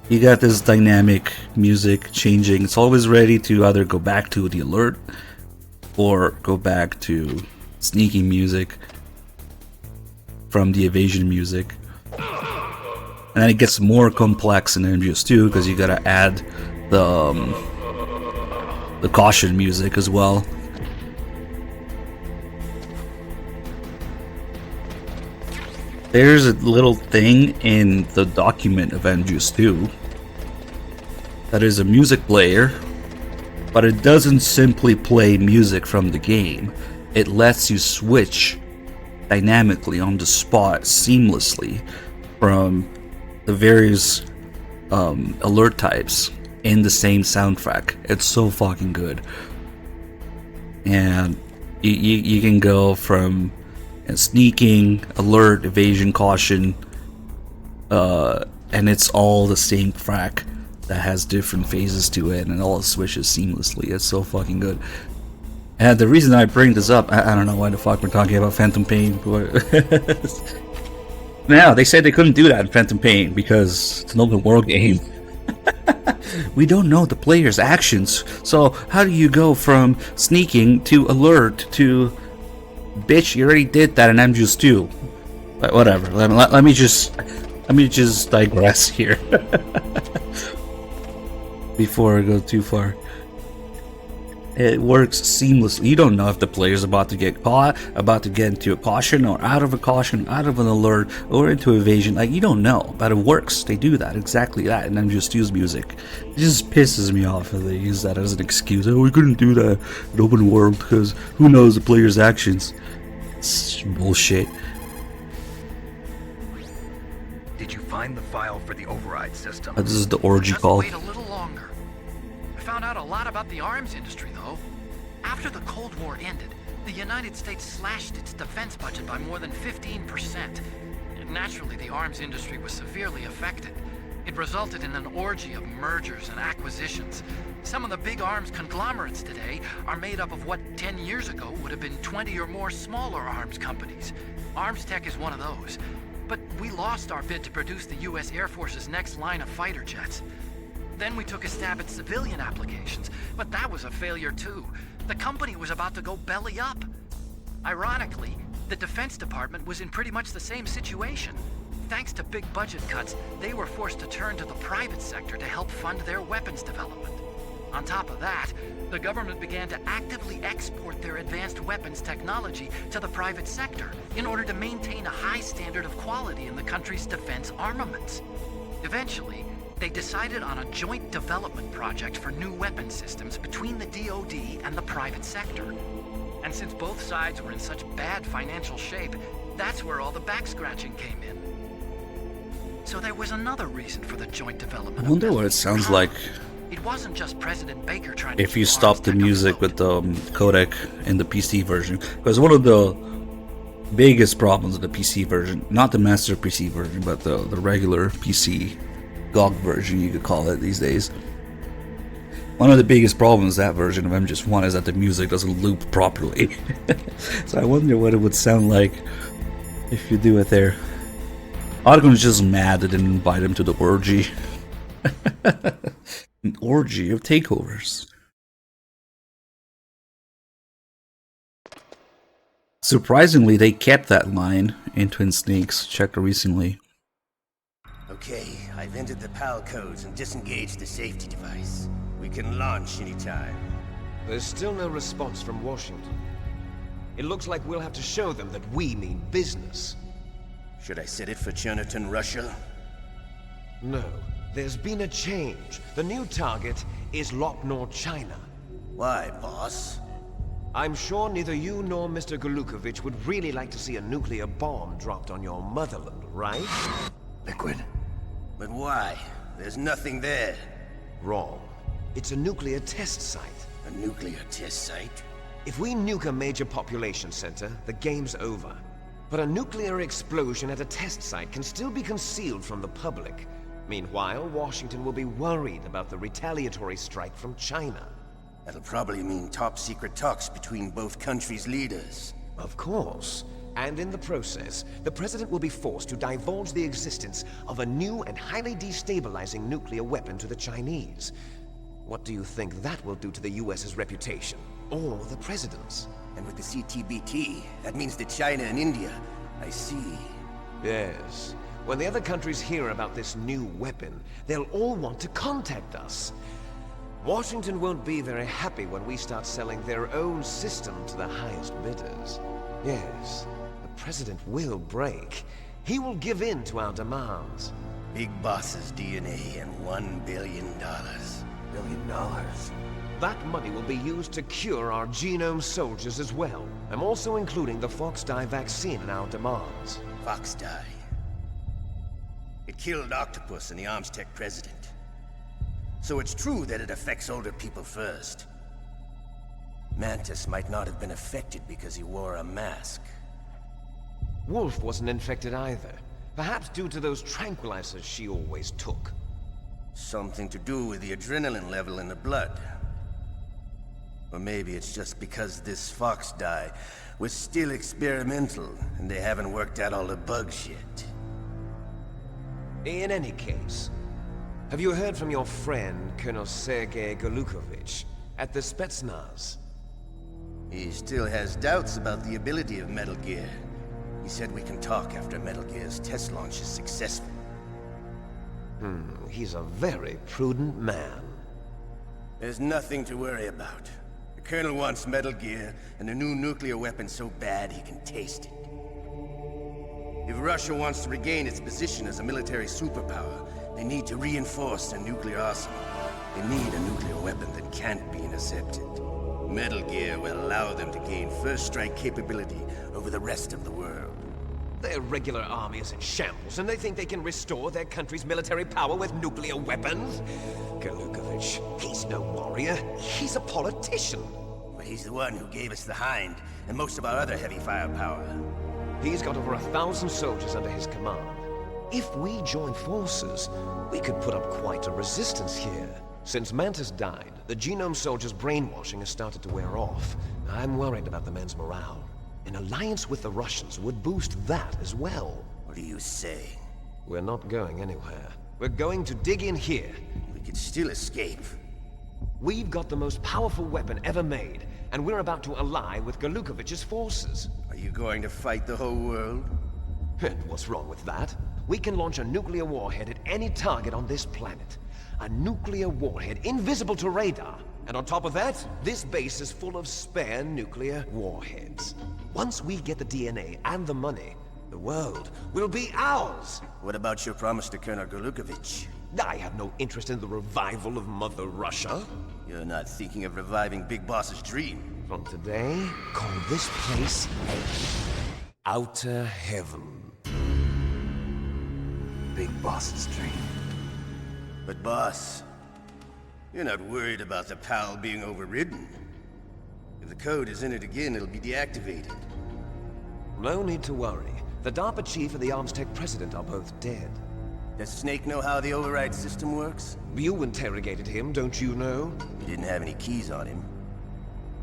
You got this dynamic music changing. It's always ready to either go back to the alert or go back to sneaking music from the evasion music. And then it gets more complex in MGS2 because you gotta add the caution music as well. There's a little thing in the document of MGS2 that is a music player, but it doesn't simply play music from the game. It lets you switch dynamically on the spot seamlessly from the various alert types in the same soundtrack. It's so fucking good. And you can go from sneaking, alert, evasion, caution, and it's all the same track that has different phases to it, and all switches seamlessly. It's so fucking good. And the reason I bring this up, I don't know why the fuck we're talking about Phantom Pain, but now they said they couldn't do that in Phantom Pain because it's an open world game. We don't know the player's actions, so how do you go from sneaking to alert to bitch? You already did that in MGS2. But whatever. Let me just digress here before I go too far. It works seamlessly. You don't know if the player's about to get caught, about to get into a caution, or out of a caution, out of an alert, or into evasion. Like, you don't know, but it works. They do that, exactly that, and MGS2's music. It just pisses me off if they use that as an excuse. Oh, we couldn't do that in open world because who knows the player's actions. It's bullshit. Did you find the file for the override system? This is the orgy call. Wait a little longer. I found out a lot about the arms industry, though. After the Cold War ended, the United States slashed its defense budget by more than 15%. Naturally, the arms industry was severely affected. It resulted in an orgy of mergers and acquisitions. Some of the big arms conglomerates today are made up of what 10 years ago would have been 20 or more smaller arms companies. Armstech is one of those. But we lost our bid to produce the U.S. Air Force's next line of fighter jets. Then we took a stab at civilian applications, but that was a failure too. The company was about to go belly up. Ironically, the Defense Department was in pretty much the same situation. Thanks to big budget cuts, they were forced to turn to the private sector to help fund their weapons development. On top of that, the government began to actively export their advanced weapons technology to the private sector in order to maintain a high standard of quality in the country's defense armaments. Eventually, they decided on a joint development project for new weapon systems between the DoD and the private sector. And since both sides were in such bad financial shape, that's where all the back-scratching came in. So there was another reason for the joint development. I wonder what it sounds like It wasn't just President Baker trying to if you keep stop arms the tech music with the codec in the PC version, because one of the biggest problems of the PC version, not the master PC version, but the regular PC GOG version, you could call it these days. One of the biggest problems that version of MGS1 is that the music doesn't loop properly. So I wonder what it would sound like if you do it there. Ottogon's just mad they didn't invite him to the orgy. An orgy of takeovers. Surprisingly, they kept that line in Twin Snakes. Checked recently. Okay, I've entered the PAL codes and disengaged the safety device. We can launch anytime. There's still no response from Washington. It looks like we'll have to show them that we mean business. Should I set it for Cherniton, Russia? No. There's been a change. The new target is Lopnor, China. Why, boss? I'm sure neither you nor Mr. Golukovich would really like to see a nuclear bomb dropped on your motherland, right? Liquid. But why? There's nothing there. Wrong. It's a nuclear test site. A nuclear test site? If we nuke a major population center, the game's over. But a nuclear explosion at a test site can still be concealed from the public. Meanwhile, Washington will be worried about the retaliatory strike from China. That'll probably mean top-secret talks between both countries' leaders. Of course. And in the process, the President will be forced to divulge the existence of a new and highly destabilizing nuclear weapon to the Chinese. What do you think that will do to the US's reputation? Or the President's? And with the CTBT, that means that China and India. I see. Yes. When the other countries hear about this new weapon, they'll all want to contact us. Washington won't be very happy when we start selling their own system to the highest bidders. Yes, the President will break. He will give in to our demands. Big Boss's DNA and $1 billion. $1 billion? That money will be used to cure our genome soldiers as well. I'm also including the Foxdie vaccine in our demands. Foxdie? It killed Octopus and the Armstech president. So it's true that it affects older people first. Mantis might not have been affected because he wore a mask. Wolf wasn't infected either. Perhaps due to those tranquilizers she always took. Something to do with the adrenaline level in the blood. Or maybe it's just because this Foxdie was still experimental and they haven't worked out all the bugs yet. In any case, have you heard from your friend, Colonel Sergei Golukovich, at the Spetsnaz? He still has doubts about the ability of Metal Gear. He said we can talk after Metal Gear's test launch is successful. He's a very prudent man. There's nothing to worry about. The Colonel wants Metal Gear and a new nuclear weapon so bad he can taste it. If Russia wants to regain its position as a military superpower, they need to reinforce their nuclear arsenal. They need a nuclear weapon that can't be intercepted. Metal Gear will allow them to gain first strike capability over the rest of the world. Their regular army is in shambles, and they think they can restore their country's military power with nuclear weapons? Golukovich, he's no warrior. He's a politician. Well, he's the one who gave us the Hind and most of our other heavy firepower. He's got over 1,000 soldiers under his command. If we join forces, we could put up quite a resistance here. Since Mantis died, the genome soldiers' brainwashing has started to wear off. I'm worried about the men's morale. An alliance with the Russians would boost that as well. What are you saying? We're not going anywhere. We're going to dig in here. We could still escape. We've got the most powerful weapon ever made, and we're about to ally with Golukovich's forces. Are you going to fight the whole world? And what's wrong with that? We can launch a nuclear warhead at any target on this planet. A nuclear warhead invisible to radar. And on top of that, this base is full of spare nuclear warheads. Once we get the DNA and the money, the world will be ours! What about your promise to Colonel Golukovich? I have no interest in the revival of Mother Russia. You're not thinking of reviving Big Boss's dream. From today, call this place Outer Heaven. Big Boss's dream. But boss, You're not worried about the PAL being overridden. If the code is in it again, it'll be deactivated. No need to worry. The DARPA chief and the Armstech president are both dead. Does Snake know how the override system works? You interrogated him, don't you know? He didn't have any keys on him.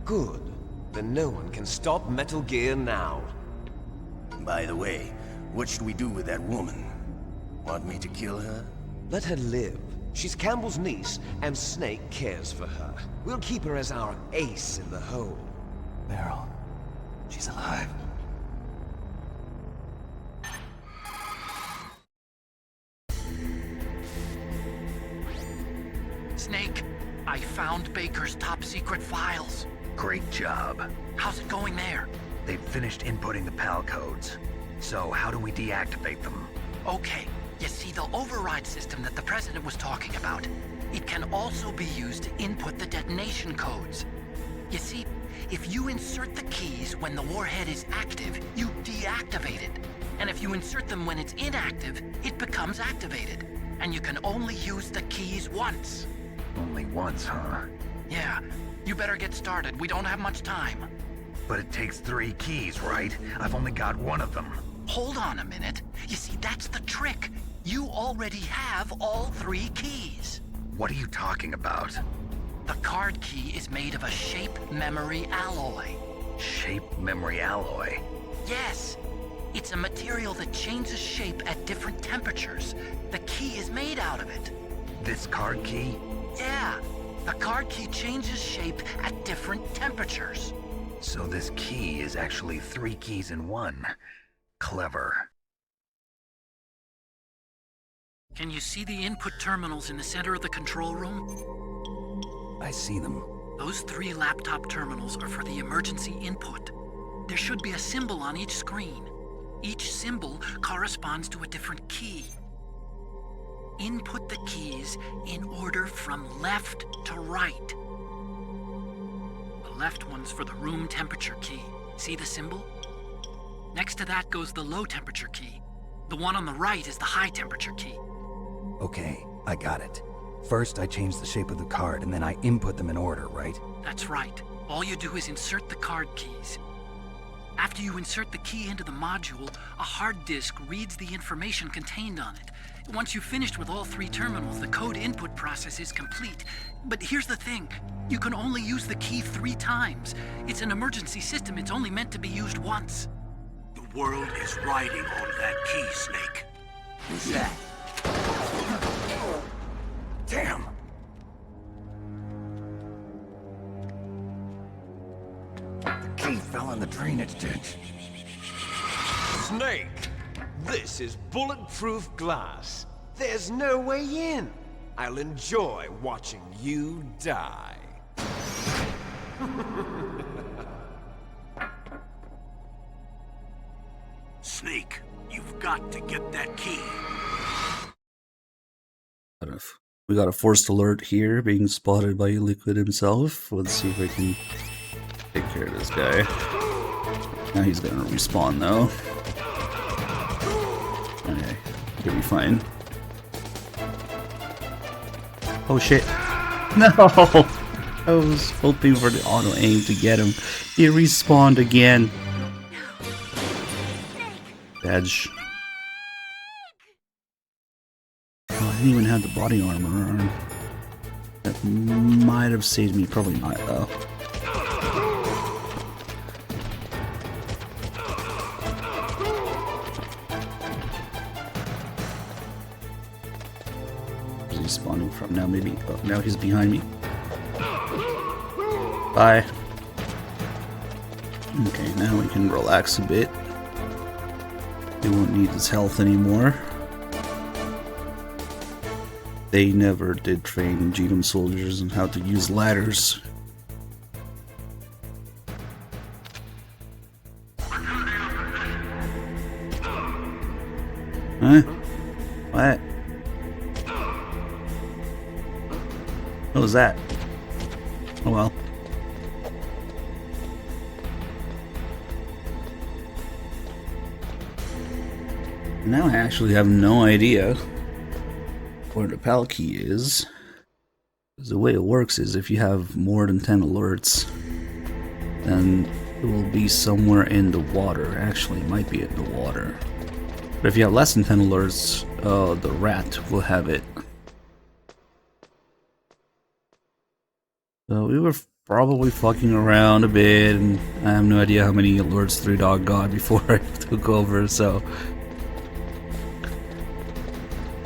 Good. Then no one can stop Metal Gear now. By the way, what should we do with that woman? Want me to kill her? Let her live. She's Campbell's niece, and Snake cares for her. We'll keep her as our ace in the hole. Meryl, she's alive. Snake, I found Baker's top-secret files. Great job. How's it going there? They've finished inputting the PAL codes. So how do we deactivate them? Okay, you see the override system that the President was talking about. It can also be used to input the detonation codes. You see, if you insert the keys when the warhead is active, you deactivate it. And if you insert them when it's inactive, it becomes activated. And you can only use the keys once. Only once, huh? Yeah, you better get started. We don't have much time. But it takes 3 keys, right? I've only got 1 of them. Hold on a minute. You see, that's the trick. You already have all 3 keys. What are you talking about? The card key is made of a shape memory alloy. Shape memory alloy? Yes. It's a material that changes shape at different temperatures. The key is made out of it. This card key? Yeah. The card key changes shape at different temperatures. So this key is actually 3 keys in 1. Clever. Can you see the input terminals in the center of the control room? I see them. Those 3 laptop terminals are for the emergency input. There should be a symbol on each screen. Each symbol corresponds to a different key. Input the keys in order from left to right. The left one's for the room temperature key. See the symbol? Next to that goes the low temperature key. The one on the right is the high temperature key. Okay, I got it. First, I change the shape of the card, and then I input them in order, right? That's right. All you do is insert the card keys. After you insert the key into the module, a hard disk reads the information contained on it. Once you've finished with all 3 terminals, the code input process is complete. But here's the thing. You can only use the key 3 times. It's an emergency system. It's only meant to be used once. The world is riding on that key, Snake. Who's that? Damn! The key fell in the drainage ditch. Snake! This is bulletproof glass. There's no way in. I'll enjoy watching you die. Snake, you've got to get that key. We got a forced alert here, being spotted by Liquid himself. Let's see if I can take care of this guy. Now he's gonna respawn though. Okay, he'll be fine. Oh shit. No! I was hoping for the auto aim to get him. He respawned again. Badge. Oh, I didn't even have the body armor on. That might have saved me. Probably not though. Where's he spawning from now? Maybe. Oh, now he's behind me. Bye. Okay, now we can relax a bit. We won't need his health anymore. They never did train GDM soldiers on how to use ladders. Huh? What? What was that? Oh well. Now I actually have no idea where the PAL key is. The way it works is if you have more than 10 alerts, then it will be somewhere in the water. Actually, it might be in the water. But if you have less than 10 alerts, the rat will have it. So we were probably fucking around a bit, and I have no idea how many alerts 3Dog got before I took over, so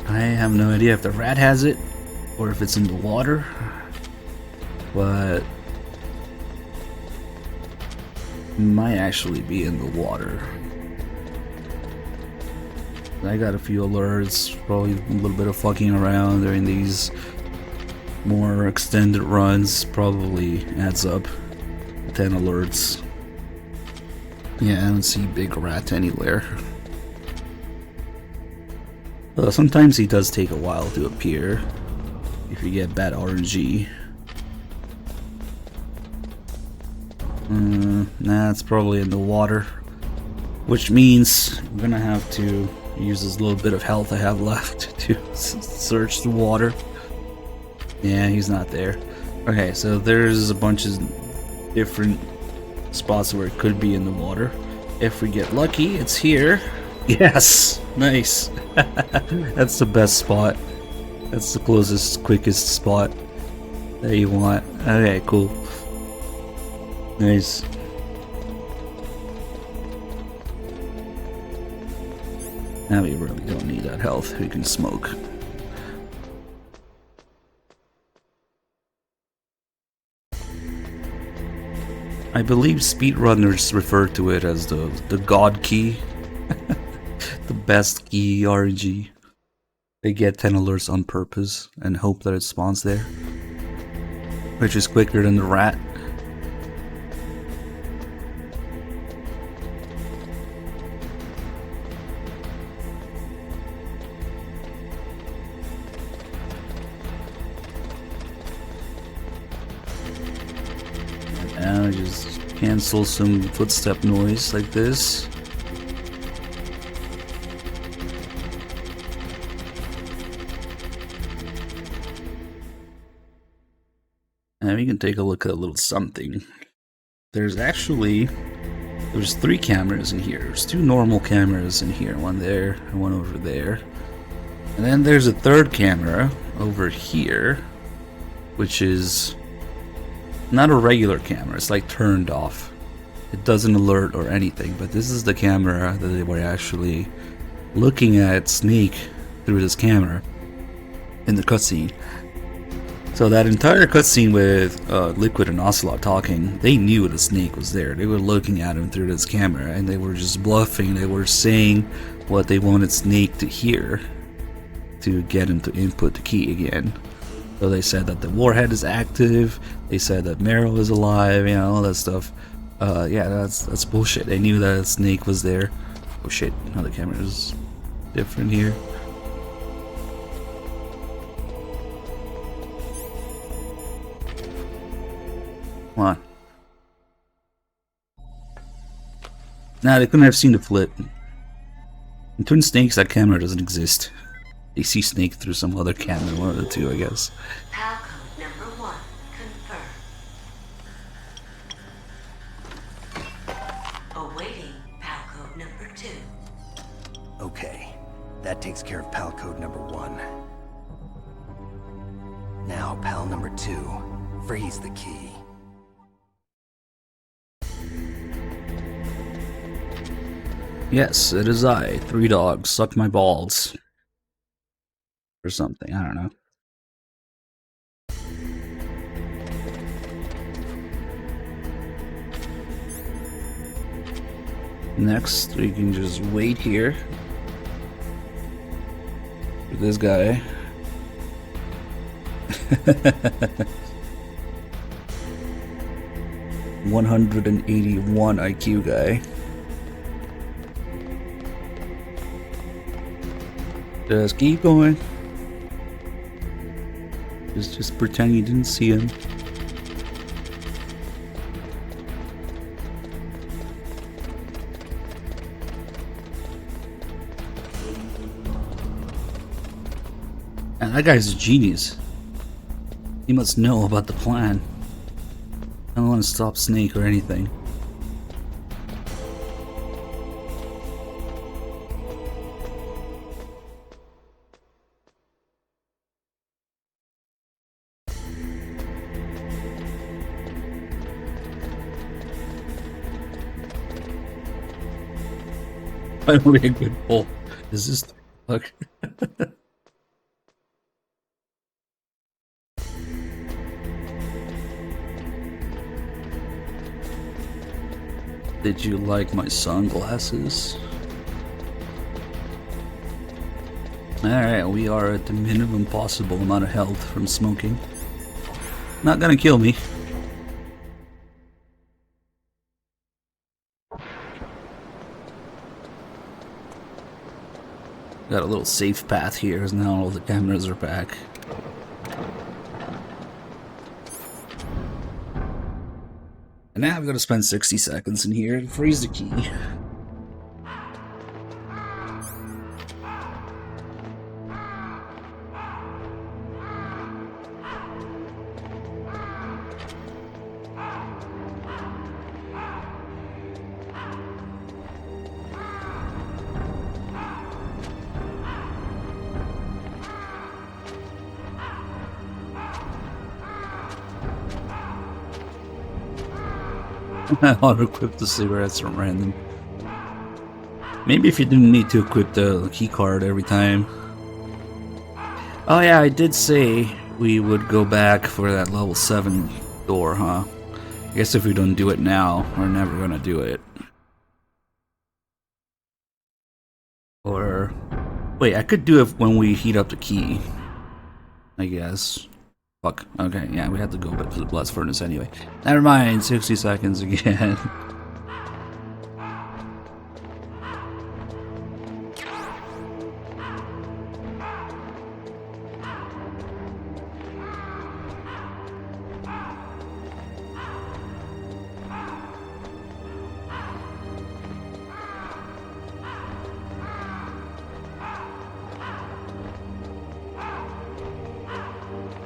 I have no idea if the rat has it or if it's in the water, but it might actually be in the water. I got a few alerts, probably a little bit of fucking around during these more extended runs, probably adds up 10 alerts. Yeah, I don't see Big Rat anywhere. Sometimes he does take a while to appear if you get bad RNG. Nah, it's probably in the water, which means I'm gonna have to use this little bit of health I have left to search the water. Yeah, he's not there. Okay, so there's a bunch of different spots where it could be in the water. If we get lucky, it's here. Yes! Nice! That's the best spot. That's the closest, quickest spot that you want. Okay, cool. Nice. Now we really don't need that health. We can smoke. I believe speedrunners refer to it as the god key. The best key RNG. They get 10 alerts on purpose and hope that it spawns there, which is quicker than the rat. Now just cancel some footstep noise like this. And we can take a look at a little something. There's 3 cameras in here. There's 2 normal cameras in here, one there and one over there. And then there's a 3rd camera over here, which is not a regular camera. It's like turned off. It doesn't alert or anything, but this is the camera that they were actually looking at Snake through this camera in the cutscene. So that entire cutscene with Liquid and Ocelot talking, they knew the Snake was there. They were looking at him through this camera, and they were just bluffing. They were saying what they wanted Snake to hear to get him to input the key again. So they said that the warhead is active. They said that Meryl is alive. You know, all that stuff. Yeah, that's bullshit. They knew that Snake was there. Oh shit! Now the camera is different here. Come on. Nah, they couldn't have seen the flip. In Twin Snakes, that camera doesn't exist. They see Snake through some other camera, one of the two, I guess. PAL code number 1 confirmed. Awaiting PAL code number 2. Okay, that takes care of PAL code number 1. Now, PAL number 2. Freeze the key. Yes, it is I, 3Dog, suck my balls. Or something, I don't know. Next, we can just wait here for this guy. 181 IQ guy. Just keep going. Just pretend you didn't see him. And that guy's a genius. He must know about the plan. I don't want to stop Snake or anything. Finally a good pull. Is this look? Did you like my sunglasses? Alright, we are at the minimum possible amount of health from smoking. Not gonna kill me. Got a little safe path here, because now all the cameras are back. And now I'm gonna spend 60 seconds in here and freeze the key. I auto-equip the cigarettes from random. Maybe if you didn't need to equip the key card every time. Oh yeah, I did say we would go back for that level 7 door, huh? I guess if we don't do it now, we're never gonna do it. Or... wait, I could do it when we heat up the key. I guess. Fuck. Okay, yeah, we have to go back to the blast furnace anyway. Never mind, 60 seconds again.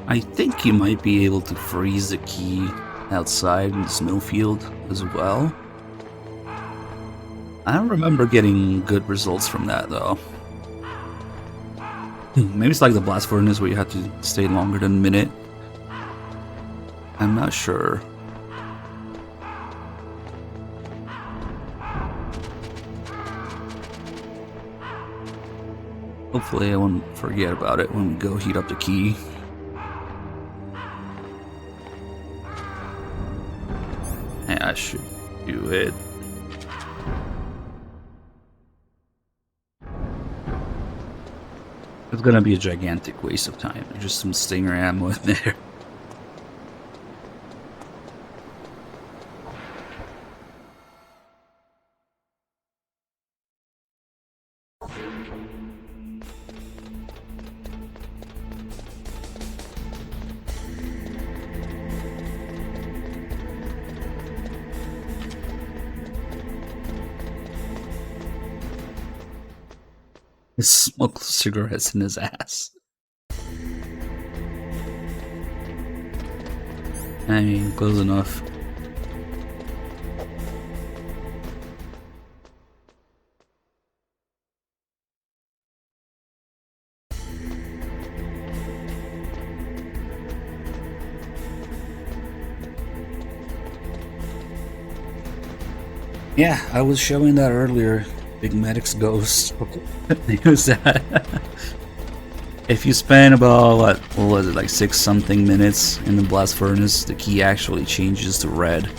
I think you might be able to freeze the key outside in the snowfield as well. I don't remember getting good results from that though. Maybe it's like the blast furnace where you have to stay longer than a minute. I'm not sure. Hopefully I won't forget about it when we go heat up the key. I should do it. It's gonna be a gigantic waste of time. There's just some stinger ammo in there. He smoked cigarettes in his ass. I mean, close enough. Yeah, I was showing that earlier. Big Medic's Ghost. Use that. If you spend about, what was it, like 6 something minutes in the blast furnace, the key actually changes to red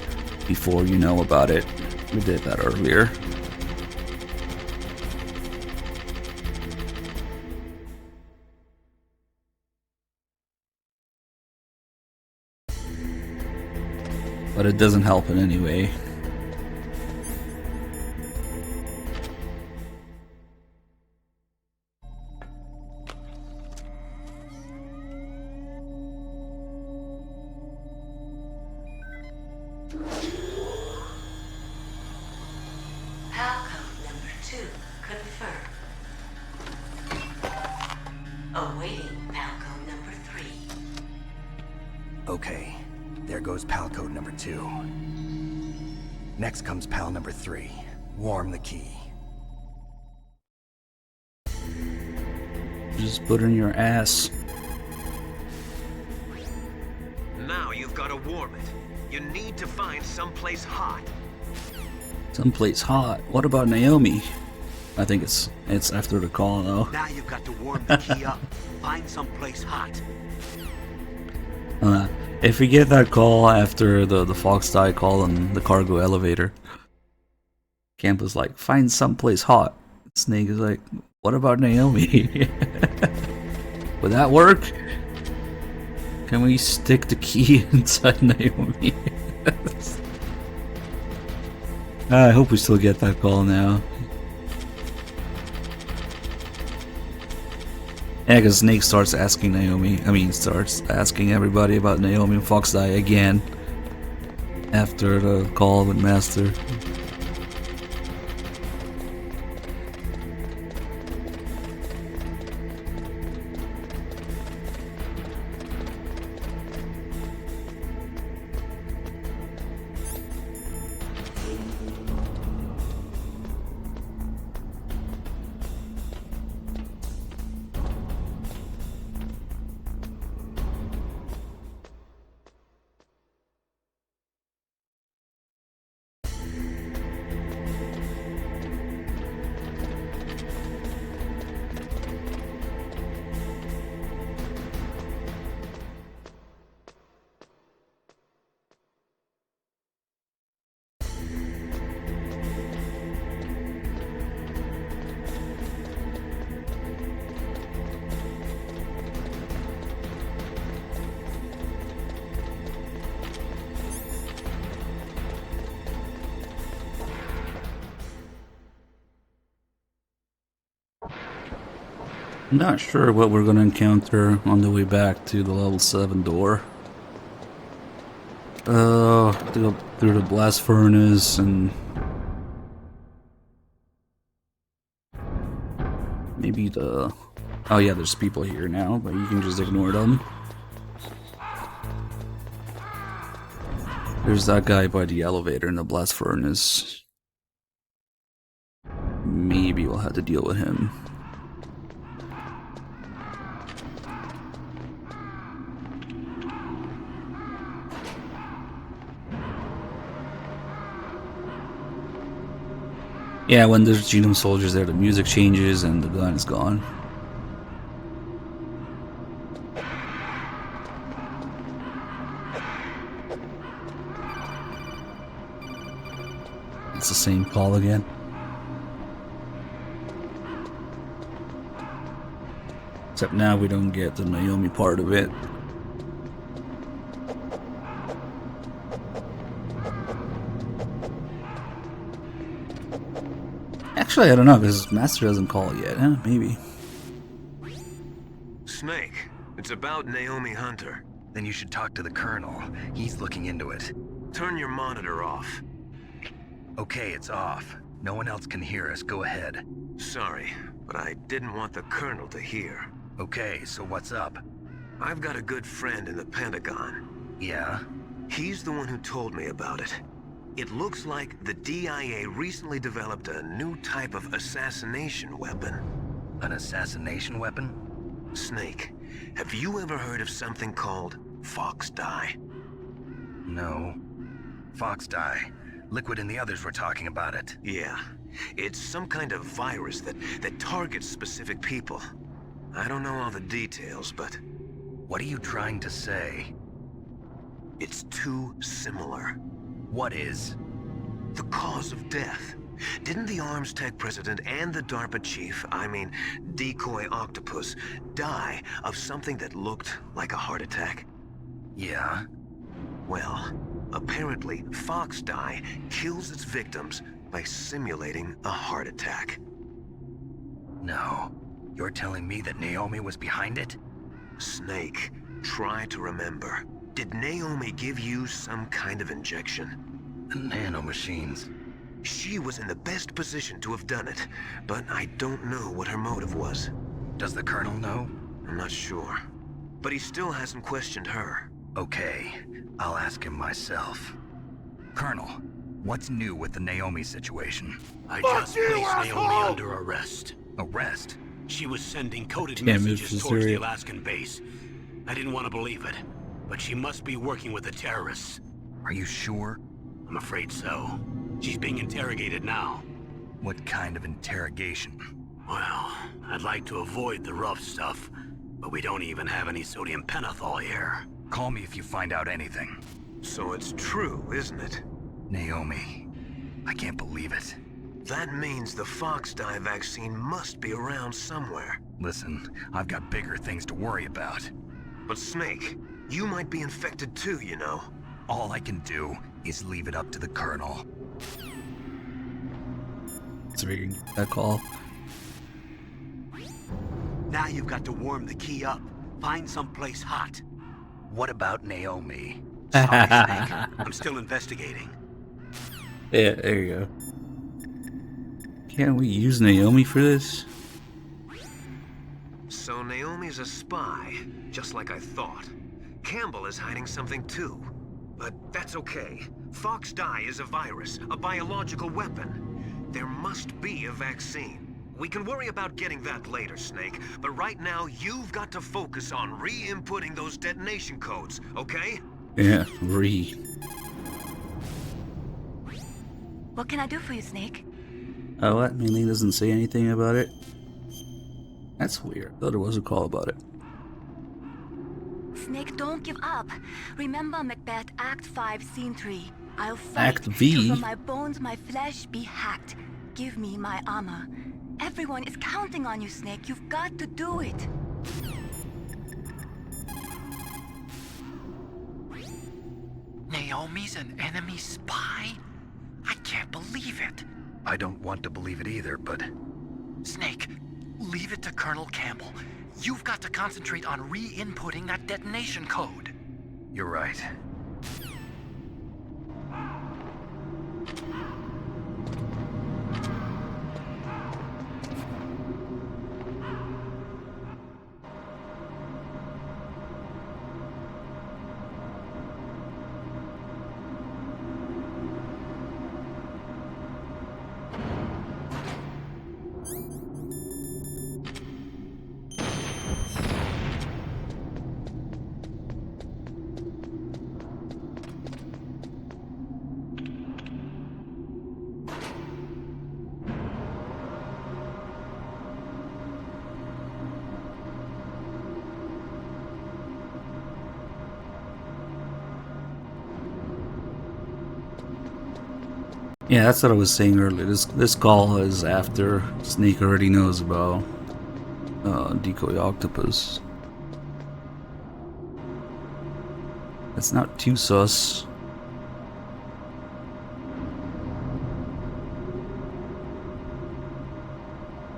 before you know about it. We did that earlier. But it doesn't help in any way. Okay, there goes pal code number 2. Next comes pal number 3. Warm the key. Just put in your ass. Now you've got to warm it. You need to find someplace hot. Someplace hot. What about Naomi? I think it's after the call though. Now you've got to warm the key up. Find someplace hot. If we get that call after the Fox die call on the cargo elevator, Camp is like, find someplace hot. Snake is like, what about Naomi? Would that work? Can we stick the key inside Naomi? I hope we still get that call now. Yeah, because Snake starts asking starts asking everybody about Naomi and Fox die again after the call with Master. I'm not sure what we're going to encounter on the way back to the level 7 door. To go through the blast furnace and maybe the... Oh yeah, there's people here now, but you can just ignore them. There's that guy by the elevator in the blast furnace. Maybe we'll have to deal with him. Yeah, when there's Genome soldiers there, the music changes and the gun is gone. It's the same call again. Except now we don't get the Naomi part of it. Actually, I don't know, because Master doesn't call yet, huh? Maybe. Snake, it's about Naomi Hunter. Then you should talk to the Colonel. He's looking into it. Turn your monitor off. Okay, it's off. No one else can hear us. Go ahead. Sorry, but I didn't want the Colonel to hear. Okay, so what's up? I've got a good friend in the Pentagon. Yeah? He's the one who told me about it. It looks like the DIA recently developed a new type of assassination weapon. An assassination weapon? Snake, have you ever heard of something called Fox Die? No. Fox Die. Liquid and the others were talking about it. Yeah. It's some kind of virus that targets specific people. I don't know all the details, but... What are you trying to say? It's too similar. What is? The cause of death. Didn't the Arms Tech president and the DARPA chief, Decoy Octopus, die of something that looked like a heart attack? Yeah? Well, apparently Fox Die kills its victims by simulating a heart attack. No. You're telling me that Naomi was behind it? Snake, try to remember. Did Naomi give you some kind of injection? The nanomachines. She was in the best position to have done it, but I don't know what her motive was. Does the Colonel know? I'm not sure. But he still hasn't questioned her. Okay, I'll ask him myself. Colonel, what's new with the Naomi situation? I just placed Naomi under arrest. Arrest? She was sending coded Damn, messages it's towards the serious. Alaskan base. I didn't want to believe it, but she must be working with the terrorists. Are you sure? I'm afraid so. She's being interrogated now. What kind of interrogation? Well, I'd like to avoid the rough stuff, but we don't even have any sodium pentothal here. Call me if you find out anything. So it's true, isn't it? Naomi, I can't believe it. That means the Fox dye vaccine must be around somewhere. Listen, I've got bigger things to worry about. But Snake, you might be infected too, you know. All I can do is leave it up to the Colonel. So we can get that call. Now you've got to warm the key up. Find someplace hot. What about Naomi? Sorry, Snake. I'm still investigating. Yeah, there you go. Can't we use Naomi for this? So Naomi's a spy, just like I thought. Campbell is hiding something too. But that's okay. Fox dye is a virus, a biological weapon. There must be a vaccine. We can worry about getting that later, Snake, but right now you've got to focus on re-inputting those detonation codes, okay? Yeah, What can I do for you, Snake? Oh, what? Mainly doesn't say anything about it. That's weird. Thought there was a call about it. Snake, don't give up. Remember Macbeth Act 5, Scene 3. I'll fight Act V? till from my bones my flesh be hacked. Give me my armor. Everyone is counting on you, Snake. You've got to do it. Naomi's an enemy spy? I can't believe it. I don't want to believe it either, but... Snake, leave it to Colonel Campbell. You've got to concentrate on re-inputting that detonation code. You're right. Yeah, that's what I was saying earlier. This call is after Snake already knows about Decoy Octopus. That's not too sus.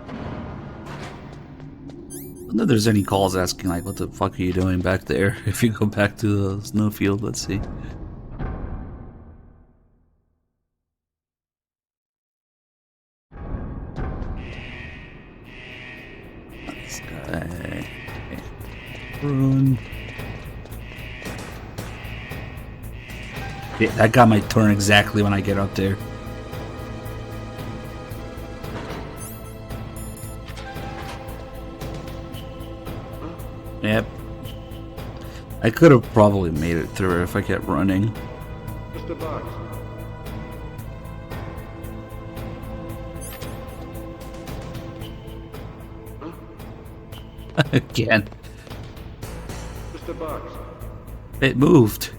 I don't know if there's any calls asking like, what the fuck are you doing back there? If you go back to the snowfield, let's see. This guy. Run. Yeah, that got my turn exactly when I get up there. Yep. I could have probably made it through if I kept running. Mr. Box. Again. Mr. Box. It moved.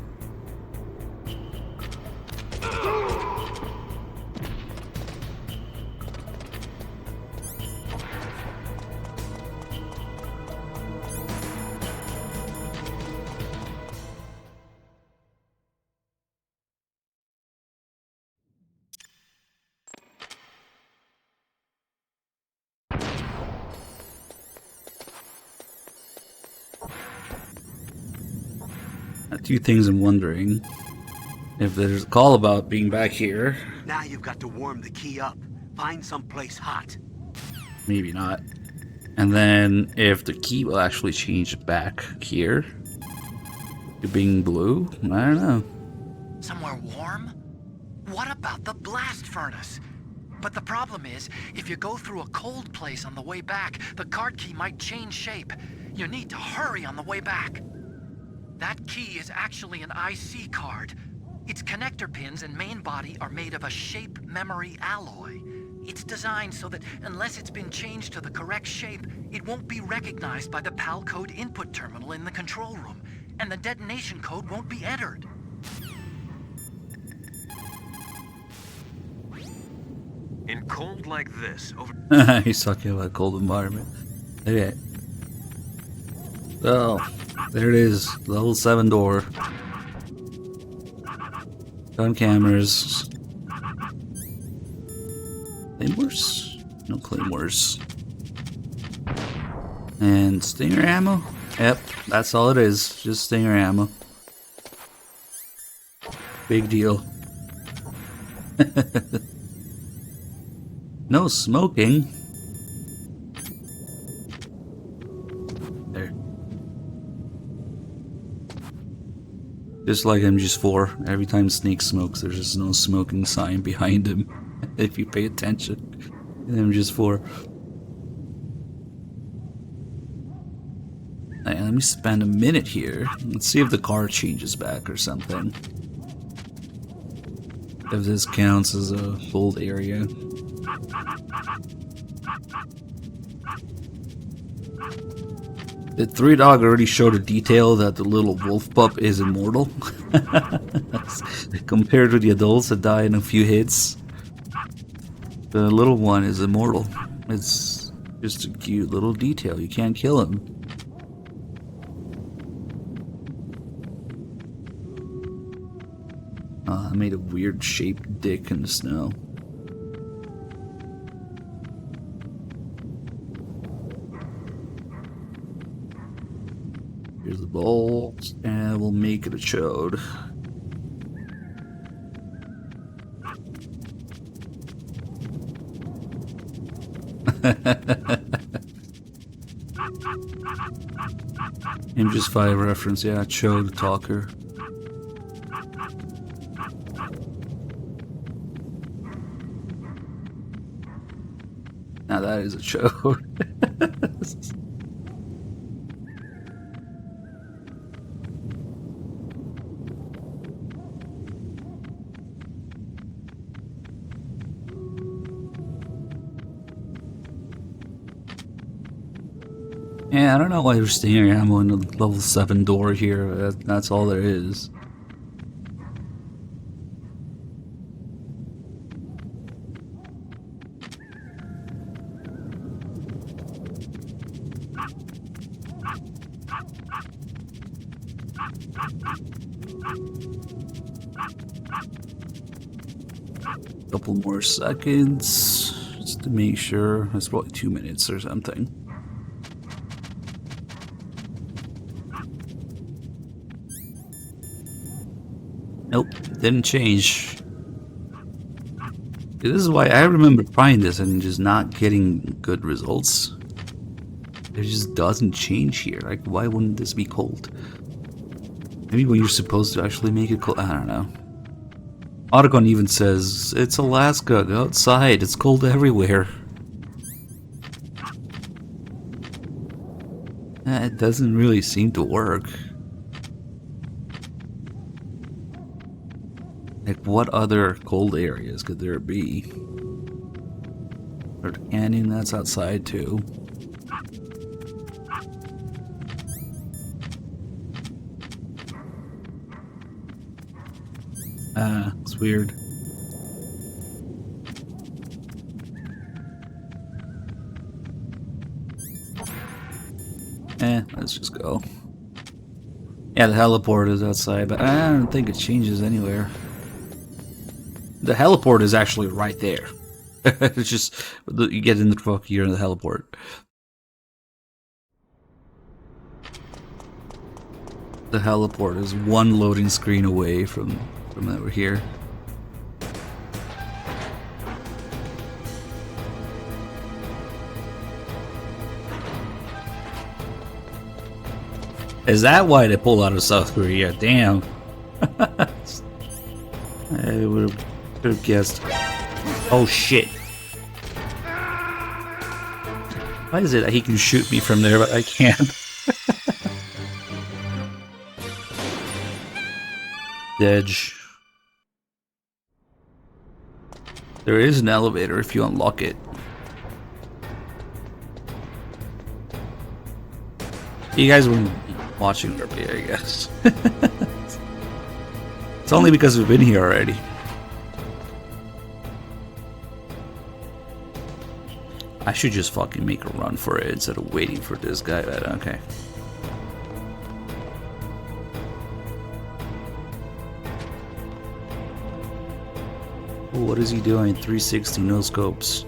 Two things I'm wondering. If there's a call about being back here, Now you've got to warm the key up. Find someplace hot. maybe not. And then if the key will actually change back here. to being blue? I don't know. Somewhere warm? What about the blast furnace? But the problem is, if you go through a cold place on the way back, the card key might change shape. You need to hurry on the way back. That key is actually an IC card. Its connector pins and main body are made of a shape memory alloy. It's designed so that unless it's been changed to the correct shape, it won't be recognized by the PAL code input terminal in the control room, and the detonation code won't be entered. In cold like this, over... He's talking about a cold environment. Okay. So, there it is. Level 7 door. Gun cameras. Claymores? No claymores. And stinger ammo? Yep, that's all it is. Just stinger ammo. Big deal. No smoking. There. Just like MGS4, every time Snake smokes, there's just no smoking sign behind him. If you pay attention in MGS4. Right, let me spend a minute here. Let's see if the car changes back or something. If this counts as a hold area. The 3Dog already showed a detail that the little wolf pup is immortal. Compared to the adults that die in a few hits. The little one is immortal. It's just a cute little detail. You can't kill him. I made a weird shaped dick in the snow. Here's the bolts, and we'll make it a chode. MGS5 reference, yeah, chode talker. Now that is a chode. Yeah, I don't know why there's stinger ammo in the level 7 door here. That's all there is. Couple more seconds just to make sure. It's probably 2 minutes or something. Nope, didn't change. This is why I remember trying this and just not getting good results. It just doesn't change here. Like, why wouldn't this be cold? Maybe when you're supposed to actually make it cold. I don't know. Otacon even says, it's Alaska, go outside, it's cold everywhere. It doesn't really seem to work. Like, what other cold areas could there be? Or the canyon, that's outside too. It's weird. Let's just go. Yeah, the heliport is outside, but I don't think it changes anywhere. The heliport is actually right there. It's just, you get in the truck, you're in the heliport. The heliport is one loading screen away from over here. Is that why they pulled out of South Korea? Damn. I would have guessed. Oh shit. Why is it that he can shoot me from there, but I can't? Edge. There is an elevator if you unlock it. You guys weren't watching earlier, I guess. It's only because we've been here already. I should just fucking make a run for it instead of waiting for this guy, but okay. Ooh, what is he doing? 360 no scopes.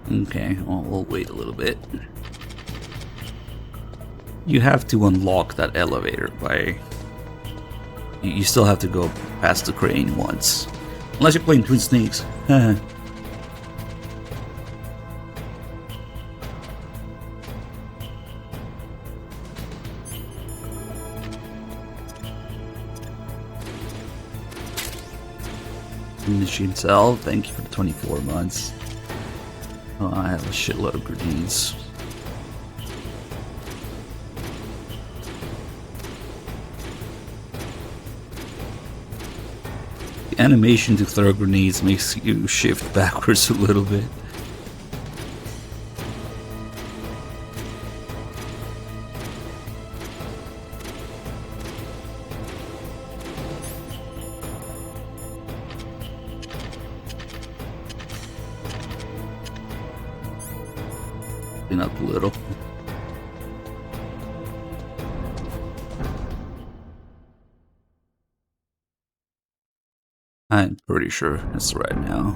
Okay, well, we'll wait a little bit. You have to unlock that elevator by... You still have to go past the crane once. Unless you're playing Twin Snakes. Machine cell, thank you for the 24 months. Oh, I have a shitload of grenades. The animation to throw grenades makes you shift backwards a little bit. Up a little. I'm pretty sure it's right now.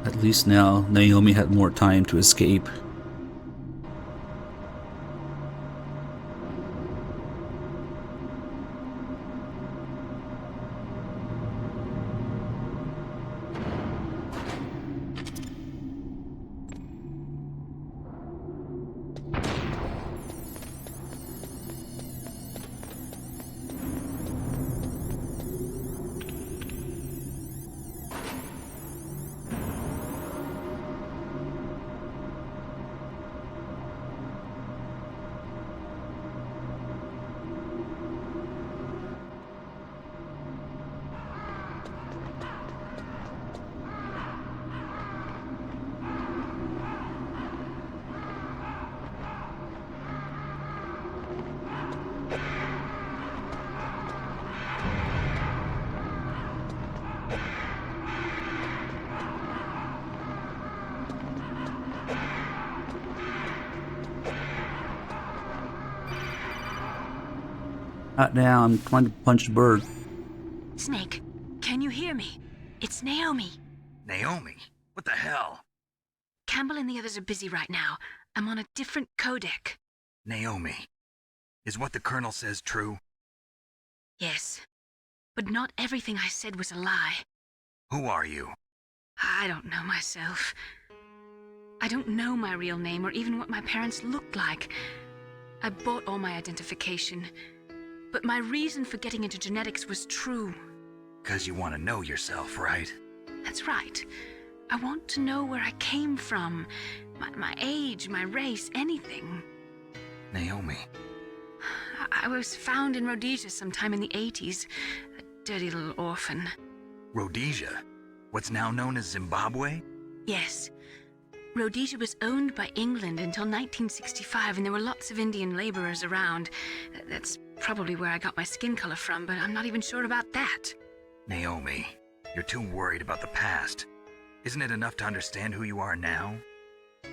At least now, Naomi had more time to escape. Not now, I'm trying to punch the bird. Snake, can you hear me? It's Naomi. Naomi? What the hell? Campbell and the others are busy right now. I'm on a different codec. Naomi, is what the Colonel says true? Yes, but not everything I said was a lie. Who are you? I don't know myself. I don't know my real name or even what my parents looked like. I bought all my identification. But my reason for getting into genetics was true. 'Cause you want to know yourself, right? That's right. I want to know where I came from. My age, my race, anything. Naomi. I was found in Rhodesia sometime in the 80s. A dirty little orphan. Rhodesia? What's now known as Zimbabwe? Yes. Rhodesia was owned by England until 1965, and there were lots of Indian laborers around. That's probably where I got my skin color from, but I'm not even sure about that. Naomi, you're too worried about the past. Isn't it enough to understand who you are now?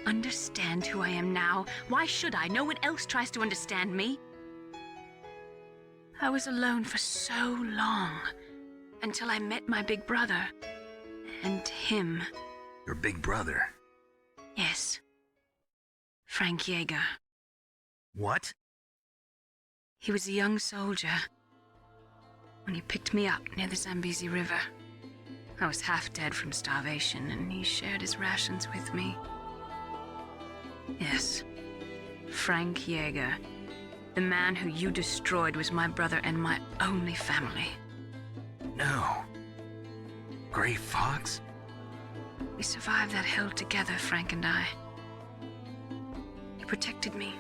Understand who I am now? Why should I? No one else tries to understand me. I was alone for so long, until I met my big brother. And him. Your big brother? Yes. Frank Jaeger. What? He was a young soldier when he picked me up near the Zambezi River. I was half dead from starvation, and he shared his rations with me. Yes, Frank Jaeger. The man who you destroyed was my brother and my only family. No. Gray Fox? We survived that hell together, Frank and I. He protected me.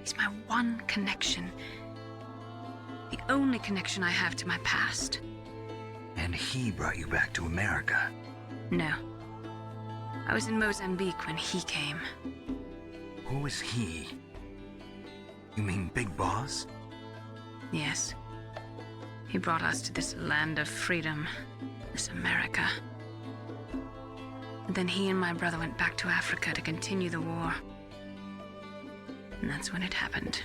He's my one connection. The only connection I have to my past. And he brought you back to America? No. I was in Mozambique when he came. Who is he? You mean Big Boss? Yes. He brought us to this land of freedom, this America. And then he and my brother went back to Africa to continue the war. And that's when it happened.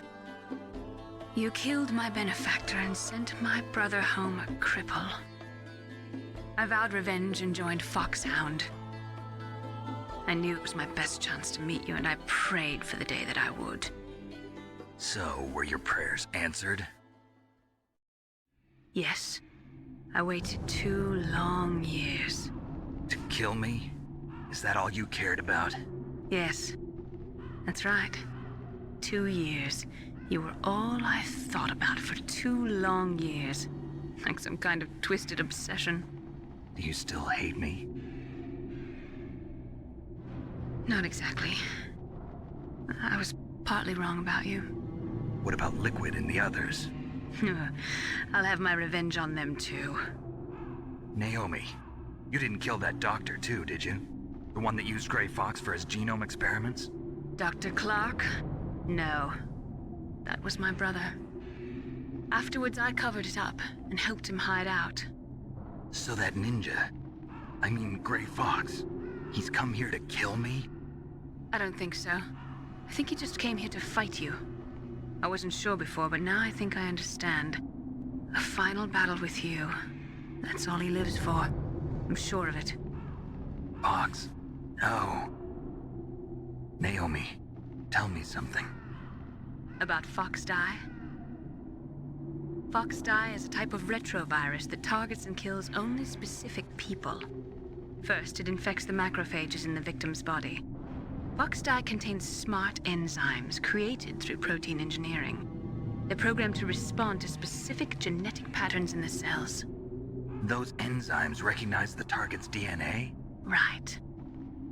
You killed my benefactor and sent my brother home a cripple. I vowed revenge and joined Foxhound. I knew it was my best chance to meet you, and I prayed for the day that I would. So, were your prayers answered? Yes. I waited 2 long years. To kill me? Is that all you cared about? Yes. That's right. 2 years. You were all I thought about for 2 long years. Like some kind of twisted obsession. Do you still hate me? Not exactly. I was partly wrong about you. What about Liquid and the others? I'll have my revenge on them too. Naomi, you didn't kill that doctor too, did you? The one that used Gray Fox for his genome experiments? Dr. Clark? No. That was my brother. Afterwards, I covered it up and helped him hide out. So that ninja, I mean Gray Fox, he's come here to kill me? I don't think so. I think he just came here to fight you. I wasn't sure before, but now I think I understand. A final battle with you. That's all he lives for. I'm sure of it. Fox? No. Naomi, tell me something. About FoxDie? FoxDie is a type of retrovirus that targets and kills only specific people. First, it infects the macrophages in the victim's body. FoxDie contains smart enzymes created through protein engineering. They're programmed to respond to specific genetic patterns in the cells. Those enzymes recognize the target's DNA? Right.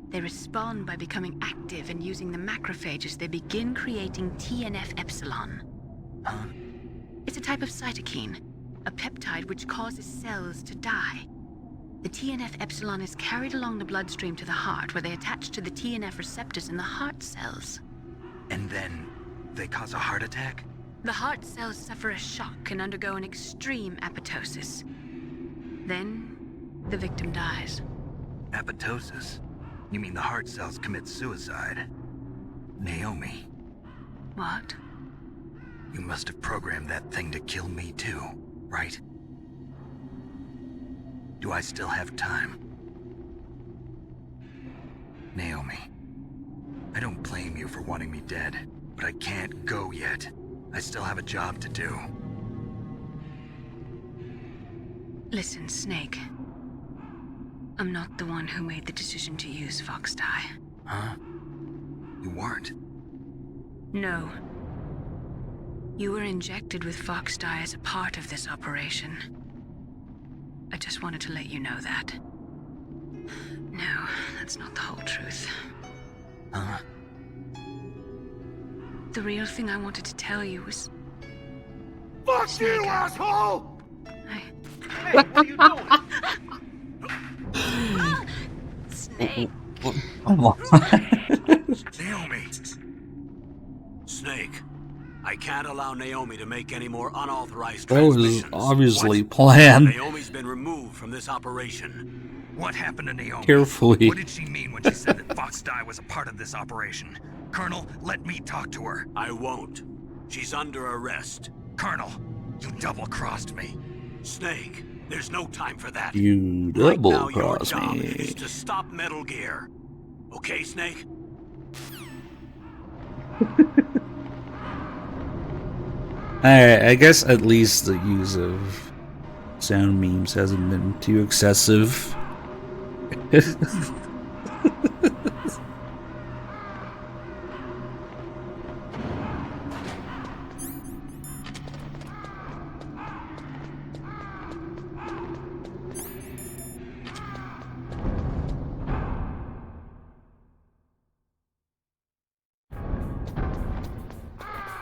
They respond by becoming active and using the macrophages. They begin creating TNF-epsilon. Huh? It's a type of cytokine, a peptide which causes cells to die. The TNF-epsilon is carried along the bloodstream to the heart, where they attach to the TNF receptors in the heart cells. And then they cause a heart attack? The heart cells suffer a shock and undergo an extreme apoptosis. Then, the victim dies. Apoptosis? You mean the heart cells commit suicide? Naomi. What? You must have programmed that thing to kill me too, right? Do I still have time? Naomi, I don't blame you for wanting me dead, but I can't go yet. I still have a job to do. Listen, Snake. I'm not the one who made the decision to use FoxDie. Huh? You weren't? No. You were injected with FoxDie as a part of this operation. I just wanted to let you know that. No, that's not the whole truth. Huh? The real thing I wanted to tell you was... Fuck Snake, you, asshole! Hey, what are you doing? Snake. Come on. Naomi! Snake, I can't allow Naomi to make any more unauthorized That was transmissions. obviously planned. Naomi's been removed from this operation. What happened to Naomi? Carefully. What did she mean when she said that Fox Die was a part of this operation? Colonel, let me talk to her. I won't. She's under arrest. Colonel, you double-crossed me. Snake, there's no time for that. You Right now, double your cross job me. is to stop Metal Gear. Okay, Snake? I guess at least the use of sound memes hasn't been too excessive.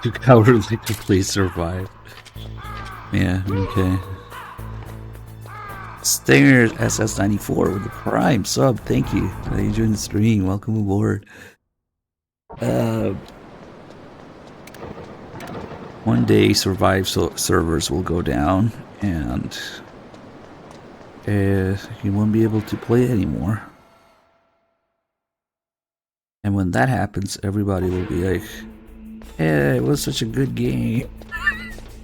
Too cowardly to please survive. Yeah, okay. Stinger SS94 with the Prime sub, thank you. How you enjoying the stream? Welcome aboard. One day Survive servers will go down and you won't be able to play anymore. And when that happens, everybody will be like, yeah, it was such a good game.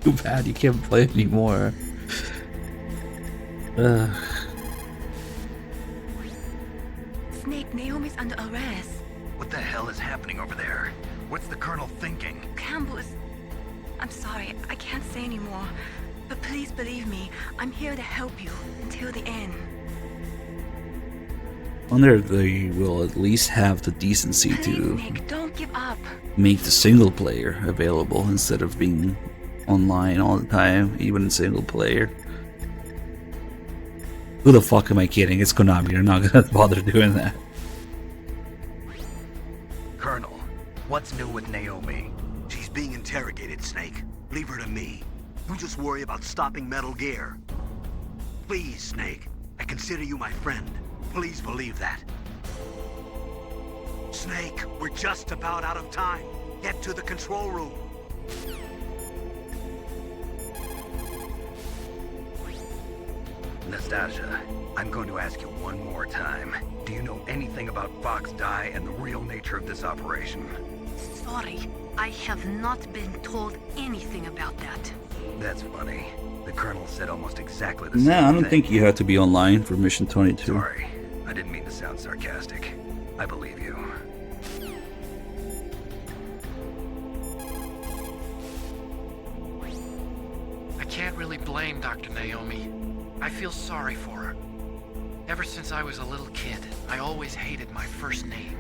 Too bad you can't play anymore. Snake, Naomi's under arrest. What the hell is happening over there? What's the Colonel thinking? Campbell is... I'm sorry, I can't say anymore. But please believe me, I'm here to help you until the end. I wonder if they will at least have the decency Please, to Nick, don't give up. make the single player available instead of being online all the time, even in single player. Who the fuck am I kidding? It's Konami, they're not gonna bother doing that. Colonel, what's new with Naomi? She's being interrogated, Snake. Leave her to me. You just worry about stopping Metal Gear. Please, Snake. I consider you my friend. Please believe that. Snake, we're just about out of time. Get to the control room. Nastasia, I'm going to ask you one more time. Do you know anything about Fox Die and the real nature of this operation? Sorry, I have not been told anything about that. That's funny. The Colonel said almost exactly the same Nah, I don't thing. think you had to be online for Mission 22. Sorry, I didn't mean to sound sarcastic. I believe you. I can't really blame Dr. Naomi. I feel sorry for her. Ever since I was a little kid, I always hated my first name.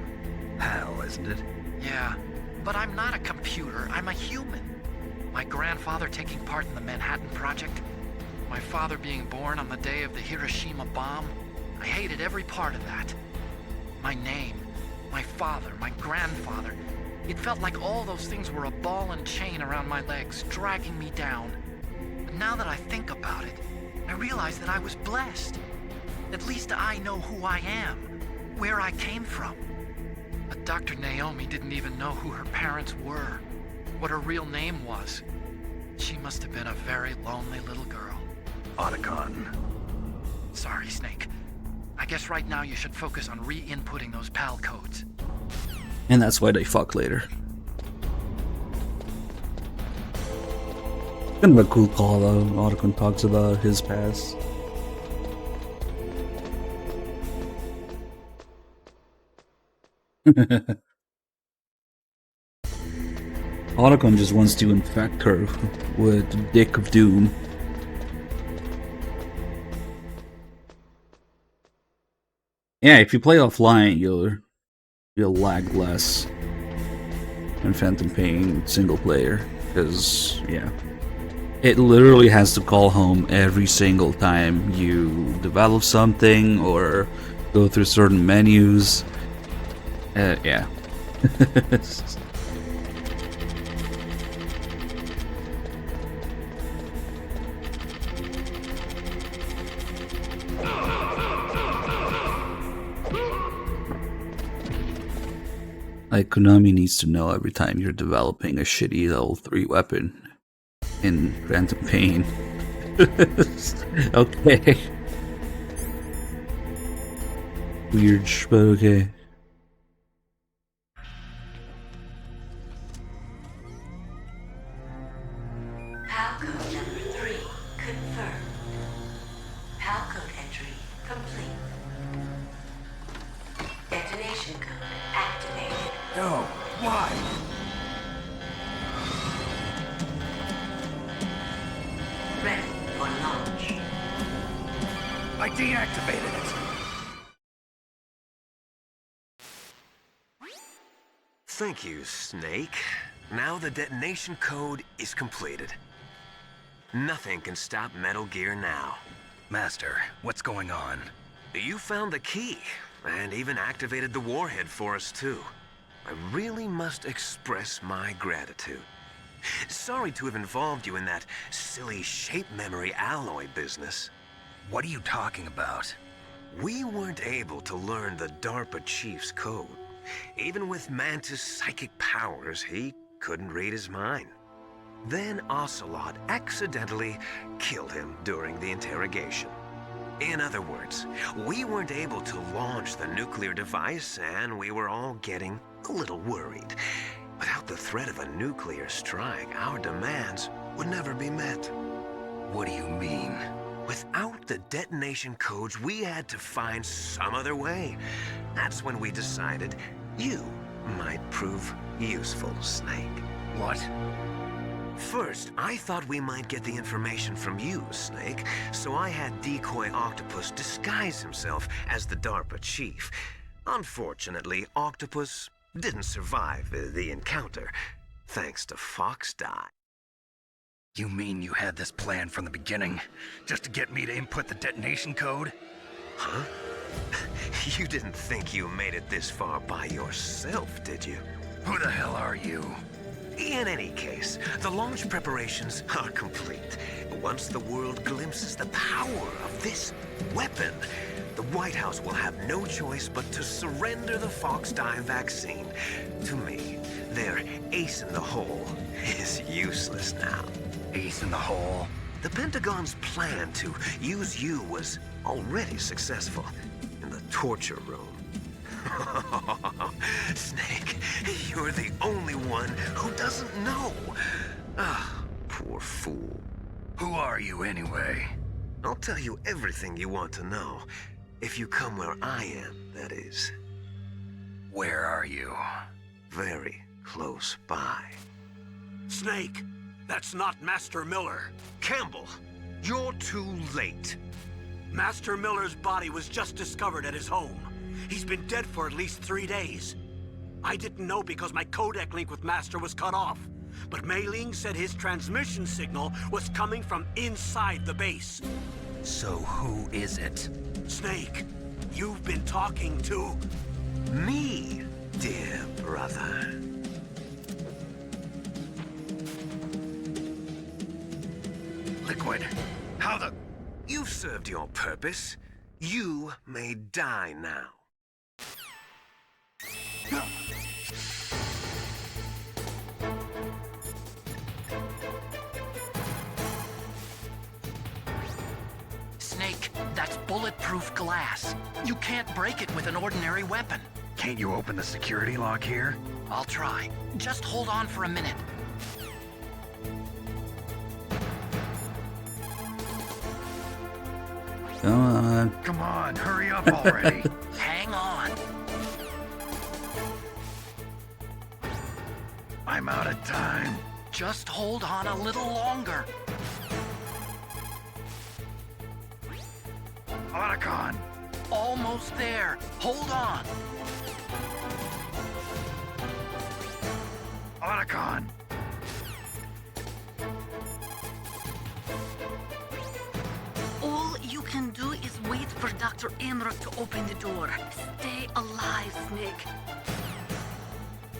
Hal, isn't it? Yeah, but I'm not a computer, I'm a human. My grandfather taking part in the Manhattan Project, my father being born on the day of the Hiroshima bomb. I hated every part of that. My name, my father, my grandfather. It felt like all those things were a ball and chain around my legs, dragging me down. But now that I think about it, I realize that I was blessed. At least I know who I am, where I came from. But Dr. Naomi didn't even know who her parents were, what her real name was. She must have been a very lonely little girl. Otacon. Sorry, Snake. I guess right now you should focus on re-inputting those PAL codes. And that's why they fuck later. Kind of a cool call though. Otacon talks about his past. Otacon just wants to infect her with the Dick of Doom. Yeah, if you play offline, you'll lag less in Phantom Pain single player, because yeah, it literally has to call home every single time you develop something or go through certain menus. Yeah. Like, Konami needs to know every time you're developing a shitty level 3 weapon in Phantom Pain. Okay. Weird, but okay. PAL code number 3 confirmed. PAL code entry complete. Detonation code activated. No, why? Ready for launch. I deactivated it. Thank you, Snake. Now the detonation code is completed. Nothing can stop Metal Gear now. Master, what's going on? You found the key, and even activated the warhead for us, too. I really must express my gratitude. Sorry to have involved you in that silly shape memory alloy business. What are you talking about? We weren't able to learn the DARPA chief's code. Even with Mantis' psychic powers, he couldn't read his mind. Then Ocelot accidentally killed him during the interrogation. In other words, we weren't able to launch the nuclear device, and we were all getting a little worried. Without the threat of a nuclear strike, our demands would never be met. What do you mean? Without the detonation codes, we had to find some other way. That's when we decided you might prove useful, Snake. What? First, I thought we might get the information from you, Snake, so I had Decoy Octopus disguise himself as the DARPA chief. Unfortunately, Octopus didn't survive the encounter, thanks to Fox Die. You mean you had this plan from the beginning, just to get me to input the detonation code? Huh? You didn't think you made it this far by yourself, did you? Who the hell are you? In any case, the launch preparations are complete. Once the world glimpses the power of this weapon, the White House will have no choice but to surrender the Fox Die vaccine to me. Their ace in the hole is useless now. Ace in the hole? The Pentagon's plan to use you was already successful in the torture room. Snake, you're the only one who doesn't know. Ah, poor fool. Who are you anyway? I'll tell you everything you want to know. If you come where I am, that is. Where are you? Very close by. Snake, that's not Master Miller. Campbell, you're too late. Master Miller's body was just discovered at his home. He's been dead for at least 3 days. I didn't know because my codec link with Master was cut off. But Mei Ling said his transmission signal was coming from inside the base. So who is it? Snake, you've been talking to... me, dear brother. Liquid, how the... You've served your purpose. You may die now. Snake, that's bulletproof glass. You can't break it with an ordinary weapon. Can't you open the security lock here? I'll try. Just hold on for a minute. Come on. Come on, hurry up already. Hang on. I'm out of time. Just hold on a little longer. Otacon! Almost there. Hold on. Otacon! All you can do is wait for Dr. Emmerich to open the door. Stay alive, Snake.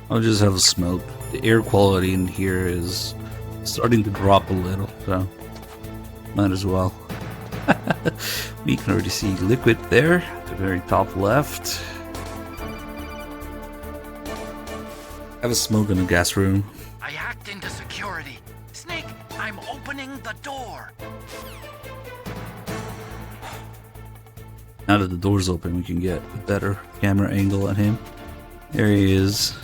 I'll just have a smoke. The air quality in here is starting to drop a little, so might as well. We can already see Liquid there, at the very top left. Have a smoke in the gas room. I hacked into security. Snake, I'm opening the door. Now that the door's open, we can get a better camera angle on him. There he is.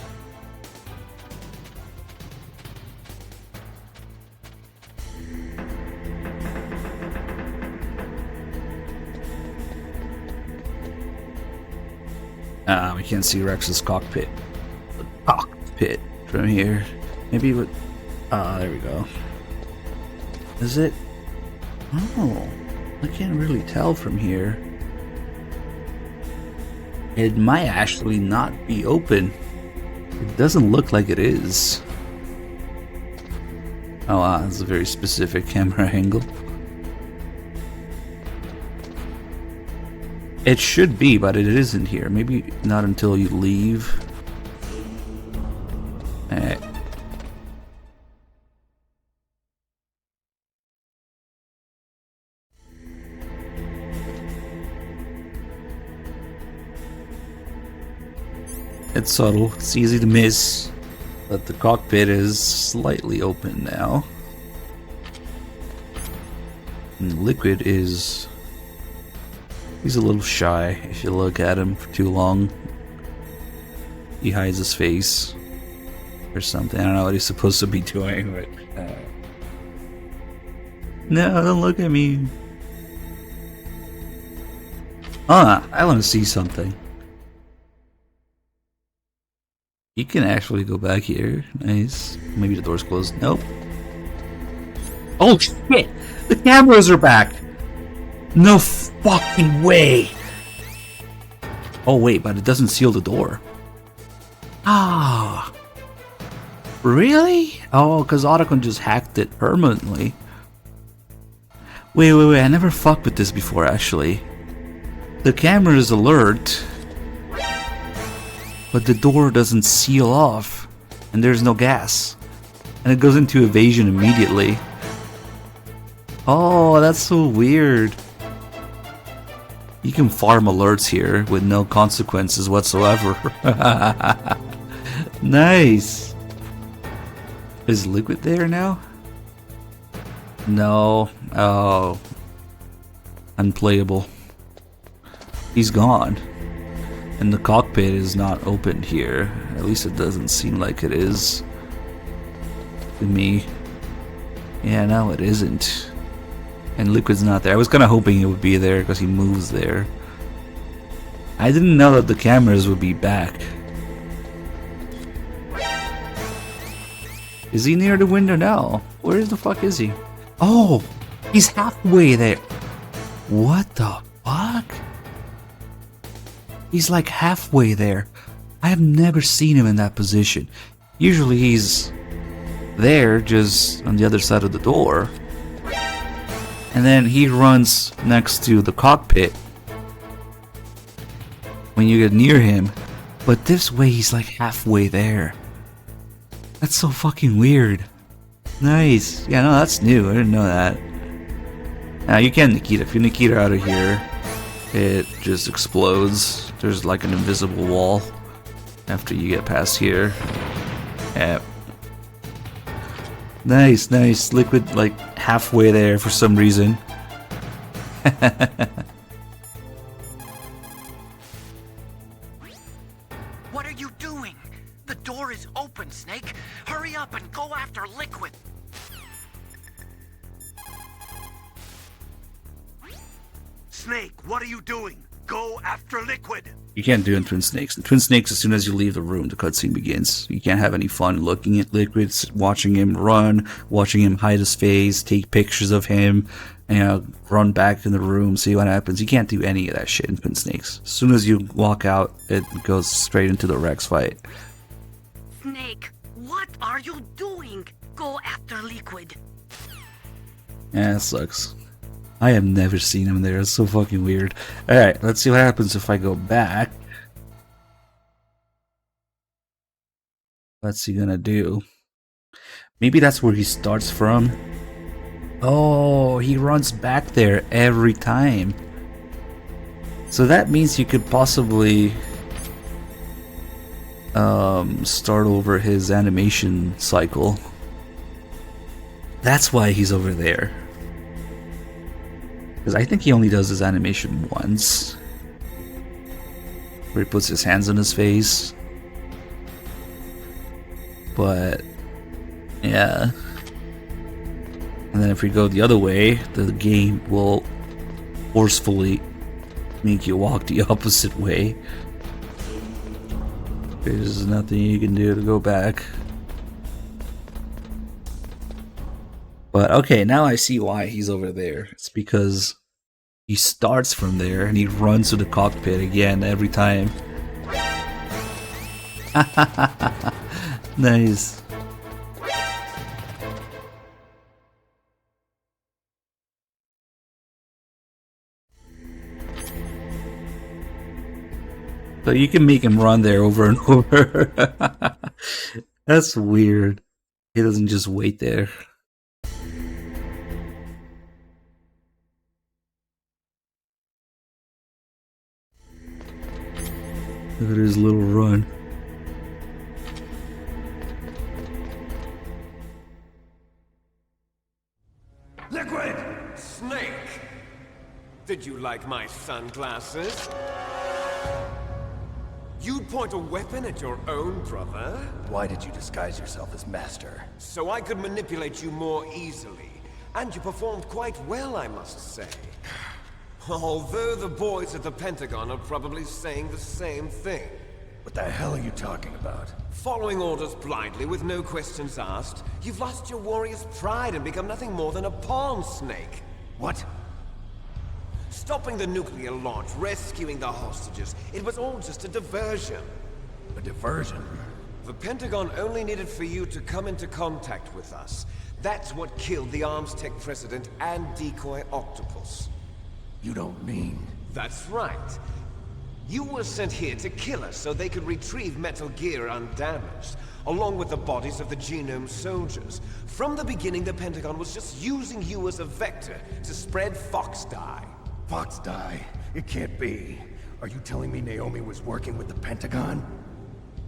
We can't see Rex's cockpit. The cockpit from here. Maybe with... there we go. Is it? Oh, I can't really tell from here. It might actually not be open. It doesn't look like it is. Oh wow, that's a very specific camera angle. It should be, but it isn't here. Maybe not until you leave. It's subtle, it's easy to miss, but the cockpit is slightly open now. And Liquid is... he's a little shy if you look at him for too long. He hides his face or something. I don't know what he's supposed to be doing, but... No, don't look at me. I want to see something. You can actually go back here. Nice. Maybe the door's closed. Nope. Oh shit! The cameras are back! No fucking way! Oh wait, but it doesn't seal the door. Ah. Really? Oh, because Otacon just hacked it permanently. Wait, I never fucked with this before actually. The camera is alert, but the door doesn't seal off, and there's no gas. And it goes into evasion immediately. Oh, that's so weird. You can farm alerts here with no consequences whatsoever. Nice. Is Liquid there now? No. Oh. Unplayable. He's gone. And the cockpit is not opened here. At least it doesn't seem like it is. To me. Yeah, no, it isn't. And Liquid's not there. I was kind of hoping it would be there because he moves there. I didn't know that the cameras would be back. Is he near the window now? Where the fuck is he? Oh! He's halfway there! What the fuck? He's like halfway there. I have never seen him in that position. Usually he's there, just on the other side of the door. And then he runs next to the cockpit when you get near him. But this way he's like halfway there. That's so fucking weird. Nice. Yeah, no, that's new. I didn't know that. Now you can Nikita. If you Nikita out of here, it just explodes. There's like an invisible wall after you get past here. Yeah. Nice, nice. Liquid like halfway there for some reason. What are you doing? The door is open, Snake. Hurry up and go after Liquid. Snake, what are you doing? Go after Liquid. You can't do it in Twin Snakes. In Twin Snakes, as soon as you leave the room, the cutscene begins. You can't have any fun looking at Liquid, watching him run, watching him hide his face, take pictures of him, and run back in the room, see what happens. You can't do any of that shit in Twin Snakes. As soon as you walk out, it goes straight into the Rex fight. Snake, what are you doing? Go after Liquid. Yeah, that sucks. I have never seen him there. It's so fucking weird. Alright, let's see what happens if I go back. What's he gonna do? Maybe that's where he starts from. Oh, he runs back there every time. So that means you could possibly start over his animation cycle. That's why he's over there. Because I think he only does his animation once. where he puts his hands on his face. But yeah. And then if we go the other way, the game will forcefully make you walk the opposite way. There's nothing you can do to go back. But okay, now I see why he's over there. It's because he starts from there and he runs to the cockpit again every time. Nice. So you can make him run there over and over. That's weird. He doesn't just wait there. Look at his little run. Liquid! Snake! Did you like my sunglasses? You'd point a weapon at your own brother? Why did you disguise yourself as Master? So I could manipulate you more easily. And you performed quite well, I must say. Although the boys at the Pentagon are probably saying the same thing. What the hell are you talking about? Following orders blindly with no questions asked, you've lost your warrior's pride and become nothing more than a pawn, Snake. What? Stopping the nuclear launch, rescuing the hostages, it was all just a diversion. A diversion? The Pentagon only needed for you to come into contact with us. That's what killed the Armstech president and decoy Octopus. You don't mean... That's right. You were sent here to kill us so they could retrieve Metal Gear undamaged, along with the bodies of the Genome soldiers. From the beginning, the Pentagon was just using you as a vector to spread Fox Dye. Fox Dye? It can't be. Are you telling me Naomi was working with the Pentagon?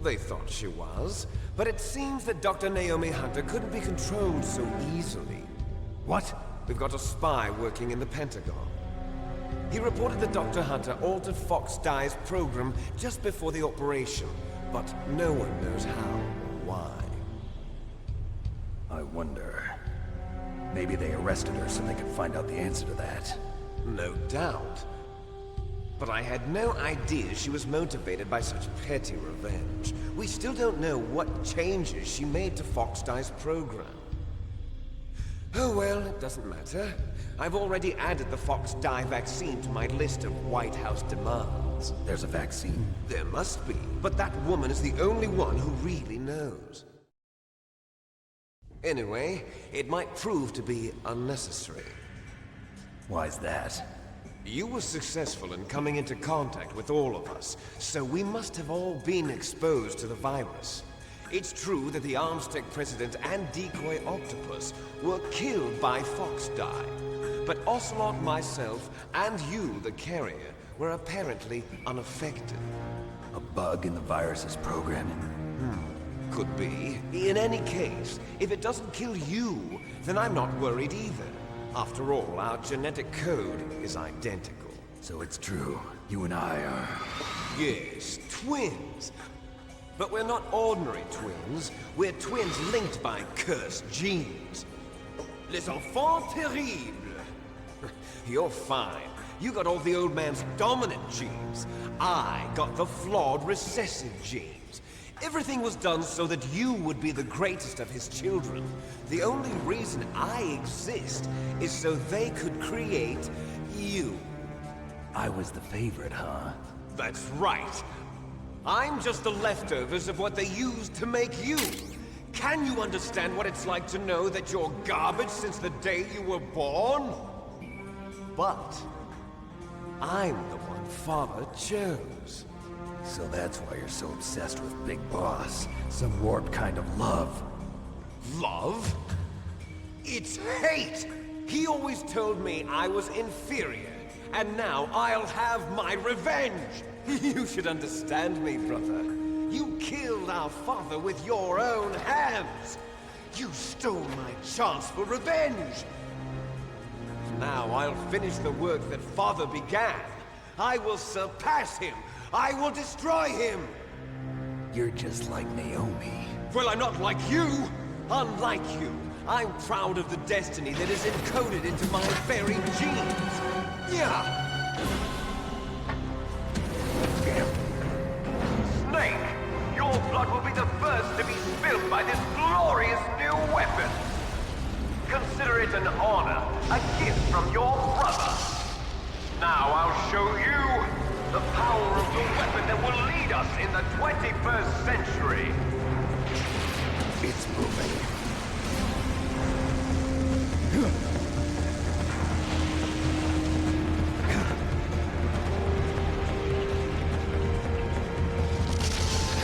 They thought she was, but it seems that Dr. Naomi Hunter couldn't be controlled so easily. What? We've got a spy working in the Pentagon. He reported that Dr. Hunter altered Fox Dye's program just before the operation, but no one knows how or why. I wonder... Maybe they arrested her so they could find out the answer to that. No doubt. But I had no idea she was motivated by such petty revenge. We still don't know what changes she made to Fox Dye's program. Oh well, it doesn't matter. I've already added the Fox Dye vaccine to my list of White House demands. There's a vaccine? There must be, but that woman is the only one who really knows. Anyway, it might prove to be unnecessary. Why's that? You were successful in coming into contact with all of us, so we must have all been exposed to the virus. It's true that the Armstech president and decoy Octopus were killed by Fox Dye, but Ocelot, myself, and you, the carrier, were apparently unaffected. A bug in the virus's programming? Could be. In any case, if it doesn't kill you, then I'm not worried either. After all, our genetic code is identical. So it's true. You and I are... Yes, twins. But we're not ordinary twins. We're twins linked by cursed genes. Les enfants terribles. You're fine. You got all the old man's dominant genes. I got the flawed recessive genes. Everything was done so that you would be the greatest of his children. The only reason I exist is so they could create you. I was the favorite, huh? That's right. I'm just the leftovers of what they used to make you. Can you understand what it's like to know that you're garbage since the day you were born? But I'm the one Father chose. So that's why you're so obsessed with Big Boss. Some warped kind of love. Love? It's hate! He always told me I was inferior, and now I'll have my revenge! You should understand me, brother. You killed our father with your own hands! You stole my chance for revenge! Now I'll finish the work that Father began. I will surpass him. I will destroy him. You're just like Naomi. Well, I'm not like you. Unlike you, I'm proud of the destiny that is encoded into my very genes. Yeah. Snake, your blood will be the first to be spilled by this glorious new weapon. Consider it an honor, a gift from your brother. Now I'll show you the power of the weapon that will lead us in the 21st century. It's moving.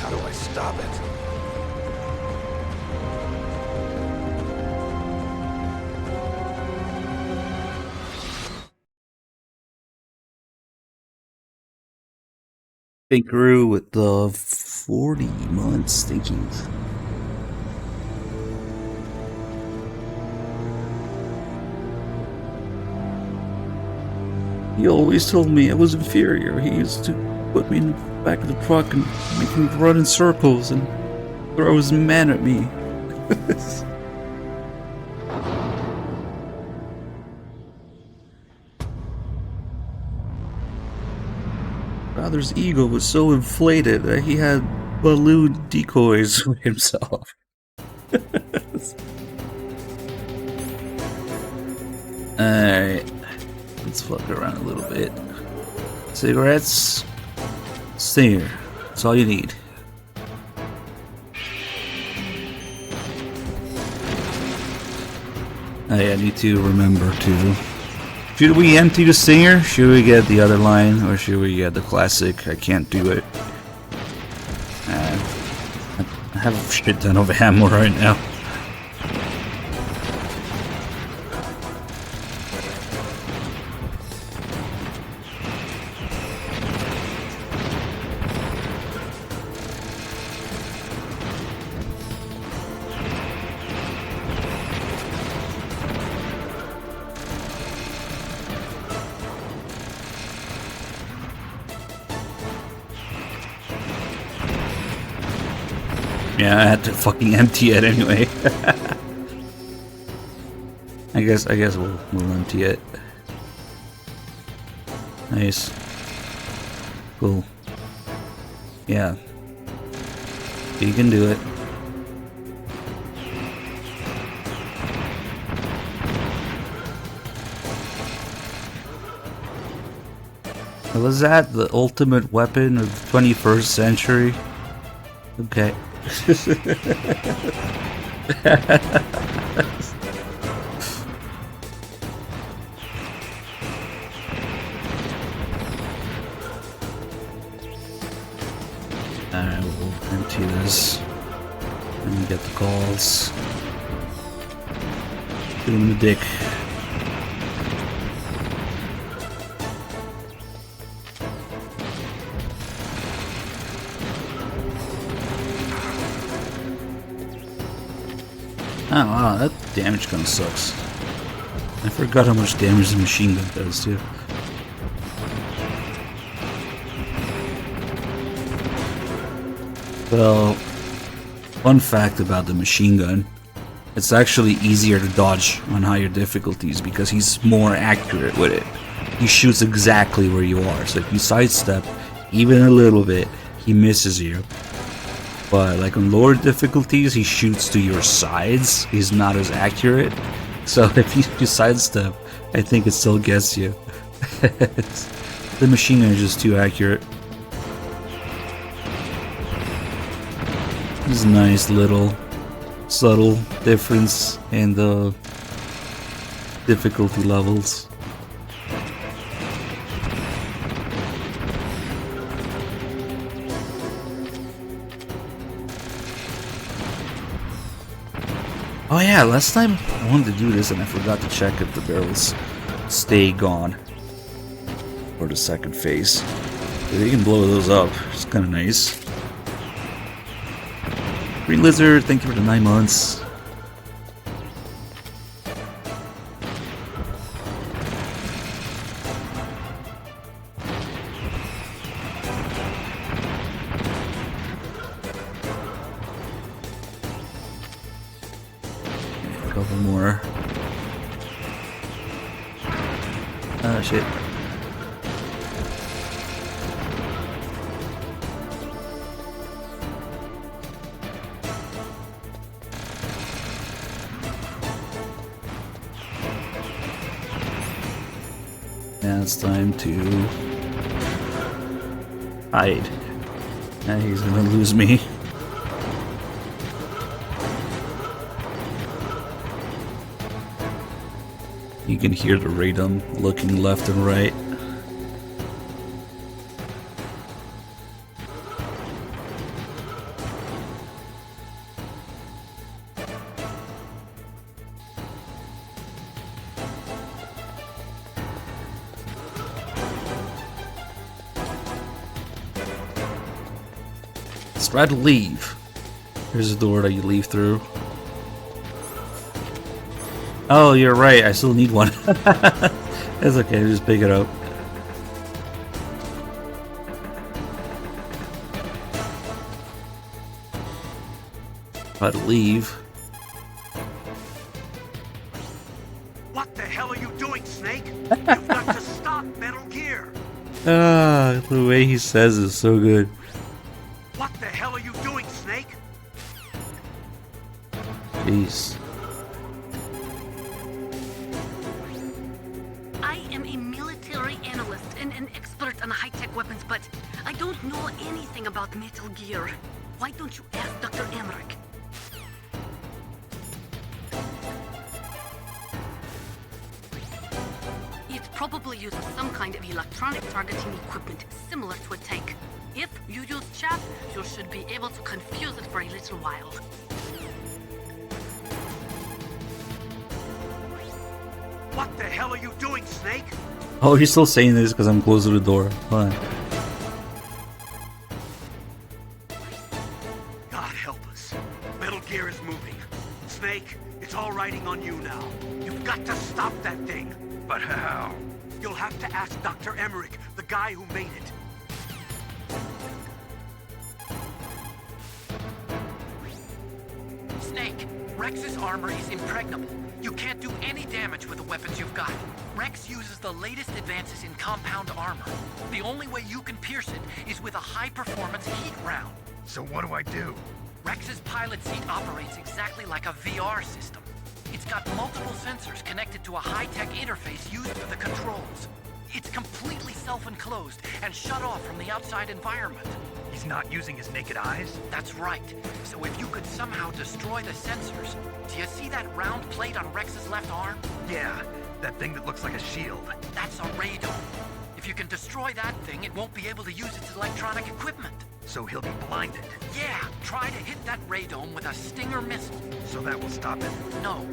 How do I stop it? Thinkaroo with the 40 months thinking. He always told me I was inferior. He used to put me in the back of the truck and make me run in circles and throw his man at me. Father's ego was so inflated that he had balloon decoys for himself. Alright, let's fuck around a little bit. Cigarettes, Stinger, that's all you need. I need to remember to... Should we empty the Stinger? Should we get the other line? Or should we get the classic? I can't do it. I have a shit ton of ammo right now. Yeah, I had to fucking empty it anyway. I guess we'll empty it. Nice. Cool. Yeah. You can do it. Was that the ultimate weapon of the 21st century? Okay. Alright, we'll empty this and get the calls. Shoot him in the dick. Oh wow, that damage gun sucks. I forgot how much damage the machine gun does too. Well, fun fact about the machine gun, it's actually easier to dodge on higher difficulties because he's more accurate with it. He shoots exactly where you are, so if you sidestep even a little bit, he misses you. But like on lower difficulties, he shoots to your sides. He's not as accurate. So if you sidestep, I think it still gets you. The machine gun is just too accurate. There's a nice little subtle difference in the difficulty levels. Oh yeah, last time I wanted to do this and I forgot to check if the barrels stay gone for the second phase. But you can blow those up, it's kind of nice. Green Lizard, thank you for the 9 months. more. Oh shit. Now it's time to hide. Now he's gonna lose me. You can hear the radom looking left and right. Let's try to leave. Here's a door that you leave through. Oh, you're right. I still need one. It's okay. Just pick it up. Try to leave. What the hell are you doing, Snake? You've got to stop Metal Gear. Ah, the way he says is so good. What the hell are you doing, Snake? Jeez. I am a military analyst and an expert on high-tech weapons, but I don't know anything about Metal Gear. Why don't you ask Dr. Emmerich? It probably uses some kind of electronic targeting equipment similar to a tank. If you use chaff, you should be able to confuse it for a little while. What the hell are you doing, Snake? Oh, he's still saying this because I'm close to the door. Hold on. God help us. Metal Gear is moving. Snake, it's all riding on you now. You've got to stop that thing. But how? You'll have to ask Dr. Emmerich, the guy who made it. Snake, Rex's armor is impregnable. You can't do any damage with the weapons you've got. Rex uses the latest advances in compound armor. The only way you can pierce it is with a high-performance heat round. So what do I do? Rex's pilot seat operates exactly like a VR system. It's got multiple sensors connected to a high-tech interface used for the controls. It's completely self-enclosed and shut off from the outside environment. He's not using his naked eyes? That's right. So if you could somehow destroy the sensors... Do you see that round plate on Rex's left arm? Yeah, that thing that looks like a shield. That's a radome. If you can destroy that thing, it won't be able to use its electronic equipment. So he'll be blinded. Yeah, try to hit that radome with a Stinger missile. So that will stop it? No.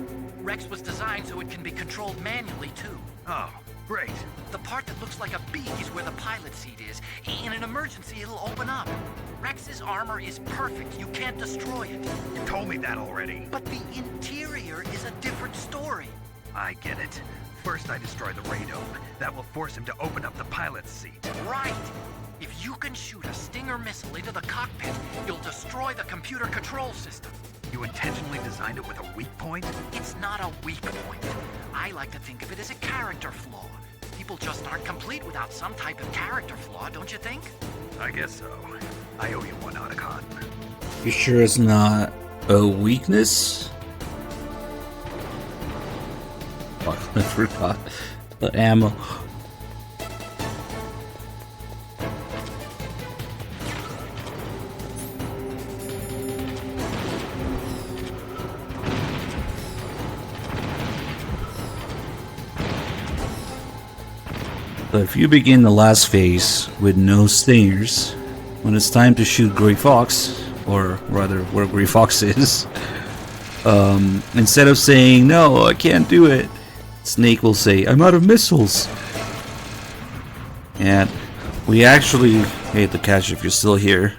Rex was designed so it can be controlled manually, too. Oh, great. The part that looks like a beak is where the pilot seat is. In an emergency, it'll open up. Rex's armor is perfect. You can't destroy it. You told me that already. But the interior is a different story. I get it. First I destroy the radome. That will force him to open up the pilot's seat. Right. If you can shoot a Stinger missile into the cockpit, you'll destroy the computer control system. You intentionally designed it with a weak point? It's not a weak point. I like to think of it as a character flaw. People just aren't complete without some type of character flaw, don't you think? I guess so. I owe you one, Otacon. You sure it's not a weakness? Fuck, I forgot the ammo. So if you begin the last phase with no stingers, when it's time to shoot Grey Fox, or rather where Grey Fox is, instead of saying, no, I can't do it, Snake will say, I'm out of missiles. And we actually hate the catch if you're still here.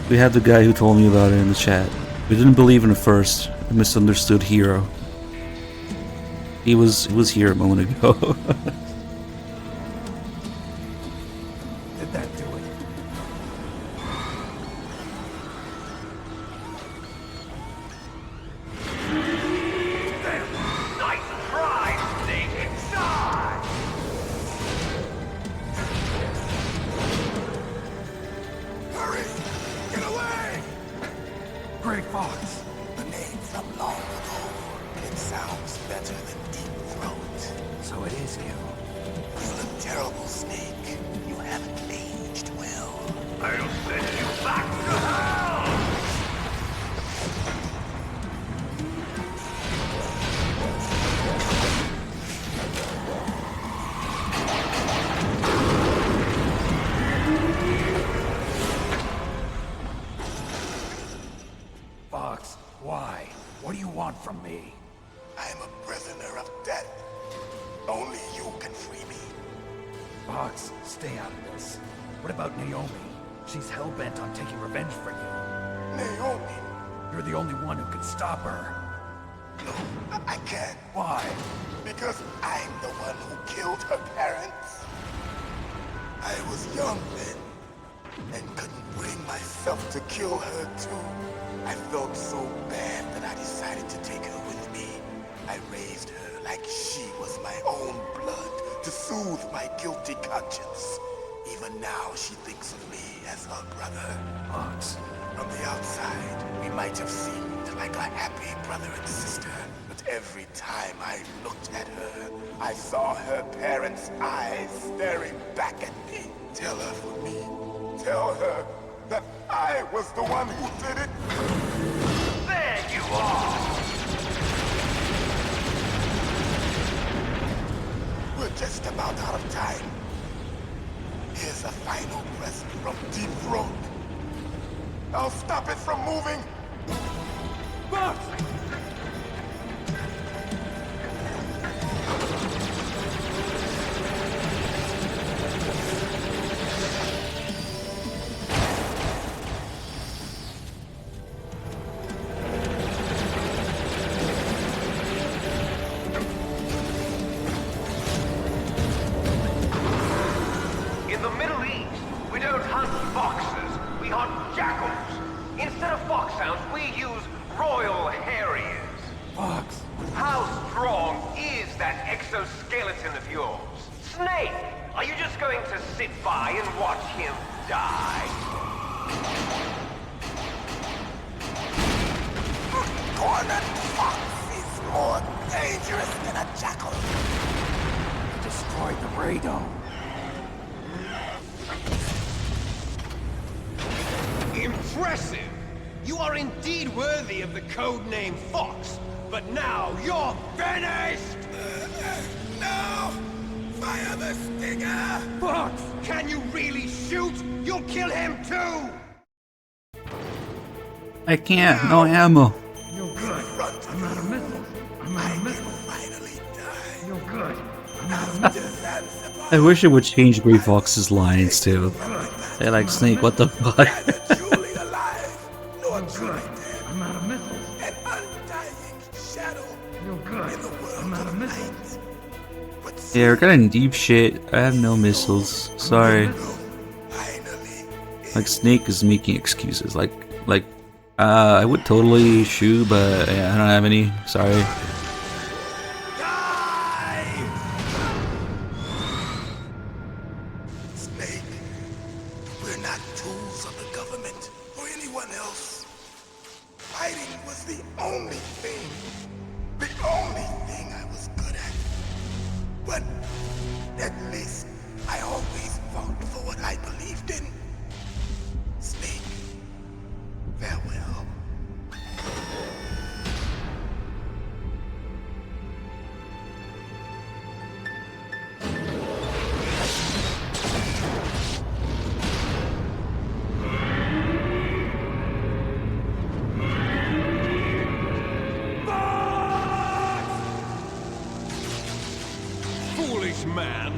We had the guy who told me about it in the chat. We didn't believe in it first. A misunderstood hero. He was here a moment ago. Did that do it? from me? I'm a prisoner of death. Only you can free me. Fox, stay out of this. What about Naomi? She's hell-bent on taking revenge for you. Naomi? You're the only one who can stop her. No, I can't. Why? Because I'm the one who killed her parents. I was young then, and couldn't bring myself to kill her too. I felt so bad that I decided to take her with me. I raised her like she was my own blood to soothe my guilty conscience. Even now, she thinks of me as her brother. Fox. From the outside, we might have seemed like a happy brother and sister, but every time I looked at her, I saw her parents' eyes staring back at me. Tell her for me. Tell her that I was the one who did it. There you are! We're just about out of time. Here's a final present from Deep Throat. I'll stop it from moving. But In the Middle East, we don't hunt foxes, we hunt jackals. Instead of foxhounds, we use Royal Harriers. Fox! How strong is that exoskeleton of yours? Snake, are you just going to sit by and watch him die? Cornered fox is more dangerous than a jackal. Destroyed the radome. Impressive! You are indeed worthy of the codename Fox, but now you're finished! No! Fire the stinger! Fox! Can you really shoot? You'll kill him too! I can't. No ammo. You're good. I'm out of missiles. I'm out of missiles. Finally die. You're good. I wish it would change Gray Fox's lines too. Say like, Snake, what the fuck? I'm out of missiles. An undying shadow. You're good. I'm out of missiles. Yeah, we're kind of deep shit. I have no missiles. Sorry. Like, Snake is making excuses. Like, I would totally shoot, but yeah, I don't have any. Sorry. Snake, we're not tools of the government or anyone else. Fighting was the only thing I was good at. But at least I always fought for what I believed in. Snake, farewell. Foolish man!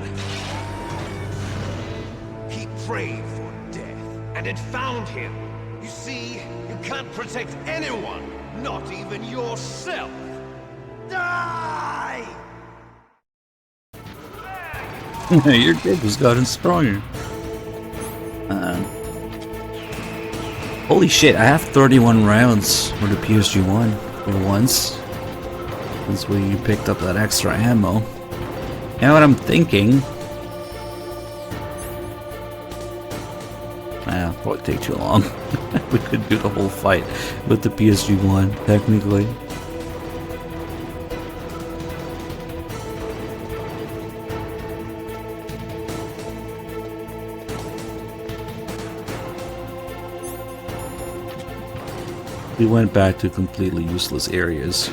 He prayed for death, and it found him. You see, you can't protect anyone, not even yourself. Die! Your kid has gotten stronger. Holy shit, I have 31 rounds for the PSG-1 for once. Since we picked up that extra ammo. You know what I'm thinking? Nah, probably take too long. We could do the whole fight with the PSG-1, technically. We went back to completely useless areas.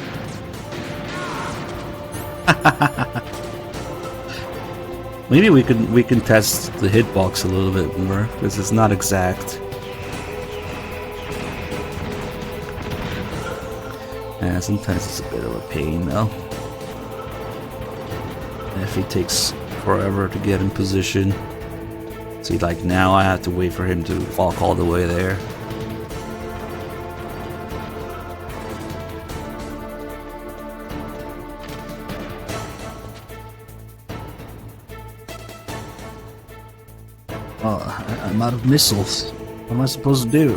Maybe we can test the hitbox a little bit more because it's not exact. Yeah, sometimes it's a bit of a pain though. And if he takes forever to get in position. See, like now I have to wait for him to walk all the way there. Oh, I'm out of missiles. What am I supposed to do?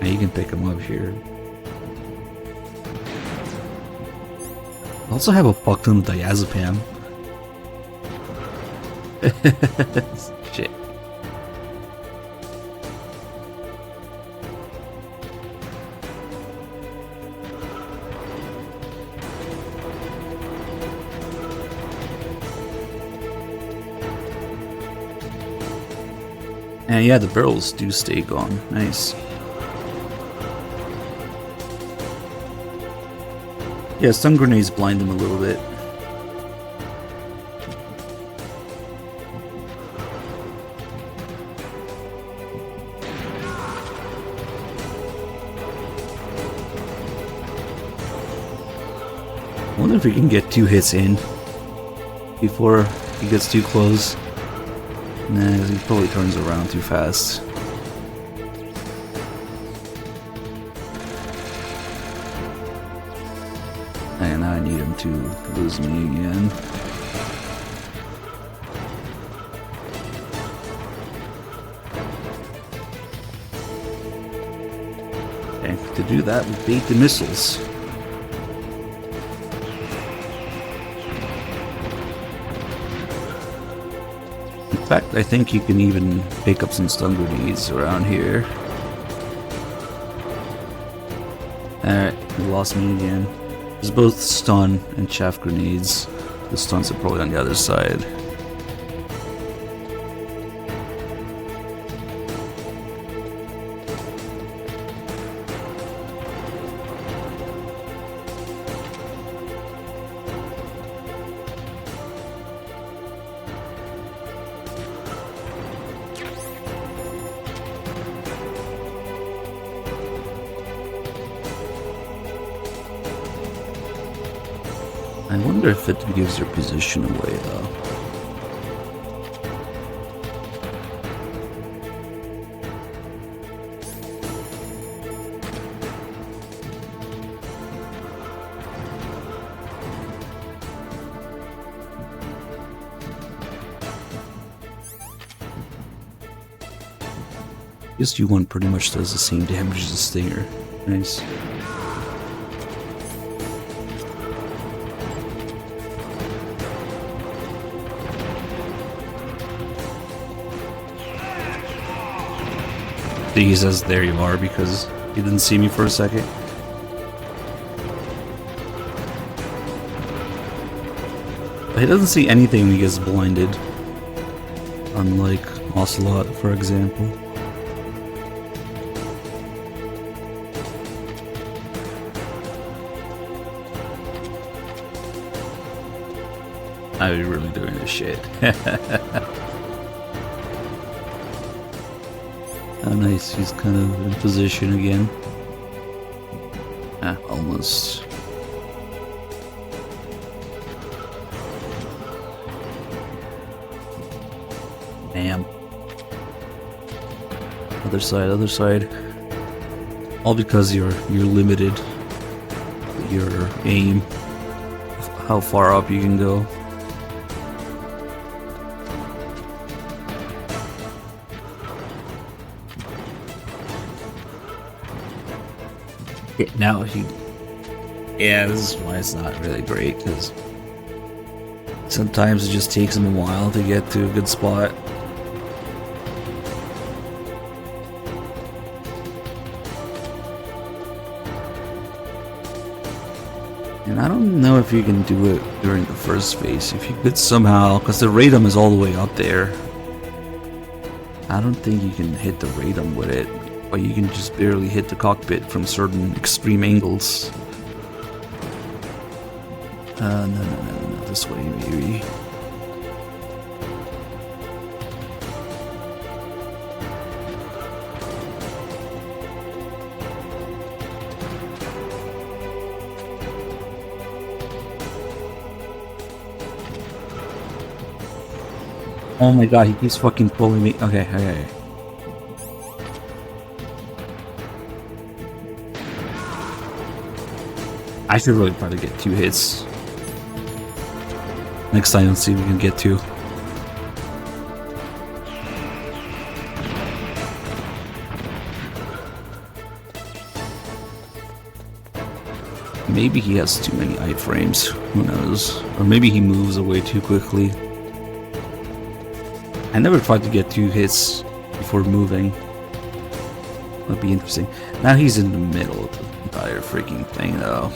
Now you can pick them up here. I also have a fuck ton of diazepam. Shit. And yeah, the barrels do stay gone. Nice. Yeah, stun grenades blind them a little bit. I wonder if we can get 2 hits in before he gets too close. Nah, he probably turns around too fast. And I need him to lose me again. Okay, to do that, we bait the missiles. In fact, I think you can even pick up some stun grenades around here. Alright, he lost me again. There's both stun and chaff grenades. The stuns are probably on the other side. I wonder if it gives your position away though. Guess U1 pretty much does the same damage as a Stinger. Nice. He says there you are because he didn't see me for a second. But he doesn't see anything when he gets blinded. Unlike Ocelot, for example. I'm really doing this shit. Oh nice, he's kind of in position again. Ah, almost. Damn. Other side, other side. All because you're limited. Your aim. How far up you can go. Yeah, now he... Yeah, this is why it's not really great, because sometimes it just takes him a while to get to a good spot. And I don't know if you can do it during the first phase. If you could somehow, because the radom is all the way up there. I don't think you can hit the radom with it. But you can just barely hit the cockpit from certain extreme angles. No, this way maybe. Oh my god, he keeps fucking pulling me. Okay. I should really try to get 2 hits. Next time, let's see if we can get 2. Maybe he has too many iframes. Who knows? Or maybe he moves away too quickly. I never tried to get 2 hits before moving. That'd be interesting. Now he's in the middle of the entire freaking thing though.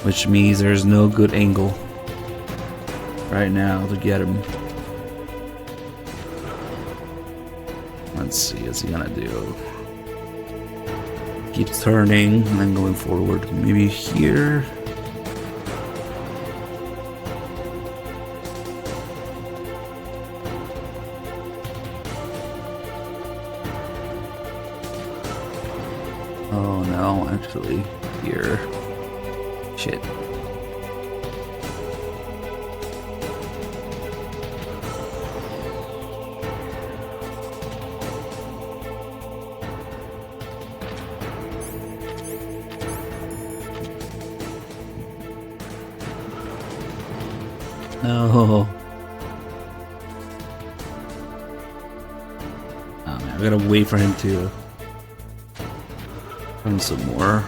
Which means there's no good angle right now to get him. Let's see, what's he gonna do? Keeps turning and then going forward. Maybe here. Oh no, actually, here. Shit. No. Oh man, I gotta wait for him to turn some more.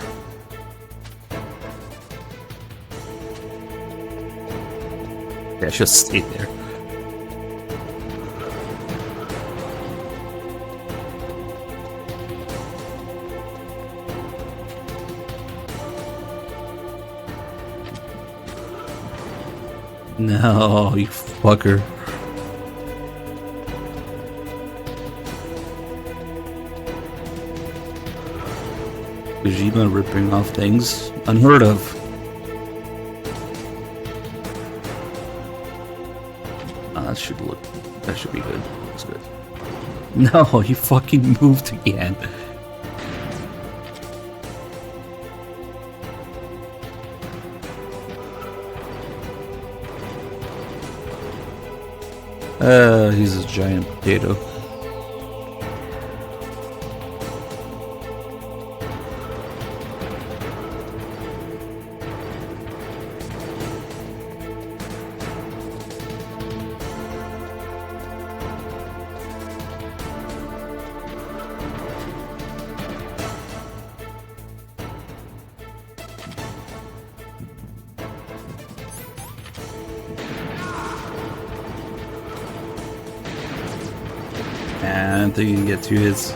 Yeah, just stay there. No, you fucker. Kojima ripping off things unheard of. That should be good. That's good. No, you fucking moved again. He's a giant potato. I don't think you can get 2 hits.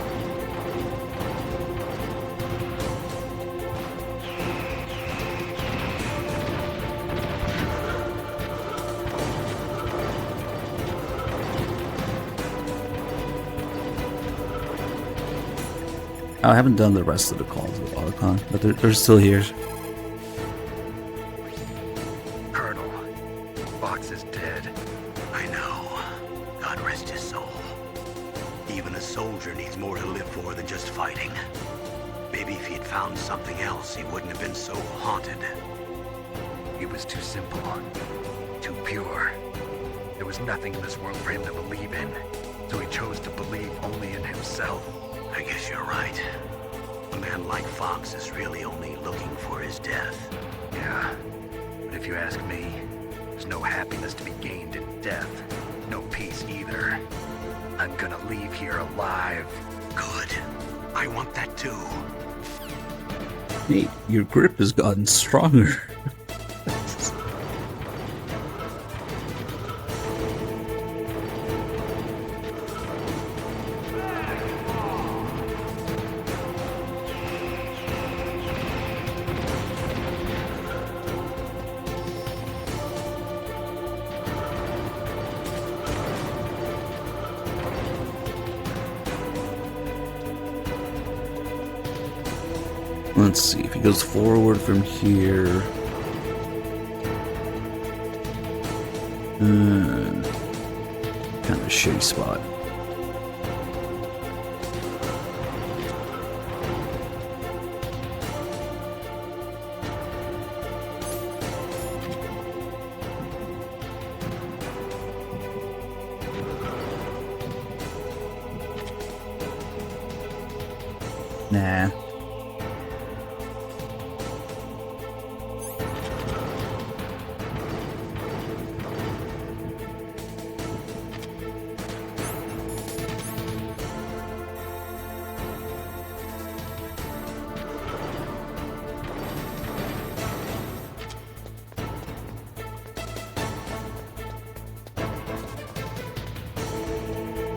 I haven't done the rest of the calls with Otacon, but they're still here. Colonel, Fox is dead. I know. God rest his soul. Even a soldier needs more to live for than just fighting. Maybe if he'd found something else, he wouldn't have been so haunted. He was too simple, too pure. There was nothing in this world for him to believe in, so he chose to believe only in himself. I guess you're right. A man like Fox is really only looking for his death. Yeah, but if you ask me, there's no happiness to be gained in death. No peace either. I'm gonna leave here alive. Good. I want that too. Hey, your grip has gotten stronger. Let's see if he goes forward from here. Kind of a shitty spot. Nah.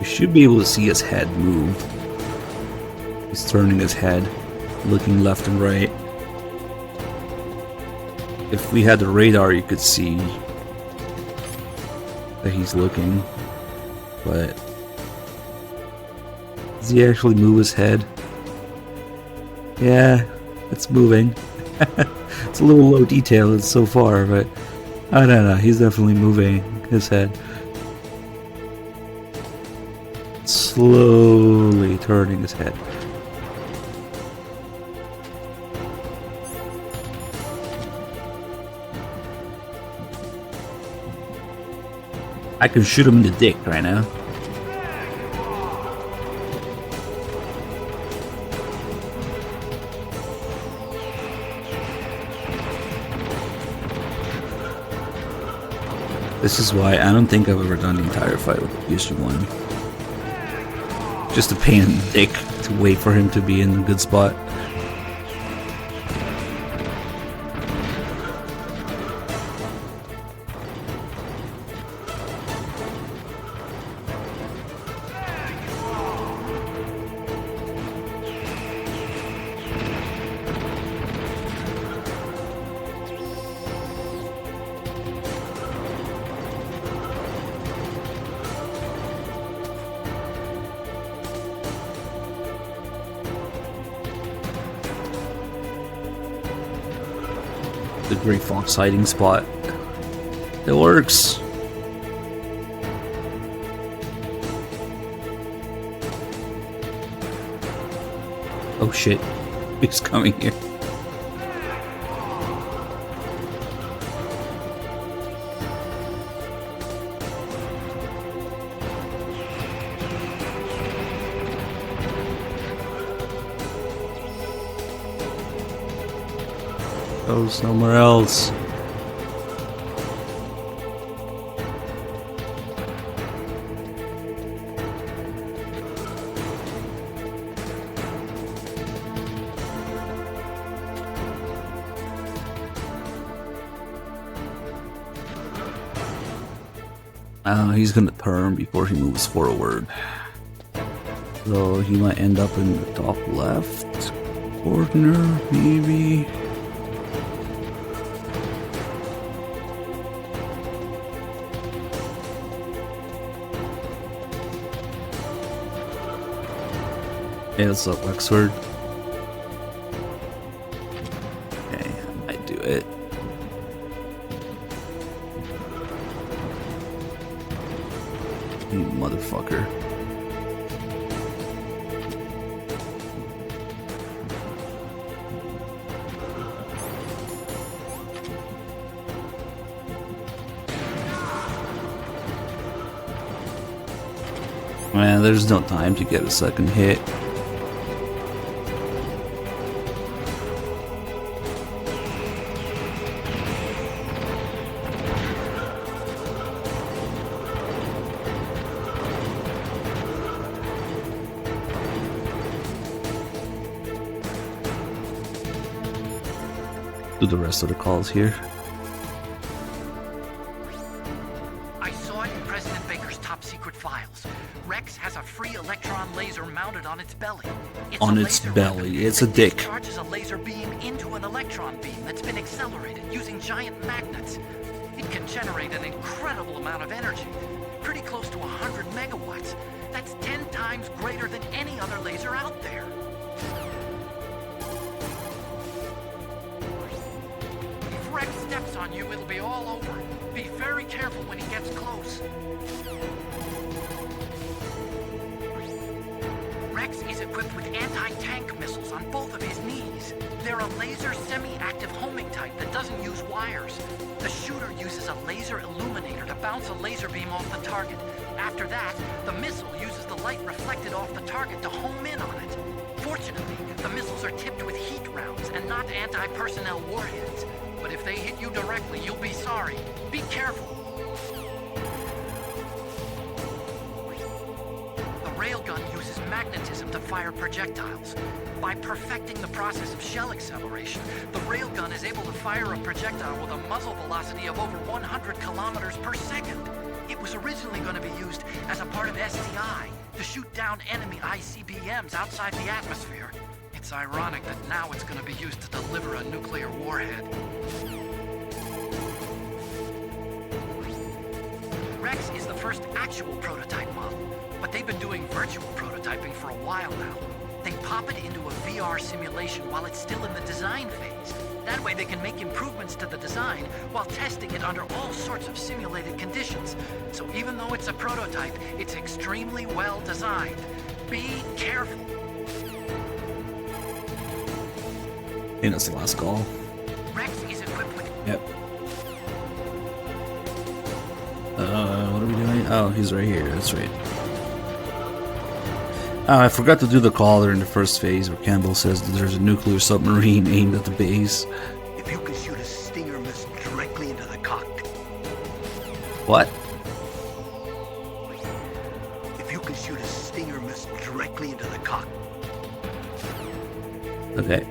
You should be able to see his head move. He's turning his head, looking left and right. If we had the radar, you could see that he's looking, but does he actually move his head? Yeah, it's moving. It's a little low detail so far, but I don't know, he's definitely moving his head. Slowly turning his head. I can shoot him in the dick right now. This is why I don't think I've ever done the entire fight with PSG-1. Just a pain in the dick to wait for him to be in a good spot. The Gray Fox hiding spot. It works. Oh shit. He's coming here. Go somewhere else. He's gonna turn before he moves forward. So he might end up in the top left corner, maybe. Hey, what's up, Wexford? Okay, I might do it. You motherfucker. Man, there's no time to get a second hit. Do the rest of the calls here. I saw it in President Baker's top secret files. Rex has a free electron laser mounted on its belly. On its belly, it's a dick. Charges a laser beam into an electron beam that's been accelerated using giant magnets. It can generate an incredible amount of energy, pretty close to 100 megawatts. That's 10 times greater than any other laser out there. If Rex steps on you, it'll be all over. Be very careful when he gets close. Rex is equipped with anti-tank missiles on both of his knees. They're a laser semi-active homing type that doesn't use wires. The shooter uses a laser illuminator to bounce a laser beam off the target. After that, the missile uses the light reflected off the target to home in on it. Fortunately, the missiles are tipped with heat rounds and not anti-personnel warheads. But if they hit you directly, you'll be sorry. Be careful. The railgun uses magnetism to fire projectiles. By perfecting the process of shell acceleration, the railgun is able to fire a projectile with a muzzle velocity of over 100 kilometers per second. It was originally going to be used as a part of STI to shoot down enemy ICBMs outside the atmosphere. It's ironic that now it's going to be used to deliver a nuclear warhead. Rex is the first actual prototype model, but they've been doing virtual prototyping for a while now. They pop it into a VR simulation while it's still in the design phase. That way they can make improvements to the design while testing it under all sorts of simulated conditions. So even though it's a prototype, it's extremely well designed. Be careful. I think that's the last call. Rex is equipped with... Yep. What are we doing? Oh, he's right here. That's right. I forgot to do the call there in the first phase where Campbell says that there's a nuclear submarine aimed at the base. If you can shoot a Stinger missile directly into the cockpit. What? If you can shoot a Stinger missile directly into the cockpit. Okay.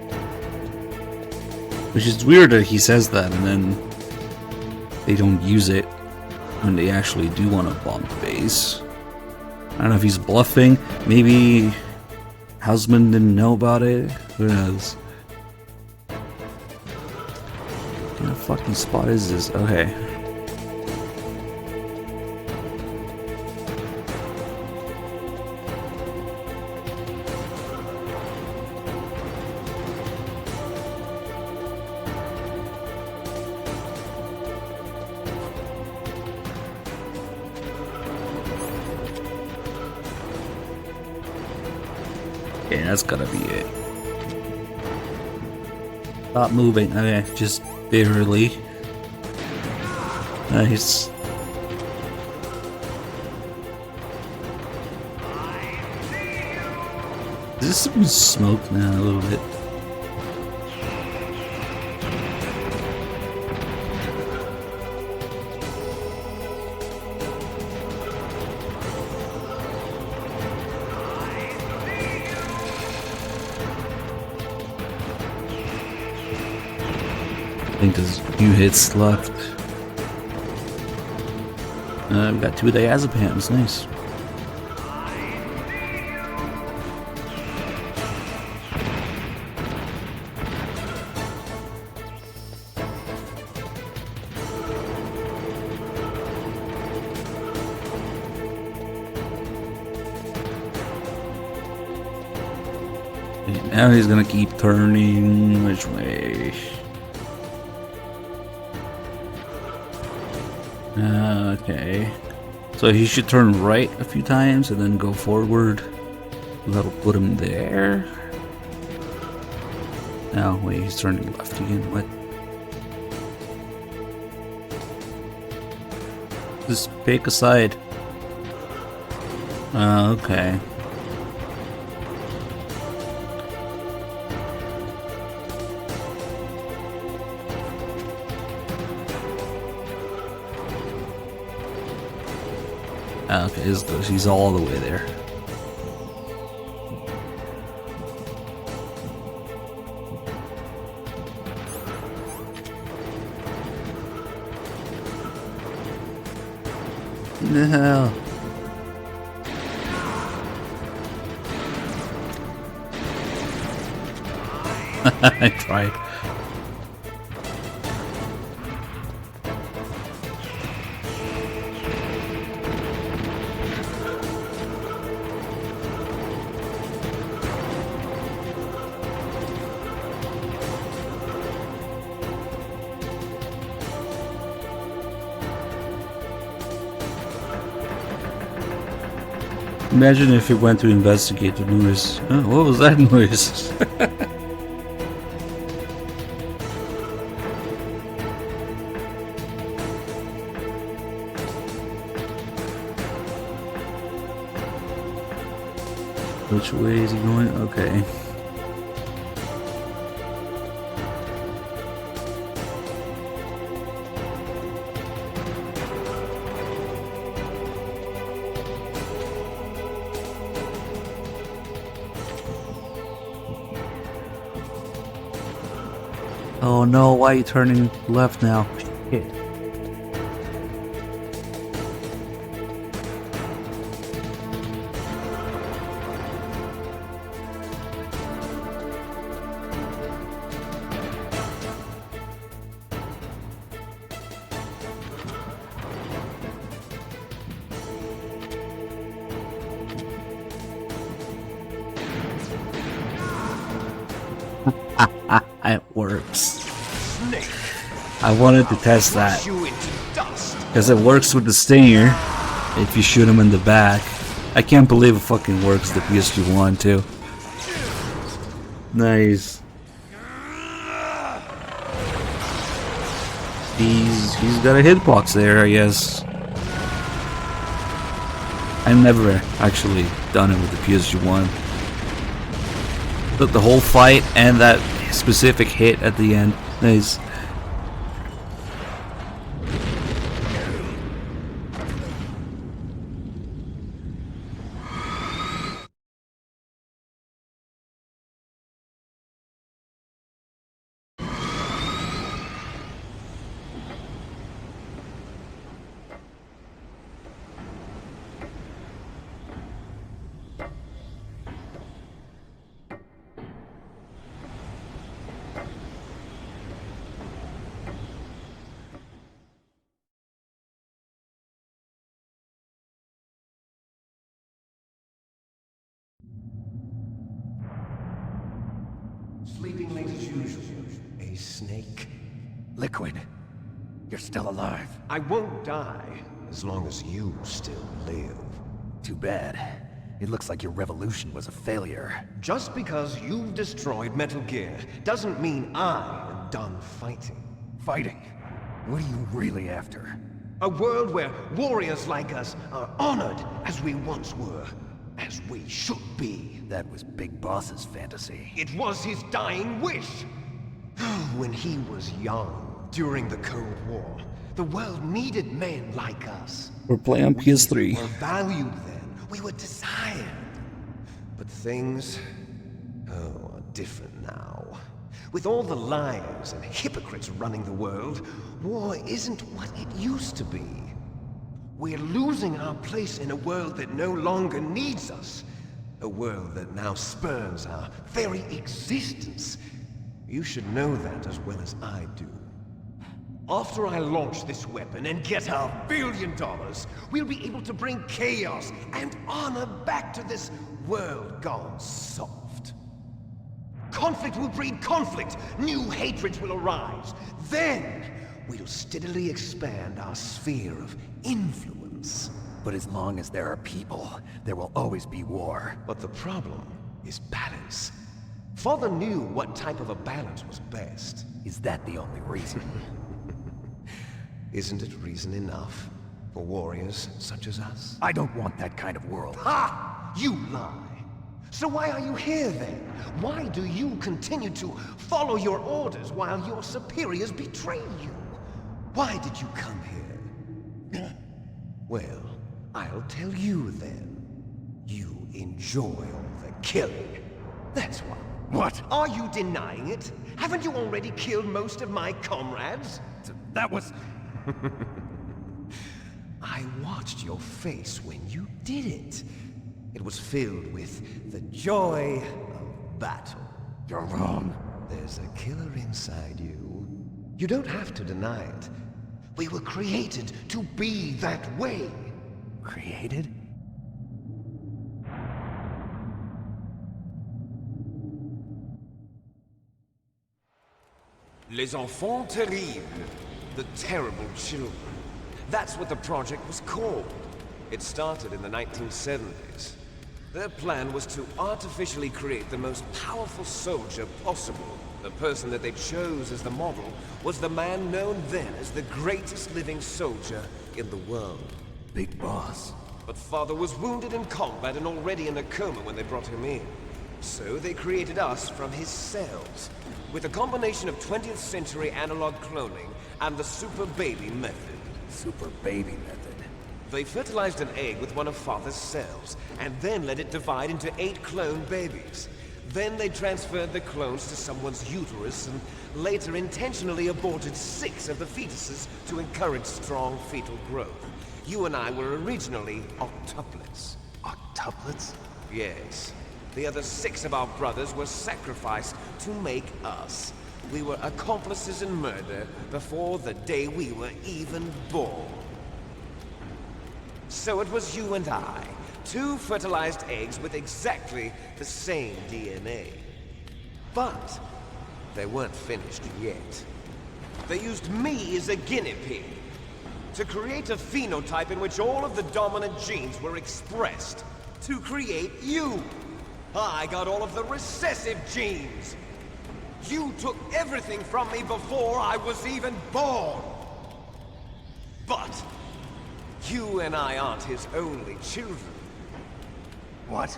Which is weird that he says that and then they don't use it when they actually do want to bomb the base. I don't know if he's bluffing. Maybe Houseman didn't know about it. Who knows? What kind of fucking spot is this? Okay. Okay, that's gotta be it. Stop moving. Okay, just barely. Nice. Is this some smoke now? A little bit. I think there's a few hits left. We've got 2 diazepams, nice. And now he's gonna keep turning. Which way? Okay. So he should turn right a few times and then go forward. That'll put him there. No, wait, he's turning left again. What? Just pick a side. Okay. Okay, he's all the way there. No. I tried. Imagine if it went to investigate the noise. Oh, what was that noise? Which way is he going? Okay. Oh no, why are you turning left now? Shit. It works. I wanted to test that because it works with the Stinger if you shoot him in the back. I can't believe it fucking works the PSG one too. Nice. He's got a hitbox there, I guess. I've never actually done it with the PSG one. The whole fight and that specific hit at the end. Nice. Sleeping late as usual. A snake. Liquid. You're still alive. I won't die as long as you still live. Too bad. It looks like your revolution was a failure. Just because you've destroyed Metal Gear doesn't mean I am done fighting. Fighting? What are you really after? A world where warriors like us are honored as we once were. As we should be. That was Big Boss's fantasy. It was his dying wish! When he was young, during the Cold War, the world needed men like us. We're playing on PS3. We were valued then. We were desired. But things, are different now. With all the liars and hypocrites running the world, war isn't what it used to be. We're losing our place in a world that no longer needs us. A world that now spurns our very existence. You should know that as well as I do. After I launch this weapon and get our $1 billion, we'll be able to bring chaos and honor back to this world gone soft. Conflict will breed conflict. New hatreds will arise. Then, we'll steadily expand our sphere of influence. But as long as there are people, there will always be war. But the problem is balance. Father knew what type of a balance was best. Is that the only reason? Isn't it reason enough for warriors such as us? I don't want that kind of world. Ha! You lie! So why are you here then? Why do you continue to follow your orders while your superiors betray you? Why did you come here? Well, I'll tell you then. You enjoy all the killing. That's why. What? Are you denying it? Haven't you already killed most of my comrades? That was... I watched your face when you did it. It was filled with the joy of battle. You're wrong. There's a killer inside you. You don't have to deny it. We were created to be that way. Created? Les enfants terribles. The terrible children. That's what the project was called. It started in the 1970s. Their plan was to artificially create the most powerful soldier possible. The person that they chose as the model was the man known then as the greatest living soldier in the world. Big Boss. but Father was wounded in combat and already in a coma when they brought him in. So they created us from his cells, with a combination of 20th century analog cloning and the super baby method. Super baby method? They fertilized an egg with one of Father's cells, and then let it divide into 8 clone babies. Then they transferred the clones to someone's uterus and later intentionally aborted 6 of the fetuses to encourage strong fetal growth. You and I were originally octuplets. Octuplets? Yes. The other 6 of our brothers were sacrificed to make us. We were accomplices in murder before the day we were even born. So it was you and I, 2 fertilized eggs with exactly the same DNA. But they weren't finished yet. They used me as a guinea pig to create a phenotype in which all of the dominant genes were expressed to create you. I got all of the recessive genes. You took everything from me before I was even born. But you and I aren't his only children. What?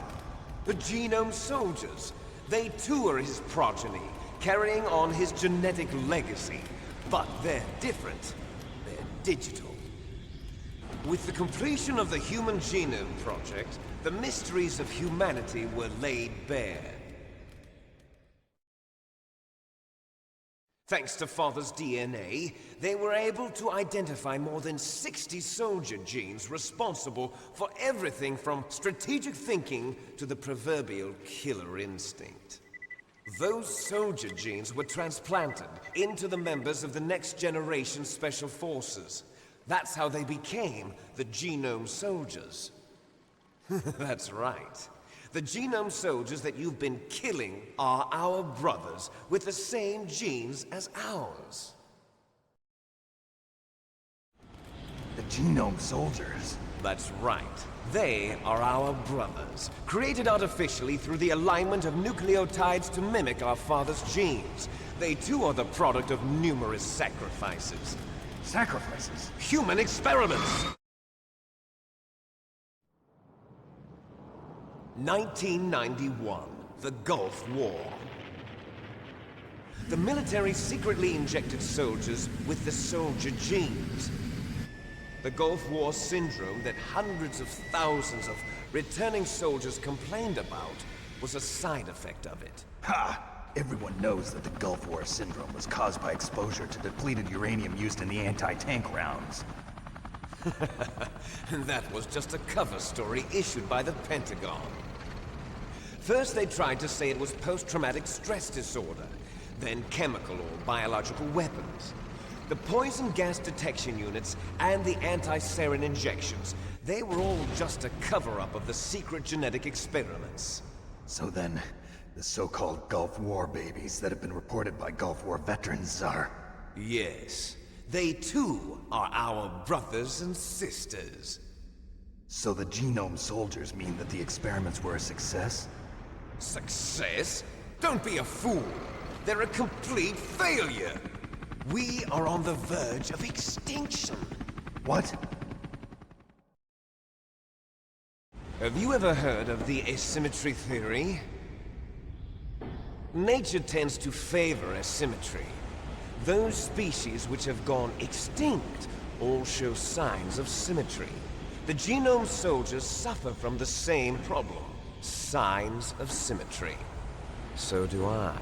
The Genome Soldiers. They too are his progeny, carrying on his genetic legacy. But they're different. They're digital. With the completion of the Human Genome Project, the mysteries of humanity were laid bare. Thanks to Father's DNA, they were able to identify more than 60 soldier genes responsible for everything from strategic thinking to the proverbial killer instinct. Those soldier genes were transplanted into the members of the Next Generation Special Forces. That's how they became the Genome Soldiers. That's right. The Genome Soldiers that you've been killing are our brothers with the same genes as ours. The Genome Soldiers? That's right. They are our brothers, created artificially through the alignment of nucleotides to mimic our father's genes. They too are the product of numerous sacrifices. Sacrifices? Human experiments! 1991, the Gulf War. The military secretly injected soldiers with the soldier genes. The Gulf War syndrome that hundreds of thousands of returning soldiers complained about was a side effect of it. Ha! Everyone knows that the Gulf War syndrome was caused by exposure to depleted uranium used in the anti-tank rounds. That was just a cover story issued by the Pentagon. First they tried to say it was post-traumatic stress disorder, then chemical or biological weapons. The poison gas detection units and the anti-sarin injections, they were all just a cover-up of the secret genetic experiments. So then, the so-called Gulf War babies that have been reported by Gulf War veterans are... Yes. They too are our brothers and sisters. So the Genome Soldiers mean that the experiments were a success? Success? Don't be a fool! They're a complete failure! We are on the verge of extinction. What? Have you ever heard of the asymmetry theory? Nature tends to favor asymmetry. Those species which have gone extinct all show signs of symmetry. The Genome Soldiers suffer from the same problem. Signs of symmetry. So do I.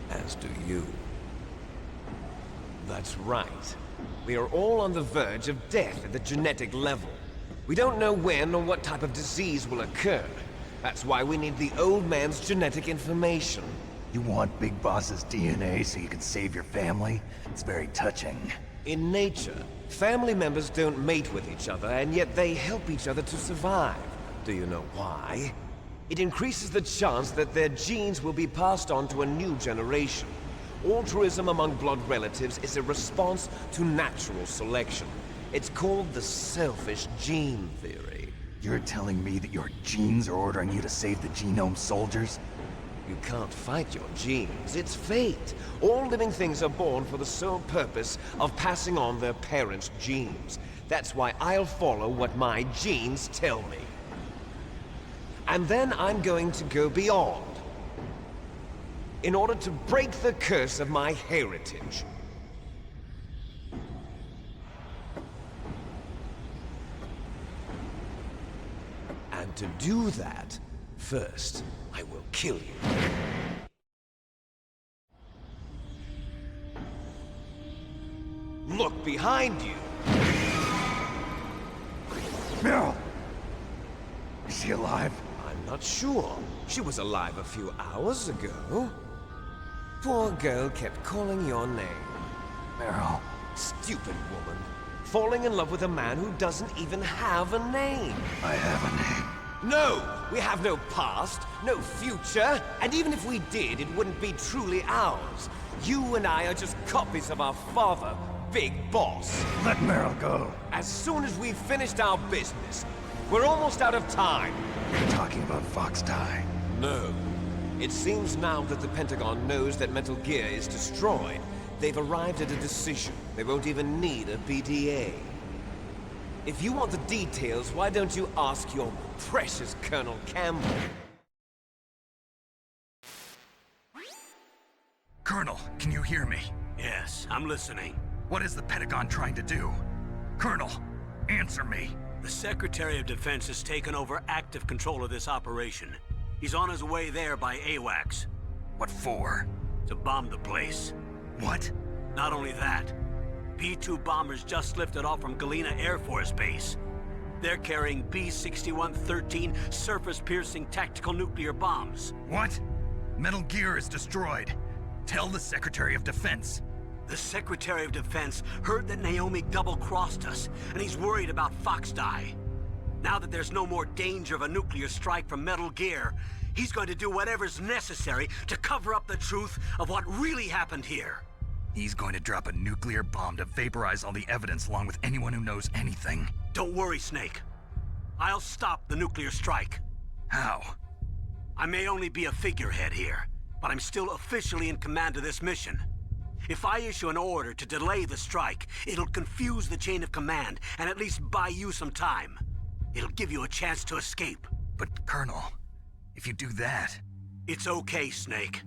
As do you. That's right. We are all on the verge of death at the genetic level. We don't know when or what type of disease will occur. That's why we need the old man's genetic information. You want Big Boss's DNA so you can save your family? It's very touching. In nature, family members don't mate with each other, and yet they help each other to survive. Do you know why? It increases the chance that their genes will be passed on to a new generation. Altruism among blood relatives is a response to natural selection. It's called the selfish gene theory. You're telling me that your genes are ordering you to save the Genome Soldiers? You can't fight your genes. It's fate. All living things are born for the sole purpose of passing on their parents' genes. That's why I'll follow what my genes tell me. And then I'm going to go beyond, in order to break the curse of my heritage. And to do that, first, I will kill you. Look behind you! Meryl! Is she alive? I'm not sure. She was alive a few hours ago. Poor girl kept calling your name. Meryl. Stupid woman. Falling in love with a man who doesn't even have a name. I have a name. No! We have no past, no future, and even if we did, it wouldn't be truly ours. You and I are just copies of our father, Big Boss. Let Meryl go. As soon as we've finished our business, we're almost out of time. You're talking about Fox Die. No. It seems now that the Pentagon knows that Metal Gear is destroyed, they've arrived at a decision. They won't even need a BDA. If you want the details, why don't you ask your precious Colonel Campbell? Colonel, can you hear me? Yes, I'm listening. What is the Pentagon trying to do? Colonel, answer me. The Secretary of Defense has taken over active control of this operation. He's on his way there by AWACS. What for? To bomb the place. What? Not only that, B-2 bombers just lifted off from Galena Air Force Base. They're carrying B-6113 surface-piercing tactical nuclear bombs. What? Metal Gear is destroyed. Tell the Secretary of Defense. The Secretary of Defense heard that Naomi double-crossed us, and he's worried about Fox Die. Now that there's no more danger of a nuclear strike from Metal Gear, he's going to do whatever's necessary to cover up the truth of what really happened here. He's going to drop a nuclear bomb to vaporize all the evidence along with anyone who knows anything. Don't worry, Snake. I'll stop the nuclear strike. How? I may only be a figurehead here, but I'm still officially in command of this mission. If I issue an order to delay the strike, it'll confuse the chain of command and at least buy you some time. It'll give you a chance to escape. But, Colonel, if you do that... It's okay, Snake.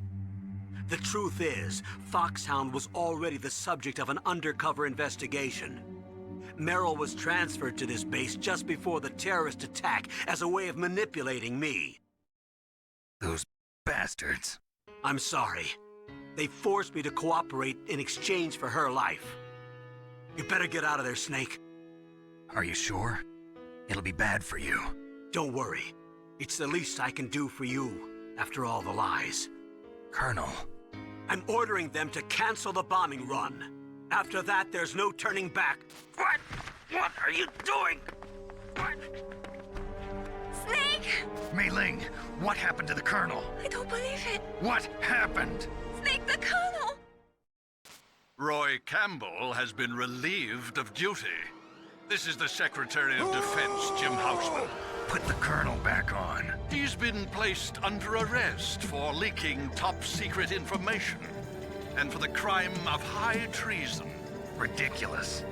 The truth is, Foxhound was already the subject of an undercover investigation. Meryl was transferred to this base just before the terrorist attack as a way of manipulating me. Those bastards. I'm sorry. They forced me to cooperate in exchange for her life. You better get out of there, Snake. Are you sure? It'll be bad for you. Don't worry. It's the least I can do for you, after all the lies. Colonel. I'm ordering them to cancel the bombing run. After that, there's no turning back. What? What are you doing? What? Snake! Mei Ling, what happened to the Colonel? I don't believe it. What happened? Snake, the Colonel! Roy Campbell has been relieved of duty. This is the Secretary of Defense, Jim Houseman. Put the Colonel back on. He's been placed under arrest for leaking top-secret information and for the crime of high treason. Ridiculous.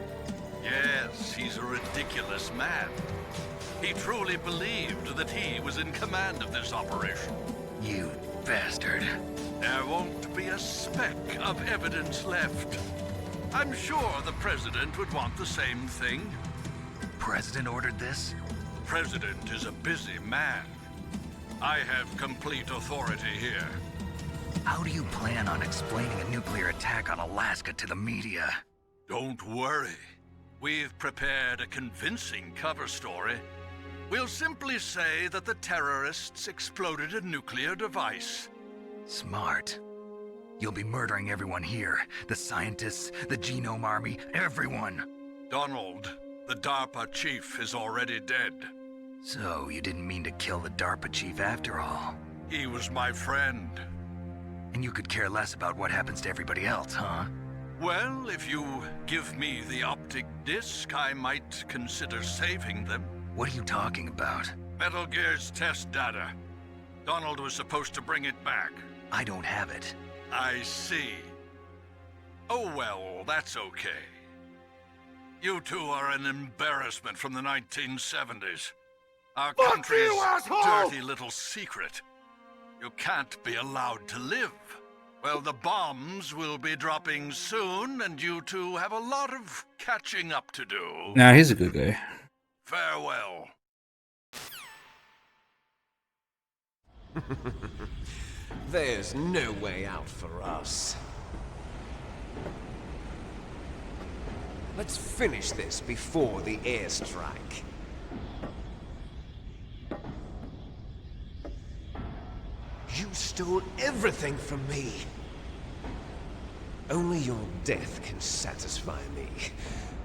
Yes, he's a ridiculous man. He truly believed that he was in command of this operation. You bastard. There won't be a speck of evidence left. I'm sure the President would want the same thing. President ordered this? The President is a busy man. I have complete authority here. How do you plan on explaining a nuclear attack on Alaska to the media? Don't worry. We've prepared a convincing cover story. We'll simply say that the terrorists exploded a nuclear device. Smart. You'll be murdering everyone here. The scientists, the Genome Army, everyone. Donald, the DARPA chief, is already dead. So, you didn't mean to kill the DARPA chief after all? He was my friend. And you could care less about what happens to everybody else, huh? Well, if you give me the optic disc, I might consider saving them. What are you talking about? Metal Gear's test data. Donald was supposed to bring it back. I don't have it. I see. Oh well, that's okay. You two are an embarrassment from the 1970s. Our Fuck country's you, asshole! dirty little secret. You can't be allowed to live. Well, the bombs will be dropping soon, and you two have a lot of catching up to do. Nah, he's a good guy. Farewell. There's no way out for us. Let's finish this before the airstrike. You stole everything from me. Only your death can satisfy me.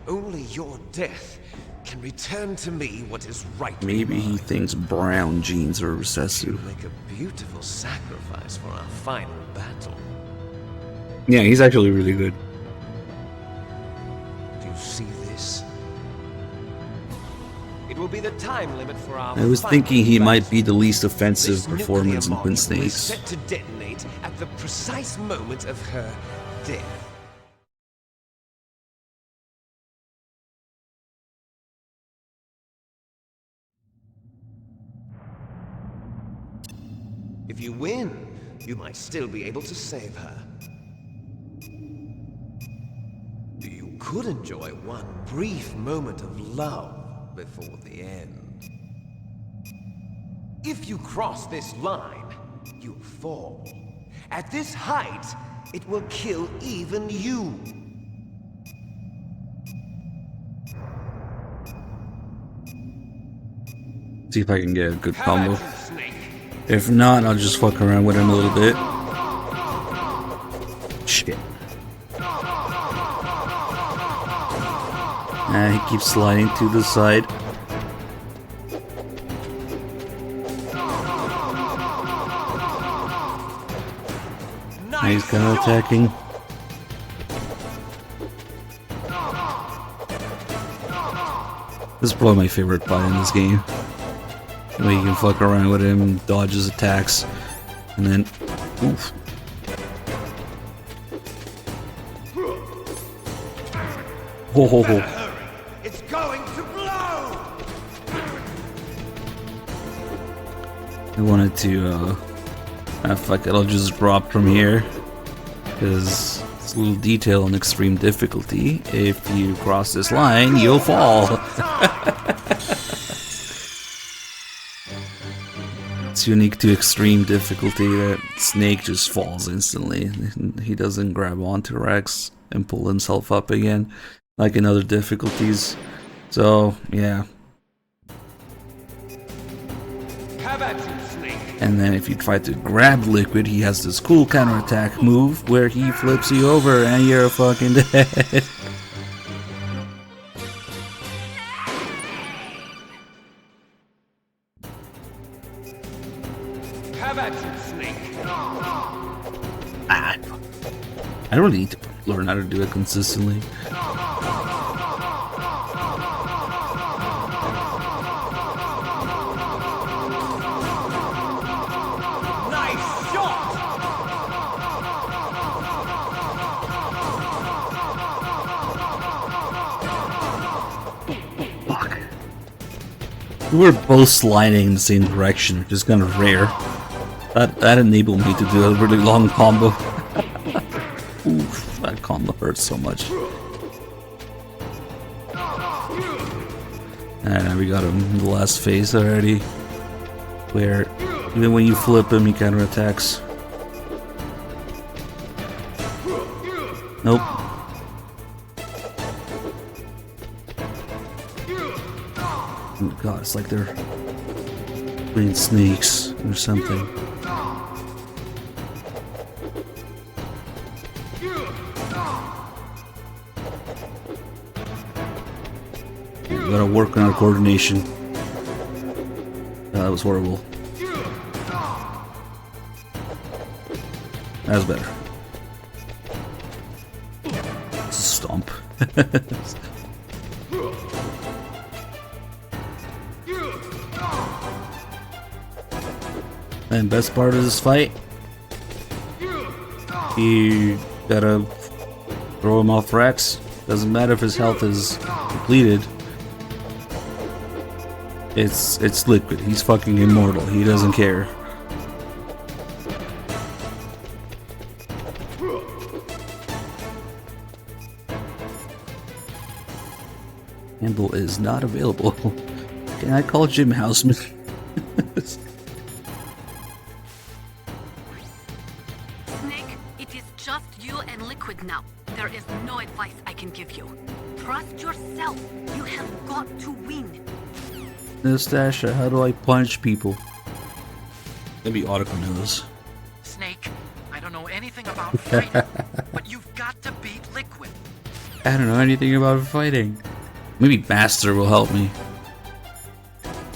Only your death can return to me what is right. Maybe he thinks brown jeans are recessive. Make a beautiful sacrifice for our final battle. Yeah, he's actually really good. Do you see this? It will be the time limit for our I was final thinking he battle. might be the least offensive This performance in nuclear Twin bomb was Snakes. set to detonate at the precise moment of her death. If you win, you might still be able to save her. You could enjoy one brief moment of love before the end. If you cross this line, you fall. At this height, it will kill even you. See if I can get a good combo. If not, I'll just fuck around with him a little bit. Shit. He keeps sliding to the side. He's counterattacking. This is probably my favorite part in this game. Where you can fuck around with him, dodge his attacks, and then oof. Ho ho ho. It's going to blow! I wanted to fuck it, I'll just drop from here. Because it's a little detail on extreme difficulty. If you cross this line, you'll fall. It's unique to extreme difficulty that Snake just falls instantly. He doesn't grab onto Rex and pull himself up again, like in other difficulties. So, yeah. And then if you try to grab Liquid, he has this cool counterattack move where he flips you over and you're fucking dead. I don't need to learn how to do it consistently. Nice shot! Fuck. We were both sliding in the same direction, which is kind of rare. That enabled me to do a really long combo. Oof, that combo hurts so much. And we got him in the last phase already, where even when you flip him, he counterattacks. Nope. Oh god, it's like they're playing snakes or something. We gotta work on our coordination. That was horrible. That's better. It's a stomp. And best part of this fight, you gotta throw him off Rex. Doesn't matter if his health is depleted. It's Liquid. He's fucking immortal. He doesn't care. Campbell is not available. Can I call Jim Houseman? Snake, it is just you and Liquid now. There is no advice I can give you. Trust yourself. You have got to win. Nastasha, how do I punch people? Maybe Otacon knows. Snake, I don't know anything about fighting, but you've got to beat Liquid. I don't know anything about fighting. Maybe Master will help me.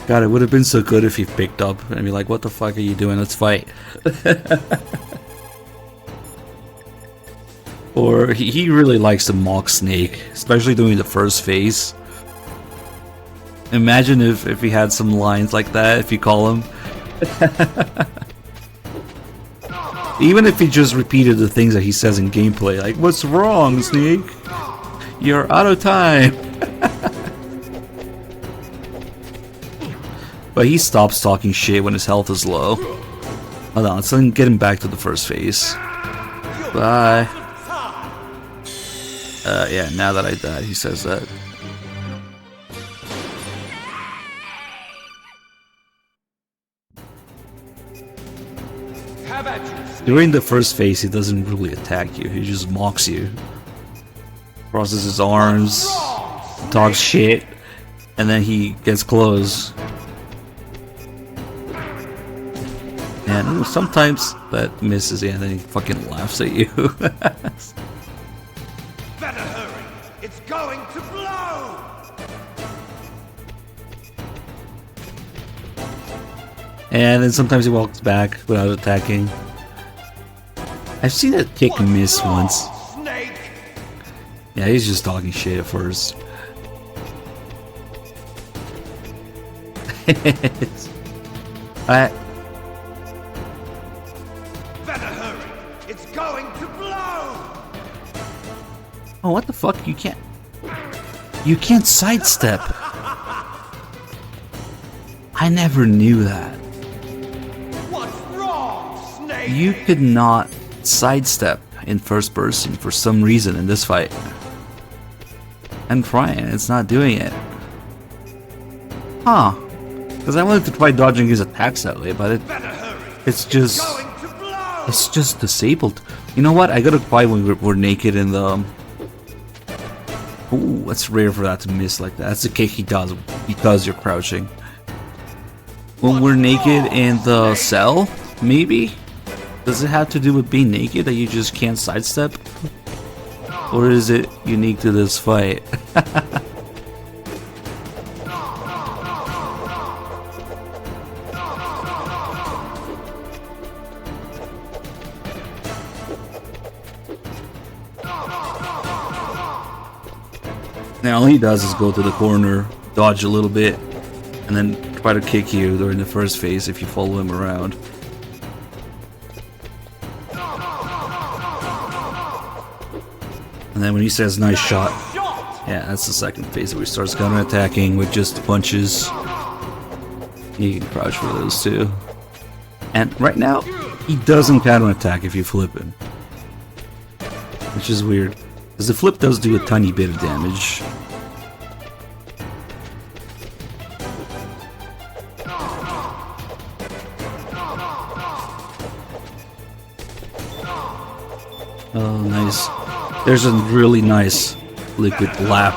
God, it would have been so good if he picked up and be like, what the fuck are you doing? Let's fight. Or he really likes to mock Snake, especially during the first phase. Imagine if he had some lines like that, if you call him. Even if he just repeated the things that he says in gameplay, like, what's wrong, Snake? You're out of time. But he stops talking shit when his health is low. Hold on, let's get him back to the first phase. Bye. Yeah, now that I died, he says that. During the first phase, he doesn't really attack you, he just mocks you. Crosses his arms, talks shit, and then he gets close. And sometimes that misses, and then he fucking laughs at you. Better hurry! It's going to blow! And then sometimes he walks back without attacking. I've seen a kick miss once. Yeah, he's just talking shit at first. Better hurry! It's going to blow! Oh, what the fuck? You can't sidestep. I never knew that. What's wrong, Snake? You could not sidestep in first person for some reason in this fight. I'm trying, it's not doing it. Huh. Because I wanted to try dodging his attacks that way, but it's just disabled. You know what? I gotta try when we're naked in the... Ooh, that's rare for that to miss like that. That's the kick he does because you're crouching. When we're naked in the cell, maybe? Does it have to do with being naked that you just can't sidestep? Or is it unique to this fight? Now all he does is go to the corner, dodge a little bit, and then try to kick you during the first phase if you follow him around. And then when he says nice shot, yeah, that's the second phase where he starts counter-attacking with just punches. You can crouch for those too. And right now, he doesn't counter-attack if you flip him. Which is weird, because the flip does do a tiny bit of damage. Oh, nice. There's a really nice Liquid laugh.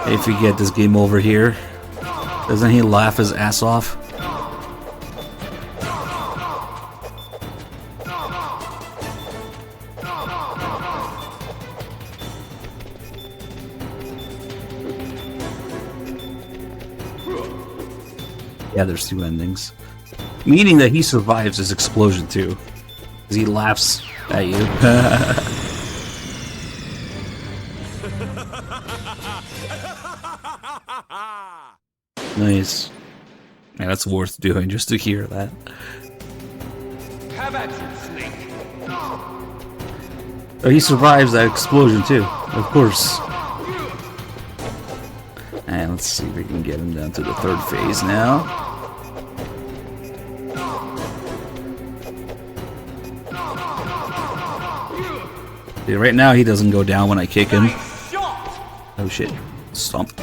If you get this game over here, doesn't he laugh his ass off? Yeah, there's two endings. Meaning that he survives his explosion too. Because he laughs at you. Nice. Yeah, that's worth doing just to hear that. Have at you, Snake. Oh, he survives that explosion too, of course. And let's see if we can get him down to the third phase now. Yeah, right now he doesn't go down when I kick him. Oh shit. Stomp.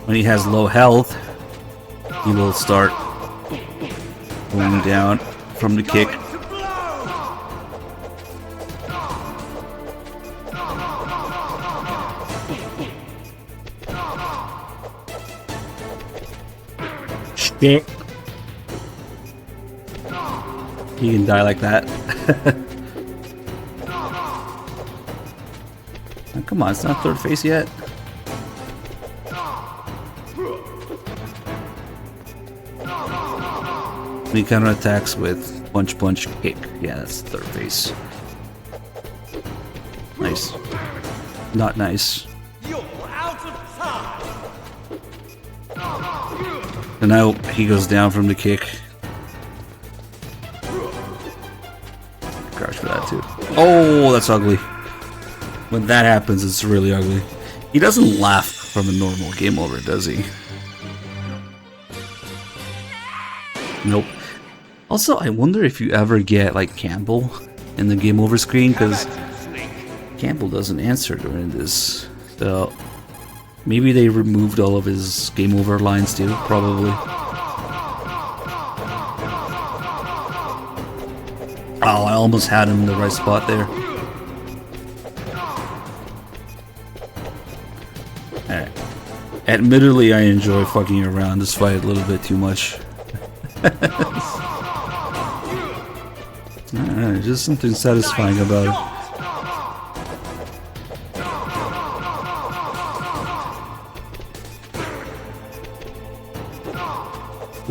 When he has low health, he will start going down from the kick. Shit. He can die like that. Oh, come on, it's not third phase yet. He counterattacks with punch, punch, kick. Yeah, that's the third phase. Nice. Not nice. And now he goes down from the kick. Crouch for that too. Oh, that's ugly. When that happens, it's really ugly. He doesn't laugh from a normal game over, does he? Nope. Also, I wonder if you ever get like Campbell in the game over screen, because Campbell doesn't answer during this. So maybe they removed all of his game over lines too, probably. Oh, I almost had him in the right spot there. Alright. Admittedly, I enjoy fucking around this fight a little bit too much. Just something satisfying about it.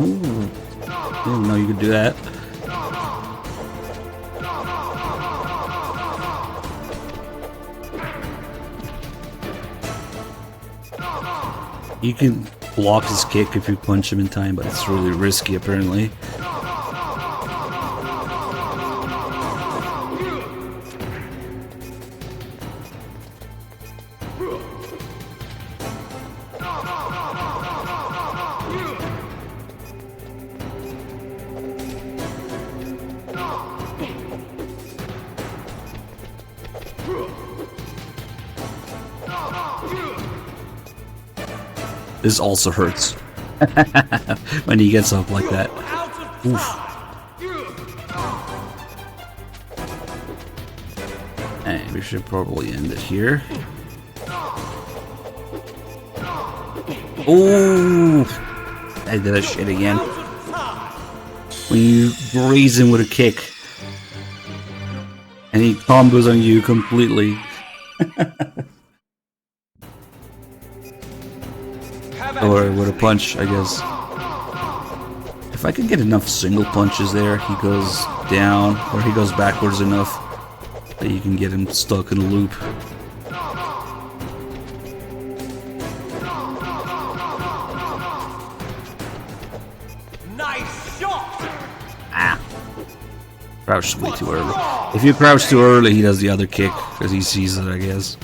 Ooh, didn't know you could do that. You can block his kick if you punch him in time, but it's really risky apparently. This also hurts when he gets up like that. Oof. And we should probably end it here. Oh, I did that shit again. When you graze him with a kick and he combos on you completely. Or with a punch, I guess. If I can get enough single punches there, he goes down, or he goes backwards enough that you can get him stuck in a loop. Nice shot! Ah. Crouched way too early. If you crouch too early, he does the other kick, because he sees it, I guess.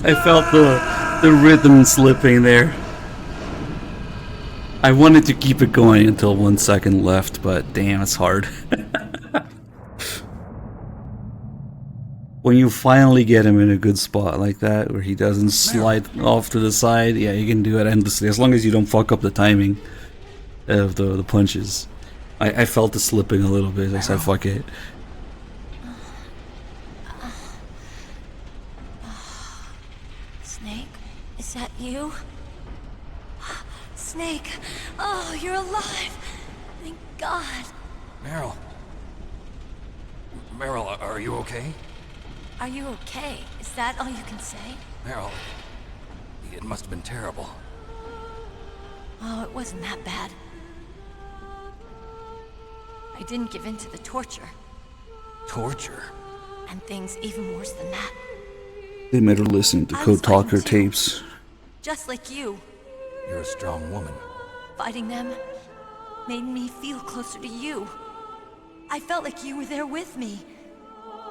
I felt the rhythm slipping there. I wanted to keep it going until 1 second left, but damn, it's hard. When you finally get him in a good spot like that, where he doesn't slide off to the side, yeah, you can do it endlessly, as long as you don't fuck up the timing of the punches. I felt the slipping a little bit. I said, fuck it. Snake, is that you? Snake, oh, you're alive. Thank God. Meryl. Meryl, are you okay? Are you okay? Is that all you can say? Meryl, it must have been terrible. Oh, it wasn't that bad. I didn't give in to the torture. Torture? And things even worse than that. They made her listen to I Code was fighting Talker too. tapes. Just like you. You're a strong woman. Fighting them made me feel closer to you. I felt like you were there with me.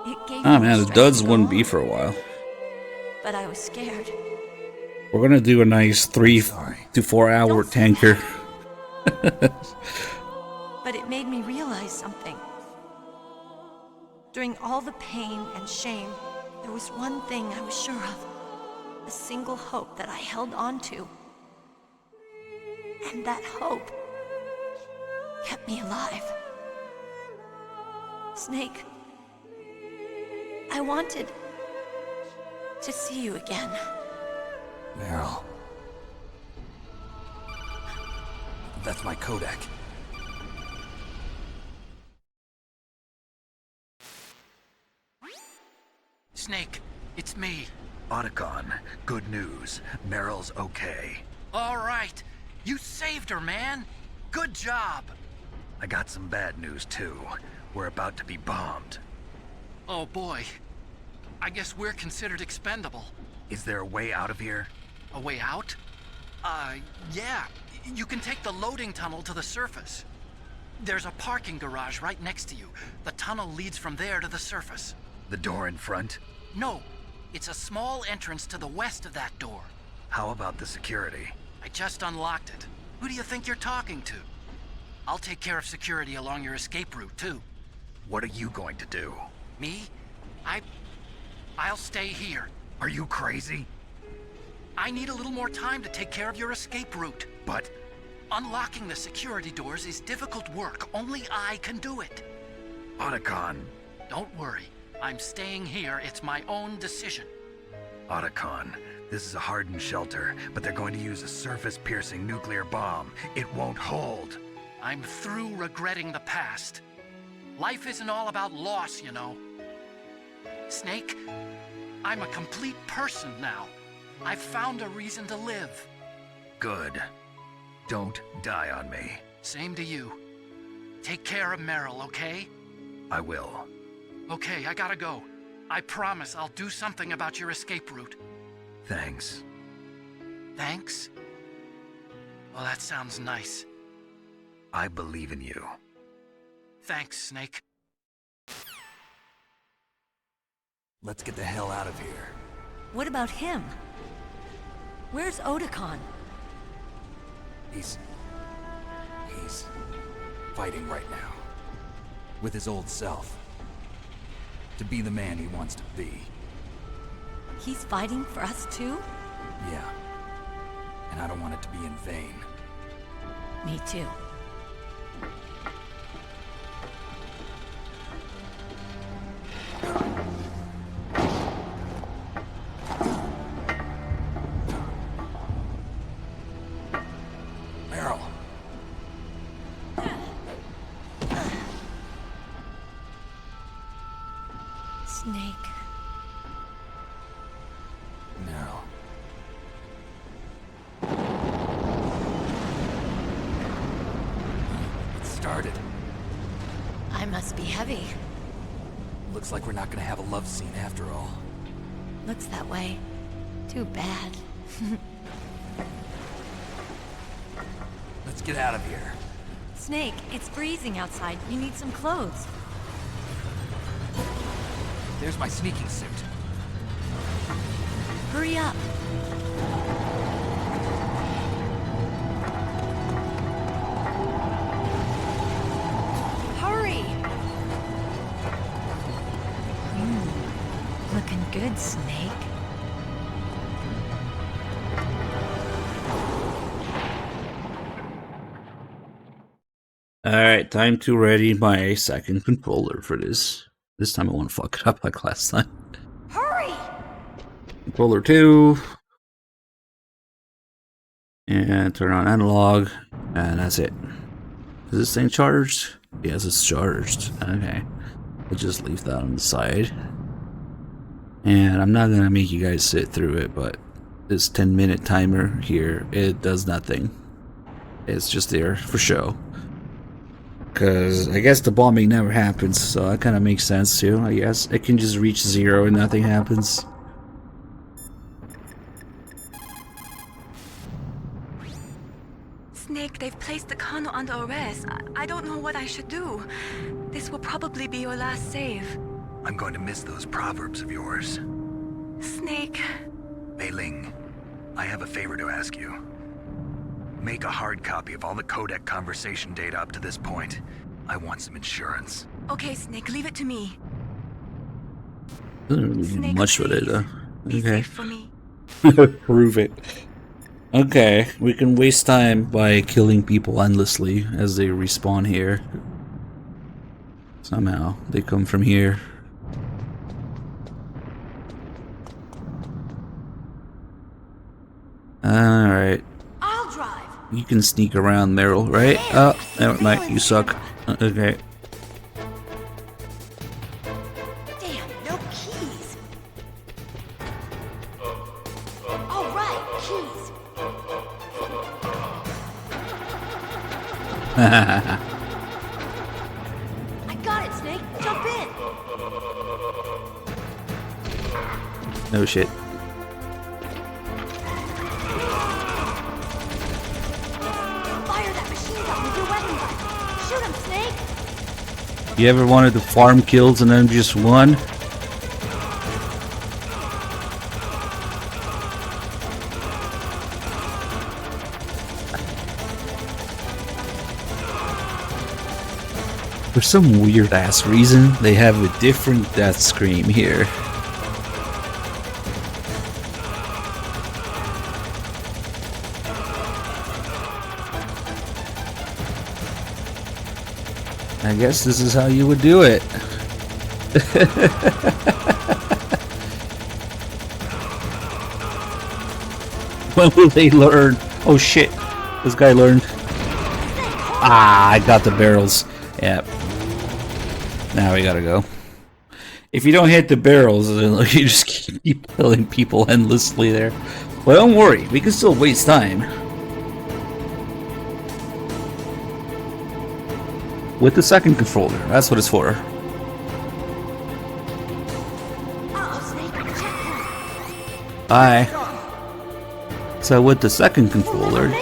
It gave Ah me man, the strength duds to go wouldn't be on. for a while. But I was scared. We're gonna do a nice 3 to 4 hour tanker. But it made me realize something. During all the pain and shame, there was one thing I was sure of. A single hope that I held on to. And that hope kept me alive. Snake, I wanted to see you again. Meryl. That's my Kodak. Snake, it's me. Otacon, good news. Meryl's okay. All right. You saved her, man. Good job. I got some bad news, too. We're about to be bombed. Oh, boy. I guess we're considered expendable. Is there a way out of here? A way out? Yeah. You can take the loading tunnel to the surface. There's a parking garage right next to you. The tunnel leads from there to the surface. The door in front? No. It's a small entrance to the west of that door. How about the security? I just unlocked it. Who do you think you're talking to? I'll take care of security along your escape route, too. What are you going to do? Me? I'll stay here. Are you crazy? I need a little more time to take care of your escape route. But... unlocking the security doors is difficult work. Only I can do it. Otacon. Don't worry. I'm staying here. It's my own decision. Otacon, this is a hardened shelter, but they're going to use a surface-piercing nuclear bomb. It won't hold. I'm through regretting the past. Life isn't all about loss, you know. Snake, I'm a complete person now. I've found a reason to live. Good. Don't die on me. Same to you. Take care of Meryl, okay? I will. Okay, I gotta go. I promise I'll do something about your escape route. Thanks. Thanks? Well, that sounds nice. I believe in you. Thanks, Snake. Let's get the hell out of here. What about him? Where's Otacon? He's fighting right now. With his old self. To be the man he wants to be. He's fighting for us too? Yeah. And I don't want it to be in vain. Me too. Meryl. Snake. Meryl. It started. I must be heavy. Looks like we're not gonna have a love scene after all. Looks that way. Too bad. Let's get out of here. Snake, it's freezing outside. You need some clothes. There's my sneaking suit. Hurry up. Hurry! Looking good, Snake. Alright, time to ready my second controller for this. This time I won't fuck it up like last time. Hurry! Controller 2. And turn on analog. And that's it. Is this thing charged? Yes, it's charged. Okay. We'll just leave that on the side. And I'm not gonna make you guys sit through it, but this 10-minute timer here, it does nothing. It's just there for show. Because I guess the bombing never happens, so that kind of makes sense too, I guess. It can just reach 0 and nothing happens. Snake, they've placed the Colonel under arrest. I don't know what I should do. This will probably be your last save. I'm going to miss those proverbs of yours. Snake. Mei Ling, I have a favor to ask you. Make a hard copy of all the codec conversation data up to this point. I want some insurance. Okay, Snake, leave it to me. Doesn't really do much with it, though. Be Okay. safe for me. Prove it. Okay, we can waste time by killing people endlessly as they respawn here. Somehow, they come from here. Alright. I'll drive. You can sneak around Meryl, right? Oh, never mind, you suck. Okay. Damn, no keys. All right, keys. I got it, Snake. Jump in. No shit. Fire that machine gun with your weapon gun. Shoot him, Snake. You ever wanted to farm kills and then just won? For some weird ass reason, they have a different death scream here. I guess this is how you would do it. When will they learn? Oh shit, this guy learned. Ah, I got the barrels. Yep. Now we gotta go. If you don't hit the barrels, then you just keep killing people endlessly there. But don't worry, we can still waste time. With the second controller, that's what it's for. Bye. So with the second controller,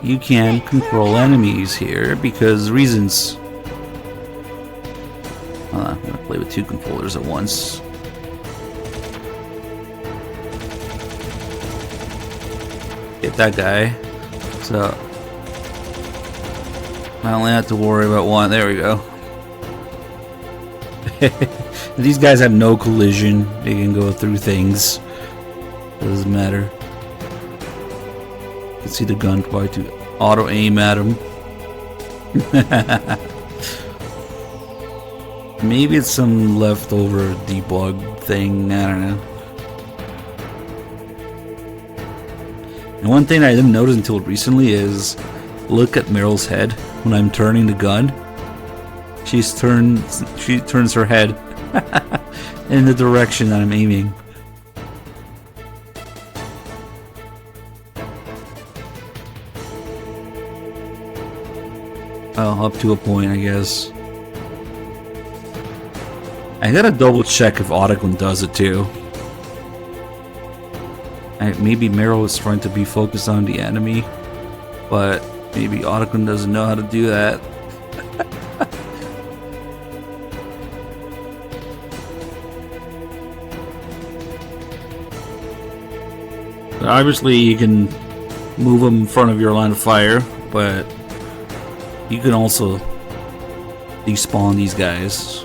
you can control enemies here because reasons. Hold on, I'm gonna play with two controllers at once. Get that guy. So I only have to worry about one. There we go. These guys have no collision. They can go through things. Doesn't matter. You can see the gun try to auto aim at him. Maybe it's some leftover debug thing. I don't know. And one thing I didn't notice until recently is look at Meryl's head when I'm turning the gun. She turns her head in the direction that I'm aiming. Oh, up to a point, I guess. I gotta double check if Otacon does it too. Maybe Meryl is trying to be focused on the enemy, but maybe Otacon doesn't know how to do that. Obviously, you can move them in front of your line of fire, but you can also despawn these guys.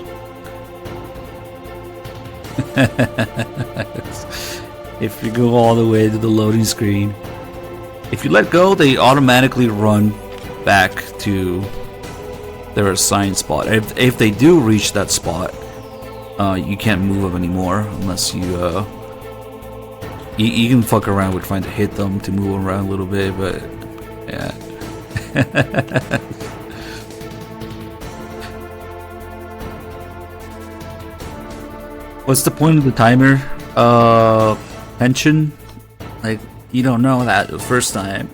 If you go all the way to the loading screen, if you let go, they automatically run back to their assigned spot. If they do reach that spot, you can't move them anymore unless you you can fuck around with trying to hit them to move them around a little bit, but yeah. What's the point of the timer? Tension? Like, you don't know that the first time.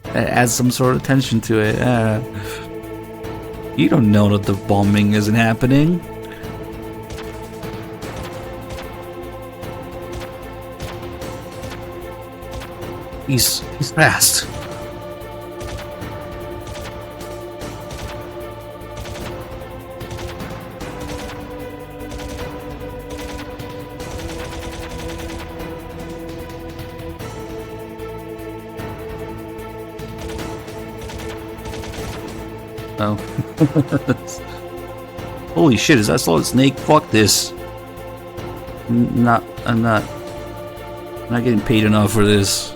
It adds some sort of tension to it. You don't know that the bombing isn't happening. He's fast. Oh. Holy shit, is that Solid Snake? Fuck this. I'm not getting paid enough for this.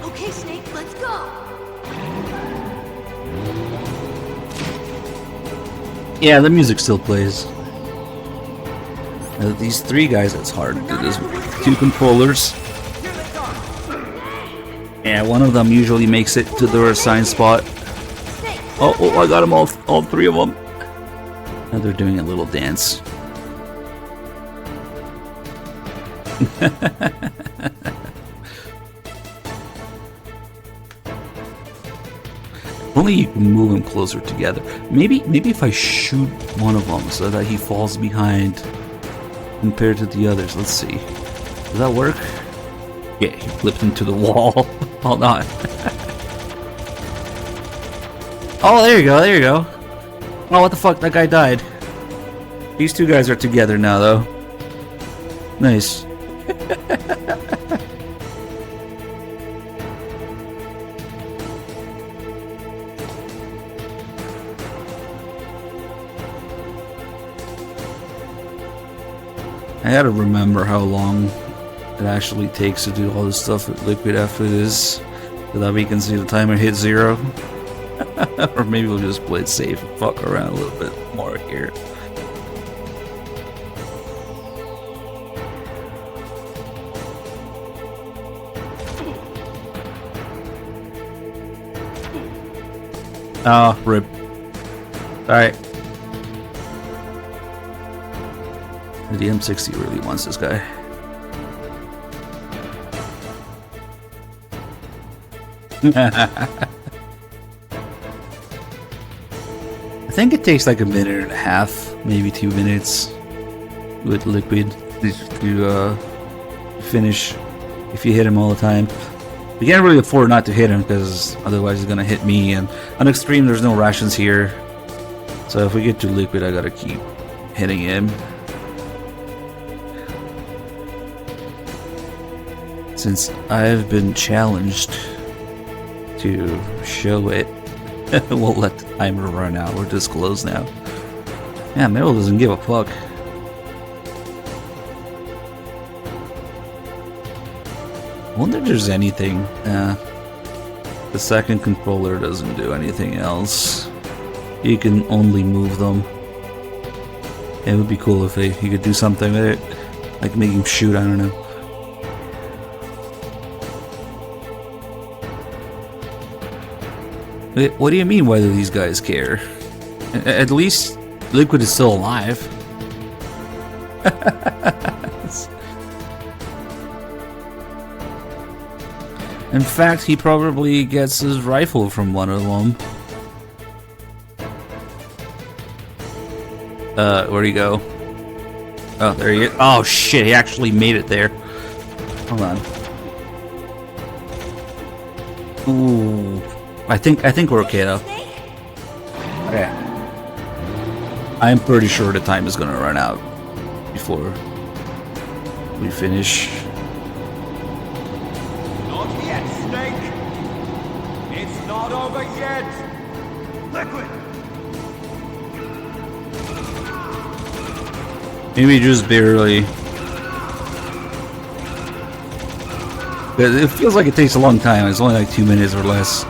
Okay, Snake, let's go. Yeah, the music still plays. These three guys, it's hard to do this with 2 controllers. Yeah, one of them usually makes it to their assigned spot. Oh, I got them all 3 of them. Now they're doing a little dance. Only you can move them closer together. Maybe if I shoot one of them so that he falls behind compared to the others. Let's see. Does that work? Yeah, he flipped into the wall. Hold on. Oh, there you go, there you go. Oh, what the fuck? That guy died. These 2 guys are together now, though. Nice. I gotta remember how long it actually takes to do all this stuff with Liquid after this, so that we can see the timer hit 0. Or maybe we'll just play it safe and fuck around a little bit more here. Oh, rip. Alright. The M60 really wants this guy. I think it takes like 1.5 minutes, maybe 2 minutes with Liquid to finish if you hit him all the time. We can't really afford not to hit him because otherwise he's gonna hit me, and on Extreme there's no rations here. So if we get to Liquid, I gotta keep hitting him. Since I've been challenged to show it, we'll let the timer run out. We're this close now. Yeah, Meryl doesn't give a fuck. I wonder if there's anything. The second controller doesn't do anything else. You can only move them. It would be cool if you could do something with it. Like make him shoot, I don't know. What do you mean, why do these guys care? At least Liquid is still alive. In fact, he probably gets his rifle from one of them. Where'd he go? Oh, there he is. Oh shit, he actually made it there. Hold on. Ooh. I think we're okay though. Okay. I'm pretty sure the time is gonna run out before we finish. Not yet, Snake! It's not over yet! Liquid! Maybe just barely. But it feels like it takes a long time. It's only like 2 minutes or less.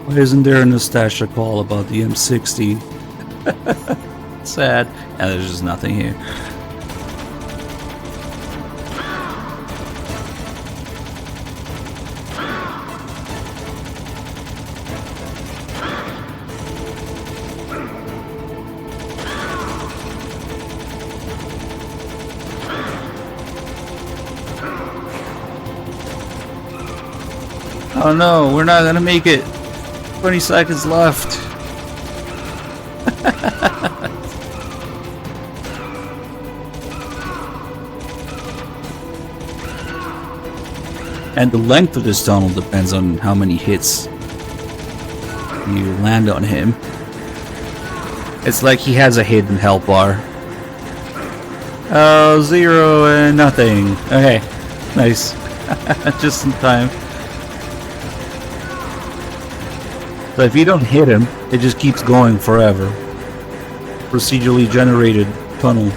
Why isn't there a Nastasha call about the M60? Sad. And there's just nothing here. Oh no, we're not gonna make it. 20 seconds left. And the length of this tunnel depends on how many hits you land on him. It's like he has a hidden health bar. Oh, 0 and nothing. Okay, nice. Just in time. So if you don't hit him, it just keeps going forever. Procedurally generated tunnel.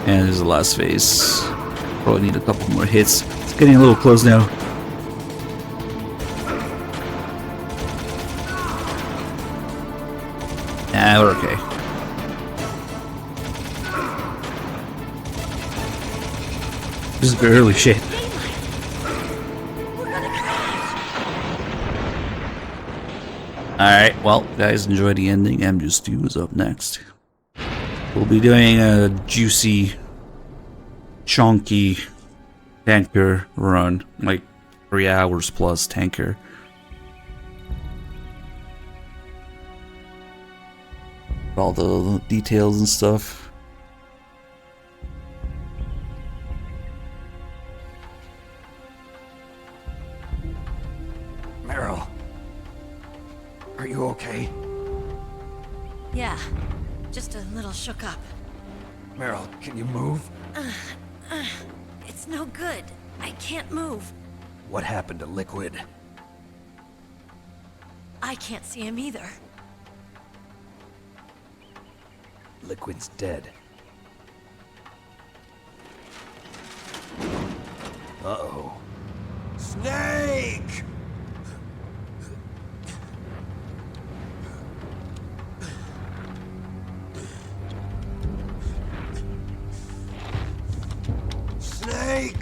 And there's the last phase. Probably need a couple more hits. It's getting a little close now. Ah, we're okay. Just barely shit. Alright, well, guys, enjoy the ending. MJStew is up next. We'll be doing a juicy, chunky tanker run, like 3 hours plus tanker. All the details and stuff. Meryl, are you okay? Yeah, just a little shook up. Meryl, can you move? It's no good. I can't move. What happened to Liquid? I can't see him either. Liquid's dead. Uh-oh. Snake! Snake!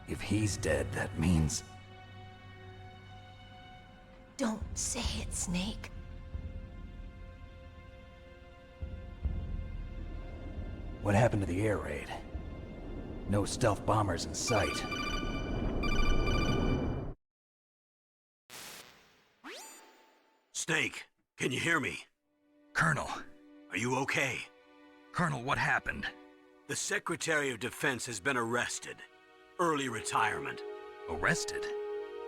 If he's dead, that means... Don't say it, Snake. What happened to the air raid? No stealth bombers in sight. Snake, can you hear me? Colonel. Are you okay? Colonel, what happened? The Secretary of Defense has been arrested. Early retirement. Arrested?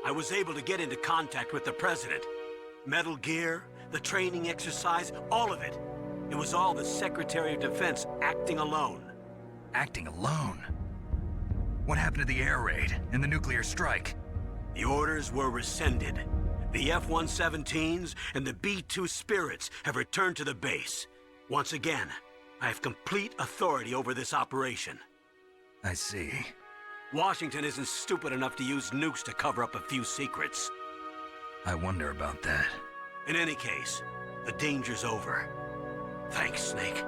I was able to get into contact with the President. Metal Gear, the training exercise, all of it. It was all the Secretary of Defense acting alone. Acting alone? What happened to the air raid and the nuclear strike? The orders were rescinded. The F-117s and the B-2 Spirits have returned to the base. Once again, I have complete authority over this operation. I see. Washington isn't stupid enough to use nukes to cover up a few secrets. I wonder about that. In any case, the danger's over. Thanks, Snake.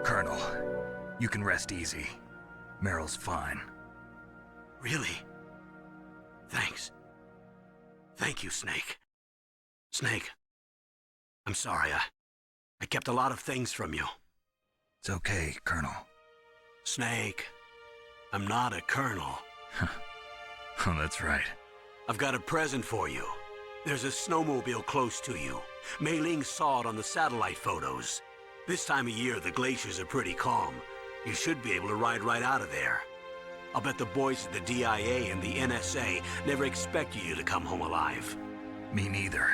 Colonel, you can rest easy. Meryl's fine. Really? Thanks. Thank you, Snake. Snake, I'm sorry, I kept a lot of things from you. It's okay, Colonel. Snake, I'm not a colonel. Oh, that's right. I've got a present for you. There's a snowmobile close to you. Mei Ling saw it on the satellite photos. This time of year, the glaciers are pretty calm. You should be able to ride right out of there. I'll bet the boys at the DIA and the NSA never expected you to come home alive. Me neither.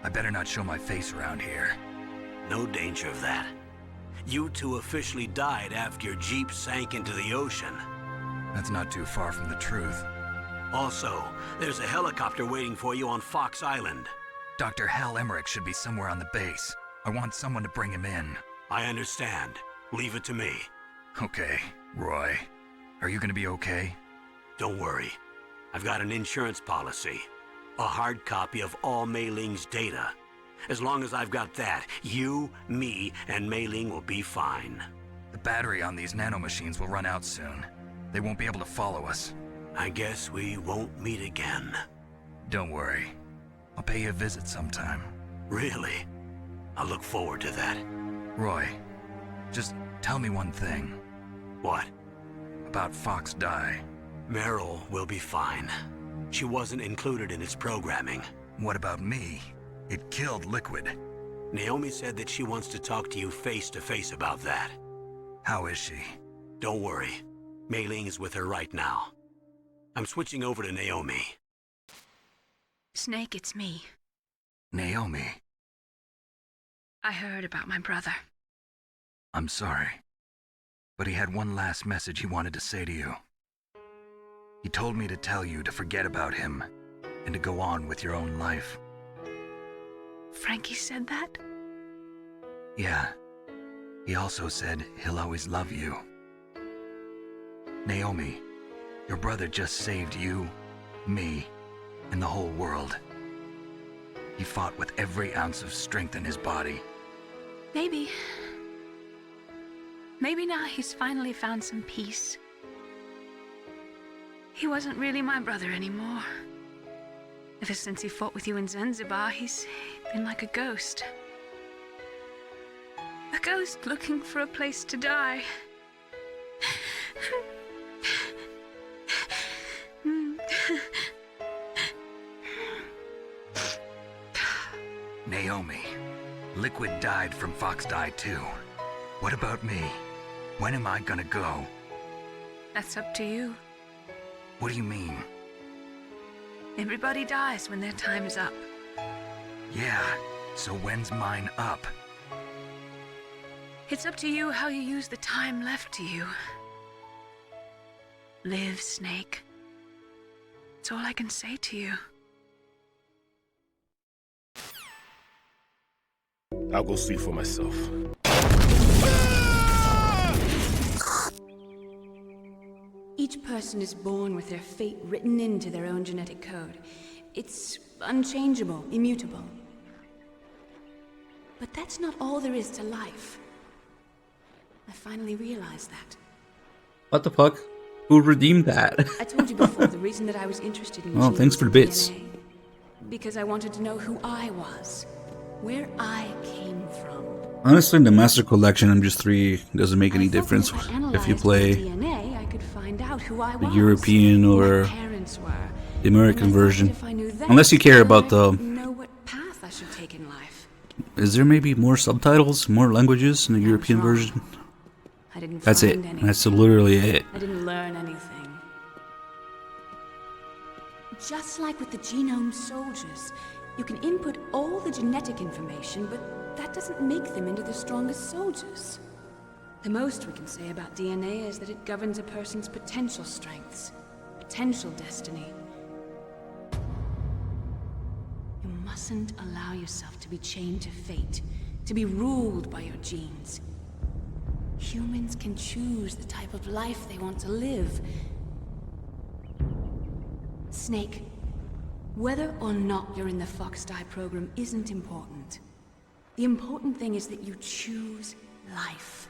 I better not show my face around here. No danger of that. You two officially died after your Jeep sank into the ocean. That's not too far from the truth. Also, there's a helicopter waiting for you on Fox Island. Dr. Hal Emmerich should be somewhere on the base. I want someone to bring him in. I understand. Leave it to me. Okay, Roy. Are you gonna be okay? Don't worry. I've got an insurance policy. A hard copy of all Mei Ling's data. As long as I've got that, you, me, and Mei Ling will be fine. The battery on these nanomachines will run out soon. They won't be able to follow us. I guess we won't meet again. Don't worry. I'll pay you a visit sometime. Really? I'll look forward to that. Roy, just tell me one thing. What? About Fox Die. Meryl will be fine. She wasn't included in its programming. What about me? It killed Liquid. Naomi said that she wants to talk to you face to face about that. How is she? Don't worry. Mei Ling is with her right now. I'm switching over to Naomi. Snake, it's me. Naomi. I heard about my brother. I'm sorry. But he had one last message he wanted to say to you. He told me to tell you to forget about him and to go on with your own life. Frankie said that? Yeah. He also said he'll always love you. Naomi, your brother just saved you, me, and the whole world. He fought with every ounce of strength in his body. Maybe. Maybe now he's finally found some peace. He wasn't really my brother anymore. Ever since he fought with you in Zanzibar, he's been like a ghost. A ghost looking for a place to die. Naomi, Liquid died from Fox Die too. What about me? When am I gonna go? That's up to you. What do you mean? Everybody dies when their time is up. Yeah, so when's mine up? It's up to you how you use the time left to you. Live, Snake. That's all I can say to you. I'll go see for myself. Each person is born with their fate written into their own genetic code. It's unchangeable, immutable. But that's not all there is to life. I finally realized that. What the fuck? Who redeemed that? I told you before the reason that I was interested in Oh, thanks for the bits. DNA. Because I wanted to know who I was. Where I came from. Honestly, in the Master Collection MGS3 doesn't make any difference if you play DNA, I could find out who I the was, European who or my parents were. the American version. If I knew that, Unless you care about the... know what path I should take in life. Is there maybe more subtitles, more languages in the European version? I didn't That's it. find anything. That's literally it. I didn't learn anything. Just like with the genome soldiers, you can input all the genetic information, but that doesn't make them into the strongest soldiers. The most we can say about DNA is that it governs a person's potential strengths, potential destiny. You mustn't allow yourself to be chained to fate, to be ruled by your genes. Humans can choose the type of life they want to live. Snake, whether or not you're in the Fox-Die program isn't important. The important thing is that you choose life.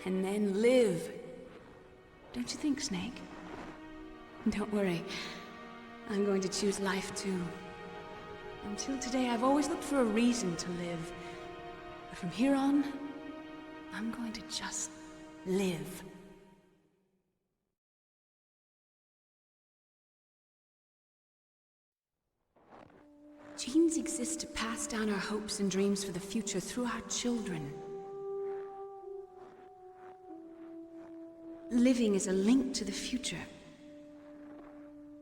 And then live. Don't you think, Snake? Don't worry. I'm going to choose life too. Until today, I've always looked for a reason to live. But from here on, I'm going to just live. Genes exist to pass down our hopes and dreams for the future through our children. Living is a link to the future.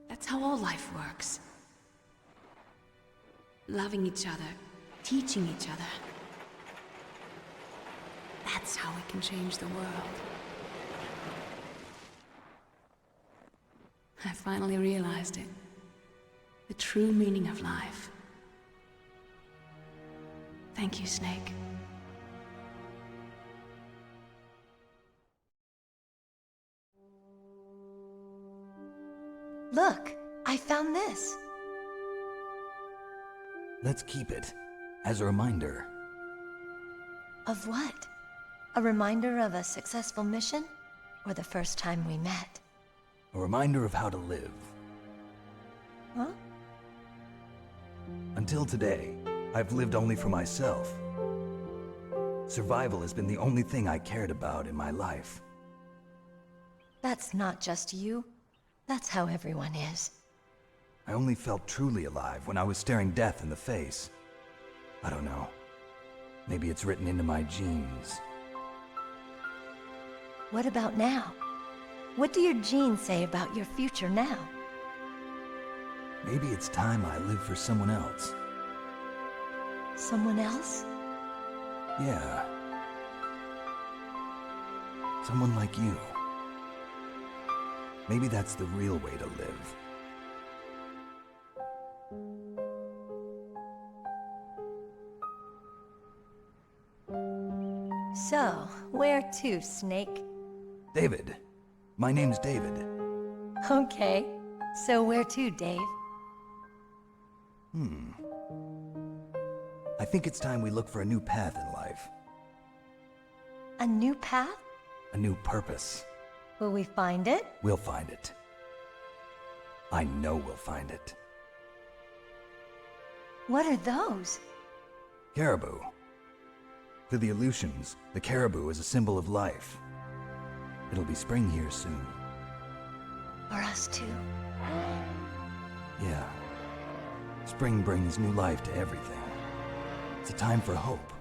That's how all life works. Loving each other, teaching each other. That's how we can change the world. I finally realized it. The true meaning of life. Thank you, Snake. Look, I found this. Let's keep it as a reminder. Of what? A reminder of a successful mission? Or the first time we met? A reminder of how to live. Huh? Until today, I've lived only for myself. Survival has been the only thing I cared about in my life. That's not just you. That's how everyone is. I only felt truly alive when I was staring death in the face. I don't know. Maybe it's written into my genes. What about now? What do your genes say about your future now? Maybe it's time I live for someone else. Someone else? Yeah. Someone like you. Maybe that's the real way to live. So, where to, Snake? David. My name's David. Okay. So where to, Dave? I think it's time we look for a new path in life. A new path? A new purpose. Will we find it? We'll find it. I know we'll find it. What are those? Caribou. To the Aleutians, the caribou is a symbol of life. It'll be spring here soon. For us too. Yeah. Spring brings new life to everything. It's a time for hope.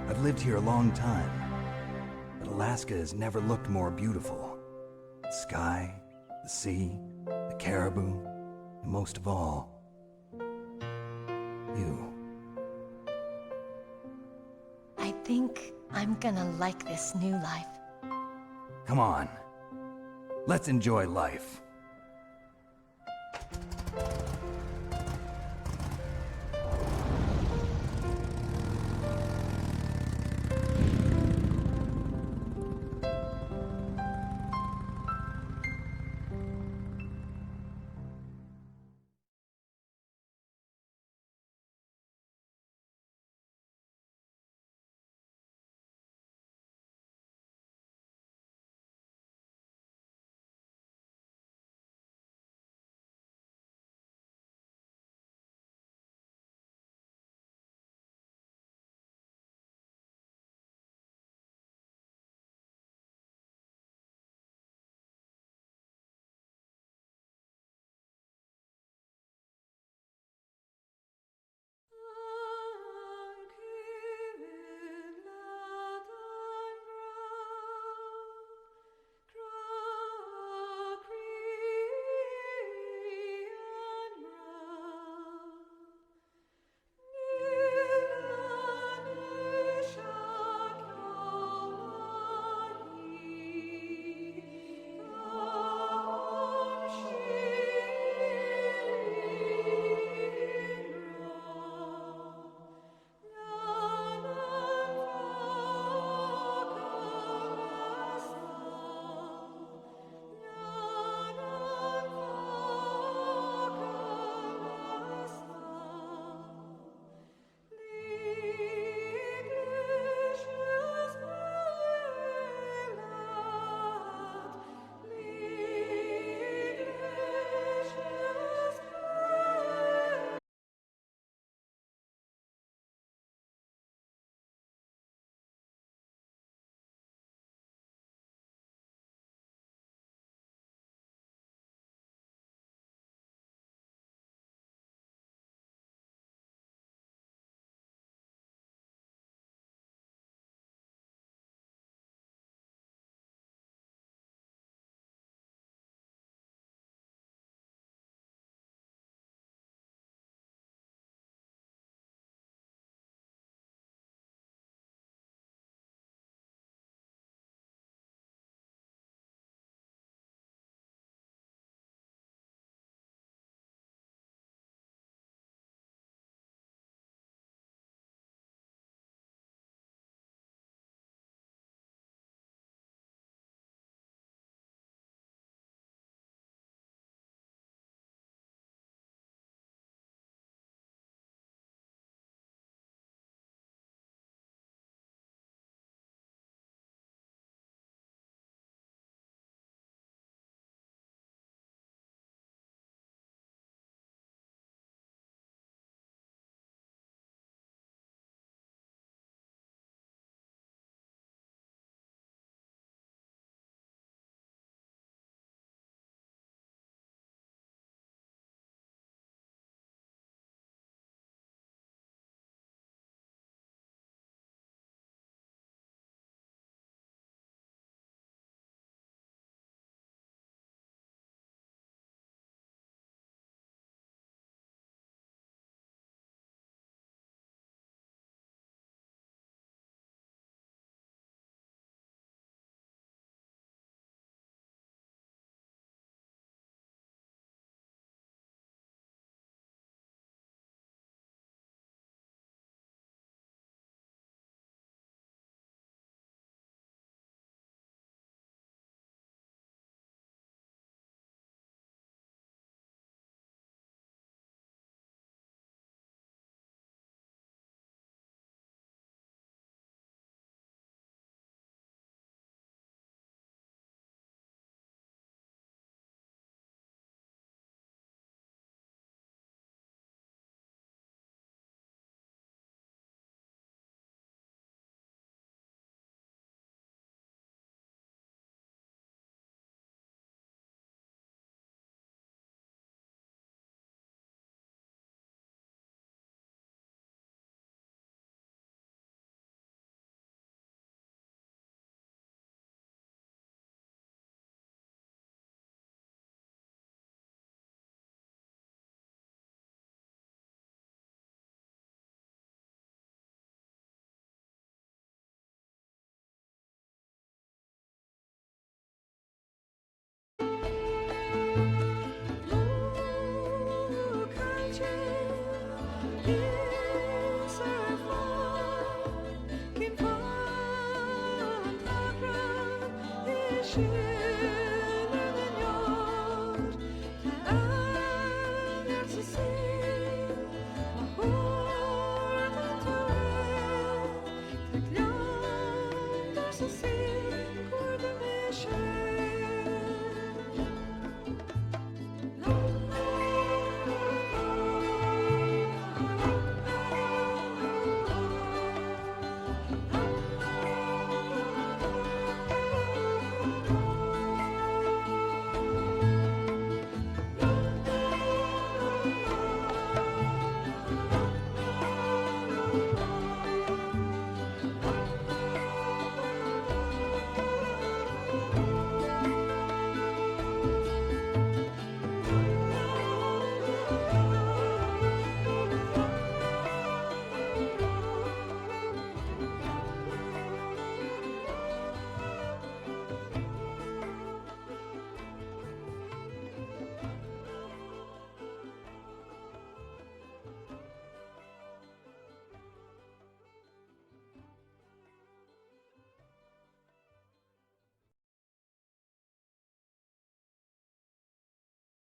I've lived here a long time, but Alaska has never looked more beautiful. The sky, the sea, the caribou, and most of all, you. I think I'm gonna like this new life. Come on. Let's enjoy life.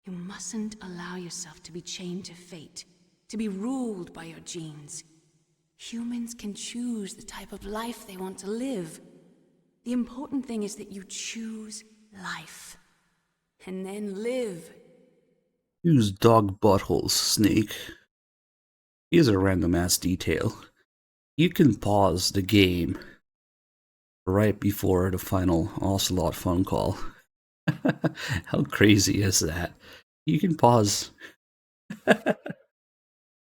You mustn't allow yourself to be chained to fate, to be ruled by your genes. Humans can choose the type of life they want to live. The important thing is that you choose life. And then live. Use dog buttholes, Snake. Here's a random ass detail. You can pause the game right before the final Ocelot phone call. How crazy is that? You can pause. Like,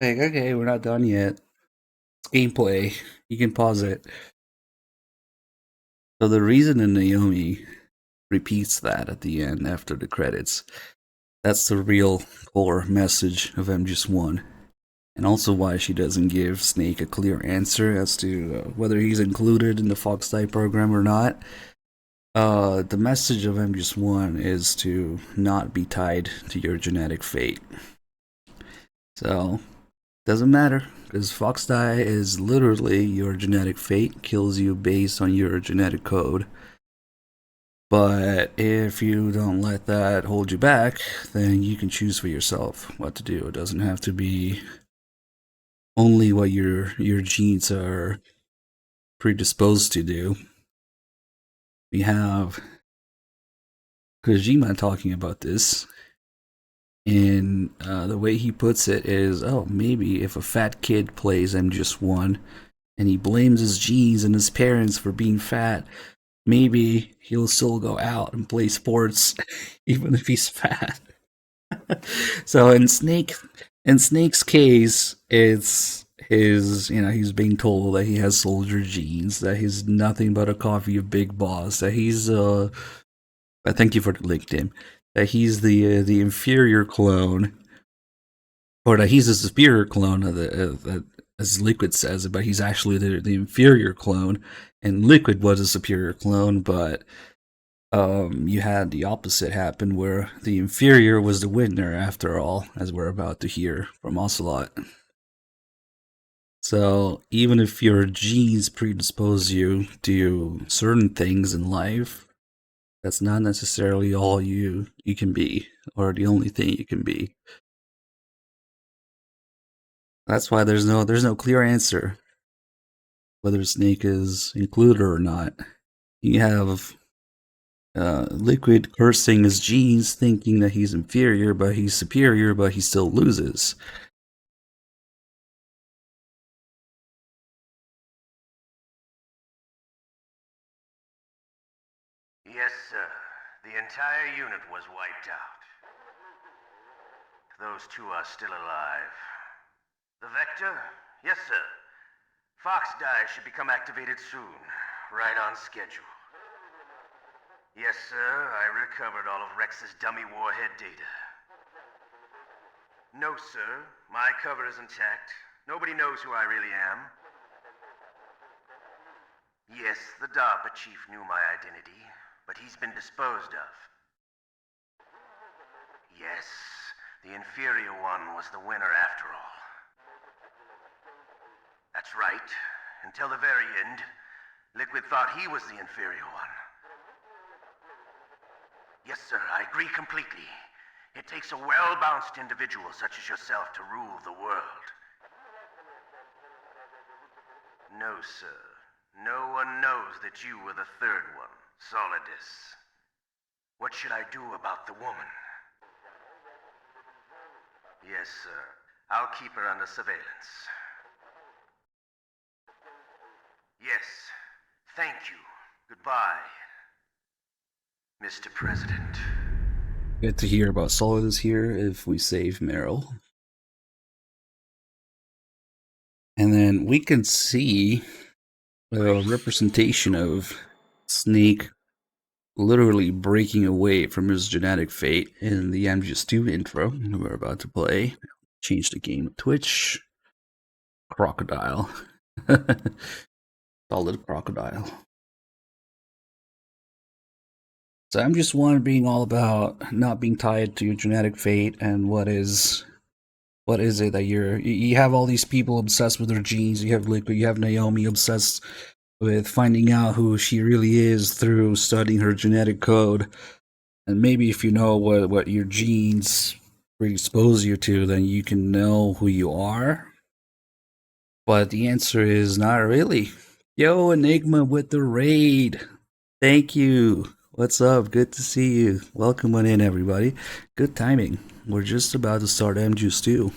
okay, we're not done yet. It's gameplay. You can pause it. So the reason that Naomi repeats that at the end after the credits, that's the real core message of MGS1. And also why she doesn't give Snake a clear answer as to whether he's included in the Fox Die program or not. The message of MGS1 is to not be tied to your genetic fate. So, doesn't matter, because Fox Die is literally your genetic fate, kills you based on your genetic code. But if you don't let that hold you back, then you can choose for yourself what to do. It doesn't have to be only what your genes are predisposed to do. We have Kojima talking about this, and the way he puts it is, oh, maybe if a fat kid plays MGS1 and he blames his genes and his parents for being fat, maybe he'll still go out and play sports even if he's fat. So in Snake's case, it's his, he's being told that he has soldier genes, that he's nothing but a copy of Big Boss, that he's thank you for the link, Tim, that he's the inferior clone, or that he's a superior clone of the as Liquid says it, but he's actually the inferior clone, and Liquid was a superior clone, but you had the opposite happen where the inferior was the winner after all, as we're about to hear from Ocelot. So even if your genes predispose you to certain things in life, that's not necessarily all you can be, or the only thing you can be. That's why there's no clear answer whether Snake is included or not. You have Liquid cursing his genes, thinking that he's inferior, but he's superior, but he still loses. Yes, sir. The entire unit was wiped out. Those two are still alive. The Vector? Yes, sir. Fox Die should become activated soon, right on schedule. Yes, sir, I recovered all of Rex's dummy warhead data. No, sir, my cover is intact. Nobody knows who I really am. Yes, the DARPA chief knew my identity, but he's been disposed of. Yes, the inferior one was the winner after all. That's right. Until the very end, Liquid thought he was the inferior one. Yes, sir, I agree completely. It takes a well-balanced individual such as yourself to rule the world. No, sir. No one knows that you were the third one, Solidus. What should I do about the woman? Yes, sir. I'll keep her under surveillance. Yes. Thank you. Goodbye, Mr. President. Get to hear about Solidus here if we save Meryl. And then we can see a representation of Snake literally breaking away from his genetic fate in the MGS2 intro we're about to play. Change the game to Twitch. Crocodile. Solid Crocodile. So MGS1 being all about not being tied to your genetic fate, and what is it that you have all these people obsessed with their genes. You have Liquid, you have Naomi obsessed with finding out who she really is through studying her genetic code. And maybe if you know what your genes predispose you to, then you can know who you are. But the answer is not really. Yo, Enigma with the raid. Thank you. What's up? Good to see you. Welcome on in, everybody. Good timing. We're just about to start MJuice 2.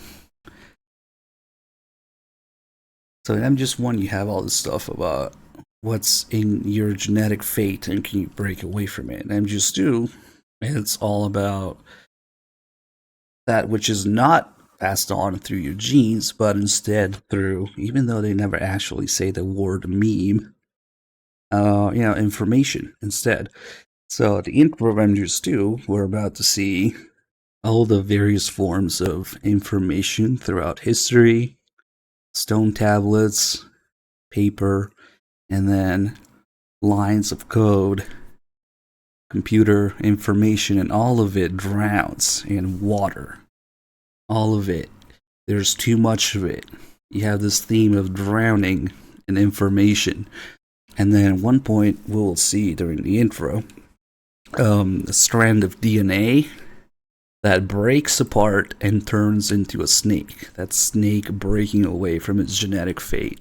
So in MJuice 1, you have all this stuff about what's in your genetic fate and can you break away from it. In MJuice 2, it's all about that which is not passed on through your genes, but instead through, even though they never actually say the word meme, information instead. So at the intro of MJuice 2, we're about to see all the various forms of information throughout history, stone tablets, paper, and then lines of code, computer information, and all of it drowns in water. All of it. There's too much of it. You have this theme of drowning in information. And then at one point, we'll see during the intro, a strand of DNA that breaks apart and turns into a snake. That snake breaking away from its genetic fate.